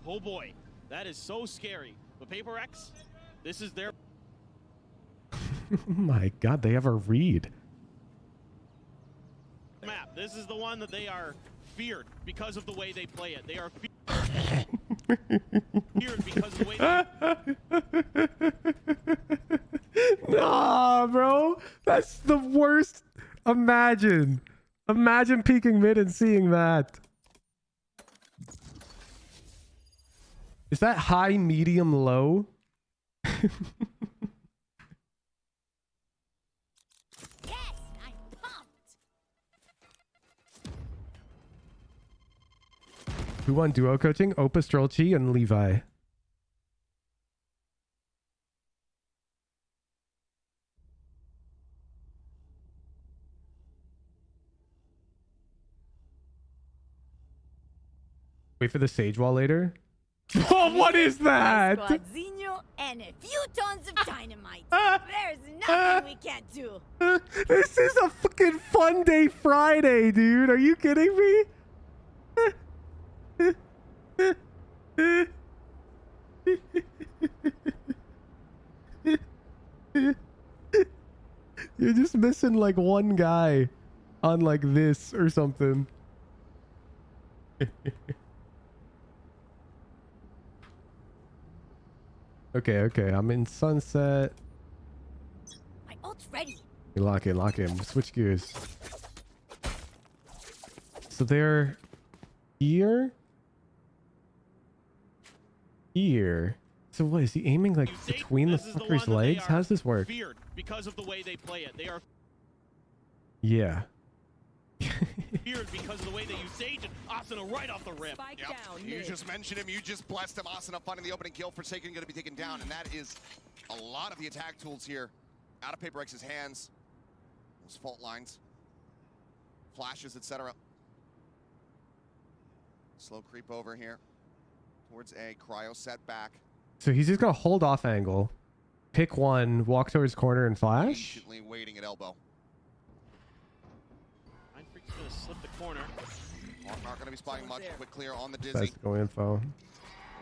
Oh boy, that is so scary. But Paper X, this is their Oh my god, they have a read. map. This is the one that they are feared because of the way they play it. They are feared because of the way they Nah, bro. That's the worst. Imagine peeking mid and seeing that. Is that high, medium, low? Who won duo coaching? Opastrolchi and Levi. Wait for the Sage Wall later. Oh, what is that? Squadzinho and a few tons of dynamite. There's nothing we can't do. This is a fucking fun day Friday, dude. Are you kidding me? You're just missing like one guy on like this or something. Okay. I'm in Sunset. My ult's ready. Lock in. We'll switch gears. So they're here. So what is he aiming like between the fucker's legs? How does this work? feared because of the way they play it. They are Yeah. feared because of the way they use Sage and Asuna right off the rip. You just mentioned him. You just blessed him. Asuna finding the opening kill. Forsaken going to be taken down, and that is a lot of the attack tools here out of Paper X's hands. Those fault lines. flashes, etc. Slow creep over here towards A. Cryo set back. So he's just gonna hold off angle, pick one, walk towards corner and flash. Patiently waiting at elbow. Mindfreak's gonna slip the corner. Not gonna be spotting much. Quick clear on the That's Dizzy. go info.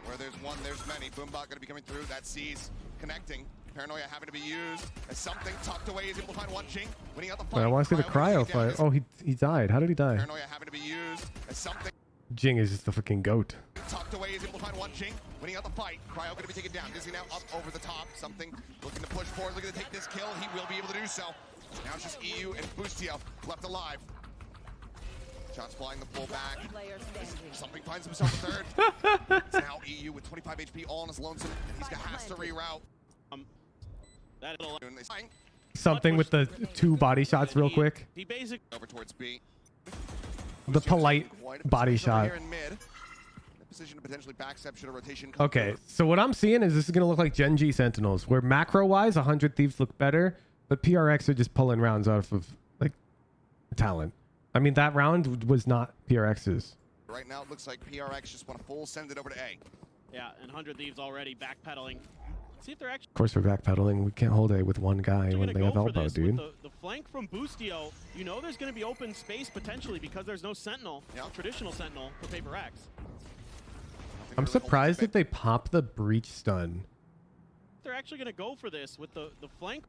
Where there's one, there's many. Boombot gonna be coming through. That sees connecting. Paranoia having to be used as something tucked away. Is able to find one. Jing winning out the fight. Wait, I want to see the cryo fight. Oh, he died. How did he die? Paranoia having to be used as something Jing is just the fucking goat. tucked away. Is able to find one. Jing winning out the fight. Cryo gonna be taken down. Dizzy now up over the top. Something looking to push forward. Looking to take this kill. He will be able to do so. Now it's just EU and Boostio left alive. Shots flying the full back. Something finds himself a third. It's now EU with 25 HP all on his lonesome. And he's has to reroute. Something with the 2 body shots real quick. He basically over towards B. The polite body shot. Here in mid. In a position to potentially backstep should a rotation come Okay, through. so what I'm seeing is this is gonna look like Gen G Sentinels, where macro-wise, 100 Thieves look better, but PRX are just pulling rounds out of like talent. I mean, that round was not PRX's. Right now it looks like PRX just want to full send it over to A. Yeah, and 100 Thieves already backpedaling. See if they're actually Of course, we're backpedaling. We can't hold A with one guy when gonna they go have for elbow, this dude. with the flank from Boostio. You know there's going to be open space potentially because there's no Sentinel, traditional Sentinel for Paper X. I'm surprised that they pop the breach stun They're actually going to go for this with the flank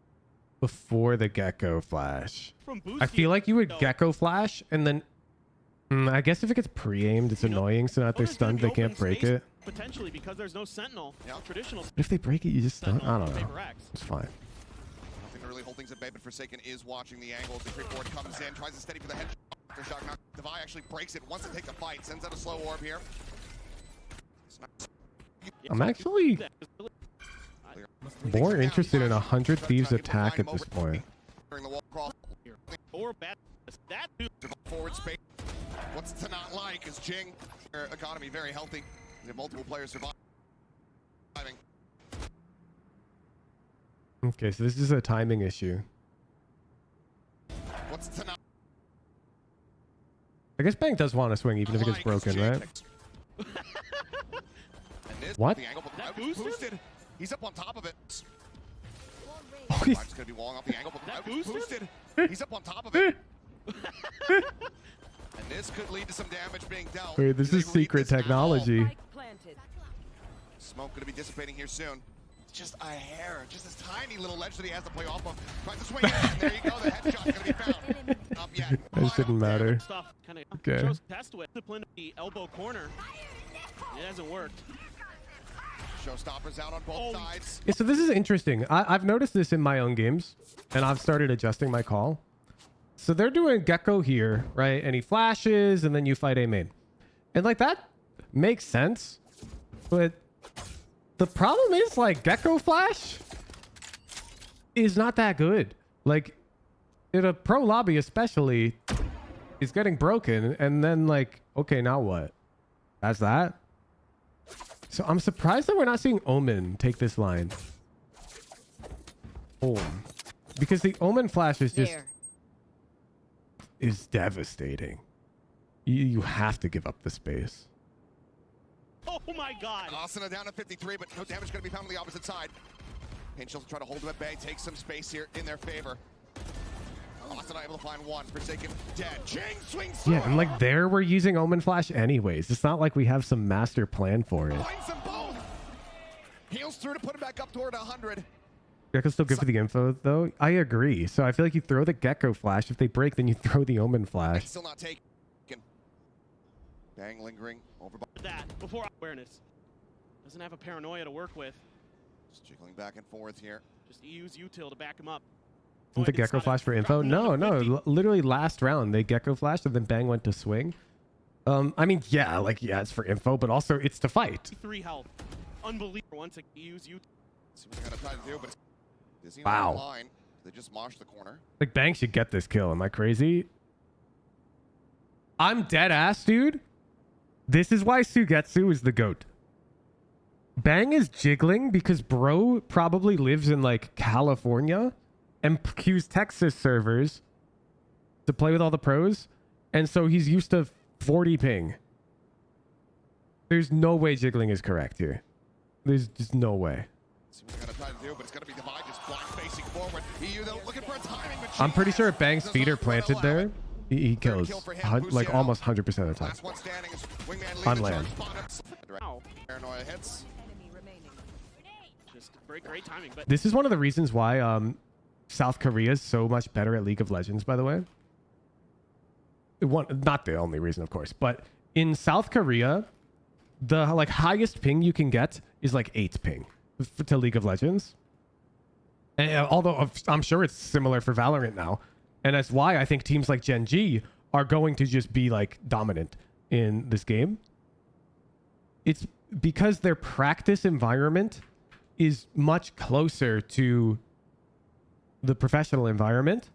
before the Gecko flash. from Boostio. I feel like you would Gecko flash and then... I guess if it gets pre-aimed, it's annoying, so now that they're stunned, they can't break it. Potentially because there's no Sentinel, traditional. But if they break it, you just stun. I don't know. Paper X. It's fine. Nothing to really hold things at bay, but Forsaken is watching the angle. The creep forward comes in, tries to steady for the headshot. Aftershock knock. Devi actually breaks it, wants to take the fight, sends out a slow orb here. I'm actually more interested in 100 Thieves attack at this point. During the wall cross. Or bad. That dude. Forward space. What's to not like is Jing. Their economy very healthy. They have multiple players surviving. Okay, so this is a timing issue. What's to not I guess Bang does want to swing even if it gets broken, right? What? The angle, but that boosted. He's up on top of it. Oh, I'm just gonna be walling off the angle, but that boosted. He's up on top of it. And this could lead to some damage being dealt. Wait, this is secret technology. Smoke gonna be dissipating here soon. It's just a hair, just this tiny little ledge that he has to play off of. Tries to swing in, and there you go. The headshot's gonna be found. Up yet. It shouldn't matter. Stuff kind of Okay. shows test with discipline of the elbow corner. It hasn't worked. Showstoppers out on both sides. Yeah, so this is interesting. I've noticed this in my own games, and I've started adjusting my call. So they're doing Gecko here, right? And he flashes, and then you fight A main. And like that makes sense. But the problem is like Gecko flash is not that good. Like in a pro lobby especially, is getting broken. And then like, okay, now what? That's that? So I'm surprised that we're not seeing Omen take this line. Because the Omen flash is just... is devastating. You have to give up the space. Oh my god! Ascendant down to 53, but no damage going to be found on the opposite side. Pain Shields try to hold him at bay, take some space here in their favor. Ascendant able to find one. Forsaken dead. Jing swings through. Yeah, and like there we're using Omen flash anyways. It's not like we have some master plan for it. Finds them both. Heals through to put him back up toward 100. Gecko's still good for the info though. I agree. So I feel like you throw the Gecko flash. If they break, then you throw the Omen flash. Still not taken. Bang lingering over by that before awareness. Doesn't have a paranoia to work with. Just jiggling back and forth here. Just use util to back him up. Isn't the Gecko flash for info? No. Literally last round they Gecko flashed and then Bang went to swing. I mean, yeah, it's for info, but also it's to fight. 3 health. Unbelievable. Once it use util. See what they're gonna try to do, but it's Dizzy Wow. on the line. They just moshed the corner. Like Bang should get this kill. Am I crazy? I'm dead ass, dude. This is why Sugetsu is the GOAT. Bang is jiggling because bro probably lives in like California and queues Texas servers to play with all the pros. And so he's used to 40 ping. There's no way jiggling is correct here. There's just no way. I'm pretty sure if Bang's feet are planted there, he kills like almost 100% of the time. On land. Just great timing, but This is one of the reasons why South Korea is so much better at League of Legends, by the way. Not the only reason, of course, but in South Korea, the like highest ping you can get is like 8 ping to League of Legends. And although I'm sure it's similar for Valorant now. And that's why I think teams like Gen G are going to just be like dominant in this game. It's because their practice environment is much closer to the professional environment,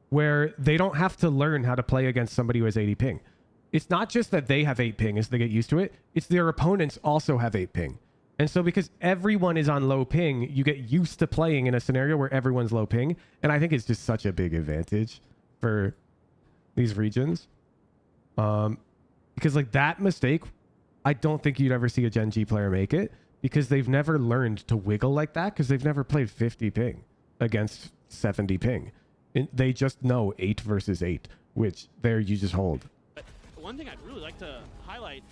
where they don't have to learn how to play against somebody who has 80 ping. It's not just that they have 8 ping as they get used to it. It's their opponents also have 8 ping. And so because everyone is on low ping, you get used to playing in a scenario where everyone's low ping. And I think it's just such a big advantage for these regions. Because like that mistake, I don't think you'd ever see a Gen G player make it, because they've never learned to wiggle like that, because they've never played 50 ping against 70 ping. They just know 8 versus 8, which there you just hold. But one thing I'd really like to highlight,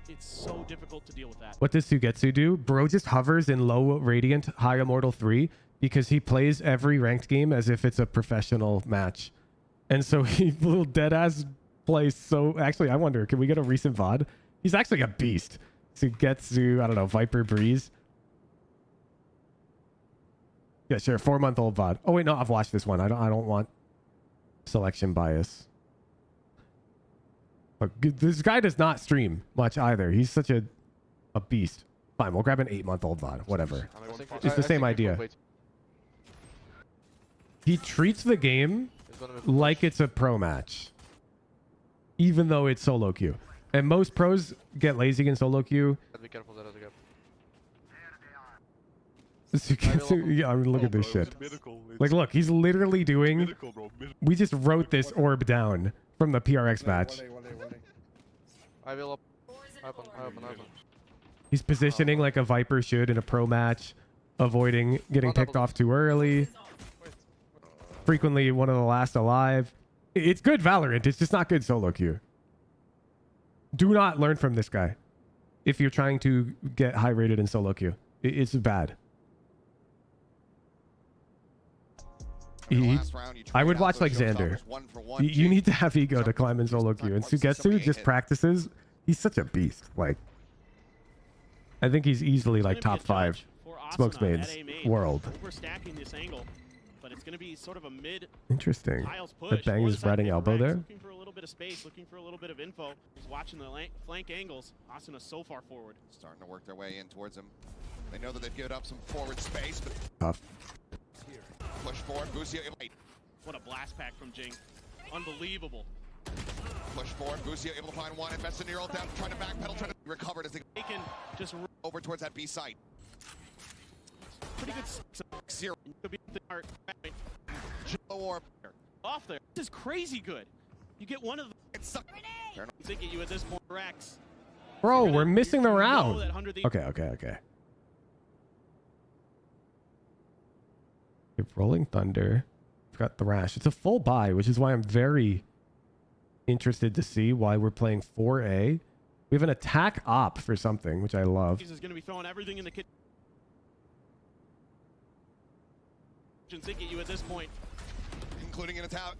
it's so difficult to deal with that. What does Sugetsu do? Bro just hovers in low Radiant, high Immortal 3 because he plays every ranked game as if it's a professional match. And so he little deadass plays so... Actually, I wonder, can we get a recent VOD? He's actually a beast. Sugetsu, I don't know, Viper Breeze. Yeah, sure, 4-month-old VOD. Oh wait, no, I've watched this one. I don't want selection bias. Look, this guy does not stream much either. He's such a beast. Fine, we'll grab an 8-month-old VOD. Whatever. It's the same idea. He treats the game like it's a pro match, even though it's solo queue. And most pros get lazy in solo queue. Be careful, there is a gap. Yeah, I mean, look at this shit. Like, look, he's literally doing... We just wrote this orb down from the PRX match. I will open. He's positioning like a Viper should in a pro match, avoiding getting picked off too early. Frequently one of the last alive. It's good Valorant. It's just not good solo queue. Do not learn from this guy if you're trying to get high rated in solo queue. It's bad. I would watch like Xander. You need to have ego to climb in solo queue. And Sugetsu just practices. He's such a beast. Like, I think he's easily like top 5 smokes mains world. Overstacking this angle, but it's going to be sort of a mid. Interesting. That Bang is riding elbow there. Looking for a little bit of space, looking for a little bit of info. He's watching the flank angles. Asuna so far forward. Starting to work their way in towards him. They know that they've given up some forward space, but tough. Push forward, Busio. What a blast pack from Jing. Unbelievable. Push forward, Busio able to find one, invest in neural depth, trying to backpedal, trying to recover as they can just over towards that B site. Pretty good. Zero. Could be the art. Or off there. This is crazy good. You get one of them. It's thinking you at this point, Rex. Bro, we're missing the round. Okay. Rolling Thunder. We've got Thrash. It's a full buy, which is why I'm very interested to see why we're playing 4A. We have an attack op for something, which I love. He's going to be throwing everything in the kitchen. Thinking you at this point, including an attack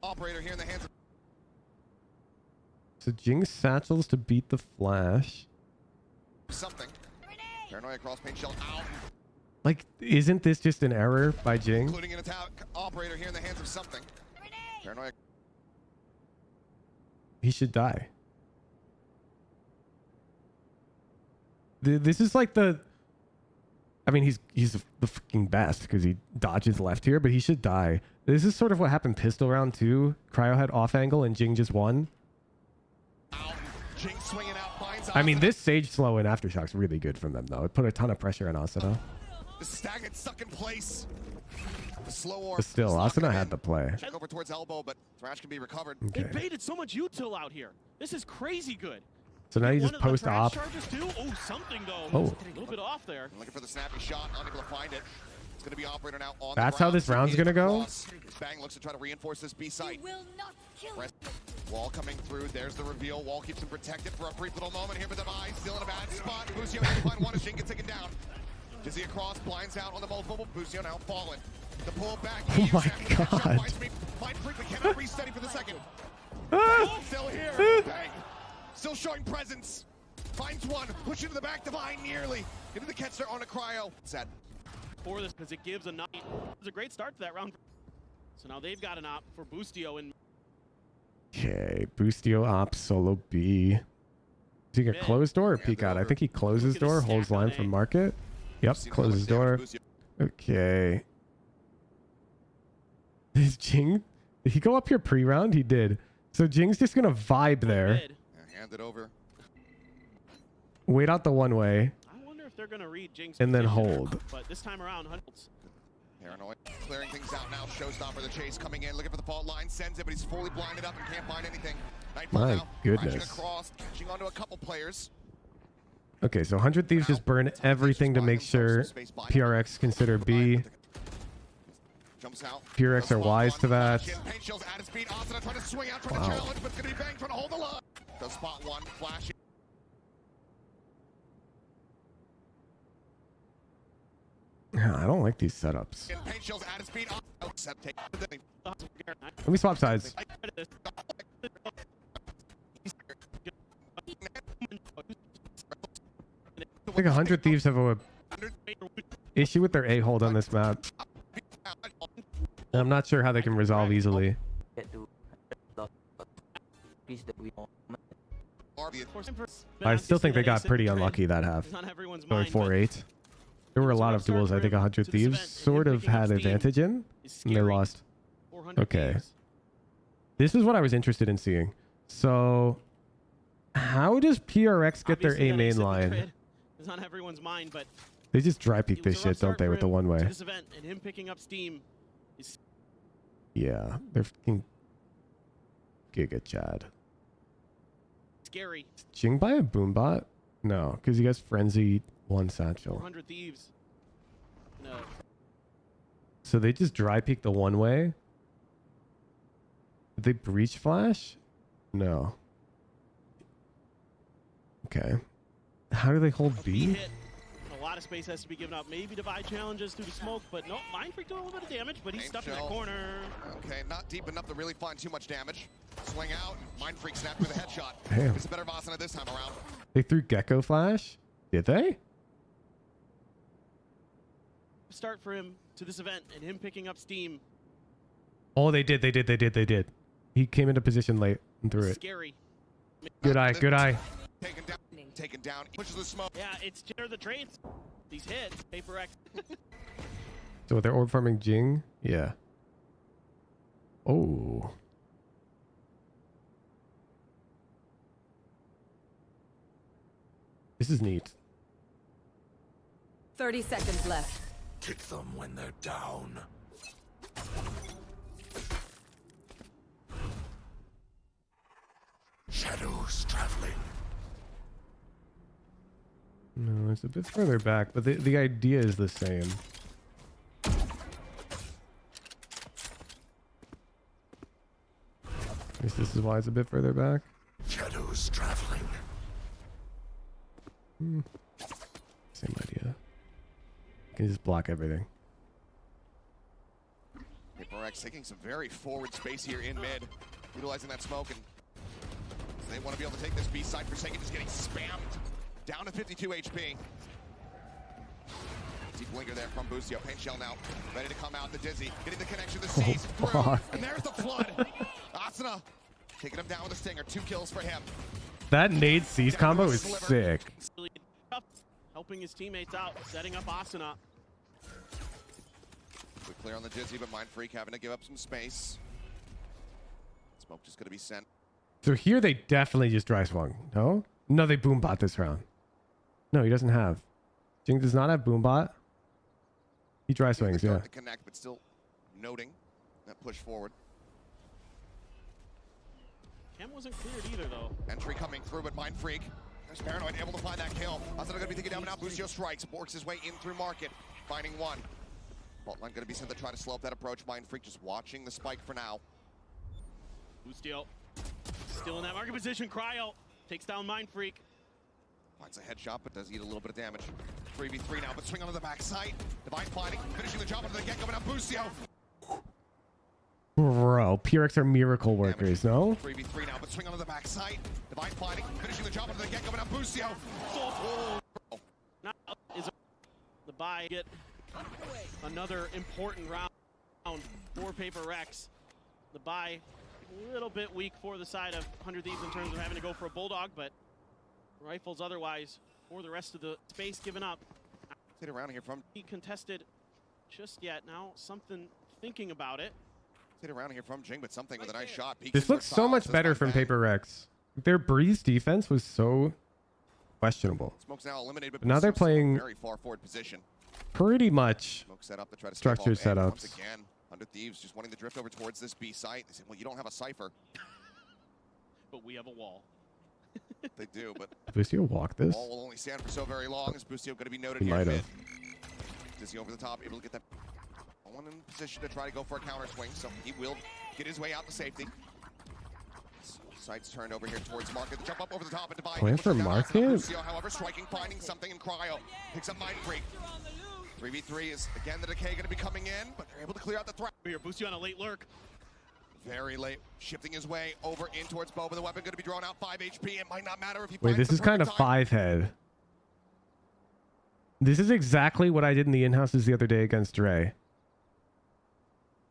operator here in the hands of... So Jing satchels to beat the Flash. Something. Paranoia cross paint shell out. Like, isn't this just an error by Jing? Including an attack operator here in the hands of something. Paranoia. He should die. This is like the... I mean, he's the fucking best because he dodges left here, but he should die. This is sort of what happened pistol round 2. Cryo had off angle and Jing just won. Jing swinging out, finds I mean, this Sage slow and Aftershock's really good from them, though. It put a ton of pressure on Asuna. The stagnant stuck in place. The slow orb. But still, Ascendant had the play. Check over towards elbow, but Thrash can be recovered. They Okay. baited so much util out here. This is crazy good. So now you One just of the post Thrash op. charges too? Oh, something though. Oh. A little bit off there. Looking for the snappy shot, unable to find it. It's going to be operator now on That's the how this round's gonna go? Bang looks to try to reinforce this B site. Will not kill Press. Wall coming through. There's the reveal. Wall keeps him protected for a brief little moment here, but Demise still in a bad spot. Busio able to find one as Jing gets taken down. Dizzy across, blinds out on the multiple. Busio now fallen. The pull back. Oh my god. Mind Freak, but cannot resetting for the second. Still here. Bang. Still showing presence. Finds one. Push into the back. Divine nearly. Into the catch there on a cryo. Set. For this, because it gives a night. It's a great start to that round. So now they've got an op for Boostio and Okay, Boostio op solo B. Is he gonna close door or peek out? I think he closes door, holds line from market. Yep, closes door. Okay. Is Jing? Did he go up here pre-round? He did. So Jing's just gonna vibe there. Hand it over. Wait out the one way. I wonder if they're gonna read Jing's And then position, hold. But this time around, Hunt's Paranoid. Clearing things out now. Showstopper the chase coming in. Looking for the fault line. Sends it, but he's fully blinded up and can't find anything. Nightfall My now. goodness. Crashing across. Catching onto a couple players. Okay, so 100 Thieves just burn everything to make sure PRX consider B. Jumps out. PRX are wise to that. Paint shills at his feet. Asuna trying to swing out, trying to challenge, but it's going to be bang, trying to hold the line. Does spot one. Flashing. I don't like these setups. Paint shills at his feet. Let me swap sides. I think 100 Thieves have a issue with their A-hold on this map. I'm not sure how they can resolve easily. I still think they got pretty unlucky that half. Going 4-8. There were a lot of duels I think 100 Thieves sort of had advantage in, and they lost. Okay. This is what I was interested in seeing. So, how does PRX get their A main line? It's on everyone's mind, but They just dry peek this shit, don't they, with the one way? this event and him picking up steam is Yeah, they're fucking Giga Chad. scary. Jing buy a boombot? No, because he has Frenzy, one satchel. 400 Thieves. No. So they just dry peek the one way? Did they breach flash? No. Okay. How do they hold B? Hit. A lot of space has to be given up. Maybe divide challenges through the smoke, but no, Mind Freak doing a little bit of damage, but he's stuck in that corner. Okay, not deep enough to really find too much damage. Swing out. Mind Freak snapped with a headshot. Damn. It's a better Vasana this time around. They threw Gecko flash? Did they? Start for him to this event and him picking up steam. Oh, they did. He came into position late and threw it. Scary. Good eye, good eye. Taken down. Pushes the smoke. Yeah, it's Jenner the trades. These hit. Paper X. So they're orb farming Jing? Yeah. Oh. This is neat. 30 seconds left. Kick them when they're down. Shadows traveling. No, it's a bit further back, but the idea is the same. I guess this is why it's a bit further back. Shadows traveling. Same idea. You can just block everything. Paperex taking some very forward space here in mid. Utilizing that smoke, and they want to be able to take this B side. Forsaken just getting spammed. Down to 52 HP. Deep blinker there from Busio. Paint shell now. Ready to come out. The Dizzy. Getting the connection. The C's through. Fuck. And there's the flood. Asuna taking him down with a stinger. 2 kills for him. That nade C's combo is sick. Helping his teammates out, setting up Asuna. Quick clear on the Dizzy, but Mind Freak having to give up some space. Smoke just going to be sent. So here they definitely just dry swung. No? No, they boombot this round. No, he doesn't have. Jing does not have boombot. He dry swings, yeah. To connect, but still noting that push forward. Cam wasn't cleared either, though. Entry coming through, but Mind Freak. There's Paranoid able to find that kill. Ascendant going to be taken down, but now Busio strikes. Works his way in through Market, finding one. Fault line going to be sent to try to slow up that approach. Mind Freak just watching the spike for now. Busio still in that market position. Cryo takes down Mind Freak. Finds a headshot, but does eat a little bit of damage. 3v3 now, but swing onto the backside. Divine planning, finishing the job under the get-go, but now Busio. Bro, PRX are miracle workers, no? 3v3 now, but swing onto the backside. Divine planning, finishing the job under the get-go, but now Busio. Now is the buy get another important round for Paper Rex. The buy a little bit weak for the side of 100 Thieves in terms of having to go for a Bulldog, but rifles otherwise for the rest of the space given up. Sit around here from contested just yet. Now something thinking about it. Sit around here from Jing, but something with a nice shot. This looks so much better from Paper Rex. Their Breeze defense was so questionable. Smoke's now eliminated, but now they're playing very far forward position. Pretty much Smoke set up to try to structured setups. Once again, 100 Thieves just wanting to drift over towards this B site. They said, well, you don't have a Cypher. But we have a wall. They do, but Busio walk this? Wall will only stand for so very long. Is Busio going to be noted He here? might have. Dizzy over the top, able to get that one in position to try to go for a counter swing, so he will get his way out to safety. Sights turned over here towards Market. The jump up over the top and divide. Plan for Market? Busio, however, striking, finding something in Cryo. Picks up Mind Freak. 3v3 is again the decay going to be coming in, but they're able to clear out the threat. Here, Busio on a late lurk. Very late, shifting his way over in towards Bo, but the weapon going to be drawn out 5 HP. It might not matter if he Wait, finds this the is kind of perfect time. 5-head. This is exactly what I did in the in-houses the other day against Ray.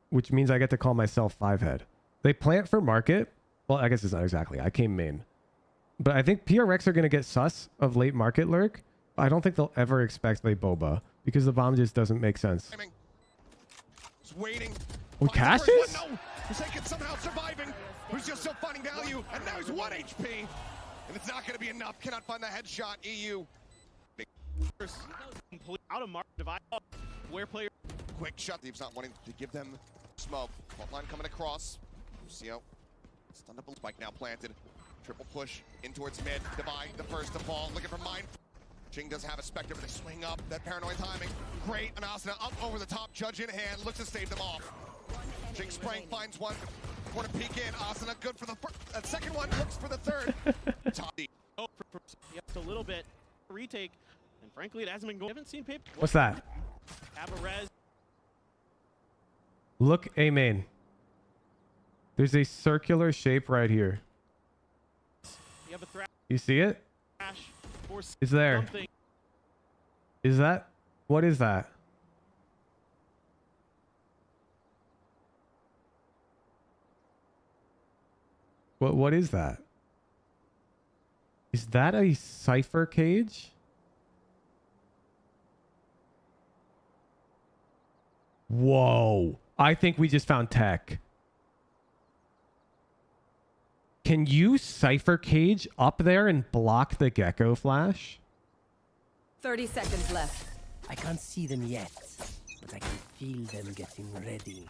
Which means I get to call myself 5-head. They plant for Market. Well, I guess it's not exactly. I came main. But I think PRX are going to get sus of late Market lurk. I don't think they'll ever expect late Boba. Because the bomb just doesn't make sense. Just waiting. Oh, Cassius? No, Forsaken somehow surviving. Busio still finding value, and now he's 1 HP. And it's not going to be enough. Cannot find the headshot. EU. Complete out of mark divide up where player Quick shot. Thieves not wanting to give them smoke. Fault line coming across. Busio. Stunnable spike now planted. Triple push in towards mid. Divide the first to fall. Looking for Mind. Jing does have a Spectre, but they swing up. That Paranoid timing. Great. And Ascendant up over the top. Judge in hand. Looks to stave them off. Jing spraying, finds one. Want to peek in. Ascendant good for the first. Second one. Looks for the third. Top. Oh, just a little bit retake. And frankly, it hasn't been going. I haven't seen Paper. What's that? Have a res. Look, A main. There's a circular shape right here. You have a thrash. You see it? It's there. Something. Is that? What is that? What is that? Is that a Cypher cage? Whoa. I think we just found tech. Can you Cypher cage up there and block the gecko flash? 30 seconds left. I can't see them yet, but I can feel them getting ready.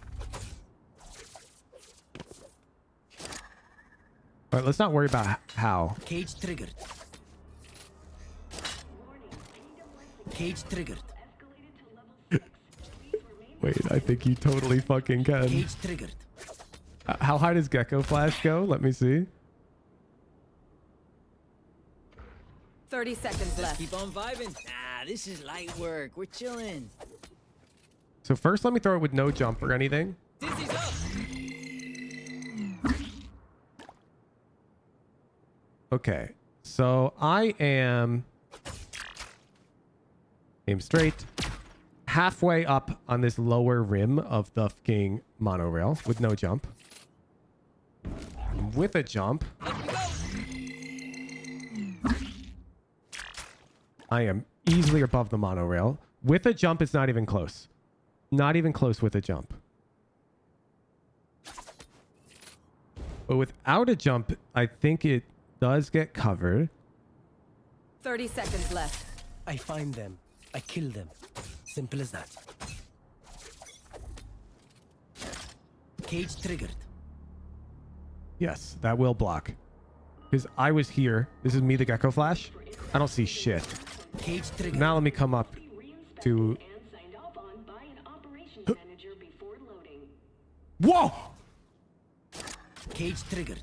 All right, let's not worry about how. Cage triggered. Cage triggered. Wait, I think you totally fucking can. Cage triggered. How high does Gecko Flash go? Let me see. 30 seconds left. Keep on vibing. Nah, this is light work. We're chilling. So first, let me throw it with no jump or anything. Dizzy's up. Okay, so I am aim straight, halfway up on this lower rim of the fucking monorail with no jump. With a jump, I am easily above the monorail. With a jump, it's not even close. Not even close with a jump. But without a jump, I think it does get covered. 30 seconds left. I find them. I kill them. Simple as that. Cage triggered. Yes, that will block. Because I was here. This is me, the Gecko Flash. I don't see shit. Cage triggered. Now let me come up to... Whoa! Cage triggered.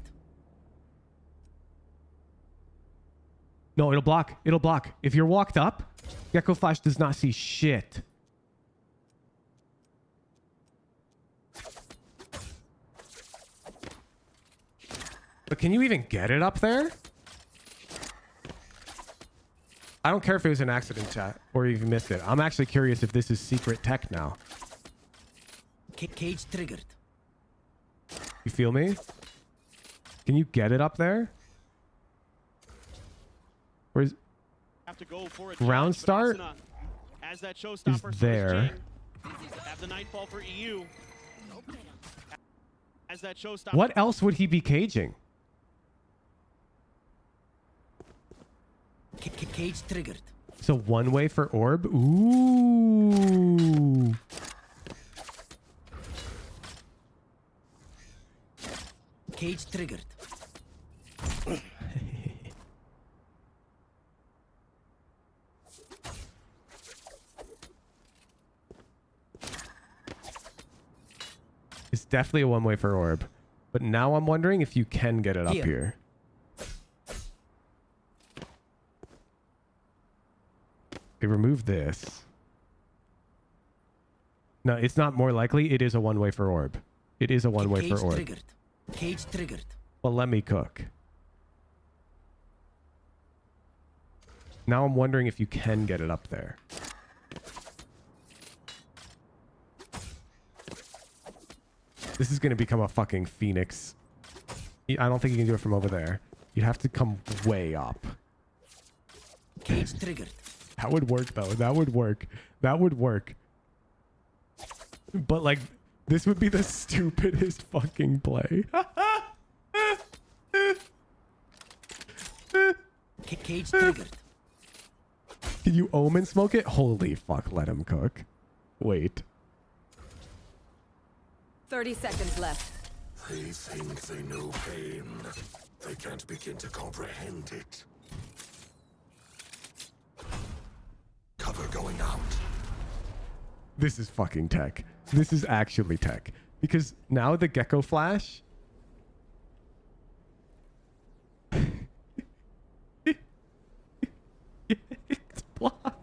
No, it'll block. It'll block. If you're walked up, Gecko Flash does not see shit. But can you even get it up there? I don't care if it was an accident, chat, or if you missed it. I'm actually curious if this is secret tech now. Cage triggered. You feel me? Can you get it up there? Or is Have to go for it, round but start Ascendant, as that showstopper is there? Have the nightfall for EU. As that showstopper. What else would he be caging? Cage triggered. So one way for orb? Ooh. Cage triggered. It's definitely a one way for orb. But now I'm wondering if you can get it up here. Okay, remove this. No, it's not more likely. It is a one way for orb. It is a one way for orb. Triggered. Cage triggered. Well, let me cook. Now I'm wondering if you can get it up there. This is going to become a fucking Phoenix. I don't think you can do it from over there. You'd have to come way up. Cage triggered. That would work, though. That would work. That would work. But, like, this would be the stupidest fucking play. Cage triggered. Can you omen smoke it? Holy fuck, let him cook. Wait. 30 seconds left. They think they know pain. They can't begin to comprehend it. Cover going out. This is fucking tech. This is actually tech. Because now the Gecko Flash... it's blocked.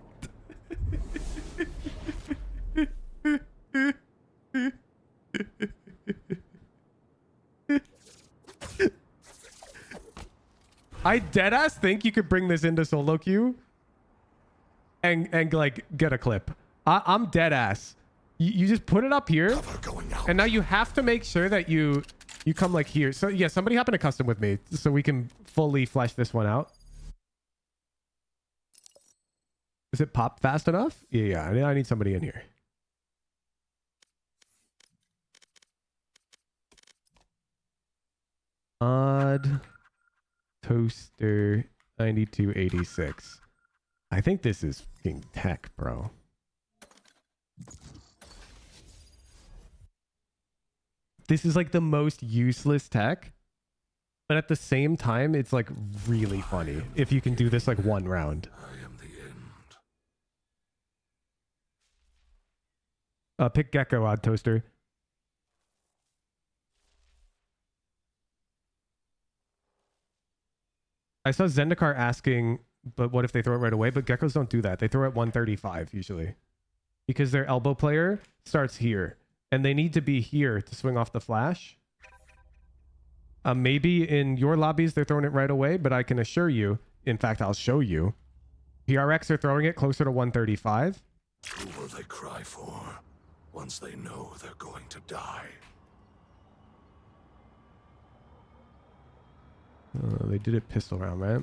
I deadass think you could bring this into solo queue and like get a clip. I'm deadass. You just put it up here, and now you have to make sure that you come like here. So yeah, somebody hop in a custom with me so we can fully flesh this one out. Does it pop fast enough? Yeah, I need somebody in here. Odd toaster 9286. I think this is fucking tech, bro. This is like the most useless tech, but at the same time, it's like really funny if you can do this like one round. Pick Gecko, Odd Toaster. I saw Zendikar asking, but what if they throw it right away? But Geckos don't do that. They throw it 135 usually. Because their elbow player starts here. And they need to be here to swing off the flash. Maybe in your lobbies they're throwing it right away, but I can assure you, in fact, I'll show you. PRX are throwing it closer to 135. Who will they cry for once they know they're going to die? They did it pistol round, right?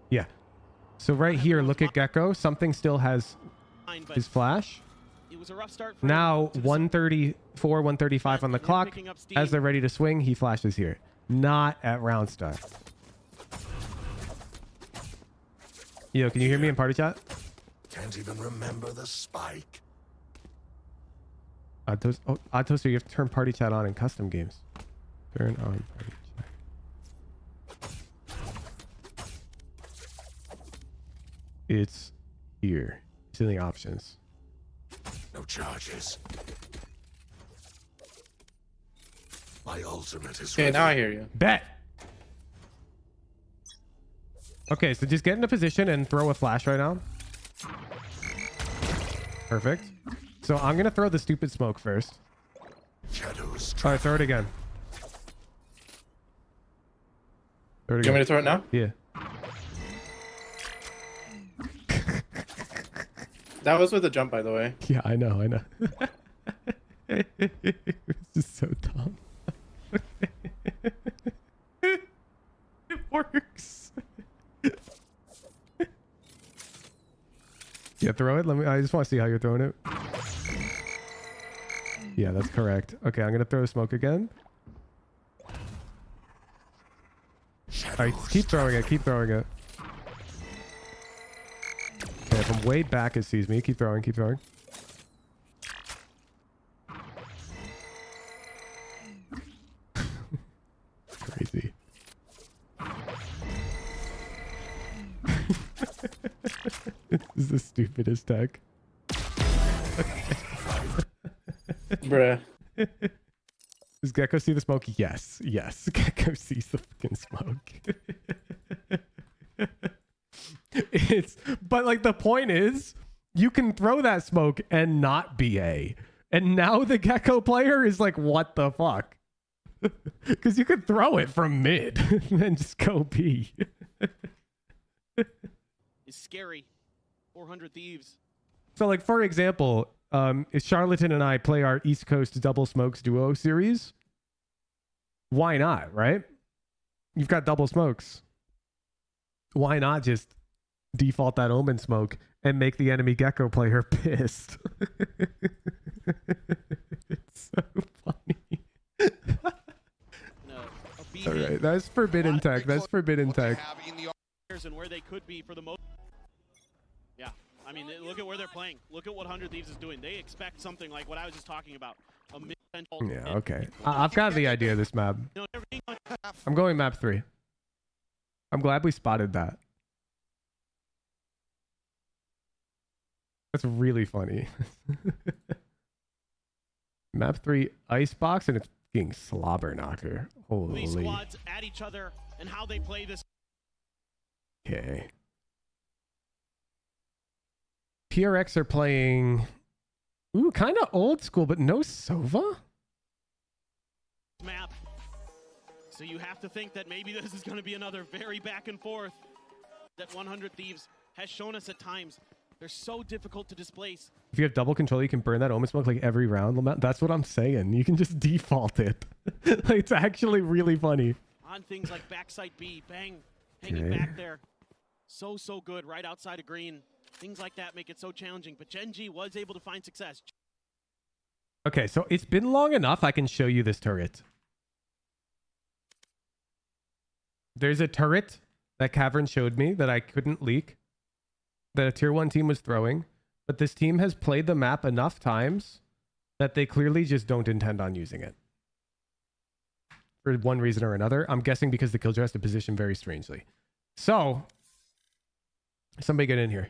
Yeah. So right here, look at Gecko. Something still has his flash. It was a rough start for now 134, 135 on the clock. As they're ready to swing, he flashes here. Not at round start. Yo, can you hear me in party chat? Can't even remember the spike. Toaster, you have to turn party chat on in custom games. Turn on party chat. It's here. It's in the options. No charges. My ultimate is Okay, now I hear you. Bet. Okay, so just get into position and throw a flash right now. Perfect. So I'm gonna throw the stupid smoke first. All right, throw it again. Throw it You want me again. to throw it now? Yeah. That was with a jump, by the way. Yeah, I know. This is so dumb. It works. Yeah, throw it. I just want to see how you're throwing it. Yeah, that's correct. Okay, I'm gonna throw smoke again. Alright, keep throwing it, keep throwing it. Okay, from way back it sees me. Keep throwing, keep throwing. Crazy. This is the stupidest tech. Bruh. Does Gecko see the smoke? Yes. Yes. Gecko sees the fucking smoke. But like the point is, you can throw that smoke and not be A. And now the Gecko player is like, what the fuck? Because you could throw it from mid and then just go B. It's scary. 400 Thieves. So like, for example, if Charlatan and I play our East Coast Double Smokes Duo series, why not, right? You've got double smokes. Why not just default that Omen smoke and make the enemy Gecko player pissed? It's so funny. All right, that's forbidden tech. That's forbidden tech. And where they could be for the most. Yeah, I mean, look at where they're playing. Look at what 100 Thieves is doing. They expect something like what I was just talking about. A mid-potential. Yeah, okay. I've got the idea of this map. I'm going map 3. I'm glad we spotted that. That's really funny. Map 3 icebox, and it's fucking slobber knocker. Holy. These squads at each other and how they play this. Okay. PRX are playing, ooh, kind of old school, but no Sova? Map. So you have to think that maybe this is going to be another very back and forth that 100 Thieves has shown us at times. They're so difficult to displace. If you have double control, you can burn that Omen smoke like every round. That's what I'm saying. You can just default it. Like, it's actually really funny. On things like backside B, bang, hanging back there. So good right outside of green. Things like that make it so challenging, but Gen G was able to find success. Okay, so it's been long enough. I can show you this turret. There's a turret that Cavern showed me that I couldn't leak, that a tier 1 team was throwing, but this team has played the map enough times that they clearly just don't intend on using it. For one reason or another. I'm guessing because the Killjoy has to position very strangely. So, somebody get in here.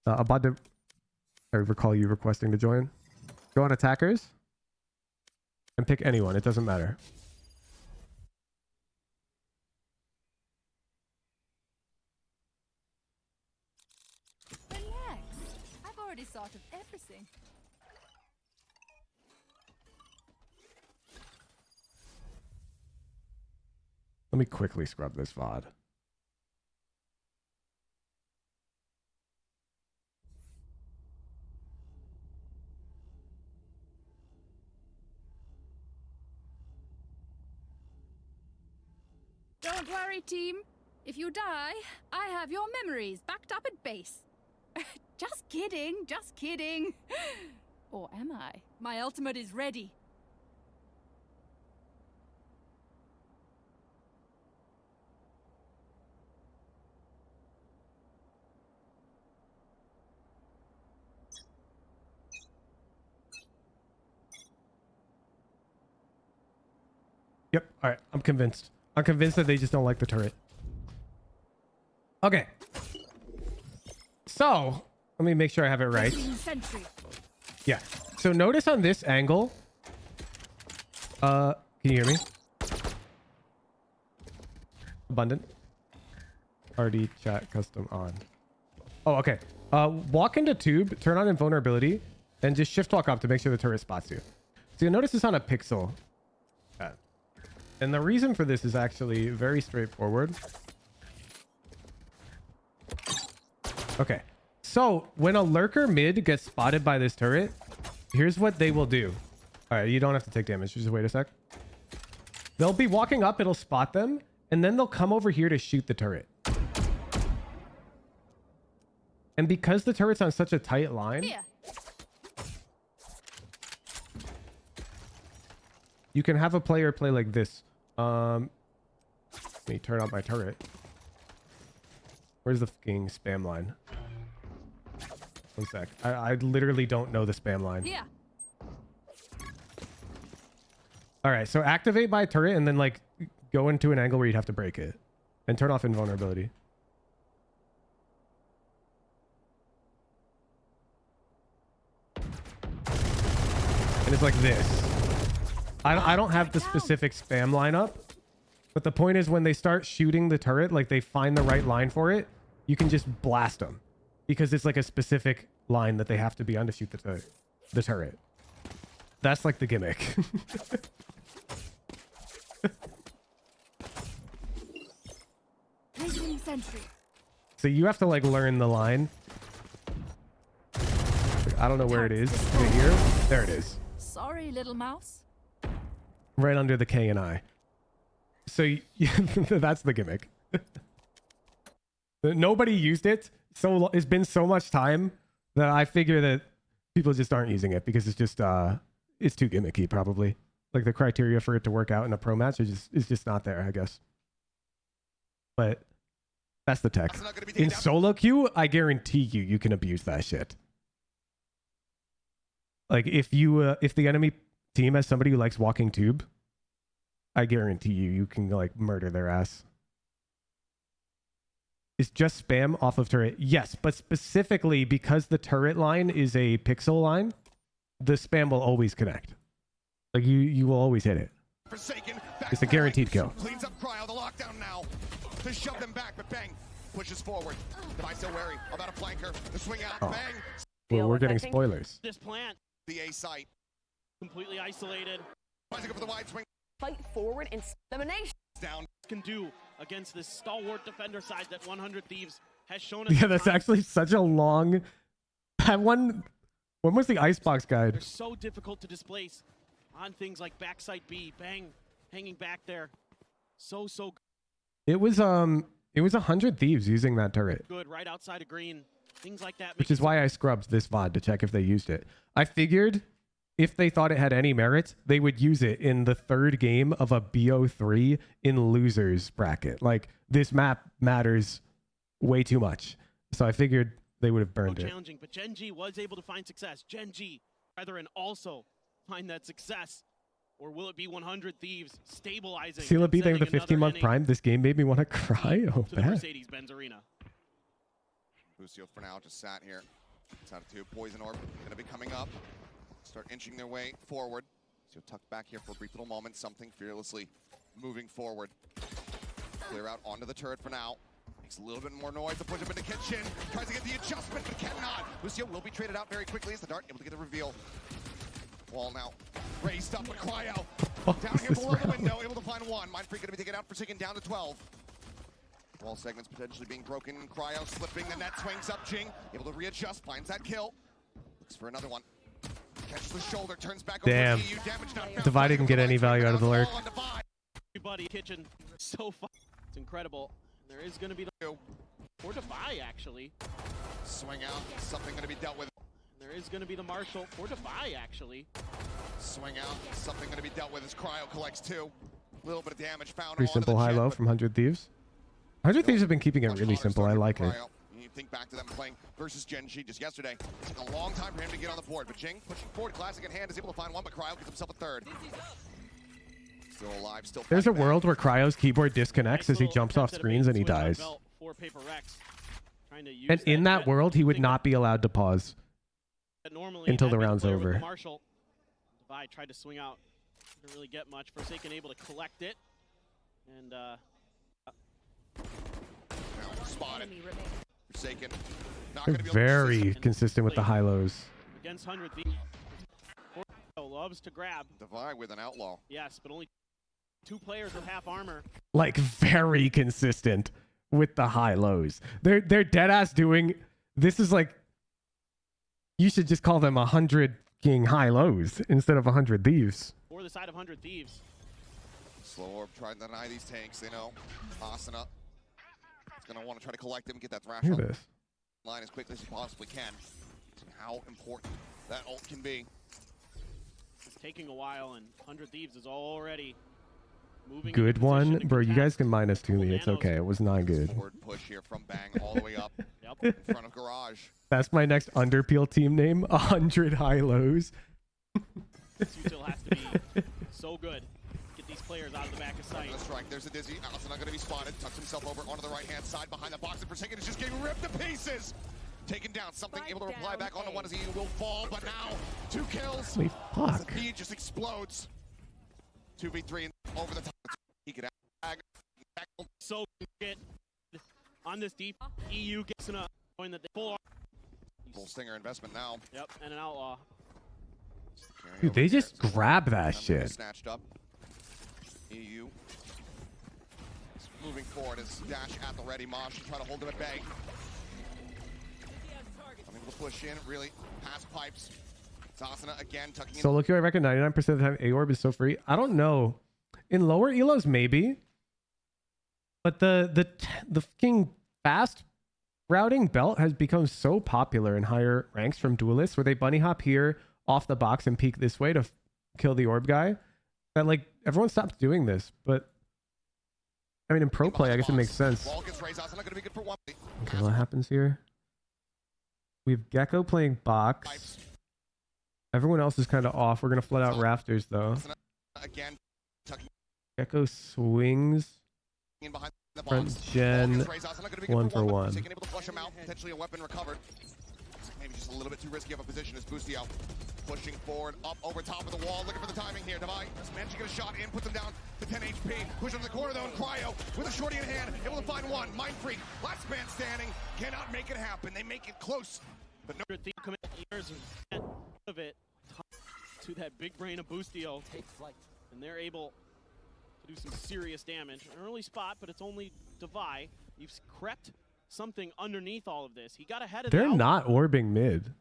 About to... I recall you requesting to join. Go on attackers. And pick anyone. It doesn't matter. Relax. I've already thought of everything. Let me quickly scrub this VOD. Don't worry, team. If you die, I have your memories backed up at base. Just kidding, just kidding. Or am I? My ultimate is ready. Yep. All right. I'm convinced. I'm convinced that they just don't like the turret. Okay. So let me make sure I have it right. Yeah. So notice on this angle. Can you hear me? Abundant. RD chat custom on. Oh, okay. Walk into tube, turn on invulnerability, and just shift walk up to make sure the turret spots you. So you'll notice it's on a pixel. And the reason for this is actually very straightforward. Okay. So when a lurker mid gets spotted by this turret, here's what they will do. All right, you don't have to take damage. Just wait a sec. They'll be walking up, it'll spot them, and then they'll come over here to shoot the turret. And because the turret's on such a tight line, you can have a player play like this. Let me turn on my turret. Where's the fucking spam line? One sec. I literally don't know the spam line. Yeah. All right, so activate my turret and then like go into an angle where you'd have to break it and turn off invulnerability. And it's like this. I don't have the specific spam lineup, but the point is when they start shooting the turret, like they find the right line for it, you can just blast them because it's like a specific line that they have to be on to shoot the turret. That's like the gimmick. So you have to like learn the line. I don't know where it is. Is it here? There it is. Sorry, little mouse. Right under the K and I. So that's the gimmick. Nobody used it. So it's been so much time that I figure that people just aren't using it because it's just it's too gimmicky probably. Like the criteria for it to work out in a pro match is just not there, I guess. But that's the tech. In solo queue, I guarantee you can abuse that shit. Like if the enemy team has somebody who likes walking tube, I guarantee you can like murder their ass. Is just spam off of turret? Yes, but specifically because the turret line is a pixel line, the spam will always connect. Like you will always hit it. It's a guaranteed kill. Cleans up Cryo, the lockdown now. To shove them back, but bang, pushes forward. Device still wary about a flanker. The swing out, bang. Well, we're getting spoilers. This plant. The A site. Completely isolated. Tries to go for the wide swing. Fight forward and elimination. Down. Can do against this stalwart defender side that 100 Thieves has shown us. Yeah, that's actually such a long. That one. When was the icebox guide? They're so difficult to displace on things like backside B, bang, hanging back there. So good. It was 100 Thieves using that turret. Good, right outside of green. Things like that. Which is why I scrubbed this VOD to check if they used it. I figured if they thought it had any merit, they would use it in the third game of a BO3 in losers bracket. Like this map matters way too much. So I figured they would have burned it. Challenging, but Gen G was able to find success. Gen G, brethren, also find that success. Or will it be 100 Thieves stabilizing? Seal it beating the 15-month prime. This game made me want to cry. Oh, to the Mercedes-Benz Arena. Busio for now just sat here. It's out of two. Poison Orb going to be coming up. Start inching their way forward. So tucked back here for a brief little moment. Something fearlessly moving forward. Clear out onto the turret for now. Makes a little bit more noise to push up into kitchen. Tries to get the adjustment, but cannot. Busio will be traded out very quickly as the Dart able to get the reveal. Wall now. Raised up with Cryo. Down here below the window, able to find one. Mindfreak going to be taken out for Forsaken down to 12. Wall segments potentially being broken. Cryo slipping. The net swings up. Jing able to readjust. Finds that kill. Looks for another one. Catches the shoulder. Turns back over. Damn. Divide didn't get any value out of the lurk. Everybody kitchen. So far. It's incredible. There is going to be the or Defy actually. Swing out. Something going to be dealt with. There is going to be the Marshal for Defy actually. Swing out. Something going to be dealt with as Cryo collects two. A little bit of damage found. Pretty simple high-low from 100 Thieves. 100 Thieves have been keeping it really simple. I like it. You think back to them playing versus Gen G just yesterday. It took a long time for him to get on the board, but Jing pushing forward, classic in hand, is able to find one, but Cryo gets himself a third. Still alive, still There's a fighting back. world where Cryo's keyboard disconnects as he jumps off screens and he dies. And in that world, he would not be allowed to pause until the round's over. Marshall. Divide tried to swing out. Didn't really get much. Forsaken able to collect it. And Spotted. Forsaken. Not They're gonna be able to very consistent with the high-lows. against 100 loves to grab. Divide with an outlaw. Yes, but only 2 players with half armor. Like, very consistent with the high-lows. They're dead-ass doing... This is like... You should just call them 100 king high-lows instead of 100 thieves. For the side of 100 Thieves. Slow Orb trying to deny these tanks. They know. Asana is going to want to try to collect them, get that thrash Look at this. line as quickly as he possibly can. How important that ult can be. It's taking a while, and 100 Thieves is already moving. Good one. Bro, you guys can minus 2 me. It's okay. It was not good. Forward push here from Bang all the way up in front of Garage. That's my next Underpeel team name. 100 high-lows. Sutil has to be so good. Get these players out of the back of sight. Strike. There's a Dizzy. Allison not going to be spotted. Tucks himself over onto the right-hand side behind the box, and Forsaken is just getting ripped to pieces. Taken down. Something able to reply back onto one as he will fall, but now 2 kills. Holy fuck. The feed just explodes. 2v3 and over the top. He could ag. So good on this deep. EU gets in a point that they full Stinger investment now. Yep, and an outlaw. Dude, they just grab that shit. Snatched up. EU. Moving forward as Dash at the ready. Mosh trying to hold him at bay. Unable to push in, really pass pipes. Zasana again tucking in. Solo queue, I reckon 99% of the time A-Orb is so free. I don't know. In lower elos, maybe. But the fucking fast routing belt has become so popular in higher ranks from duelists where they bunny hop here off the box and peek this way to kill the orb guy. That like everyone stopped doing this, but I mean in pro play I guess it makes sense. Okay, what happens here? We have Gecko playing box. Everyone else is kind of off. We're gonna flood out rafters though. Gecko swings. Front gen 1 for 1. Able to flush him out. Potentially a weapon recovered. Maybe just a little bit too risky of a position as Boostio pushing forward up over top of the wall, looking for the timing here. Divide just managed to get a shot in, puts him down to 10 HP. Push him to the corner though, and Cryo with a shorty in hand, able to find one. Mind Freak, last man standing, cannot make it happen. They make it close, but no. Years of it to that big brain of Boostio, and they're able to do some serious damage. An early spot, but it's only Divide. You've crept something underneath all of this. He got ahead of. They're not orbing mid.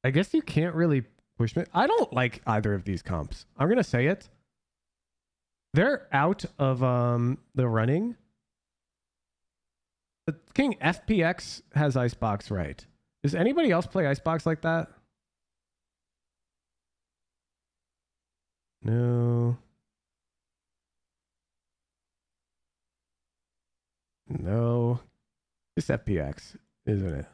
I guess you can't really push mid. I don't like either of these comps. I'm gonna say it. They're out of the running. The King FPX has Icebox, right? Does anybody else play Icebox like that? No. No. It's FPX, isn't it?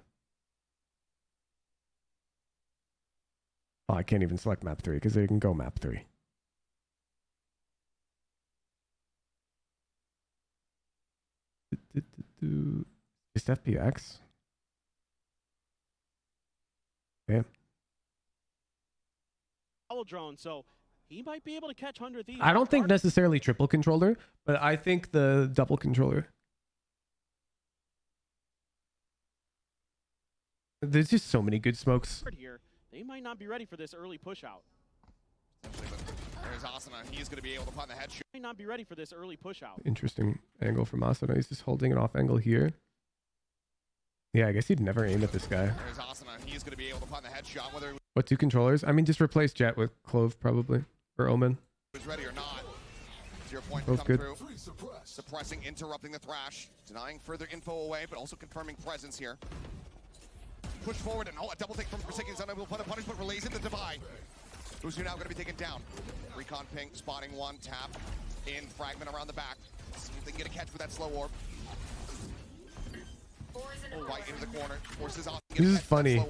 Oh, I can't even select map 3 because they can go map 3. Just FPX. Yeah. Foul drone, so he might be able to catch 100 Thieves. I don't think necessarily triple controller, but I think the double controller. There's just so many good smokes. Here, they might not be ready for this early push out. There's Asana. He's going to be able to find the headshot. Might not be ready for this early push out. Interesting angle from Asana. He's just holding an off angle here. Yeah, I guess he'd never aim at this guy. There's Asana. He's going to be able to find the headshot. Whether What, 2 controllers? I mean, just replace Jet with Clove, probably. Or Omen. he was ready or not. 0 point Both coming good. through. Suppressing, interrupting the thrash. Denying further info away, but also confirming presence here. Push forward and a double take from Forsaken. He's unable to put a punish, but relays into Divide. Who's now going to be taken down. Recon ping, spotting one, tap in, fragment around the back. See if they can get a catch with that slow orb. Right into the corner. Forces off. This is funny.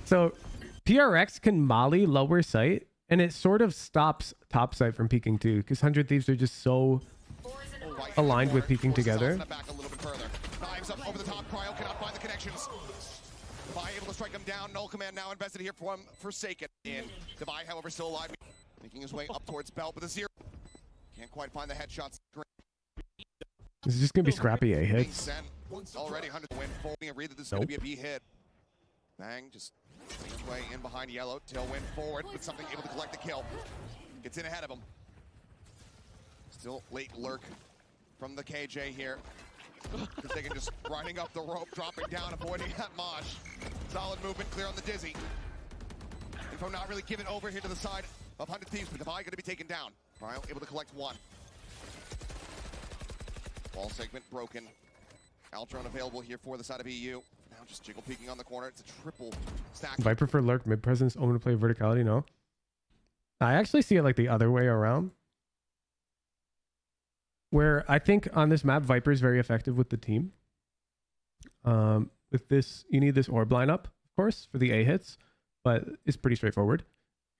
So, PRX can molly lower sight And it sort of stops Topside from peeking too, because 100 Thieves are just so aligned with peeking together. Back a little bit further. Knives up over the top. Cryo cannot find the connections. Devi able to strike him down. Null command now invested here from Forsaken. In Devi, however, still alive, making his way up towards Belt with a 0. Can't quite find the headshots. This is just gonna be scrappy A hits. Already 100 win. Read that this is gonna be a B hit. Bang, just making his way in behind Yellow. Tailwind forward, but something able to collect the kill. Gets in ahead of him. Still late lurk from the KJ here. Forsaken just running up the rope, dropping down, avoiding that mosh. Solid movement, clear on the dizzy. Info not really given over here to the side of 100 Thieves, but Devi gonna be taken down. Cryo able to collect 1. Wall segment broken. Altron available here for the side of EU. For now, just jiggle peeking on the corner. It's a triple stack. Viper for lurk, mid presence, Omen to play verticality. No, I actually see it like the other way around. Where I think on this map, Viper is very effective with the team. With this, you need this orb lineup, of course, for the A hits, but it's pretty straightforward.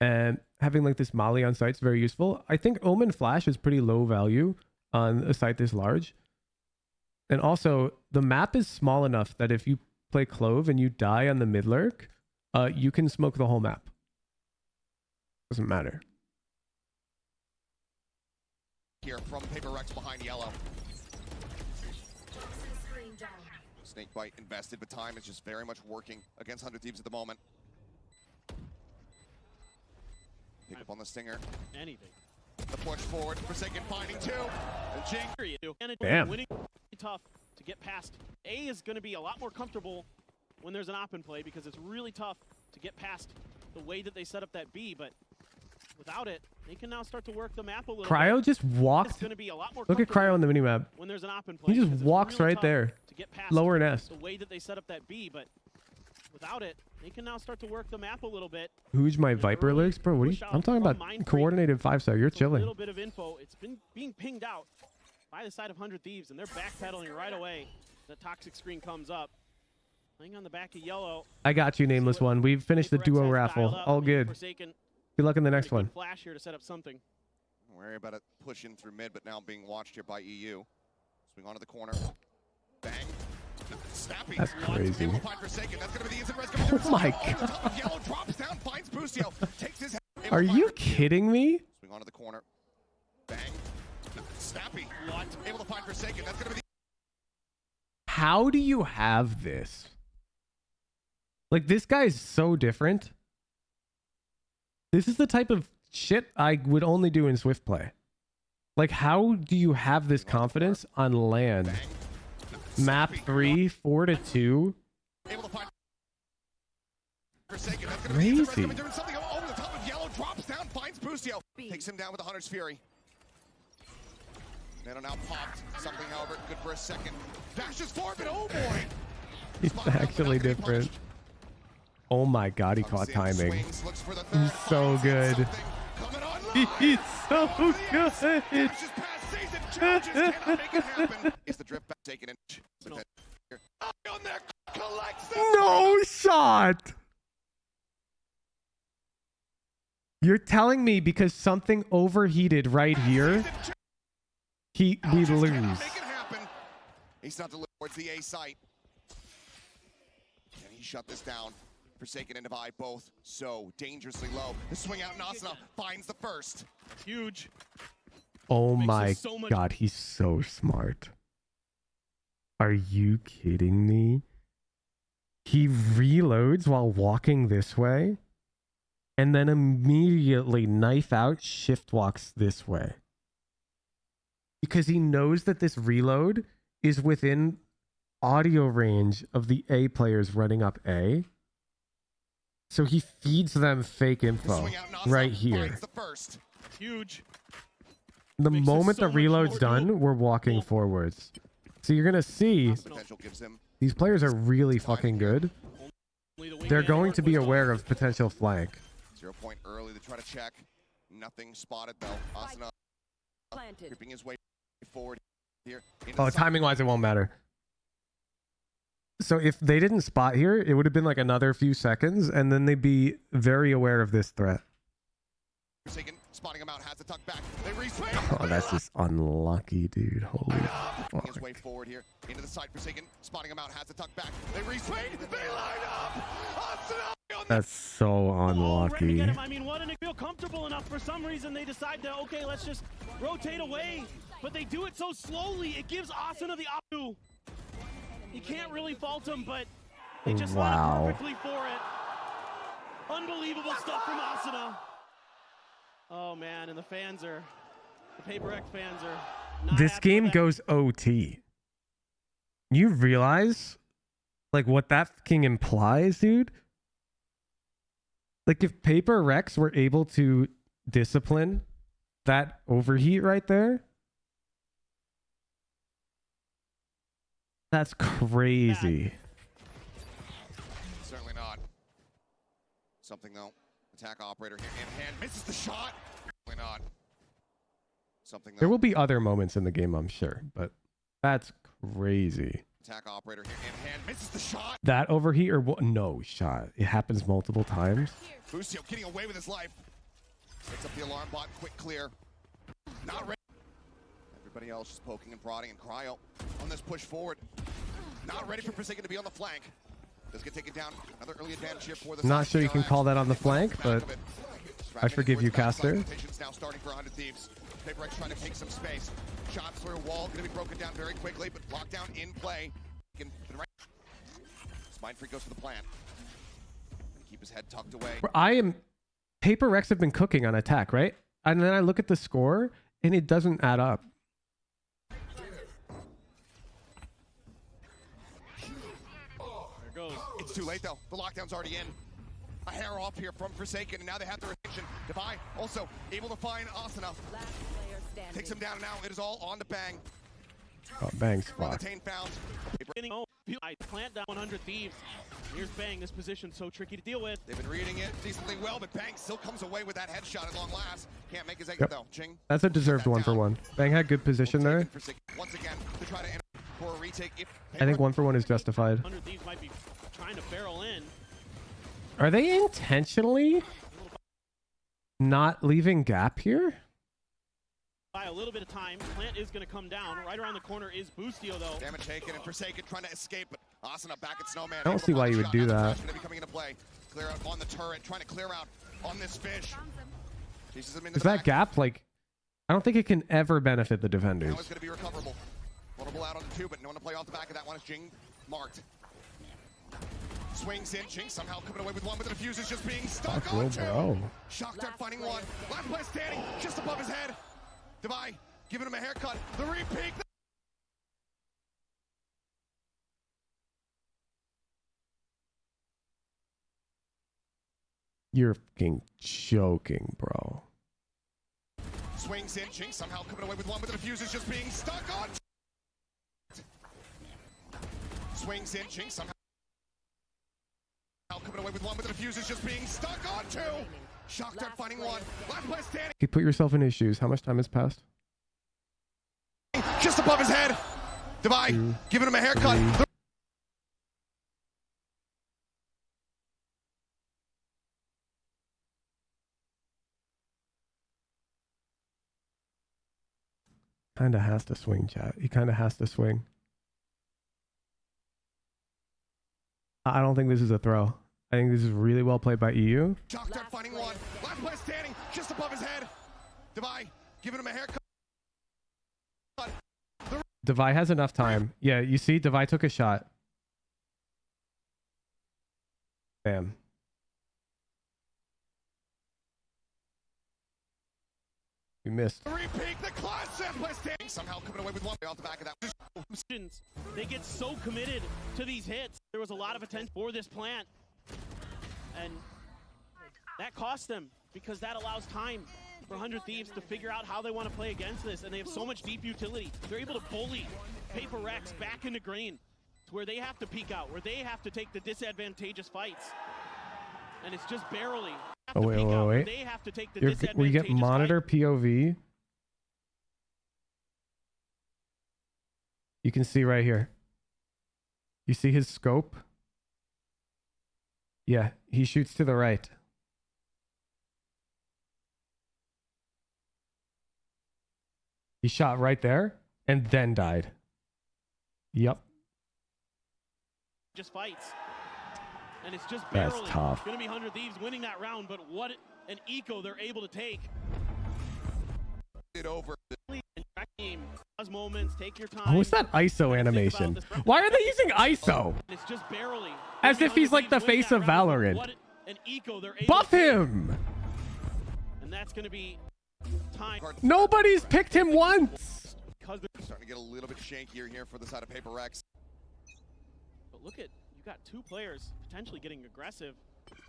And having like this Molly on site is very useful. I think Omen Flash is pretty low value on a site this large. And also, the map is small enough that if you play Clove and you die on the mid lurk, you can smoke the whole map. Doesn't matter. Here from Paper Rex behind Yellow. Snake Bite invested, but time is just very much working against 100 Thieves at the moment. Pick up on the Stinger. Anything. The push forward, Forsaken finding 2. And Jing. Damn. Winning tough to get past. A is going to be a lot more comfortable when there's an op in play because it's really tough to get past the way that they set up that B, but without it, they can now start to work the map a little Cryo bit. just walked. It's going to be a lot more Look at Cryo on the minimap. when there's an op in play. He just because it's walks really right tough there. to get past Lower nest. the way that they set up that B, but without it, they can now start to work the map a little bit. Who's my Viper lyrics, bro? What are you? I'm talking about coordinated 5-star. You're A chilling. little bit of info. It's been being pinged out by the side of 100 Thieves, and they're backpedaling right away. The toxic screen comes up. Playing on the back of Yellow. I got you, nameless one. We've finished the duo raffle. All good. Forsaken. Good luck in the next one. Flash here to set up something. Don't worry about it pushing through mid, but now being watched here by EU. Swing onto the corner. Bang. Snappy. That's crazy. Oh my god. Yellow drops down, finds Bustio, takes his head. Are you kidding me? Swing onto the corner. Bang. Snappy. Able to find Forsaken. That's gonna be the How do you have this? Like, this guy is so different. This is the type of shit I would only do in Swift play. Like, how do you have this confidence on land? Map 3, 4-2. able to find Crazy. doing something over the top of Yellow, drops down, finds Bustio, takes him down with the Hunter's Fury. Nano now popped. Something, however, good for a second. Dashes forward, but oh boy! He's actually different. Oh my god, he caught timing. He's so good. He's so good. Is the drift back taken in? No shot! You're telling me because something overheated right here, we lose. He's not delivered towards the A site. Can he shut this down? Forsaken and Devi both so dangerously low. The swing out, Nasna finds the first. That's huge. Oh Makes my it so much- god, he's so smart. Are you kidding me? He reloads while walking this way and then immediately knife out, shift walks this way. Because he knows that this reload is within audio range of the A players running up A. So he feeds them fake info right here. Huge. The Makes it moment so the much reload's more done, we're walking forwards. So you're going to see these players are really fucking good. They're going to be aware of potential flank. 0 point early to try to check. Nothing spotted though. Asuna creeping his way forward here. Oh, timing wise, it won't matter. So if they didn't spot here, it would have been like another few seconds, and then they'd be very aware of this threat. Forsaken, spotting him out, has to tuck back. They reswing. Oh, that's just unlucky, dude. Holy Fuck. His fuck. way forward here into the side. Forsaken, spotting him out, has to tuck back. They reswing. They line up. That's so unlucky. Get him. I mean, what? And they feel comfortable enough. For some reason, they decide to, okay, let's just rotate away. But they do it so slowly. It gives Asuna the opportunity. You can't really fault them, but they just line up perfectly for it. Unbelievable stuff from Asuna. Oh man, and the Paper X fans are not This happy game with that. goes OT. You realize like what that fucking implies, dude? Like if Paper Rex were able to discipline that overheat right there, that's crazy. Certainly not. Something though. Attack operator here in hand. Misses the shot. Certainly not. Something though. There will be other moments in the game, I'm sure, but that's crazy. Attack operator here in hand. Misses the shot. That overheat or what? No shot. It happens multiple times. Busio getting away with his life. Picks up the alarm bot. Quick clear. Not ready. Everybody else just poking and prodding, and Cryo on this push forward. Not ready for Forsaken to be on the flank. Does get taken down. Another early advantage here for the Not sure you can call that on the flank, but I forgive you, Caster. Now starting for 100 Thieves. Paper X trying to take some space. Shots through wall, going to be broken down very quickly, but lockdown in play. Mind Freak goes for the plant. And keep his head tucked away. Paper Rex have been cooking on attack, right? And then I look at the score and it doesn't add up. It's too late though. The lockdown's already in. A hair off here from Forsaken, and now they have the restriction. Devi also able to find Asuna. Takes him down, and now it is all on to Bang. Oh, Bang spot. I plant down 100 Thieves. Here's Bang. This position's so tricky to deal with. They've been reading it decently well, but Bang still comes away with that headshot at long last. Can't make his exit though. Jing. That's a deserved one for one. Bang had good position there. Once again to try to enter for a retake. I think 1 for 1 is justified. 100 Thieves might be trying to barrel in. Are they intentionally not leaving gap here? By a little bit of time, Plant is going to come down. Right around the corner is Boostio, though. Damage taken and Forsaken trying to escape, but Asuna back at Snowman. I don't see why you would do that. Going to be coming into play. Clear out on the turret, trying to clear out on this fish. Chases him into Is the that back. gap like? I don't think it can ever benefit the defenders. Now it's going to be recoverable. Vulnerable out on the 2, but no one to play off the back of that one is Jing marked. Swings in, Jing somehow coming away with one, but the defuse is just being stuck Fuck, on bro. 2. Shock Dart finding one. Last player standing just above his head. Devi giving him a haircut. The repeat. You're fucking joking, bro. Swings in, Jing somehow coming away with one, but the defuse is just being stuck on. Swings in, Jing somehow coming away with one, but the defuse is just being stuck on 2. Shock Dart finding one. Last player standing. You put yourself in his shoes. How much time has passed? Just above his head. Devi giving him a haircut. Kinda has to swing, chat. He kinda has to swing. I don't think this is a throw. I think this is really well played by EU. Shock Dart finding one. Last player standing just above his head. Devi giving him a haircut. Devi has enough time. Yeah, you see, Devi took a shot. Bam. You missed. Somehow coming away with one off the back of that. They get so committed to these hits. There was a lot of attention for this plant. And that cost them because that allows time for 100 Thieves to figure out how they want to play against this. And they have so much deep utility. They're able to bully Paper Rex back into green to where they have to peek out, where they have to take the disadvantageous fights. And it's just barely. Oh, wait. They have to take the We get monitor POV. You can see right here. You see his scope? Yeah, he shoots to the right. He shot right there and then died. Yep. Just fights. And it's just That's barely tough. going to be 100 Thieves winning that round, but what an eco they're able to take. It over. Moments, take your time. Oh, what's that ISO animation? Why are they using ISO? It's just barely. As if he's like the face of Valorant. What an eco they're able Buff to take. him! And that's going to be time. Nobody's picked him once! Starting to get a little bit shankier here for the side of Paper Rex. But look at, you got two players potentially getting aggressive.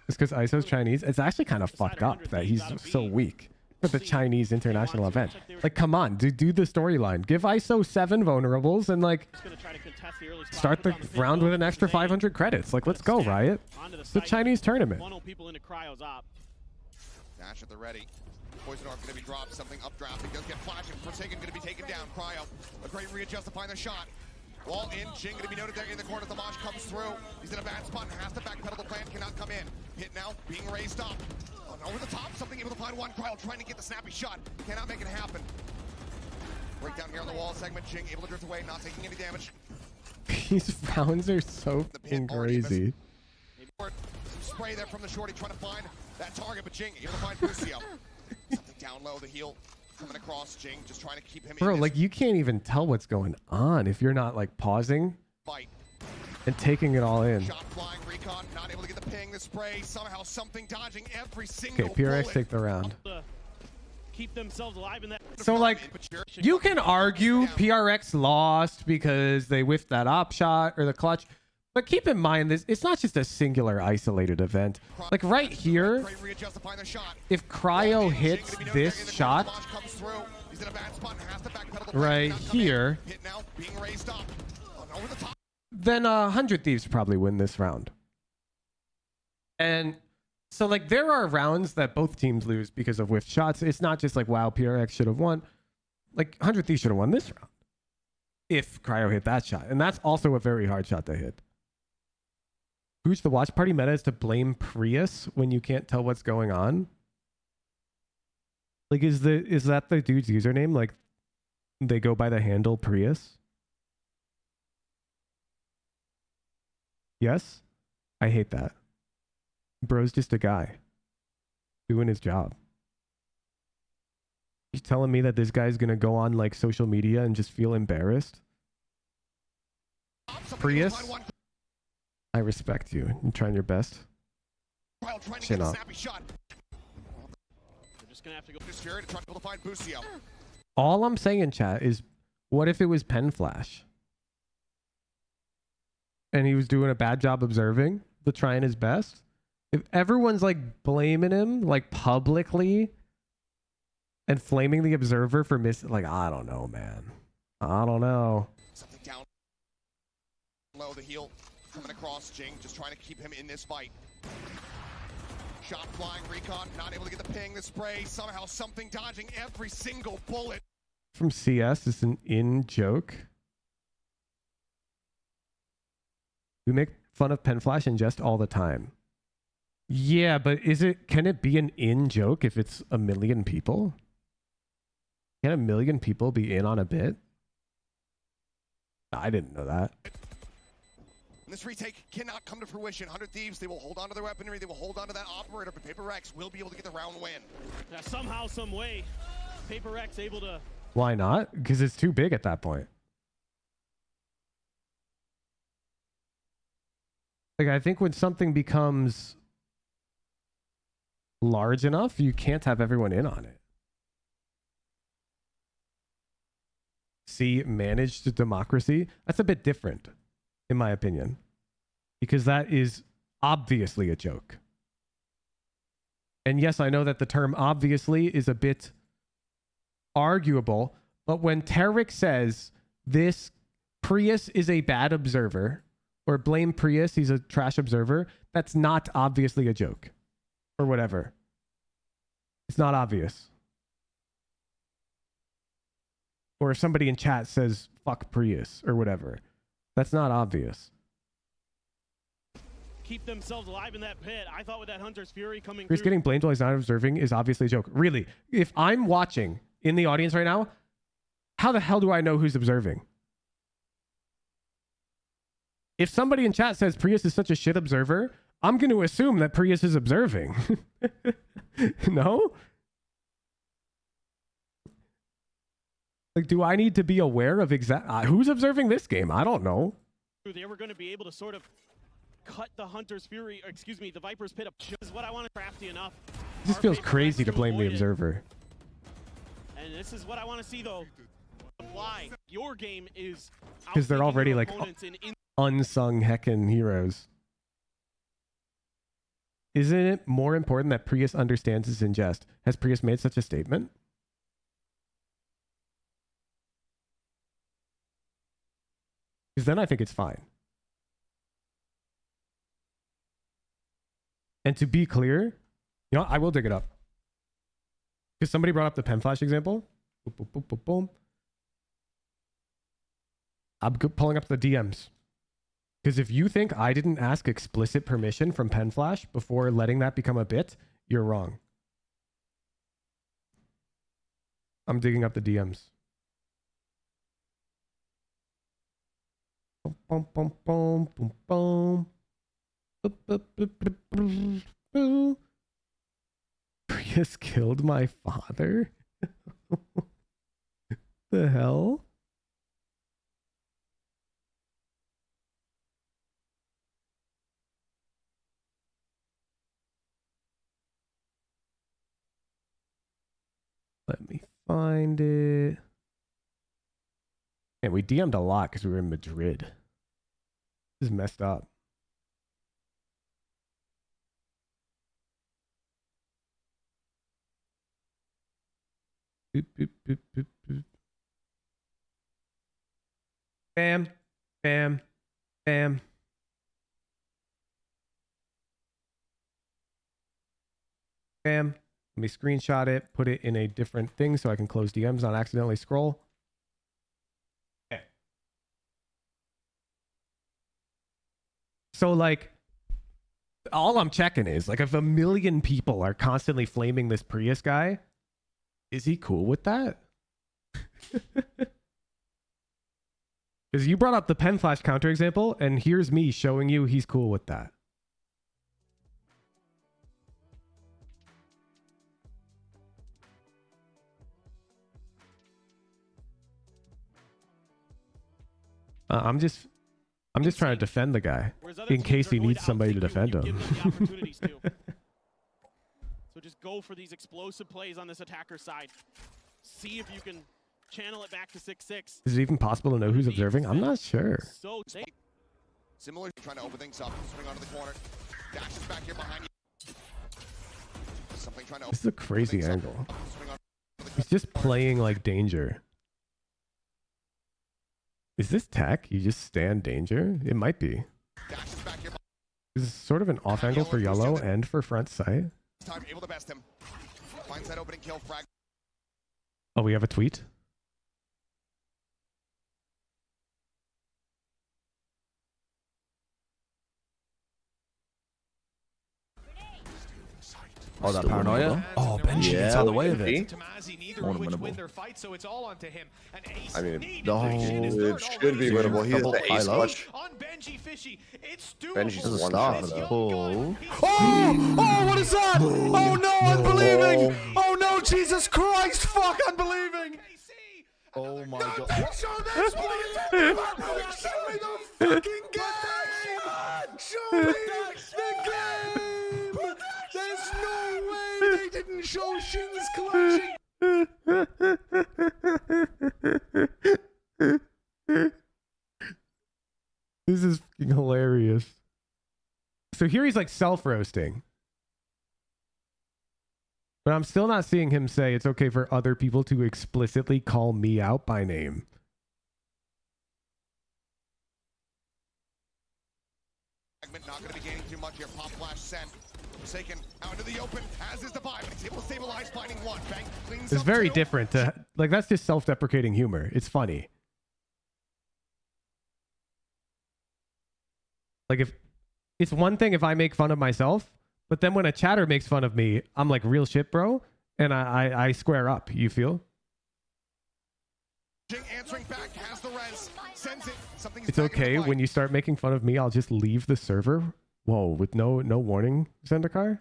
It's because ISO's Chinese. It's actually kind of fucked up that he's so weak for the Chinese international event. Like, come on, do the storyline. Give ISO 7 vulnerables and like start the round with an extra 500 credits. Like, let's go, Riot. It's the Chinese tournament. Dash at the ready. Poison Orb going to be dropped. Something updraft. He does get flashed. Forsaken going to be taken down. Cryo, a great readjust to find the shot. Wall in. Jing going to be noted there in the corner. The Mosh comes through. He's in a bad spot and has to backpedal. The plan cannot come in. Hit now, being raised up. Over the top, something able to find one. Cryo trying to get the snappy shot. Cannot make it happen. Breakdown here on the wall segment. Jing able to drift away, not taking any damage. These rounds are so fucking crazy. Some spray there from the shorty trying to find that target, but Jing able to find Busio. Something down low, the heel coming across. Jing just trying to keep him Bro, in like you can't even tell what's going on if you're not like pausing fight. and taking it all in. Shot flying, Recon not able to get the ping, the spray, somehow something dodging every single Okay, PRX bullet. take the round. Keep themselves alive in that. So like, you can argue PRX lost because they whiffed that op shot or the clutch, but keep in mind this, it's not just a singular isolated event. Like right here, if Cryo hits this shot right here, then 100 Thieves probably win this round. And so like there are rounds that both teams lose because of whiff shots. It's not just like, wow, PRX should have won. Like 100 Thieves should have won this round if Cryo hit that shot. And that's also a very hard shot to hit. Who's the watch party meta is to blame Prius when you can't tell what's going on? Like is that the dude's username? Like they go by the handle Prius? Yes? I hate that. Bro's just a guy doing his job. You telling me that this guy's gonna go on like social media and just feel embarrassed? Prius, I respect you. You're trying your best. Chin up. All I'm saying in chat is, what if it was Pen Flash? And he was doing a bad job observing, but trying his best? If everyone's like blaming him like publicly and flaming the observer for like, I don't know, man. I don't know. Something down low, the heel coming across. Jing just trying to keep him in this fight. Shot flying, Recon not able to get the ping, the spray, somehow something dodging every single bullet. From CS, it's an in joke. We make fun of Pen Flash and jest all the time. Yeah, but can it be an in joke if it's 1 million people? Can 1 million people be in on a bit? I didn't know that. This retake cannot come to fruition. 100 Thieves, they will hold on to their weaponry, they will hold on to that operator, but Paper Rex will be able to get the round win. Yeah, somehow, some way, Paper X able to. Why not? Because it's too big at that point. Like, I think when something becomes large enough, you can't have everyone in on it. See, managed democracy, that's a bit different, in my opinion, because that is obviously a joke. And yes, I know that the term obviously is a bit arguable, but when Tarek says this Prius is a bad observer, or blame Prius, he's a trash observer, that's not obviously a joke. Or whatever. It's not obvious. Or if somebody in chat says, fuck Prius, or whatever. That's not obvious. Keep themselves alive in that pit. I thought with that Hunter's Fury coming Chris through. getting blamed while he's not observing is obviously a joke. Really, if I'm watching in the audience right now, how the hell do I know who's observing? If somebody in chat says Prius is such a shit observer, I'm going to assume that Prius is observing. No? Like, do I need to be aware of who's observing this game? I don't know. They were going to be able to sort of cut the Hunter's Fury, or excuse me, the Viper's Pit up. This is what I want to crafty enough. It just feels crazy to blame the observer. And this is what I want to see, though. Why? Your game is... Because they're already, like, unsung heckin' heroes. Isn't it more important that Prius understands his ingest? Has Prius made such a statement? Because then I think it's fine. And to be clear, you know, I will dig it up. Because somebody brought up the pen flash example. Boom, boom, boom, boom, boom. I'm pulling up the DMs. Because if you think I didn't ask explicit permission from pen flash before letting that become a bit, you're wrong. I'm digging up the DMs. Boom, boom, boom, boom, boom, boom. Boop, boop, boop, boop, boop, boop. Prius killed my father? The hell? Let me find it. And we DM'd a lot because we were in Madrid. This is messed up. Boop, boop, boop, boop, boop. Bam, bam, bam. Bam. Let me screenshot it, put it in a different thing so I can close DMs, not accidentally scroll. Okay. So, like, all I'm checking is, like, if a million people are constantly flaming this Prius guy, is he cool with that? Because you brought up the pen flash counter example, and here's me showing you he's cool with that. I'm just trying to defend the guy in case he needs somebody to defend him. So just go for these explosive plays on this attacker side. See if you can channel it back to 6-6. Is it even possible to know who's observing? I'm not sure. So similar, trying to open things up, swing onto the corner, dashes back here behind you. Something trying to. This is a crazy angle. He's just playing like danger. Is this tech? You just stand danger? It might be. This is sort of an off angle for yellow and for front sight. Time able to best him. Finds that opening kill frag. Oh, we have a tweet? Oh, that paranoia? Oh, Benji gets out of the way of it. Won't win their fight, so it's all onto him. I mean, it should be winnable. He has the ace clutch. Benji's the one shot. Oh, what is that? Oh no, unbelieving! Oh no, Jesus Christ! Fuck, unbelieving! Oh my God! Show this! Show me the fucking game! Show me the game! There's no way they didn't show shins clutching. This is fucking hilarious. So here he's like self-roasting. But I'm still not seeing him say it's okay for other people to explicitly call me out by name. Not going to be gaining too much here. Pop flash sent. Forsaken out into the open, as is the vibe. He's able to stabilize, finding one. Bang, cleans It's up very two. different to, like, that's just self-deprecating humor. It's funny. Like, if it's one thing if I make fun of myself, but then when a chatter makes fun of me, I'm like, real shit, bro, and I square up. You feel? Jing answering back, has the res, sends it. Something's It's okay when you start making fun of me. I'll just leave the server. Whoa, with no warning, Zendikar.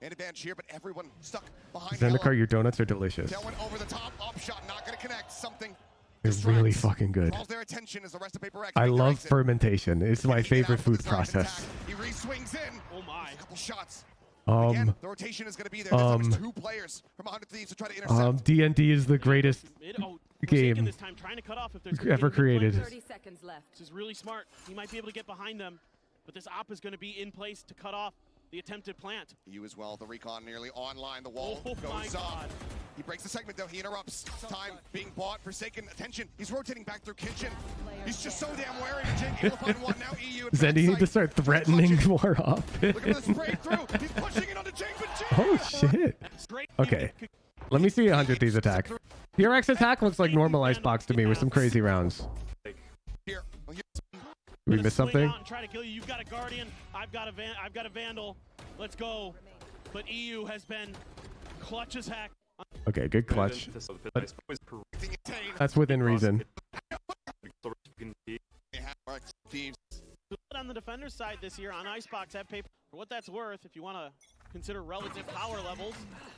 And advantage here, but everyone stuck behind. Zendikar, your donuts are delicious. Tailwind over the top, up shot, not gonna connect. Something. They're really fucking good. Calls their attention as the rest of Paper X I make their love exit. fermentation. It's my favorite food process. He re-swings in. Oh my! A couple shots. Um, Again, the rotation is gonna be there. There's almost 2 players from 100 Thieves to try to intercept. D&D is the greatest game this time, trying to cut off if there's ever created. 30 seconds left. This is really smart. He might be able to get behind them, but this op is going to be in place to cut off the attempted plant. You as well. The recon nearly online. The wall goes up. He breaks the segment though. He interrupts. Time being bought. Forsaken. Attention. He's rotating back through kitchen. He's just so damn wary. Jake able to find one. Now EU. Zen, you need to start threatening more offense. Look at the spray through. He's pushing it onto Jake, but Jake. Oh shit. Okay. Let me see 100 Thieves attack. PRX attack looks like normal Icebox to me with some crazy rounds. Here. We missed something? Out and try to kill you. You've got a Guardian. I've got a Vandal. Let's go. But EU has been clutch as heck. Okay, good clutch. But that's within reason. On the defender's side this year on Icebox have paper. For what that's worth, if you want to consider relative power levels,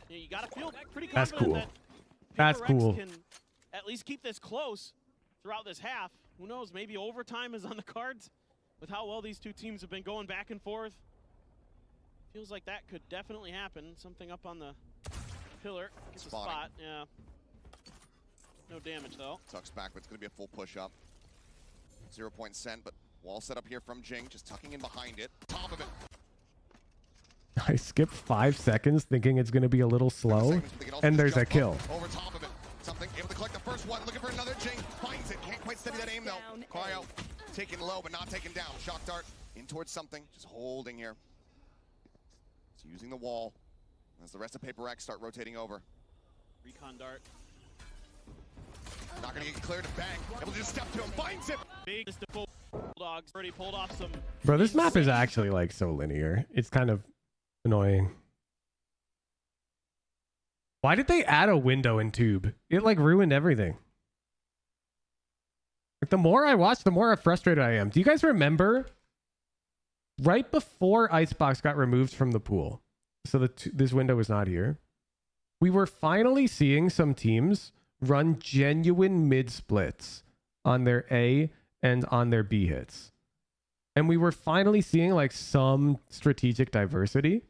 you got to feel pretty confident that That's cool. can at least keep this close throughout this half. Who knows, maybe overtime is on the cards with how well these two teams have been going back and forth. Feels like that could definitely happen. Something up on the pillar. Gets a spot, yeah. No damage though. Tucks back, but it's going to be a full push up. 0 point sent, but wall set up here from Jing, just tucking in behind it. Top of it. I skipped 5 seconds thinking it's going to be a little slow, and there's a kill. Over top of it. Something able to collect the first one. Looking for another. Jing finds it. Can't quite steady that aim though. Cryo taken low, but not taken down. Shock dart in towards something. Just holding here. He's using the wall as the rest of Paper X start rotating over. Recon dart. Not gonna get cleared to bang. Able to just step to him. Finds it. Big Bulldogs already pulled off some. Bro, this map is actually like so linear. It's kind of annoying. Why did they add a window in Tube? It like ruined everything. Like, the more I watch, the more frustrated I am. Do you guys remember right before Icebox got removed from the pool? So this window was not here. We were finally seeing some teams run genuine mid splits on their A and on their B hits. And we were finally seeing like some strategic diversity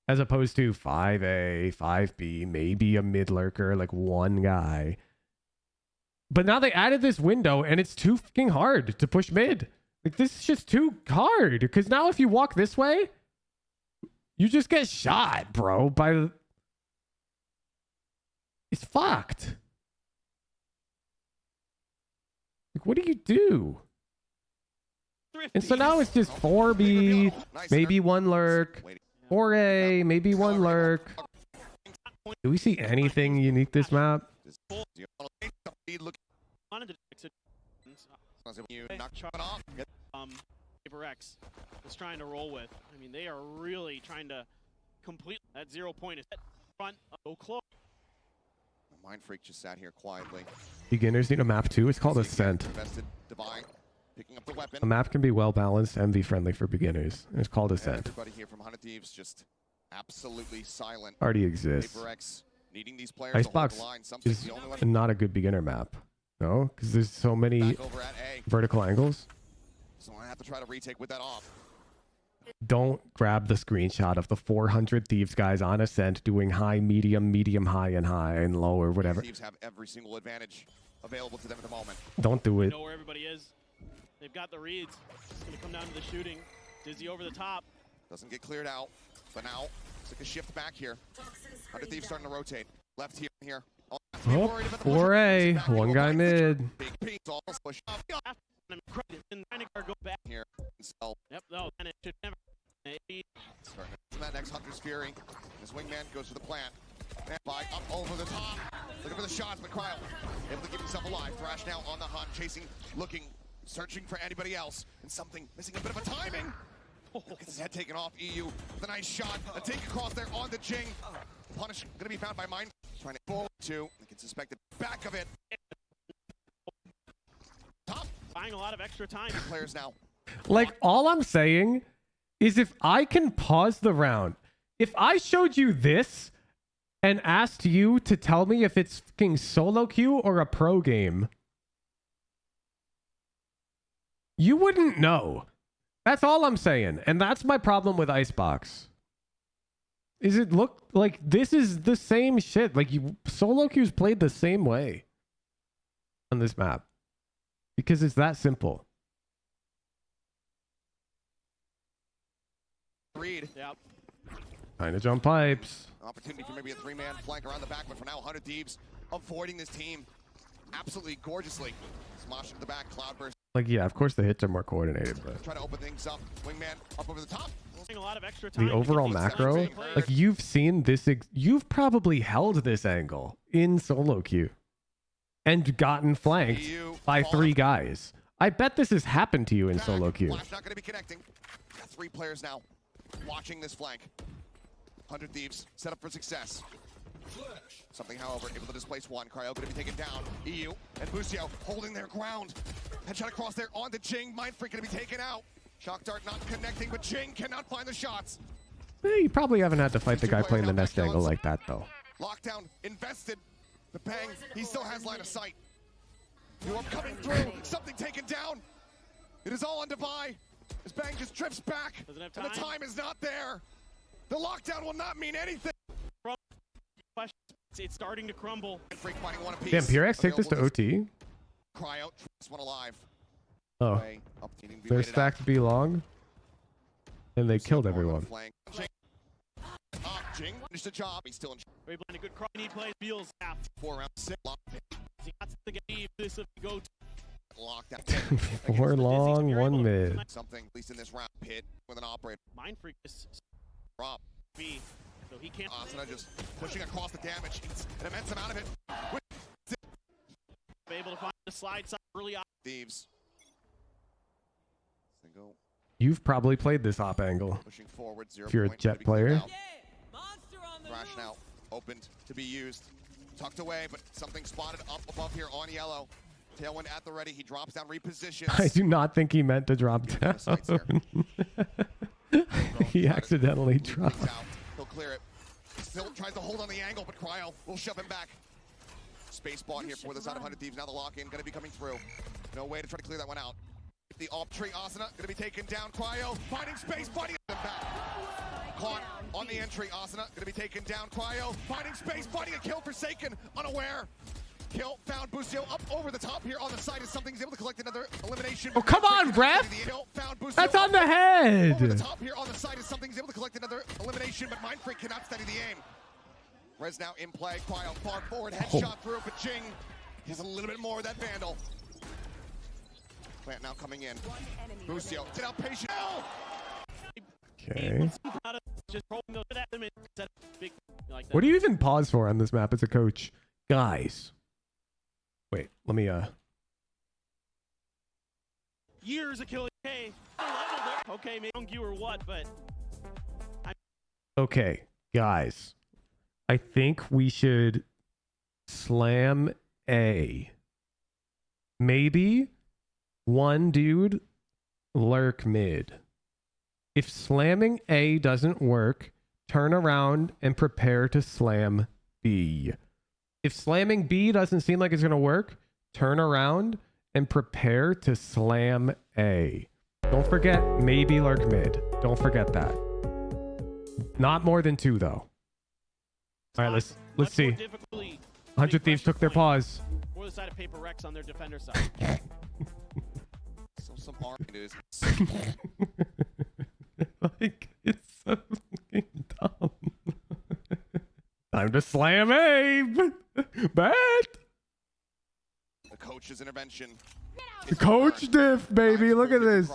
as opposed to 5A, 5B, maybe a mid lurker, like one guy. But now they added this window and it's too fucking hard to push mid. Like, this is just too hard because now if you walk this way, you just get shot, bro, by the... It's fucked. Like, what do you do? And so now it's just 4B, maybe one lurk. 4A, maybe one lurk. Do we see anything unique this map? Paper X is trying to roll with. I mean, they are really trying to complete that 0 point. Is front, go close. Mind Freak just sat here quietly. Beginners need a map too. It's called Ascent. Picking up the weapon. A map can be well balanced, MV friendly for beginners. It's called Ascent. Everybody here from 100 Thieves just absolutely silent. Already exists. Paper X needing these players Icebox to hold the line. Something is the only one not a good beginner map. No, because there's so many vertical angles. So I have to try to retake with that off. Don't grab the screenshot of the 400 Thieves guys on Ascent doing high, medium, medium, high, and low, or whatever. Thieves have every single advantage available to them at the moment. Don't do it. Know where everybody is. They've got the reads. It's going to come down to the shooting. Dizzy over the top. Doesn't get cleared out. But now, it's like a shift back here. 100 Thieves starting to rotate. Left here. Oh, 4A. One guy mid. Big piece. Almost push up. Go back here. Yep, no, and it should never. Starting that next Hunter's Fury. His wingman goes to the plant. And by up over the top. Looking for the shots, but Cryo able to keep himself alive. Thrash now on the hunt, chasing, looking, searching for anybody else. And something missing a bit of a timing. Gets his head taken off. EU with a nice shot. A take across there on the Jing. Punish going to be found by Mind. Trying to forward to. They can suspect the back of it. top. Buying a lot of extra time. Players now. Like, all I'm saying is if I can pause the round, if I showed you this and asked you to tell me if it's fucking solo queue or a pro game, you wouldn't know. That's all I'm saying. And that's my problem with Icebox. Is it look like this is the same shit. Like, solo queues played the same way on this map. Because it's that simple. Reed. Yep. Time to jump pipes. Opportunity for maybe a three-man flank around the back, but for now, 100 Thieves avoiding this team absolutely gorgeously. Smosh into the back, Cloudburst. Like, yeah, of course the hits are more coordinated, but Try to open things up. Wingman up over the top. A lot of extra time the overall macro, like, you've seen this, you've probably held this angle in solo queue and gotten flanked by 3 guys. I bet this has happened to you in solo queue. Flash not going to be connecting. Got 3 players now watching this flank. 100 Thieves set up for success. Something, however, able to displace one. Cryo going to be taken down. EU and Busio holding their ground. Headshot across there onto Jing. Mindfreak going to be taken out. Shock Dart not connecting, but Jing cannot find the shots. You probably haven't had to fight the guy playing the nest angle like that, though. Lockdown invested. The Bang, he still has line of sight. You are coming through. Something taken down. It is all on Devi. As Bang just drifts back, and the time is not there. The lockdown will not mean anything. It's starting to crumble. Damn, Purex, take this to OT. Cry out, one alive. Oh, they're stacked B long, and they killed everyone. Jing finished the job. He's still in. Very blind, a good cry. He plays Beals half. 4 rounds. 6. He got to get this if he go to lockdown. 4 long, 1 mid. Something, at least in this round. Pit with an operator. Mindfreak is Rob. B, so he can't. Ascendant just pushing across the damage. It's an immense amount of it. Be able to find the slide side really up. Thieves. Single. You've probably played this op angle. Pushing forward, 0 if you're a jet player. Crash now opened to be used. Tucked away, but something spotted up above here on yellow. Tailwind at the ready. He drops down, repositions. I do not think he meant to drop down. He accidentally dropped. He'll clear it. Still tries to hold on the angle, but Cryo will shove him back. Space bought here for the side of 100 Thieves. Now the lock-in going to be coming through. No way to try to clear that one out. The op tree, Asana going to be taken down. Cryo finding space, fighting them back. Caught on the entry. Asana going to be taken down. Cryo finding space, fighting a kill. Forsaken, unaware. Kill found. Busio up over the top here on the side as something's able to collect another elimination. Oh, come on, ref! That's on the head! Over the top here on the side as something's able to collect another elimination, but Mindfreak cannot steady the aim. Rez now in play. Cryo far forward, headshot through, but Jing has a little bit more of that Vandal. Plant now coming in. Busio, sit out patient. Okay. Just What do you even pause for on this map as a coach? Guys. Wait, let me years of killing. Okay, maybe you or what, but okay, guys. I think we should slam A. Maybe one dude lurk mid. If slamming A doesn't work, turn around and prepare to slam B. If slamming B doesn't seem like it's going to work, turn around and prepare to slam A. Don't forget, maybe lurk mid. Don't forget that. Not more than 2, though. All right, let's see. 100 Thieves took their pause. Or the side of Paper Rex on their defender side. So some arm news. Like, it's so fucking dumb. Time to slam A. Bet. The coach's intervention. The coach diff, baby. Look at this.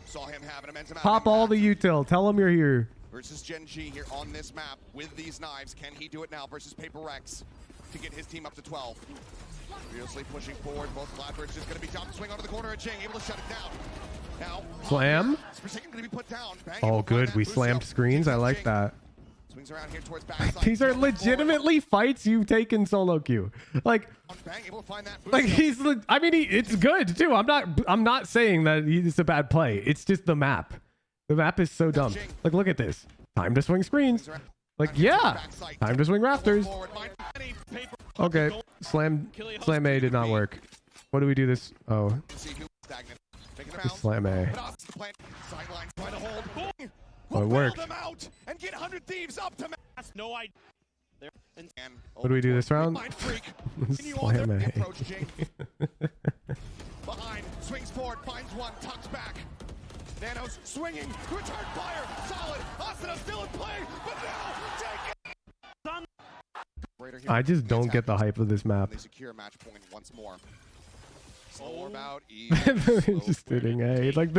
Saw him have an immense amount Pop all the util. Tell him you're here. Versus Gen G here on this map with these knives. Can he do it now versus Paper Rex to get his team up to 12? Fiercely pushing forward. Both Flatbirds just going to be jump swing onto the corner of Jing, able to shut it down. Now slam. Forsaken going to be put down. Bang, Oh, good. We slammed screens. I like that. Swings around here towards backside. These are legitimately fights you've taken solo queue. Like he's. I mean, it's good too. I'm not saying that it's a bad play. It's just the map. The map is so dumb. Like, look at this. Time to swing screens. Like, yeah. Time to swing rafters. Okay. Slam A did not work. What do we do this? Oh. Slam A. Oh, it worked. What do we do this round? Slam A. Behind, swings forward, finds one, tucks back. Nanos swinging, return fire, solid. Ascendant still in play, but now take it. I just don't get the hype of this map. They secure match point once more. Slow about just sitting A. Like,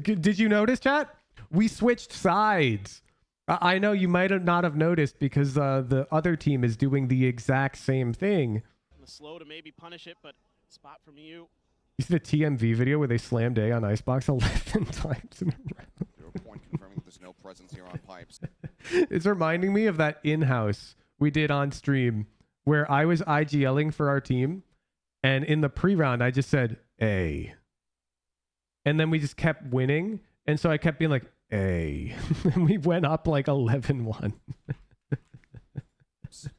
did you notice, chat? We switched sides. I know you might not have noticed because the other team is doing the exact same thing. The slow to maybe punish it, but spot from you. You see the TMV video where they slammed A on Icebox 11 times in a row? 0 point confirming there's no presence here on pipes. It's reminding me of that in-house we did on stream where I was IGLing for our team, and in the pre-round I just said A. And then we just kept winning, and so I kept being like, A. And we went up like 11-1.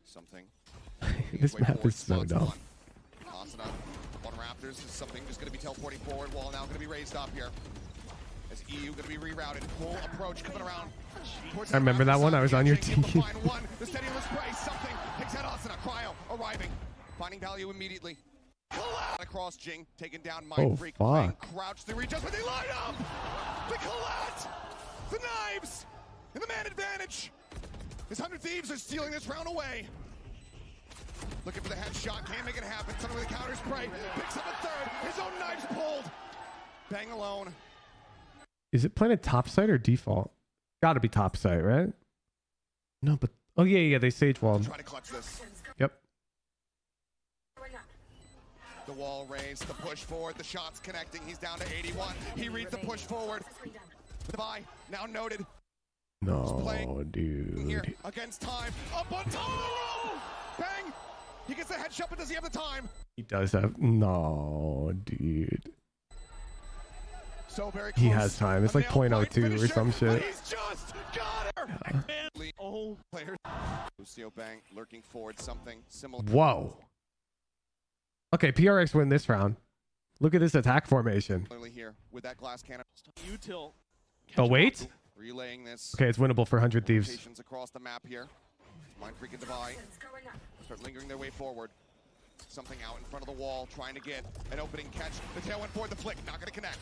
Something. This map is so dumb. Raptors is something just going to be teleporting forward. Wall now going to be raised up here. As EU going to be rerouted. Full approach coming around. I remember that one. I was on your team. The steadiless spray. Something picks out Ascendant. Cryo arriving. Finding value immediately. Across Jing. Taking down Mindfreak. Crouch the readjustment. They line up. The collat. The knives. And the man advantage. His 100 Thieves are stealing this round away. Looking for the headshot, can't make it happen. Something with a counter spray, picks up a third. His own knife's pulled. Bang alone. Is it planted topside or default? Gotta be topside, right? No, but oh yeah, they sage walled. Try to clutch this. Yep. The wall raised, the push forward, the shots connecting. He's down to 81. He reads the push forward. The buy now noted. No, dude. Here against time. Up on top. Bang. He gets the headshot, but does he have the time? He does have. No, dude. So very close. He has time. It's like 0.02 or some shit. He's just got her. Yeah. Oh, players. Lucio Bang lurking forward. Something similar. Whoa. Okay, PRX win this round. Look at this attack formation. Here with that glass cannon. Util. Oh wait. Relaying this. Okay, it's winnable for 100 Thieves. Across the map here. Mindfreak and Divide start lingering their way forward. Something out in front of the wall, trying to get an opening catch. The tail went forward, the flick, not gonna connect.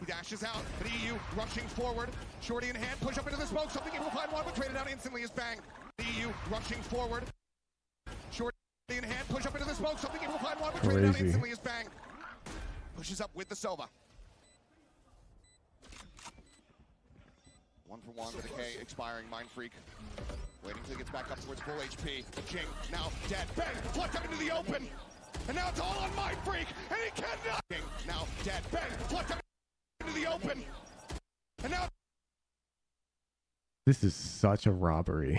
He dashes out, but EU rushing forward. Shorty in hand, push up into the smoke. Something he will find one, but traded out instantly is Bang. EU rushing forward. Shorty in hand, push up into the smoke. Something he will find one, but traded out instantly is Bang. Pushes up with the Sova. 1 for 1, the decay expiring. Mindfreak waiting till he gets back up towards full HP. Jing now dead. Bang! Flucked up into the open. And now it's all on Mindfreak. And he cannot. Jing now dead. Bang! Flucked up into the open. And now. This is such a robbery.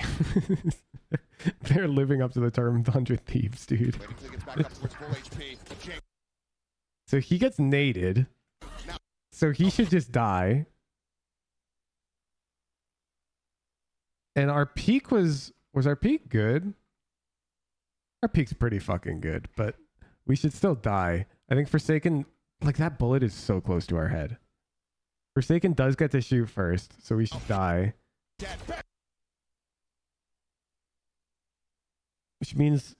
They're living up to the term 100 Thieves, dude. Waiting till he gets back up towards full HP. Jing. So he gets naded. So he should just die. And our peak was our peak good? Our peak's pretty fucking good, but we should still die. I think Forsaken, like that bullet is so close to our head. Forsaken does get to shoot first, so we should die. Which means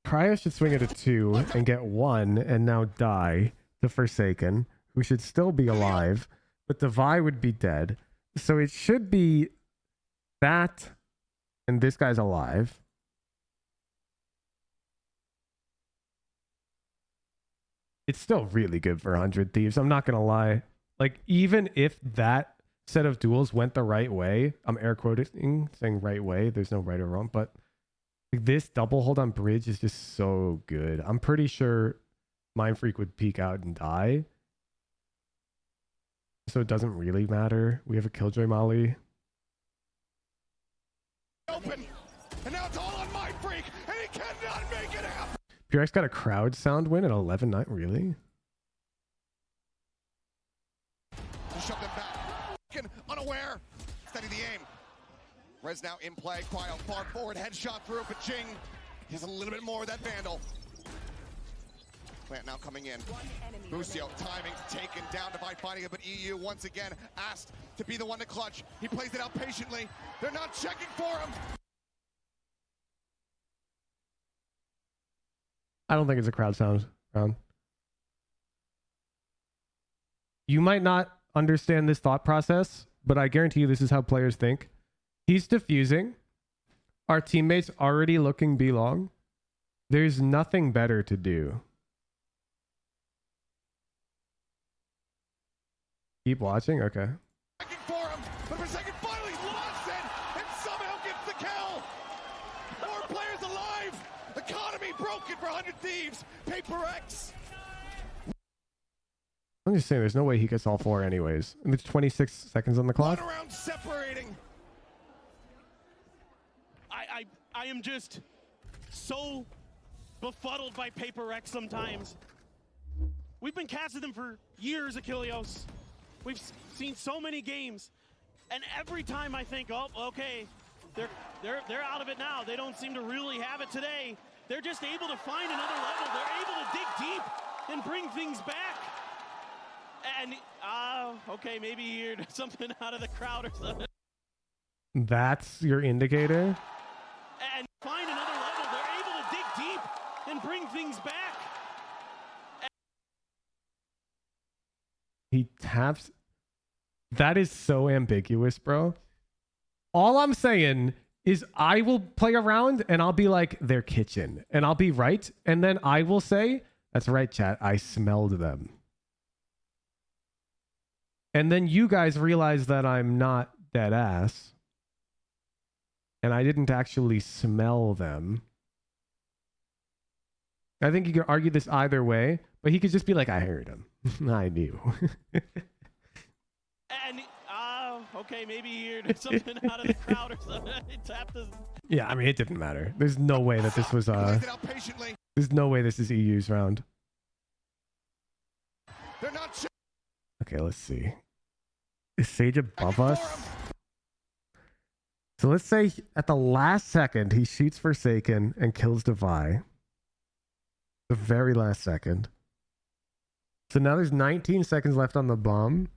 Cryo should swing at a 2 and get 1 and now die to Forsaken, who should still be alive, but Devi would be dead. So it should be that, and this guy's alive. It's still really good for 100 Thieves. I'm not going to lie. Like, even if that set of duels went the right way, I'm air quoting, saying right way. There's no right or wrong, but like, this double hold on bridge is just so good. I'm pretty sure Mindfreak would peek out and die. So it doesn't really matter. We have a Killjoy Molly. and now it's all on my freak, and he cannot make it happen. PRX got a crowd sound win at 11-9. Really? To shove them back. Unaware. Steady the aim. Rez now in play. Quio far forward. Headshot through, but Jing has a little bit more of that Vandal. Plant now coming in. Busio timing taken down. Divide finding it, but EU once again asked to be the one to clutch. He plays it out patiently. They're not checking for him. I don't think it's a crowd sound round. You might not understand this thought process, but I guarantee you this is how players think. He's defusing. Our teammates already looking B long. There's nothing better to do. Keep watching? Okay. Checking for him, but for a second finally lost it and somehow gets the kill. More players alive. Economy broken for 100 Thieves. Paper X. I'm just saying there's no way he gets all 4 anyways. And there's 26 seconds on the clock. 1 round separating. I am just so befuddled by Paper X sometimes. We've been casting them for years, Achilleos. We've seen so many games, and every time I think, oh, okay, they're out of it now. They don't seem to really have it today. They're just able to find another level. They're able to dig deep and bring things back. And okay, maybe you heard something out of the crowd or something. That's your indicator? And find another level. They're able to dig deep and bring things back. He taps. That is so ambiguous, bro. All I'm saying is I will play around and I'll be like, they're kitchen. And I'll be right. And then I will say, that's right, chat. I smelled them. And then you guys realize that I'm not dead ass. And I didn't actually smell them. I think you could argue this either way, but he could just be like, I heard him. I knew. And okay, maybe you heard something out of the crowd or something. Tapped his... Yeah, I mean, it didn't matter. There's no way that this was there's no way this is EU's round. They're not. Okay, let's see. Is Sage above us? So let's say at the last second he shoots Forsaken and kills Devi. The very last second. So now there's 19 seconds left on the bomb.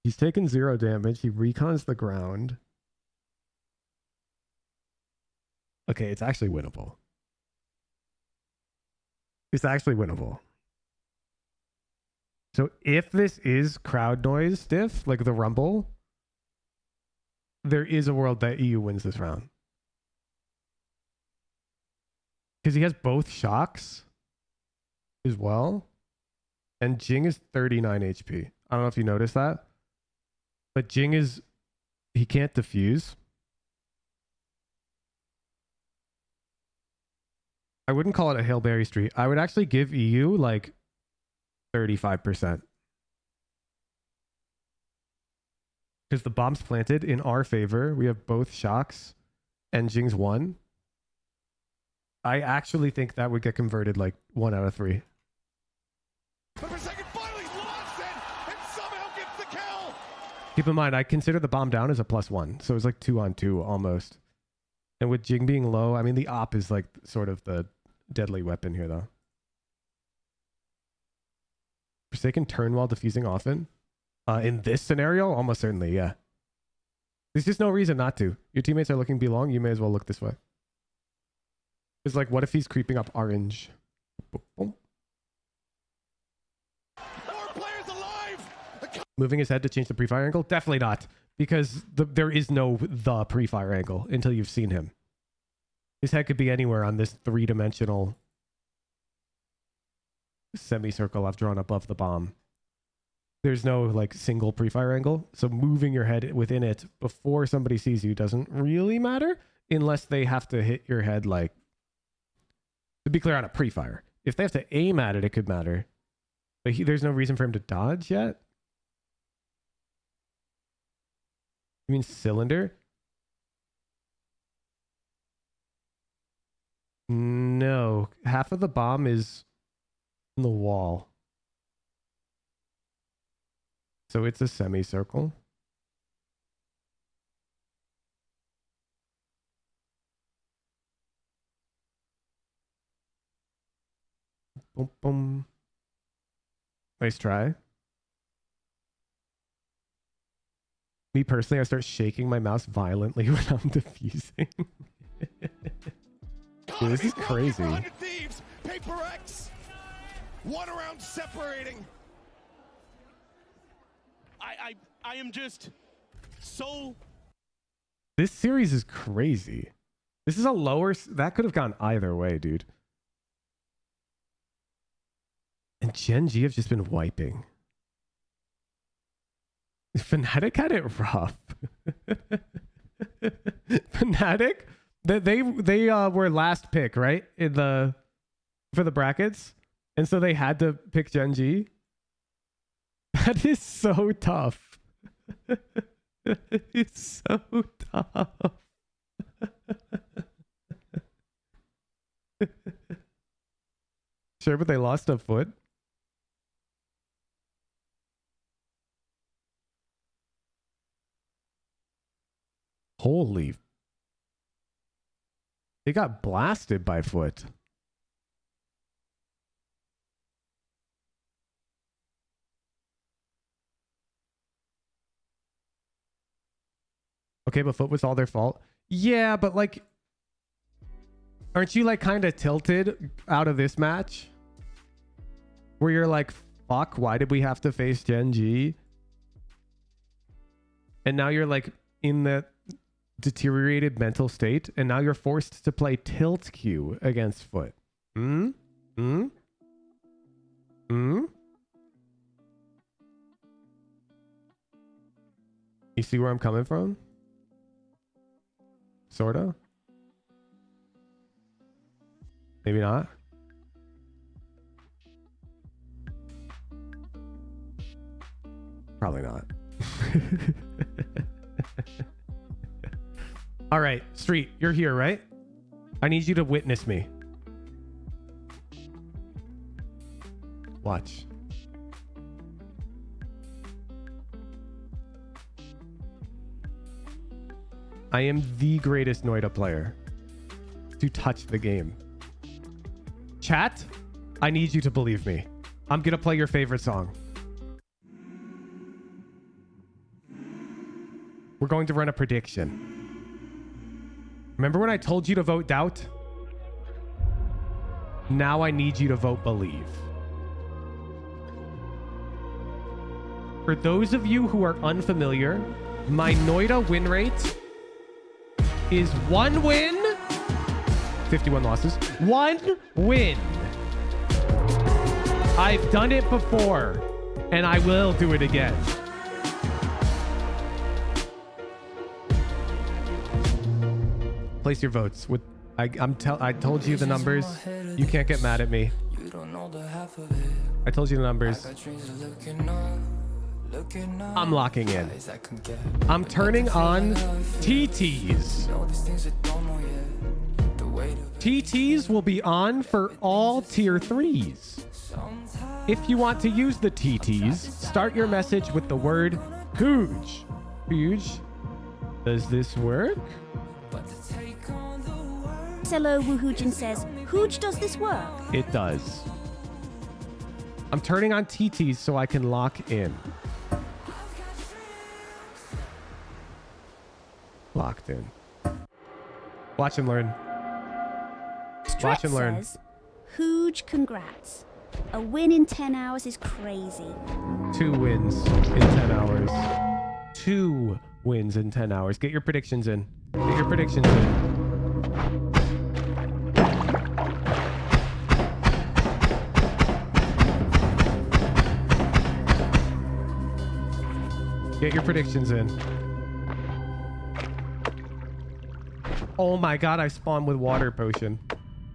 He's taken 0 damage. He recons the ground. Okay, it's actually winnable. It's actually winnable. So if this is crowd noise stiff, like the rumble, there is a world that EU wins this round. Because he has both shocks as well. And Jing is 39 HP. I don't know if you noticed that. But Jing is... he can't defuse. I wouldn't call it a Hail Berry street. I would actually give EU like 35%. Because the bomb's planted in our favor. We have both shocks. And Jing's 1. I actually think that would get converted like 1 out of 3. But for a second, finally lost it and somehow gets the kill. Keep in mind, I consider the bomb down as a +1. So it's like 2-on-2 almost. And with Jing being low, I mean, the op is like sort of the deadly weapon here, though. Forsaken turn while defusing often. In this scenario, almost certainly, yeah. There's just no reason not to. Your teammates are looking belong. You may as well look this way. It's like, what if he's creeping up orange? Boom. More players alive. Moving his head to change the pre-fire angle? Definitely not. Because there is no the pre-fire angle until you've seen him. His head could be anywhere on this 3-dimensional semicircle I've drawn above the bomb. There's no like single pre-fire angle. So moving your head within it before somebody sees you doesn't really matter unless they have to hit your head like, to be clear, on a pre-fire. If they have to aim at it, it could matter. But there's no reason for him to dodge yet. You mean cylinder? half of the bomb is in the wall. So it's a semicircle. Boom, boom. Nice try. Me personally, I start shaking my mouse violently when I'm defusing. Dude, this is crazy. Thieves, Paper X, 1 round separating. I am just so. This series is crazy. This is a lower. That could have gone either way, dude. And Gen G have just been wiping. Fnatic had it rough. Fnatic, they were last pick, right? For the brackets. And so they had to pick Gen G. That is so tough. It's so tough. Sure, but they lost a foot. Holy. They got blasted by foot. Okay, but foot was all their fault. Yeah, but like, aren't you like kind of tilted out of this match? Where you're like, fuck, why did we have to face Gen G? And now you're like in the deteriorated mental state, and now you're forced to play tilt queue against foot. You see where I'm coming from? Sorta? Maybe not. Probably not. All right, Street, you're here, right? I need you to witness me. Watch. I am the greatest Noita player to touch the game. Chat, I need you to believe me. I'm gonna play your favorite song. We're going to run a prediction. Remember when I told you to vote doubt? Now I need you to vote believe. For those of you who are unfamiliar, my Noita win rate is 1 win, 51 losses, 1 win. I've done it before, and I will do it again. Place your votes. With I told you the numbers. You can't get mad at me. I told you the numbers. I'm locking in. I'm turning on TTs. TTs will be on for all tier 3s. If you want to use the TTs, start your message with the word Hoooj. Hoooj. Does this work? Hello, Woohoojin says, Hoooj, does this work? It does. I'm turning on TTs so I can lock in. Locked in. Watch him learn. Watch him learn. Says, Hoooj, congrats. A win in 10 hours is crazy. 2 wins in 10 hours. 2 wins in 10 hours. Get your predictions in. Get your predictions in. Get your predictions in. Oh my god, I spawned with water potion.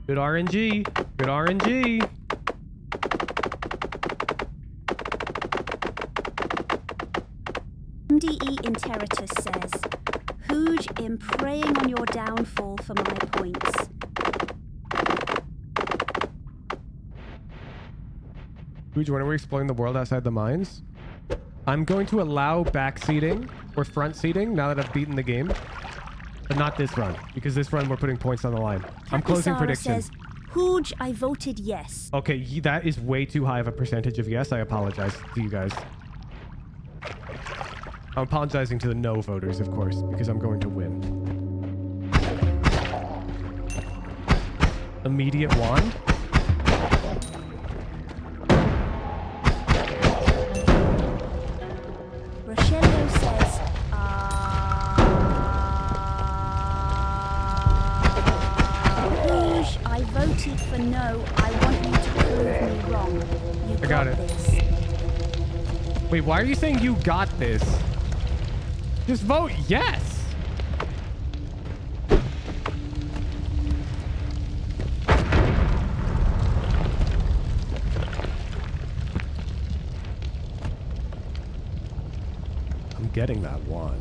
Good RNG. Good RNG. MDE Interitus says, Hoooj, am preying on your downfall for my points. Woohoojin, when are we exploring the world outside the mines? I'm going to allow back seating or front seating now that I've beaten the game. But not this run, because this run we're putting points on the line. I'm closing prediction. Says, Hooj, I voted yes. Okay, that is way too high of a percentage of yes. I apologize to you guys. I'm apologizing to the no voters, of course, because I'm going to win. Immediate wand. Rogelio says, Hooj, I voted for no. I want you to prove me wrong. You got it. This. Wait, why are you saying you got this? Just vote yes. I'm getting that wand.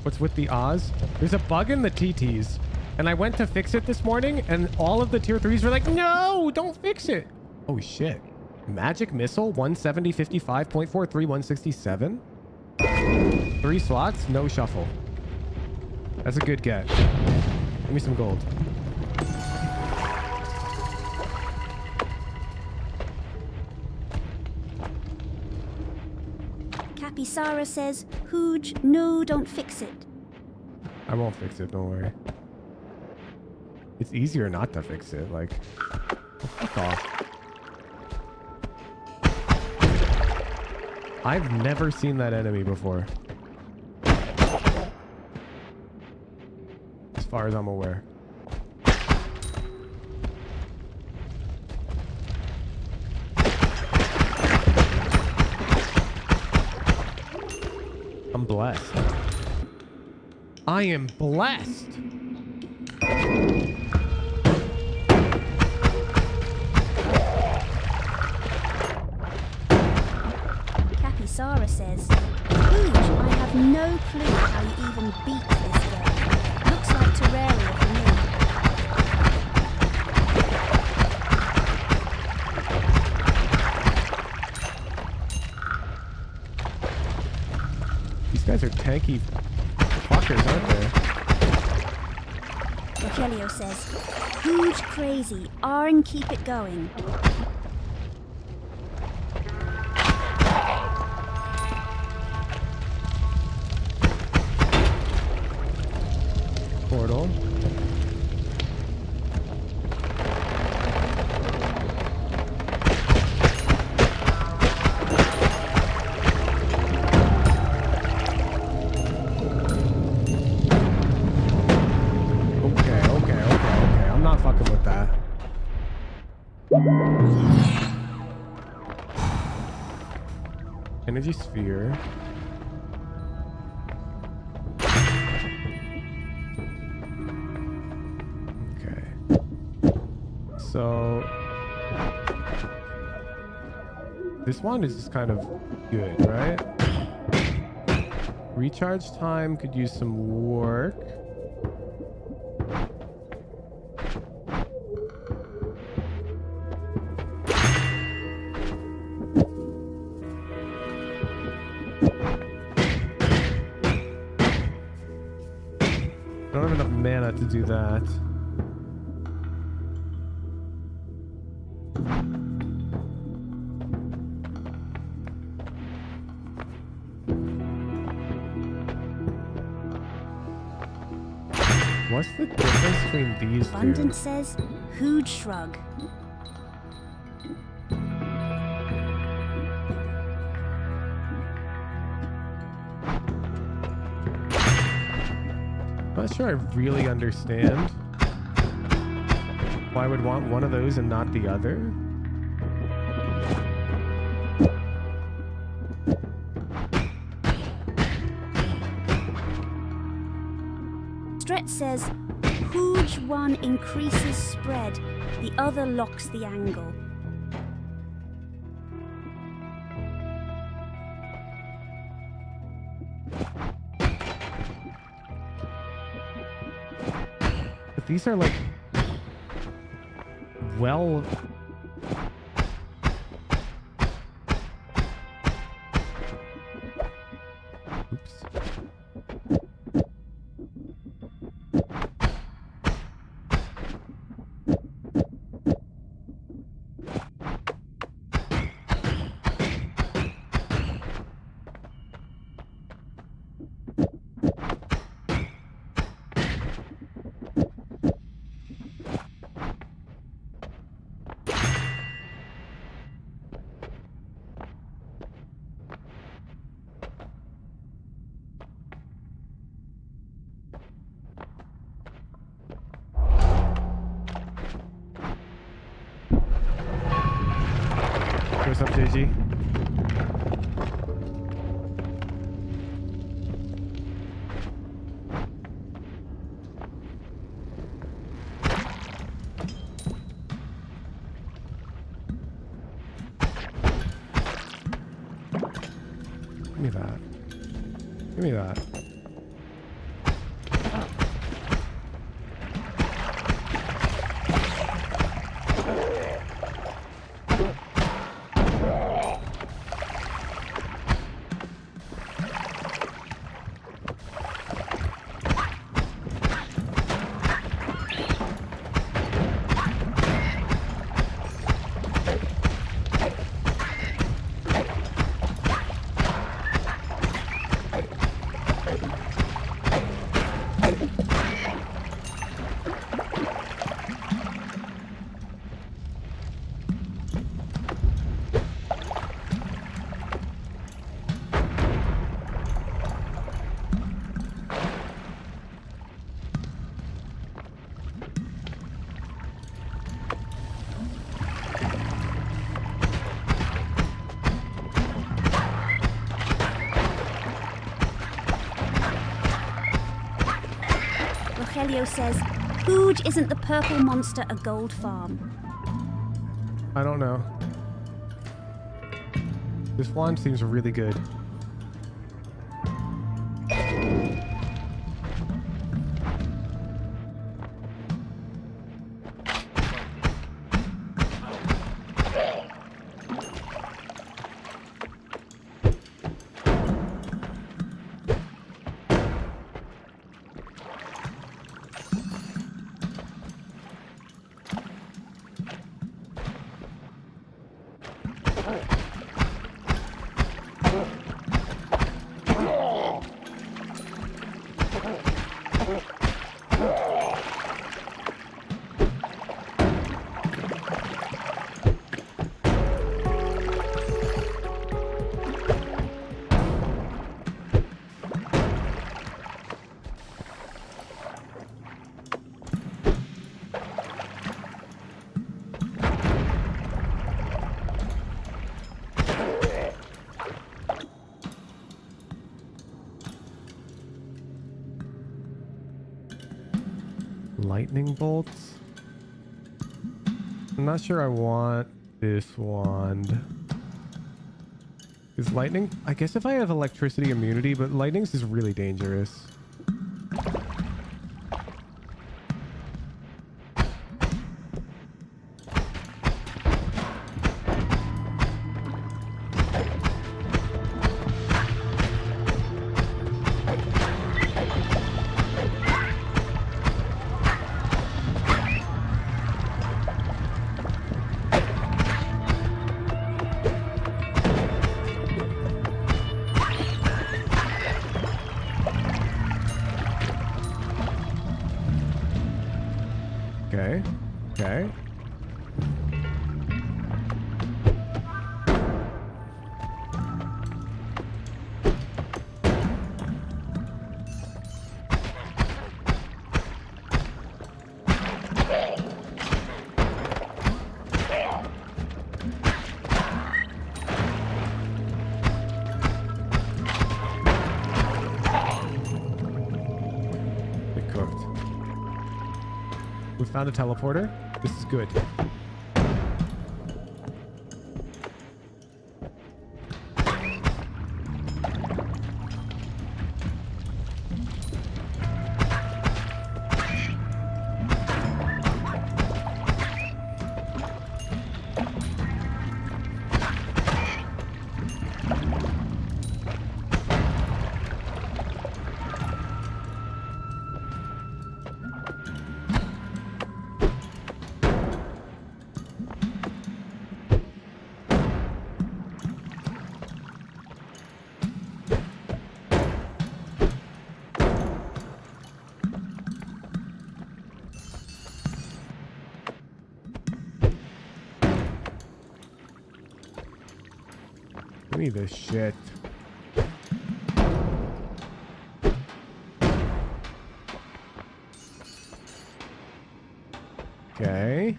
What's with the Oz? There's a bug in the TTs. And I went to fix it this morning, and all of the tier 3s were like, no, don't fix it. Oh, shit. Magic Missile, 170, 55, 0.43, 167. 3 slots, no shuffle. That's a good get. Give me some gold. Capisara says, Hooj, no, don't fix it. I won't fix it, don't worry. It's easier not to fix it, like... Fuck off. I've never seen that enemy before. As far as I'm aware. I'm blessed. I am blessed! Capisara says, Hooj, I have no clue how you even beat this game. Looks like Terraria for me. These guys are tanky fuckers, aren't they? Rogelio says, Hooj crazy, R and keep it going. Portal. Okay. I'm not fucking with that. Energy sphere. So this one is just kind of good, right? Recharge time could use some work. I don't have enough mana to do that. What's the difference between these two? Abundant says, Hooj shrug. I'm not sure I really understand why I would want one of those and not the other. Stretch says, Hooj one increases spread, the other locks the angle. But these are like well. Oops. What's up, JG? Give me that. Give me that. Rogelio says, Woohooj isn't the purple monster a gold farm? I don't know. This wand seems really good. Lightning bolts. I'm not sure I want this wand. Is lightning? I guess if I have electricity immunity, but lightning's is really dangerous. Okay. Okay. They cooked. We found a teleporter. This is good. me this shit. Okay.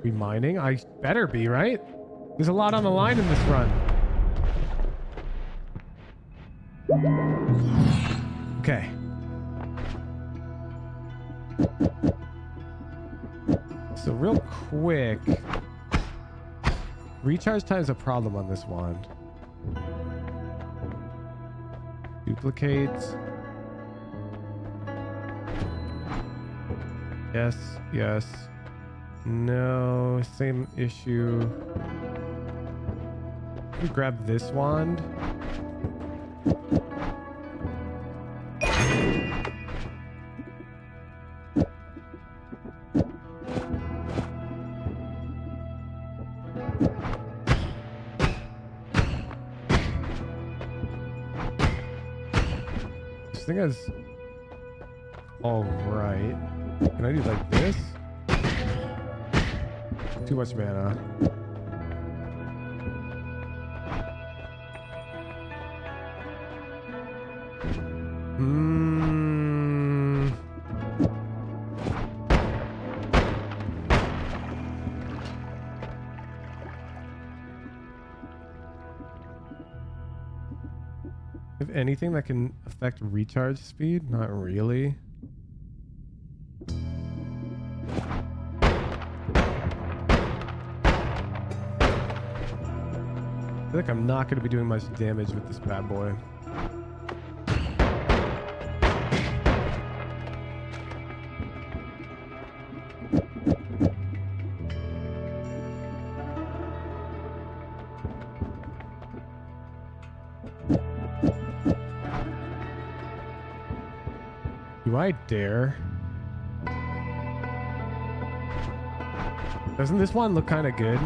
We mining? I better be, right? There's a lot on the line in this run. Okay. So real quick, recharge time is a problem on this wand. Duplicates. Yes, yes. No, same issue. We grab this wand. This thing is all right. Can I do like this? Too much mana. If anything that can affect recharge speed, not really. I feel like I'm not going to be doing much damage with this bad boy. Do I dare? Doesn't this one look kind of good?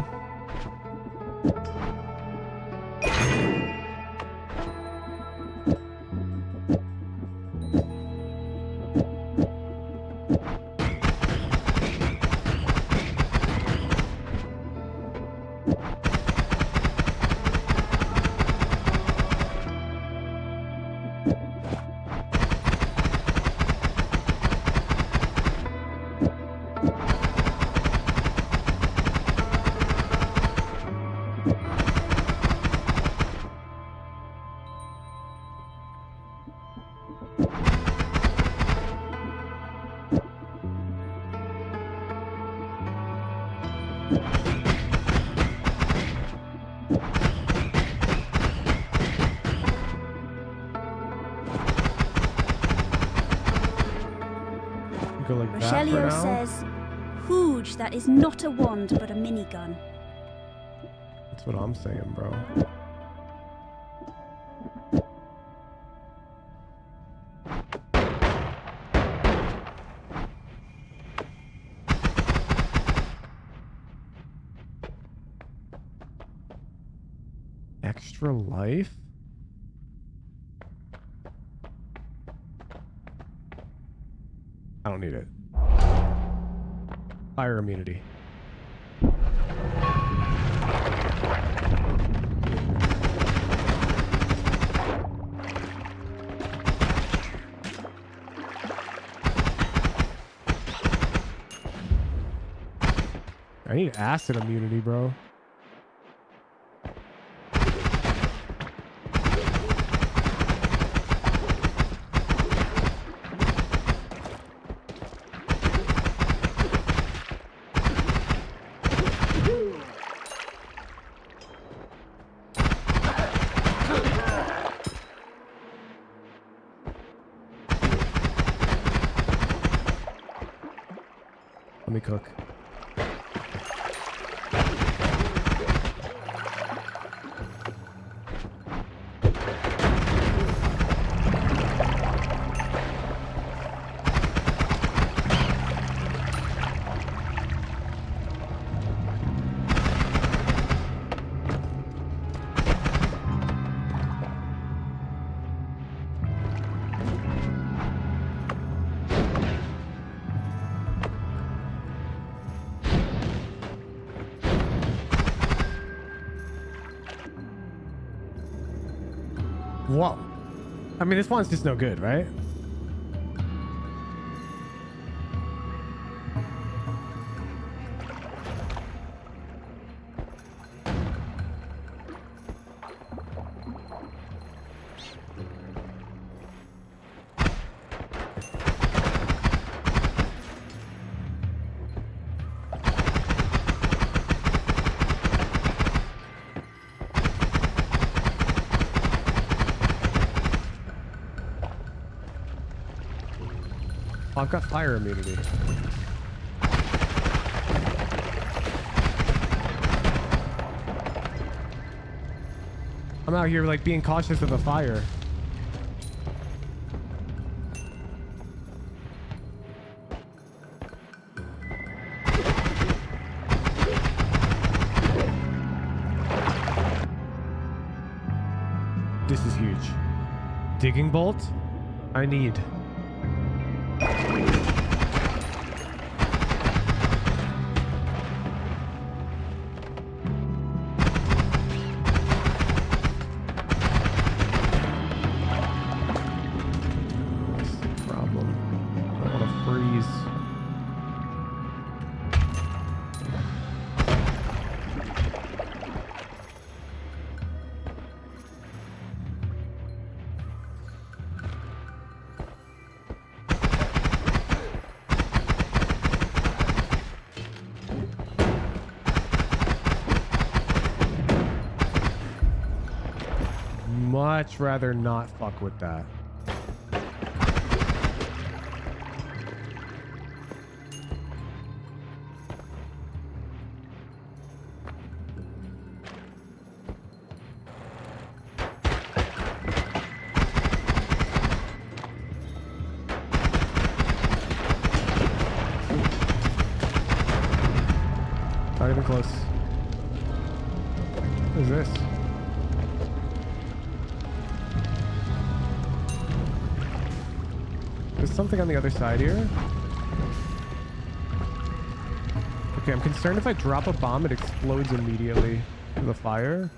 Rochelio says, Hooge, that is not a wand, but a minigun. That's what I'm saying, bro. Extra life? I don't need it. Fire immunity. I need acid immunity, bro. Let me cook. Whoa. I mean, this one's just no good, right? I've got fire immunity. I'm out here like being cautious of the fire. This is huge. Digging bolt? I need. Much rather not fuck with that. Not even close. What is this? There's something on the other side here. Okay, I'm concerned if I drop a bomb, it explodes immediately to the fire.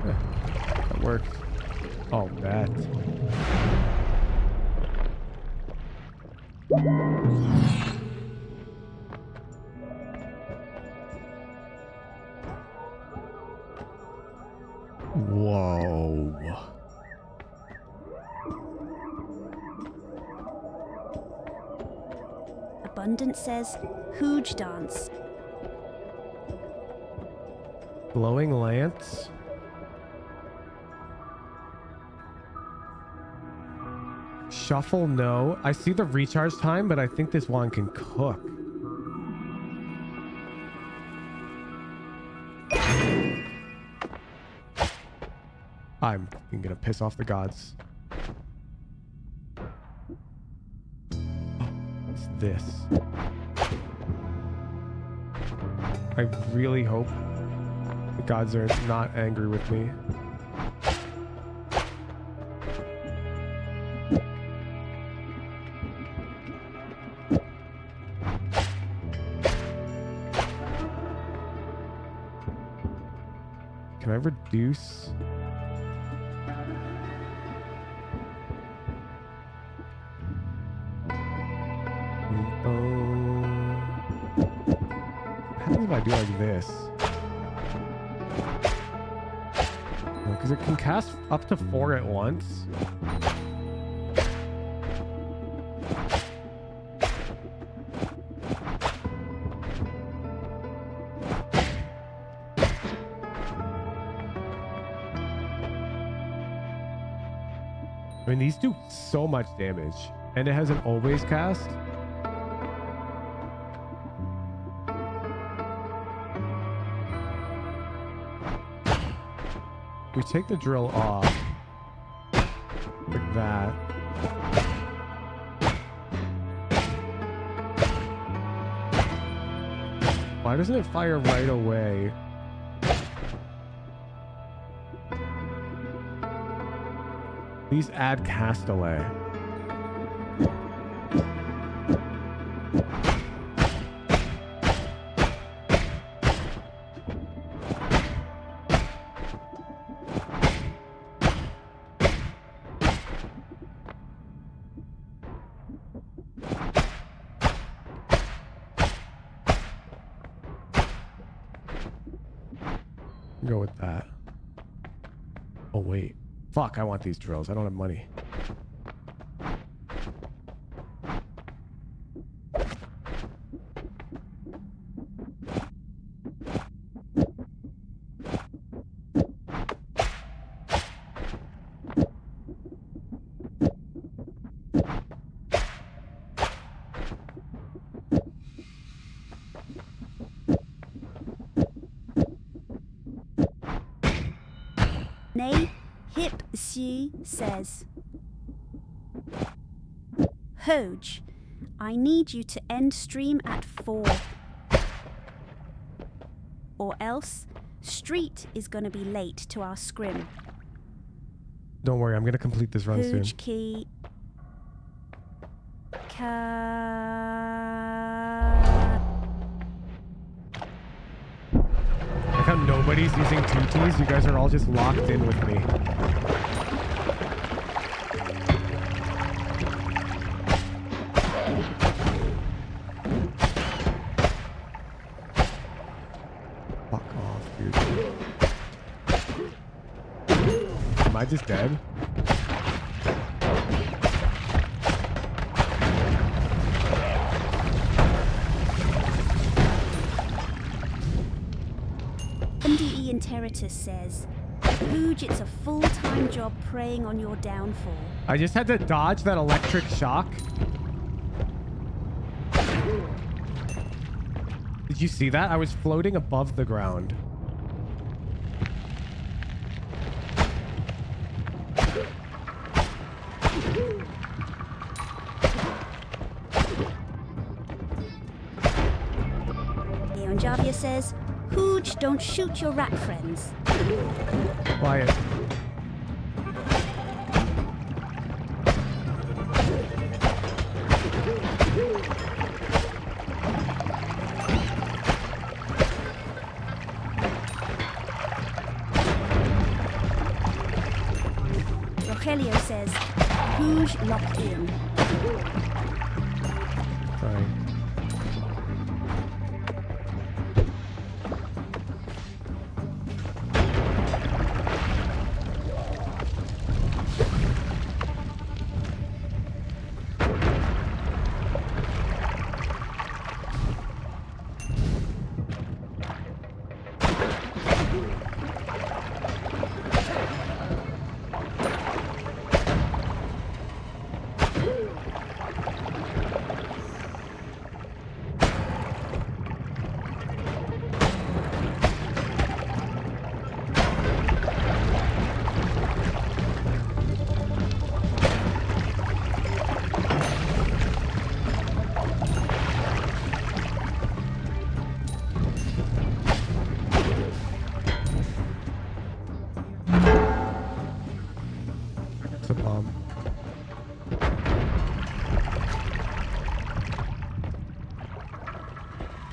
That worked. Oh, that. Whoa. Abundant says, Hooge dance. Glowing lance. Shuffle, no. I see the recharge time, but I think this one can cook. I'm gonna piss off the gods. What's this? I really hope the gods are not angry with me. Can I reduce? What happens if I do like this? Because it can cast up to 4 at once. I mean, these do so much damage, and it has an always cast. We take the drill off like that. Why doesn't it fire right away? Please add cast delay. Go with that. Oh wait. Fuck, I want these drills. I don't have money. Nay, Hip Sue says, Hoj, I need you to end stream at 4. Or else, Street is gonna be late to our scrim. Don't worry, I'm gonna complete this run soon. Hoj key. Like how nobody's using TTs, you guys are all just locked in with me. Fuck off, dude. Am I just dead? MDE Interitus says, Hooge, it's a full-time job preying on your downfall. I just had to dodge that electric shock. Did you see that? I was floating above the ground. Leon Javia says, Hooge, don't shoot your rat friends. Quiet. Rogelio says, Hooge, lock in. Sorry. It's a bomb.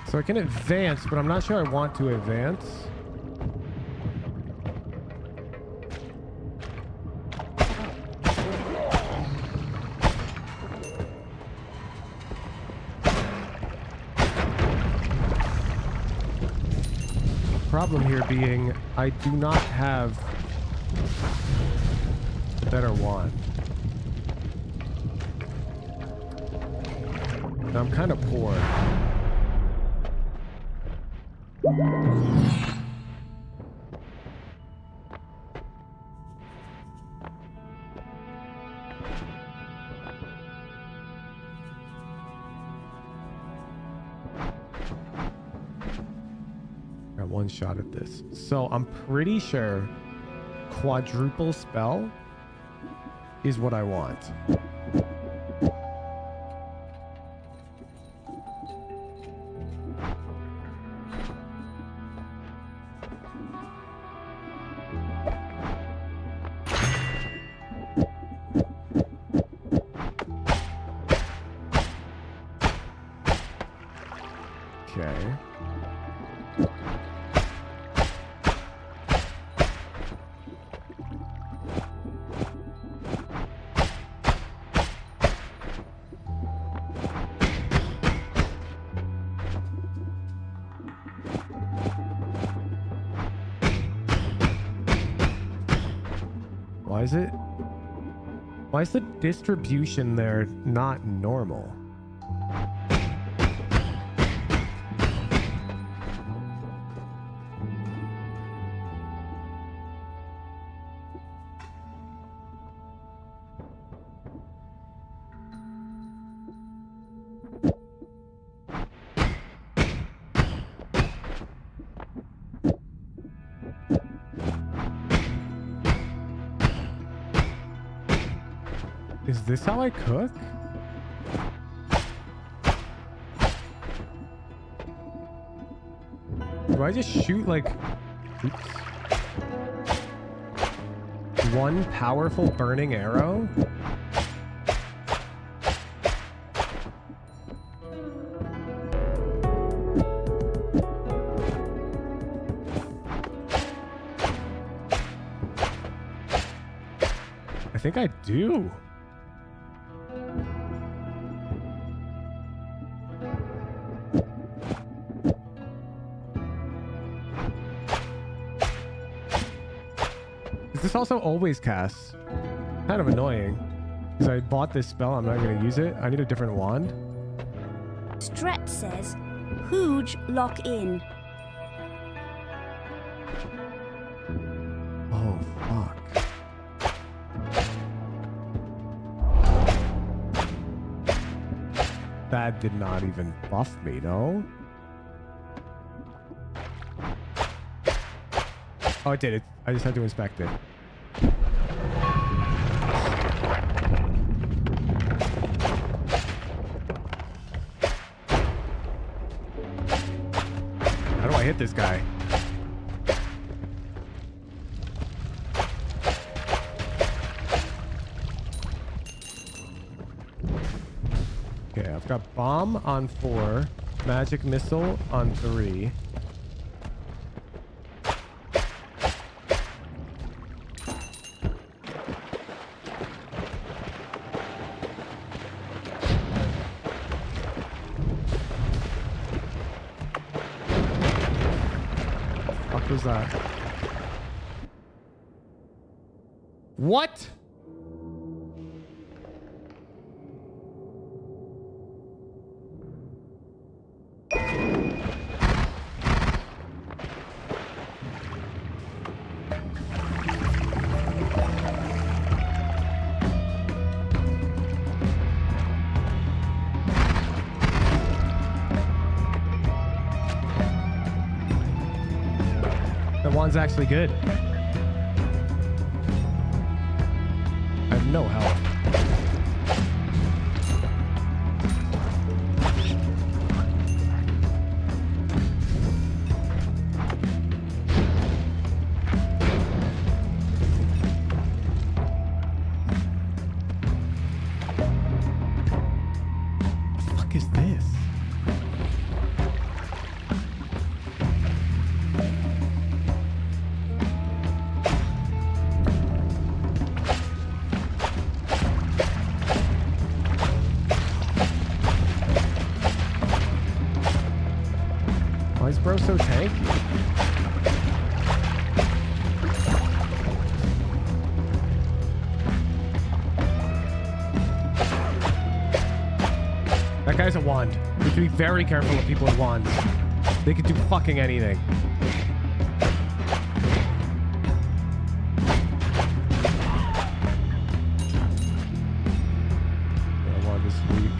So I can advance, but I'm not sure I want to advance. Problem here being, I do not have a better wand. And I'm kind of poor. Got one shot at this. So I'm pretty sure quadruple spell is what I want. Okay. Why is the distribution there not normal? Is this how I cook? Do I just shoot like... Oops. One powerful burning arrow? I think I do. This also always casts. Kind of annoying. Because I bought this spell, I'm not going to use it. I need a different wand. Stretch says, Hooj lock in. Oh, fuck. That did not even buff me, no? Oh, it did. I just had to inspect it. How do I hit this guy? Okay, I've got bomb on 4, magic missile on 3. What was that? What? That one's actually good. I have no health. What the fuck is this? Why is bro so tanky? That guy's a wand. We have to be very careful with people with wands. They could do fucking anything. That wand is weak.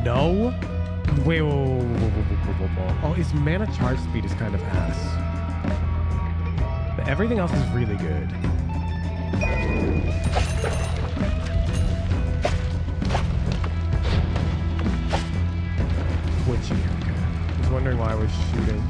No? Wait, whoa. Oh, his mana charge speed is kind of ass. But everything else is really good. wondering why I was shooting.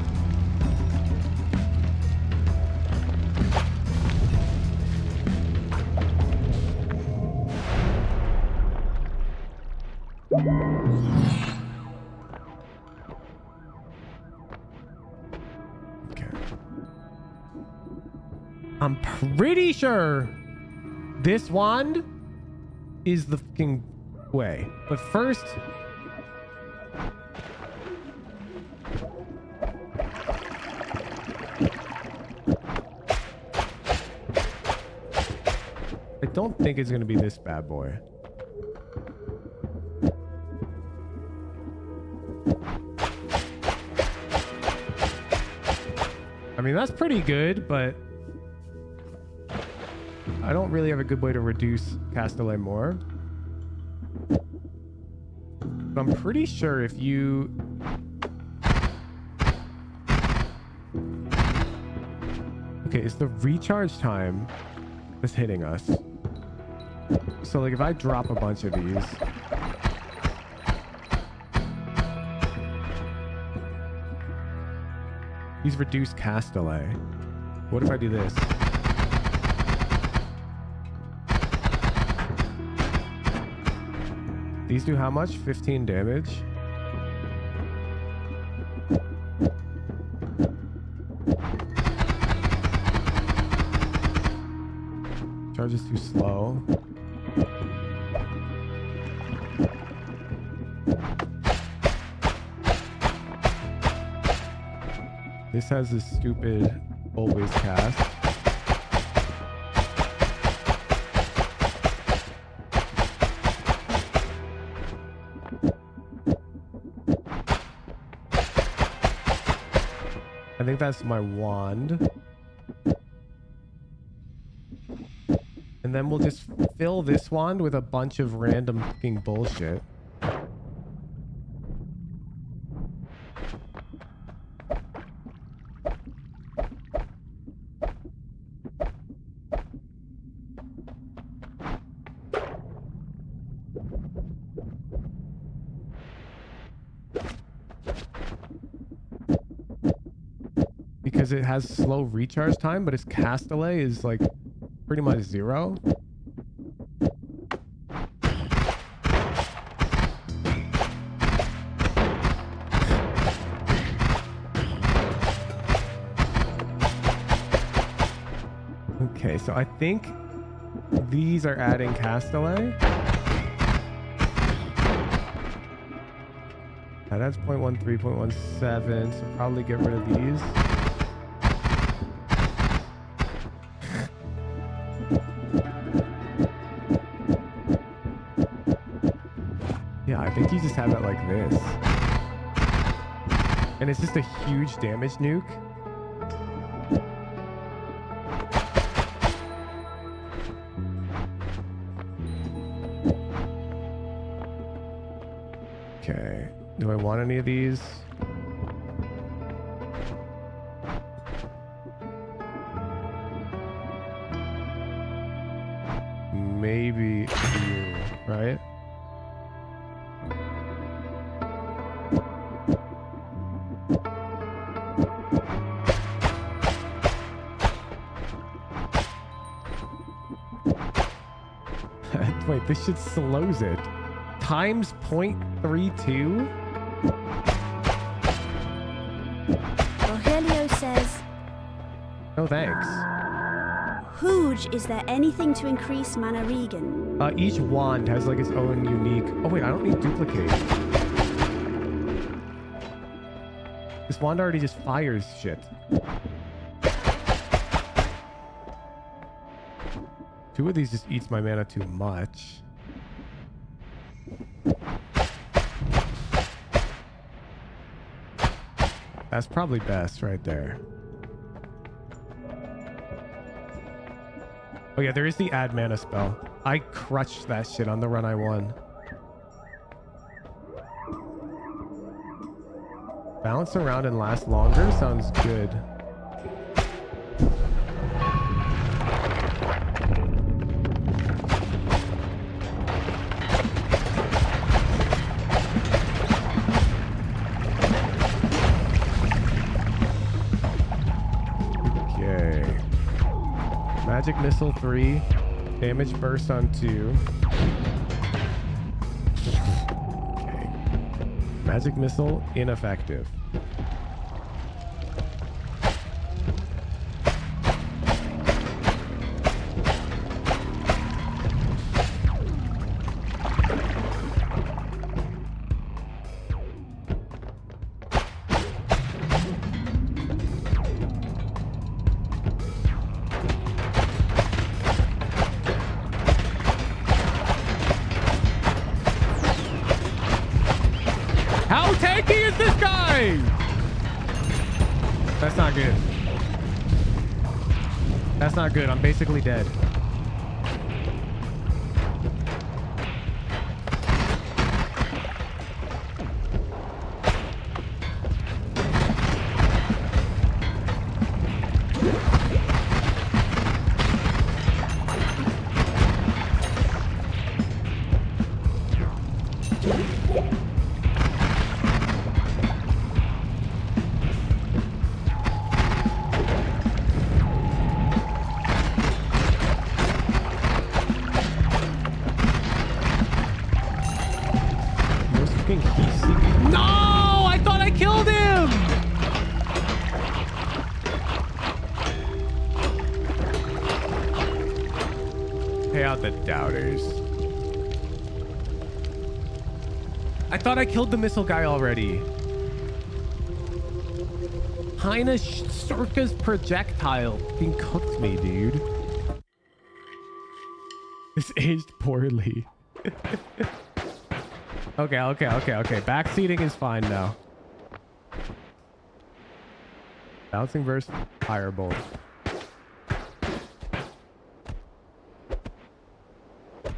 Okay. I'm pretty sure this wand is the fucking way. But first, I don't think it's going to be this bad boy. I mean, that's pretty good, but I don't really have a good way to reduce Castellet more. But I'm pretty sure if you... Okay, it's the recharge time that's hitting us. So, like, if I drop a bunch of these... These reduce Castellet. What if I do this? These do how much? 15 damage. Charge is too slow. This has this stupid always cast. I think that's my wand. And then we'll just fill this wand with a bunch of random fucking bullshit. Because it has slow recharge time, but its Castellet is like pretty much 0. Okay, so I think these are adding Castellet. That adds 0.13, 0.17, so probably get rid of these. Yeah, I think you just have it like this. And it's just a huge damage nuke. Okay, do I want any of these? Maybe you, right? Wait, this shit slows it. Times 0.32? Rogelio says, No thanks. Hooj, is there anything to increase mana regen? Each wand has like its own unique... Oh wait, I don't need duplicate. This wand already just fires shit. Two of these just eats my mana too much. That's probably best right there. Oh yeah, there is the add mana spell. I crushed that shit on the run I won. Bounce around and last longer sounds good. Okay. Magic Missile 3. Damage burst on 2. Okay. Magic Missile ineffective. How tanky is this guy? That's not good. That's not good. I'm basically dead. No! I thought I killed him! Pay out the doubters. I thought I killed the missile guy already. Heina Circa's projectile fucking cooked me, dude. This aged poorly. Okay. Backseating is fine now. Bouncing burst, firebolt.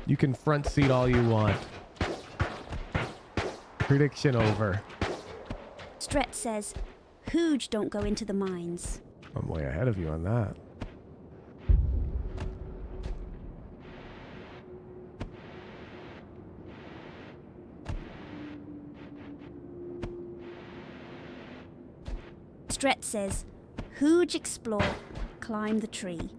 You can front seat all you want. Prediction over. Stretch says, Hooge don't go into the mines. I'm way ahead of you on that. Stretch says, Hooge explore, climb the tree.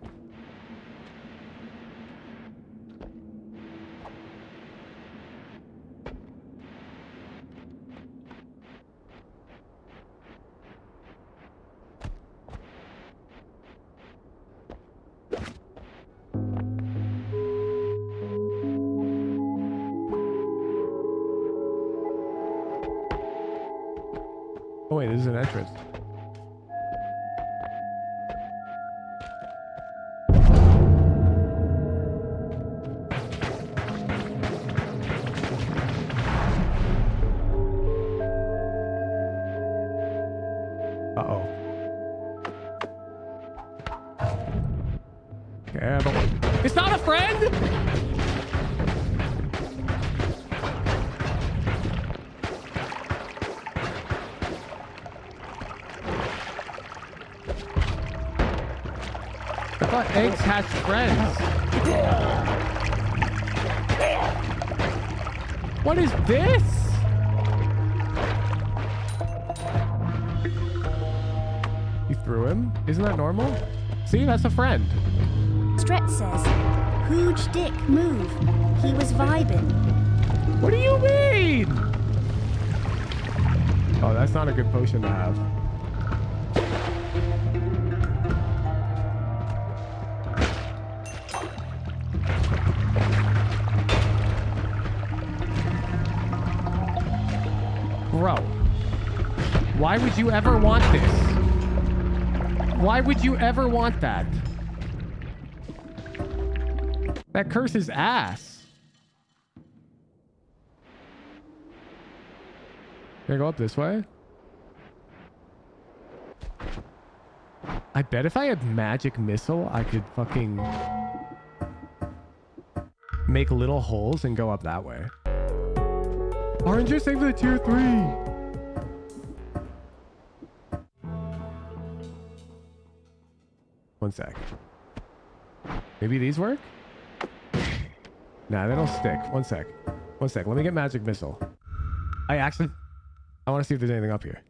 Oh wait, this is an entrance. Uh-oh. Yeah, but it's not a friend? I thought eggs hatch friends. What is this? You threw him? Isn't that normal? See, that's a friend. Stretch says, Hooge dick move. He was vibing. What do you mean? Oh, that's not a good potion to have. Bro, why would you ever want this? Why would you ever want that? That curse is ass. Can I go up this way? I bet if I had magic missile, I could fucking make little holes and go up that way. Orange, you're saving the tier 3. One sec. Maybe these work? Nah, they don't stick. One sec. Let me get magic missile. I want to see if there's anything up here.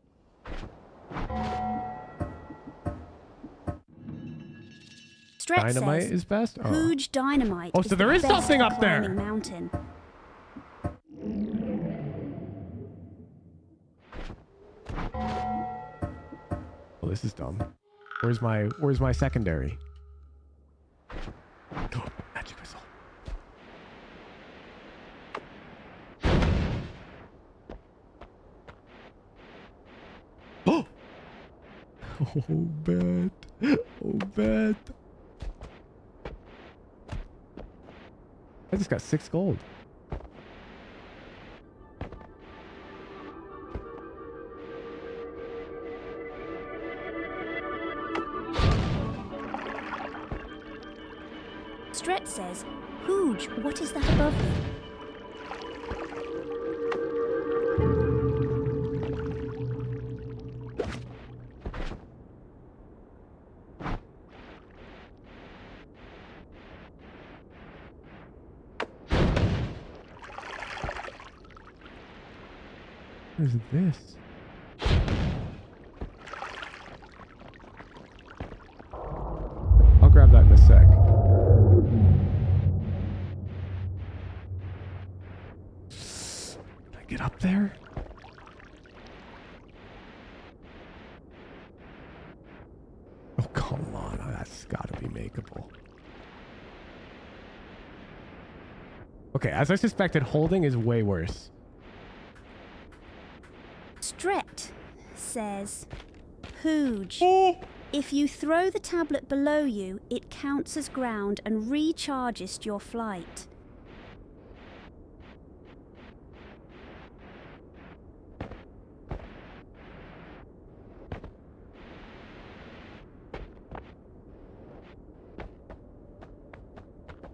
Stretch Dynamite says, is best? Oh. Hooge Dynamite Oh, so is there the is best something up there. climbing mountain. Well, this is dumb. Where's my secondary? Oh, magic missile. Oh! Oh, bad. Oh, bad. I just got 6 gold. Stretch says, Hooge, what is that above you? What is this? I'll grab that in a sec. Can I get up there? Oh, come on. Oh, that's gotta be makeable. Okay, as I suspected, holding is way worse. Stret says, Hooge, if you throw the tablet below you, it counts as ground and recharges your flight.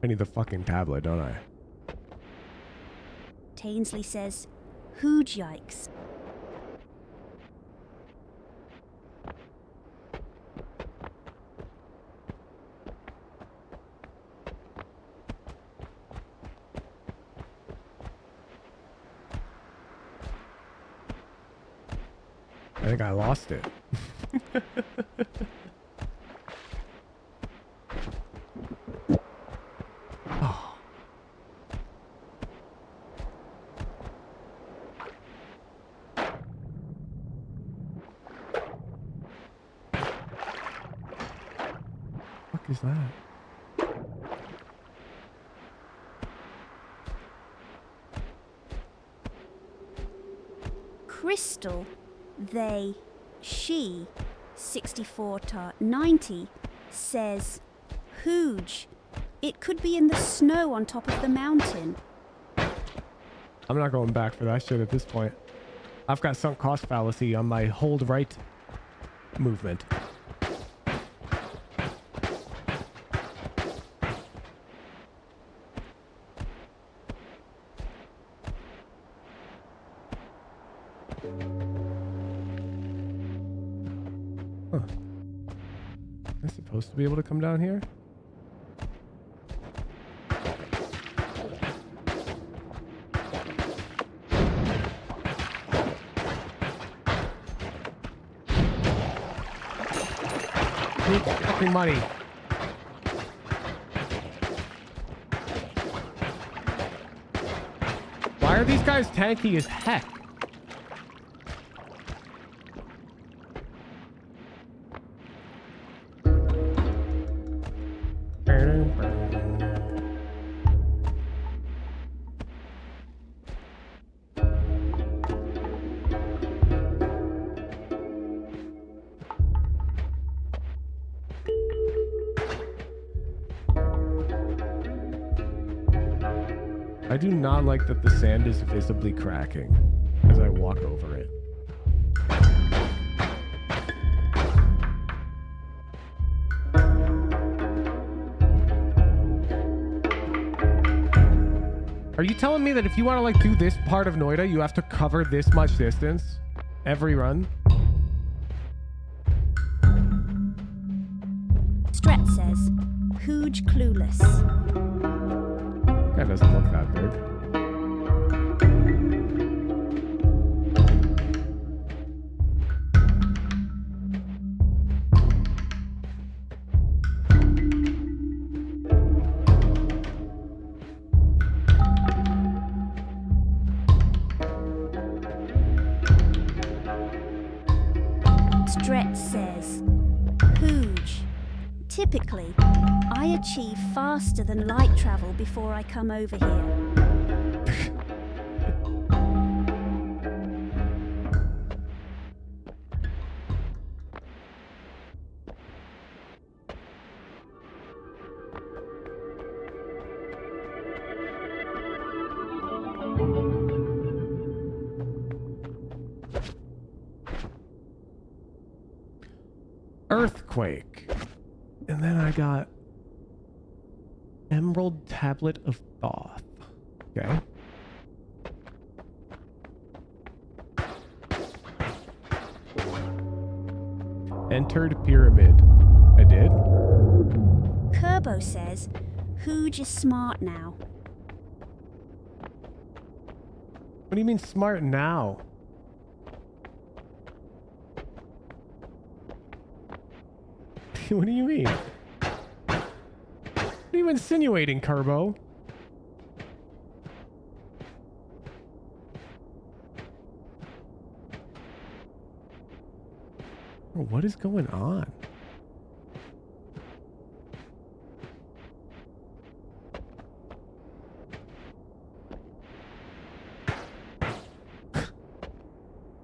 I need the fucking tablet, don't I? Tainsley says, Hooge yikes. I think I lost it. Oh. What the fuck is that? Crystal, she, 64 to 90, says, Hooge, it could be in the snow on top of the mountain. I'm not going back for that shit at this point. I've got sunk cost fallacy on my hold right movement. Huh. Am I supposed to be able to come down here? Need fucking money. Why are these guys tanky as heck? I do not like that the sand is visibly cracking as I walk over it. Are you telling me that if you want to like do this part of Noita, you have to cover this much distance every run? Stret says, Hooge clueless. That doesn't look that big. Typically, I achieve faster than light travel before I come over here. Earthquake. And then I got Emerald Tablet of Thoth. Okay. Entered Pyramid. I did. Kerbo says, Hooj is smart now. What do you mean smart now? What do you mean? What are you insinuating, Kerbo? Bro, what is going on?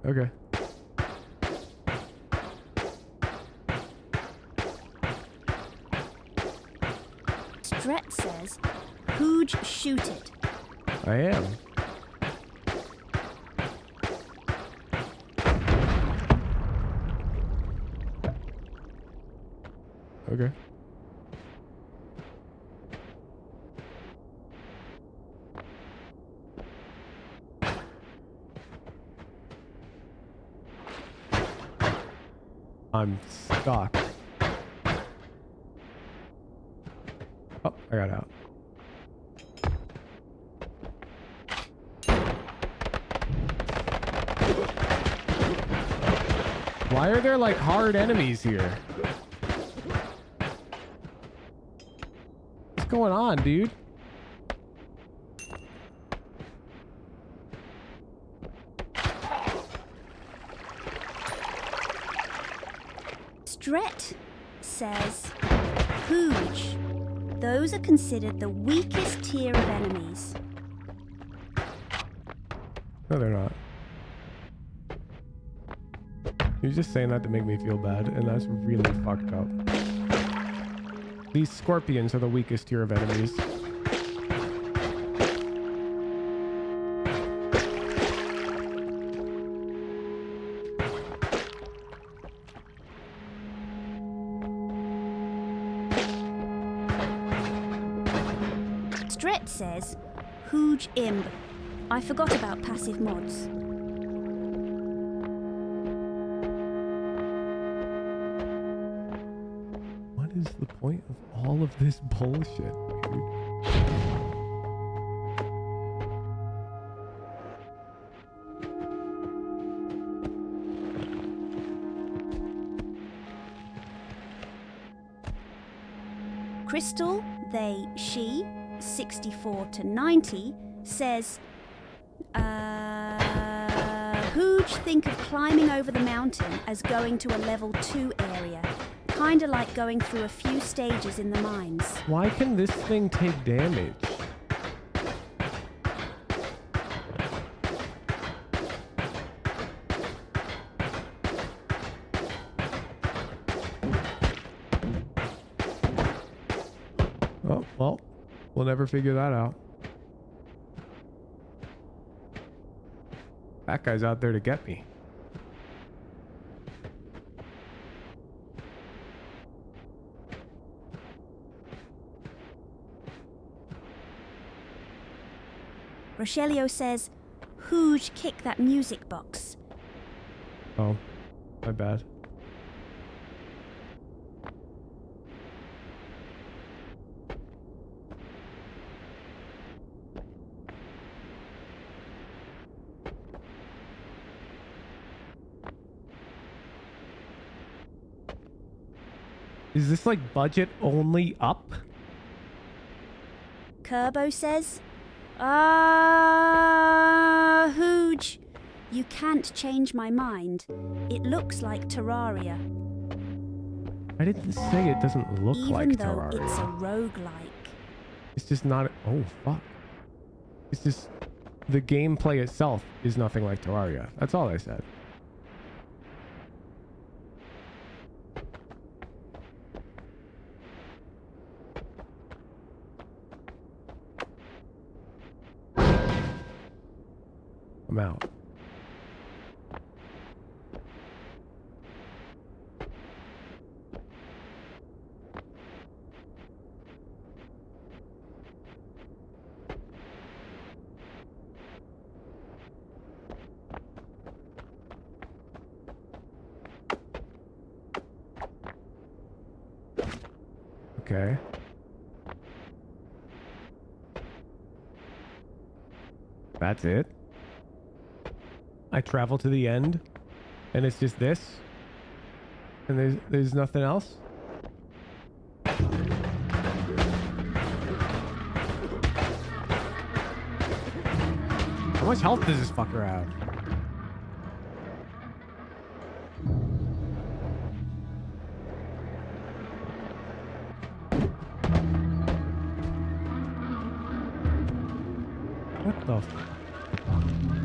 Okay. Stret says, Hooj shoot it. I am. Okay. I'm stuck. Oh, I got out. Why are there like hard enemies here? What's going on, dude? Stret says, Hooj. Those are considered the weakest tier of enemies. No, they're not. You're just saying that to make me feel bad, and that's really fucked up. These scorpions are the weakest tier of enemies. Stret says, Hooj imb. I forgot about passive mods. What is the point of all of this bullshit, dude? Crystal, she, 64 to 90, says, Hooj think of climbing over the mountain as going to a level 2 area. Kinda like going through a few stages in the mines. Why can this thing take damage? Oh, well, we'll never figure that out. That guy's out there to get me. Rochelio says, Hooj kick that music box. Oh, my bad. Is this like budget only up? Kerbo says, Hooj, you can't change my mind. It looks like Terraria. I didn't say it doesn't look like Even though Terraria. it's a roguelike. It's just not. Oh fuck! It's just the gameplay itself is nothing like Terraria. That's all I said. I'm out. Okay. That's it. I travel to the end, and it's just this, and there's nothing else. How much health does this fucker have? What the f-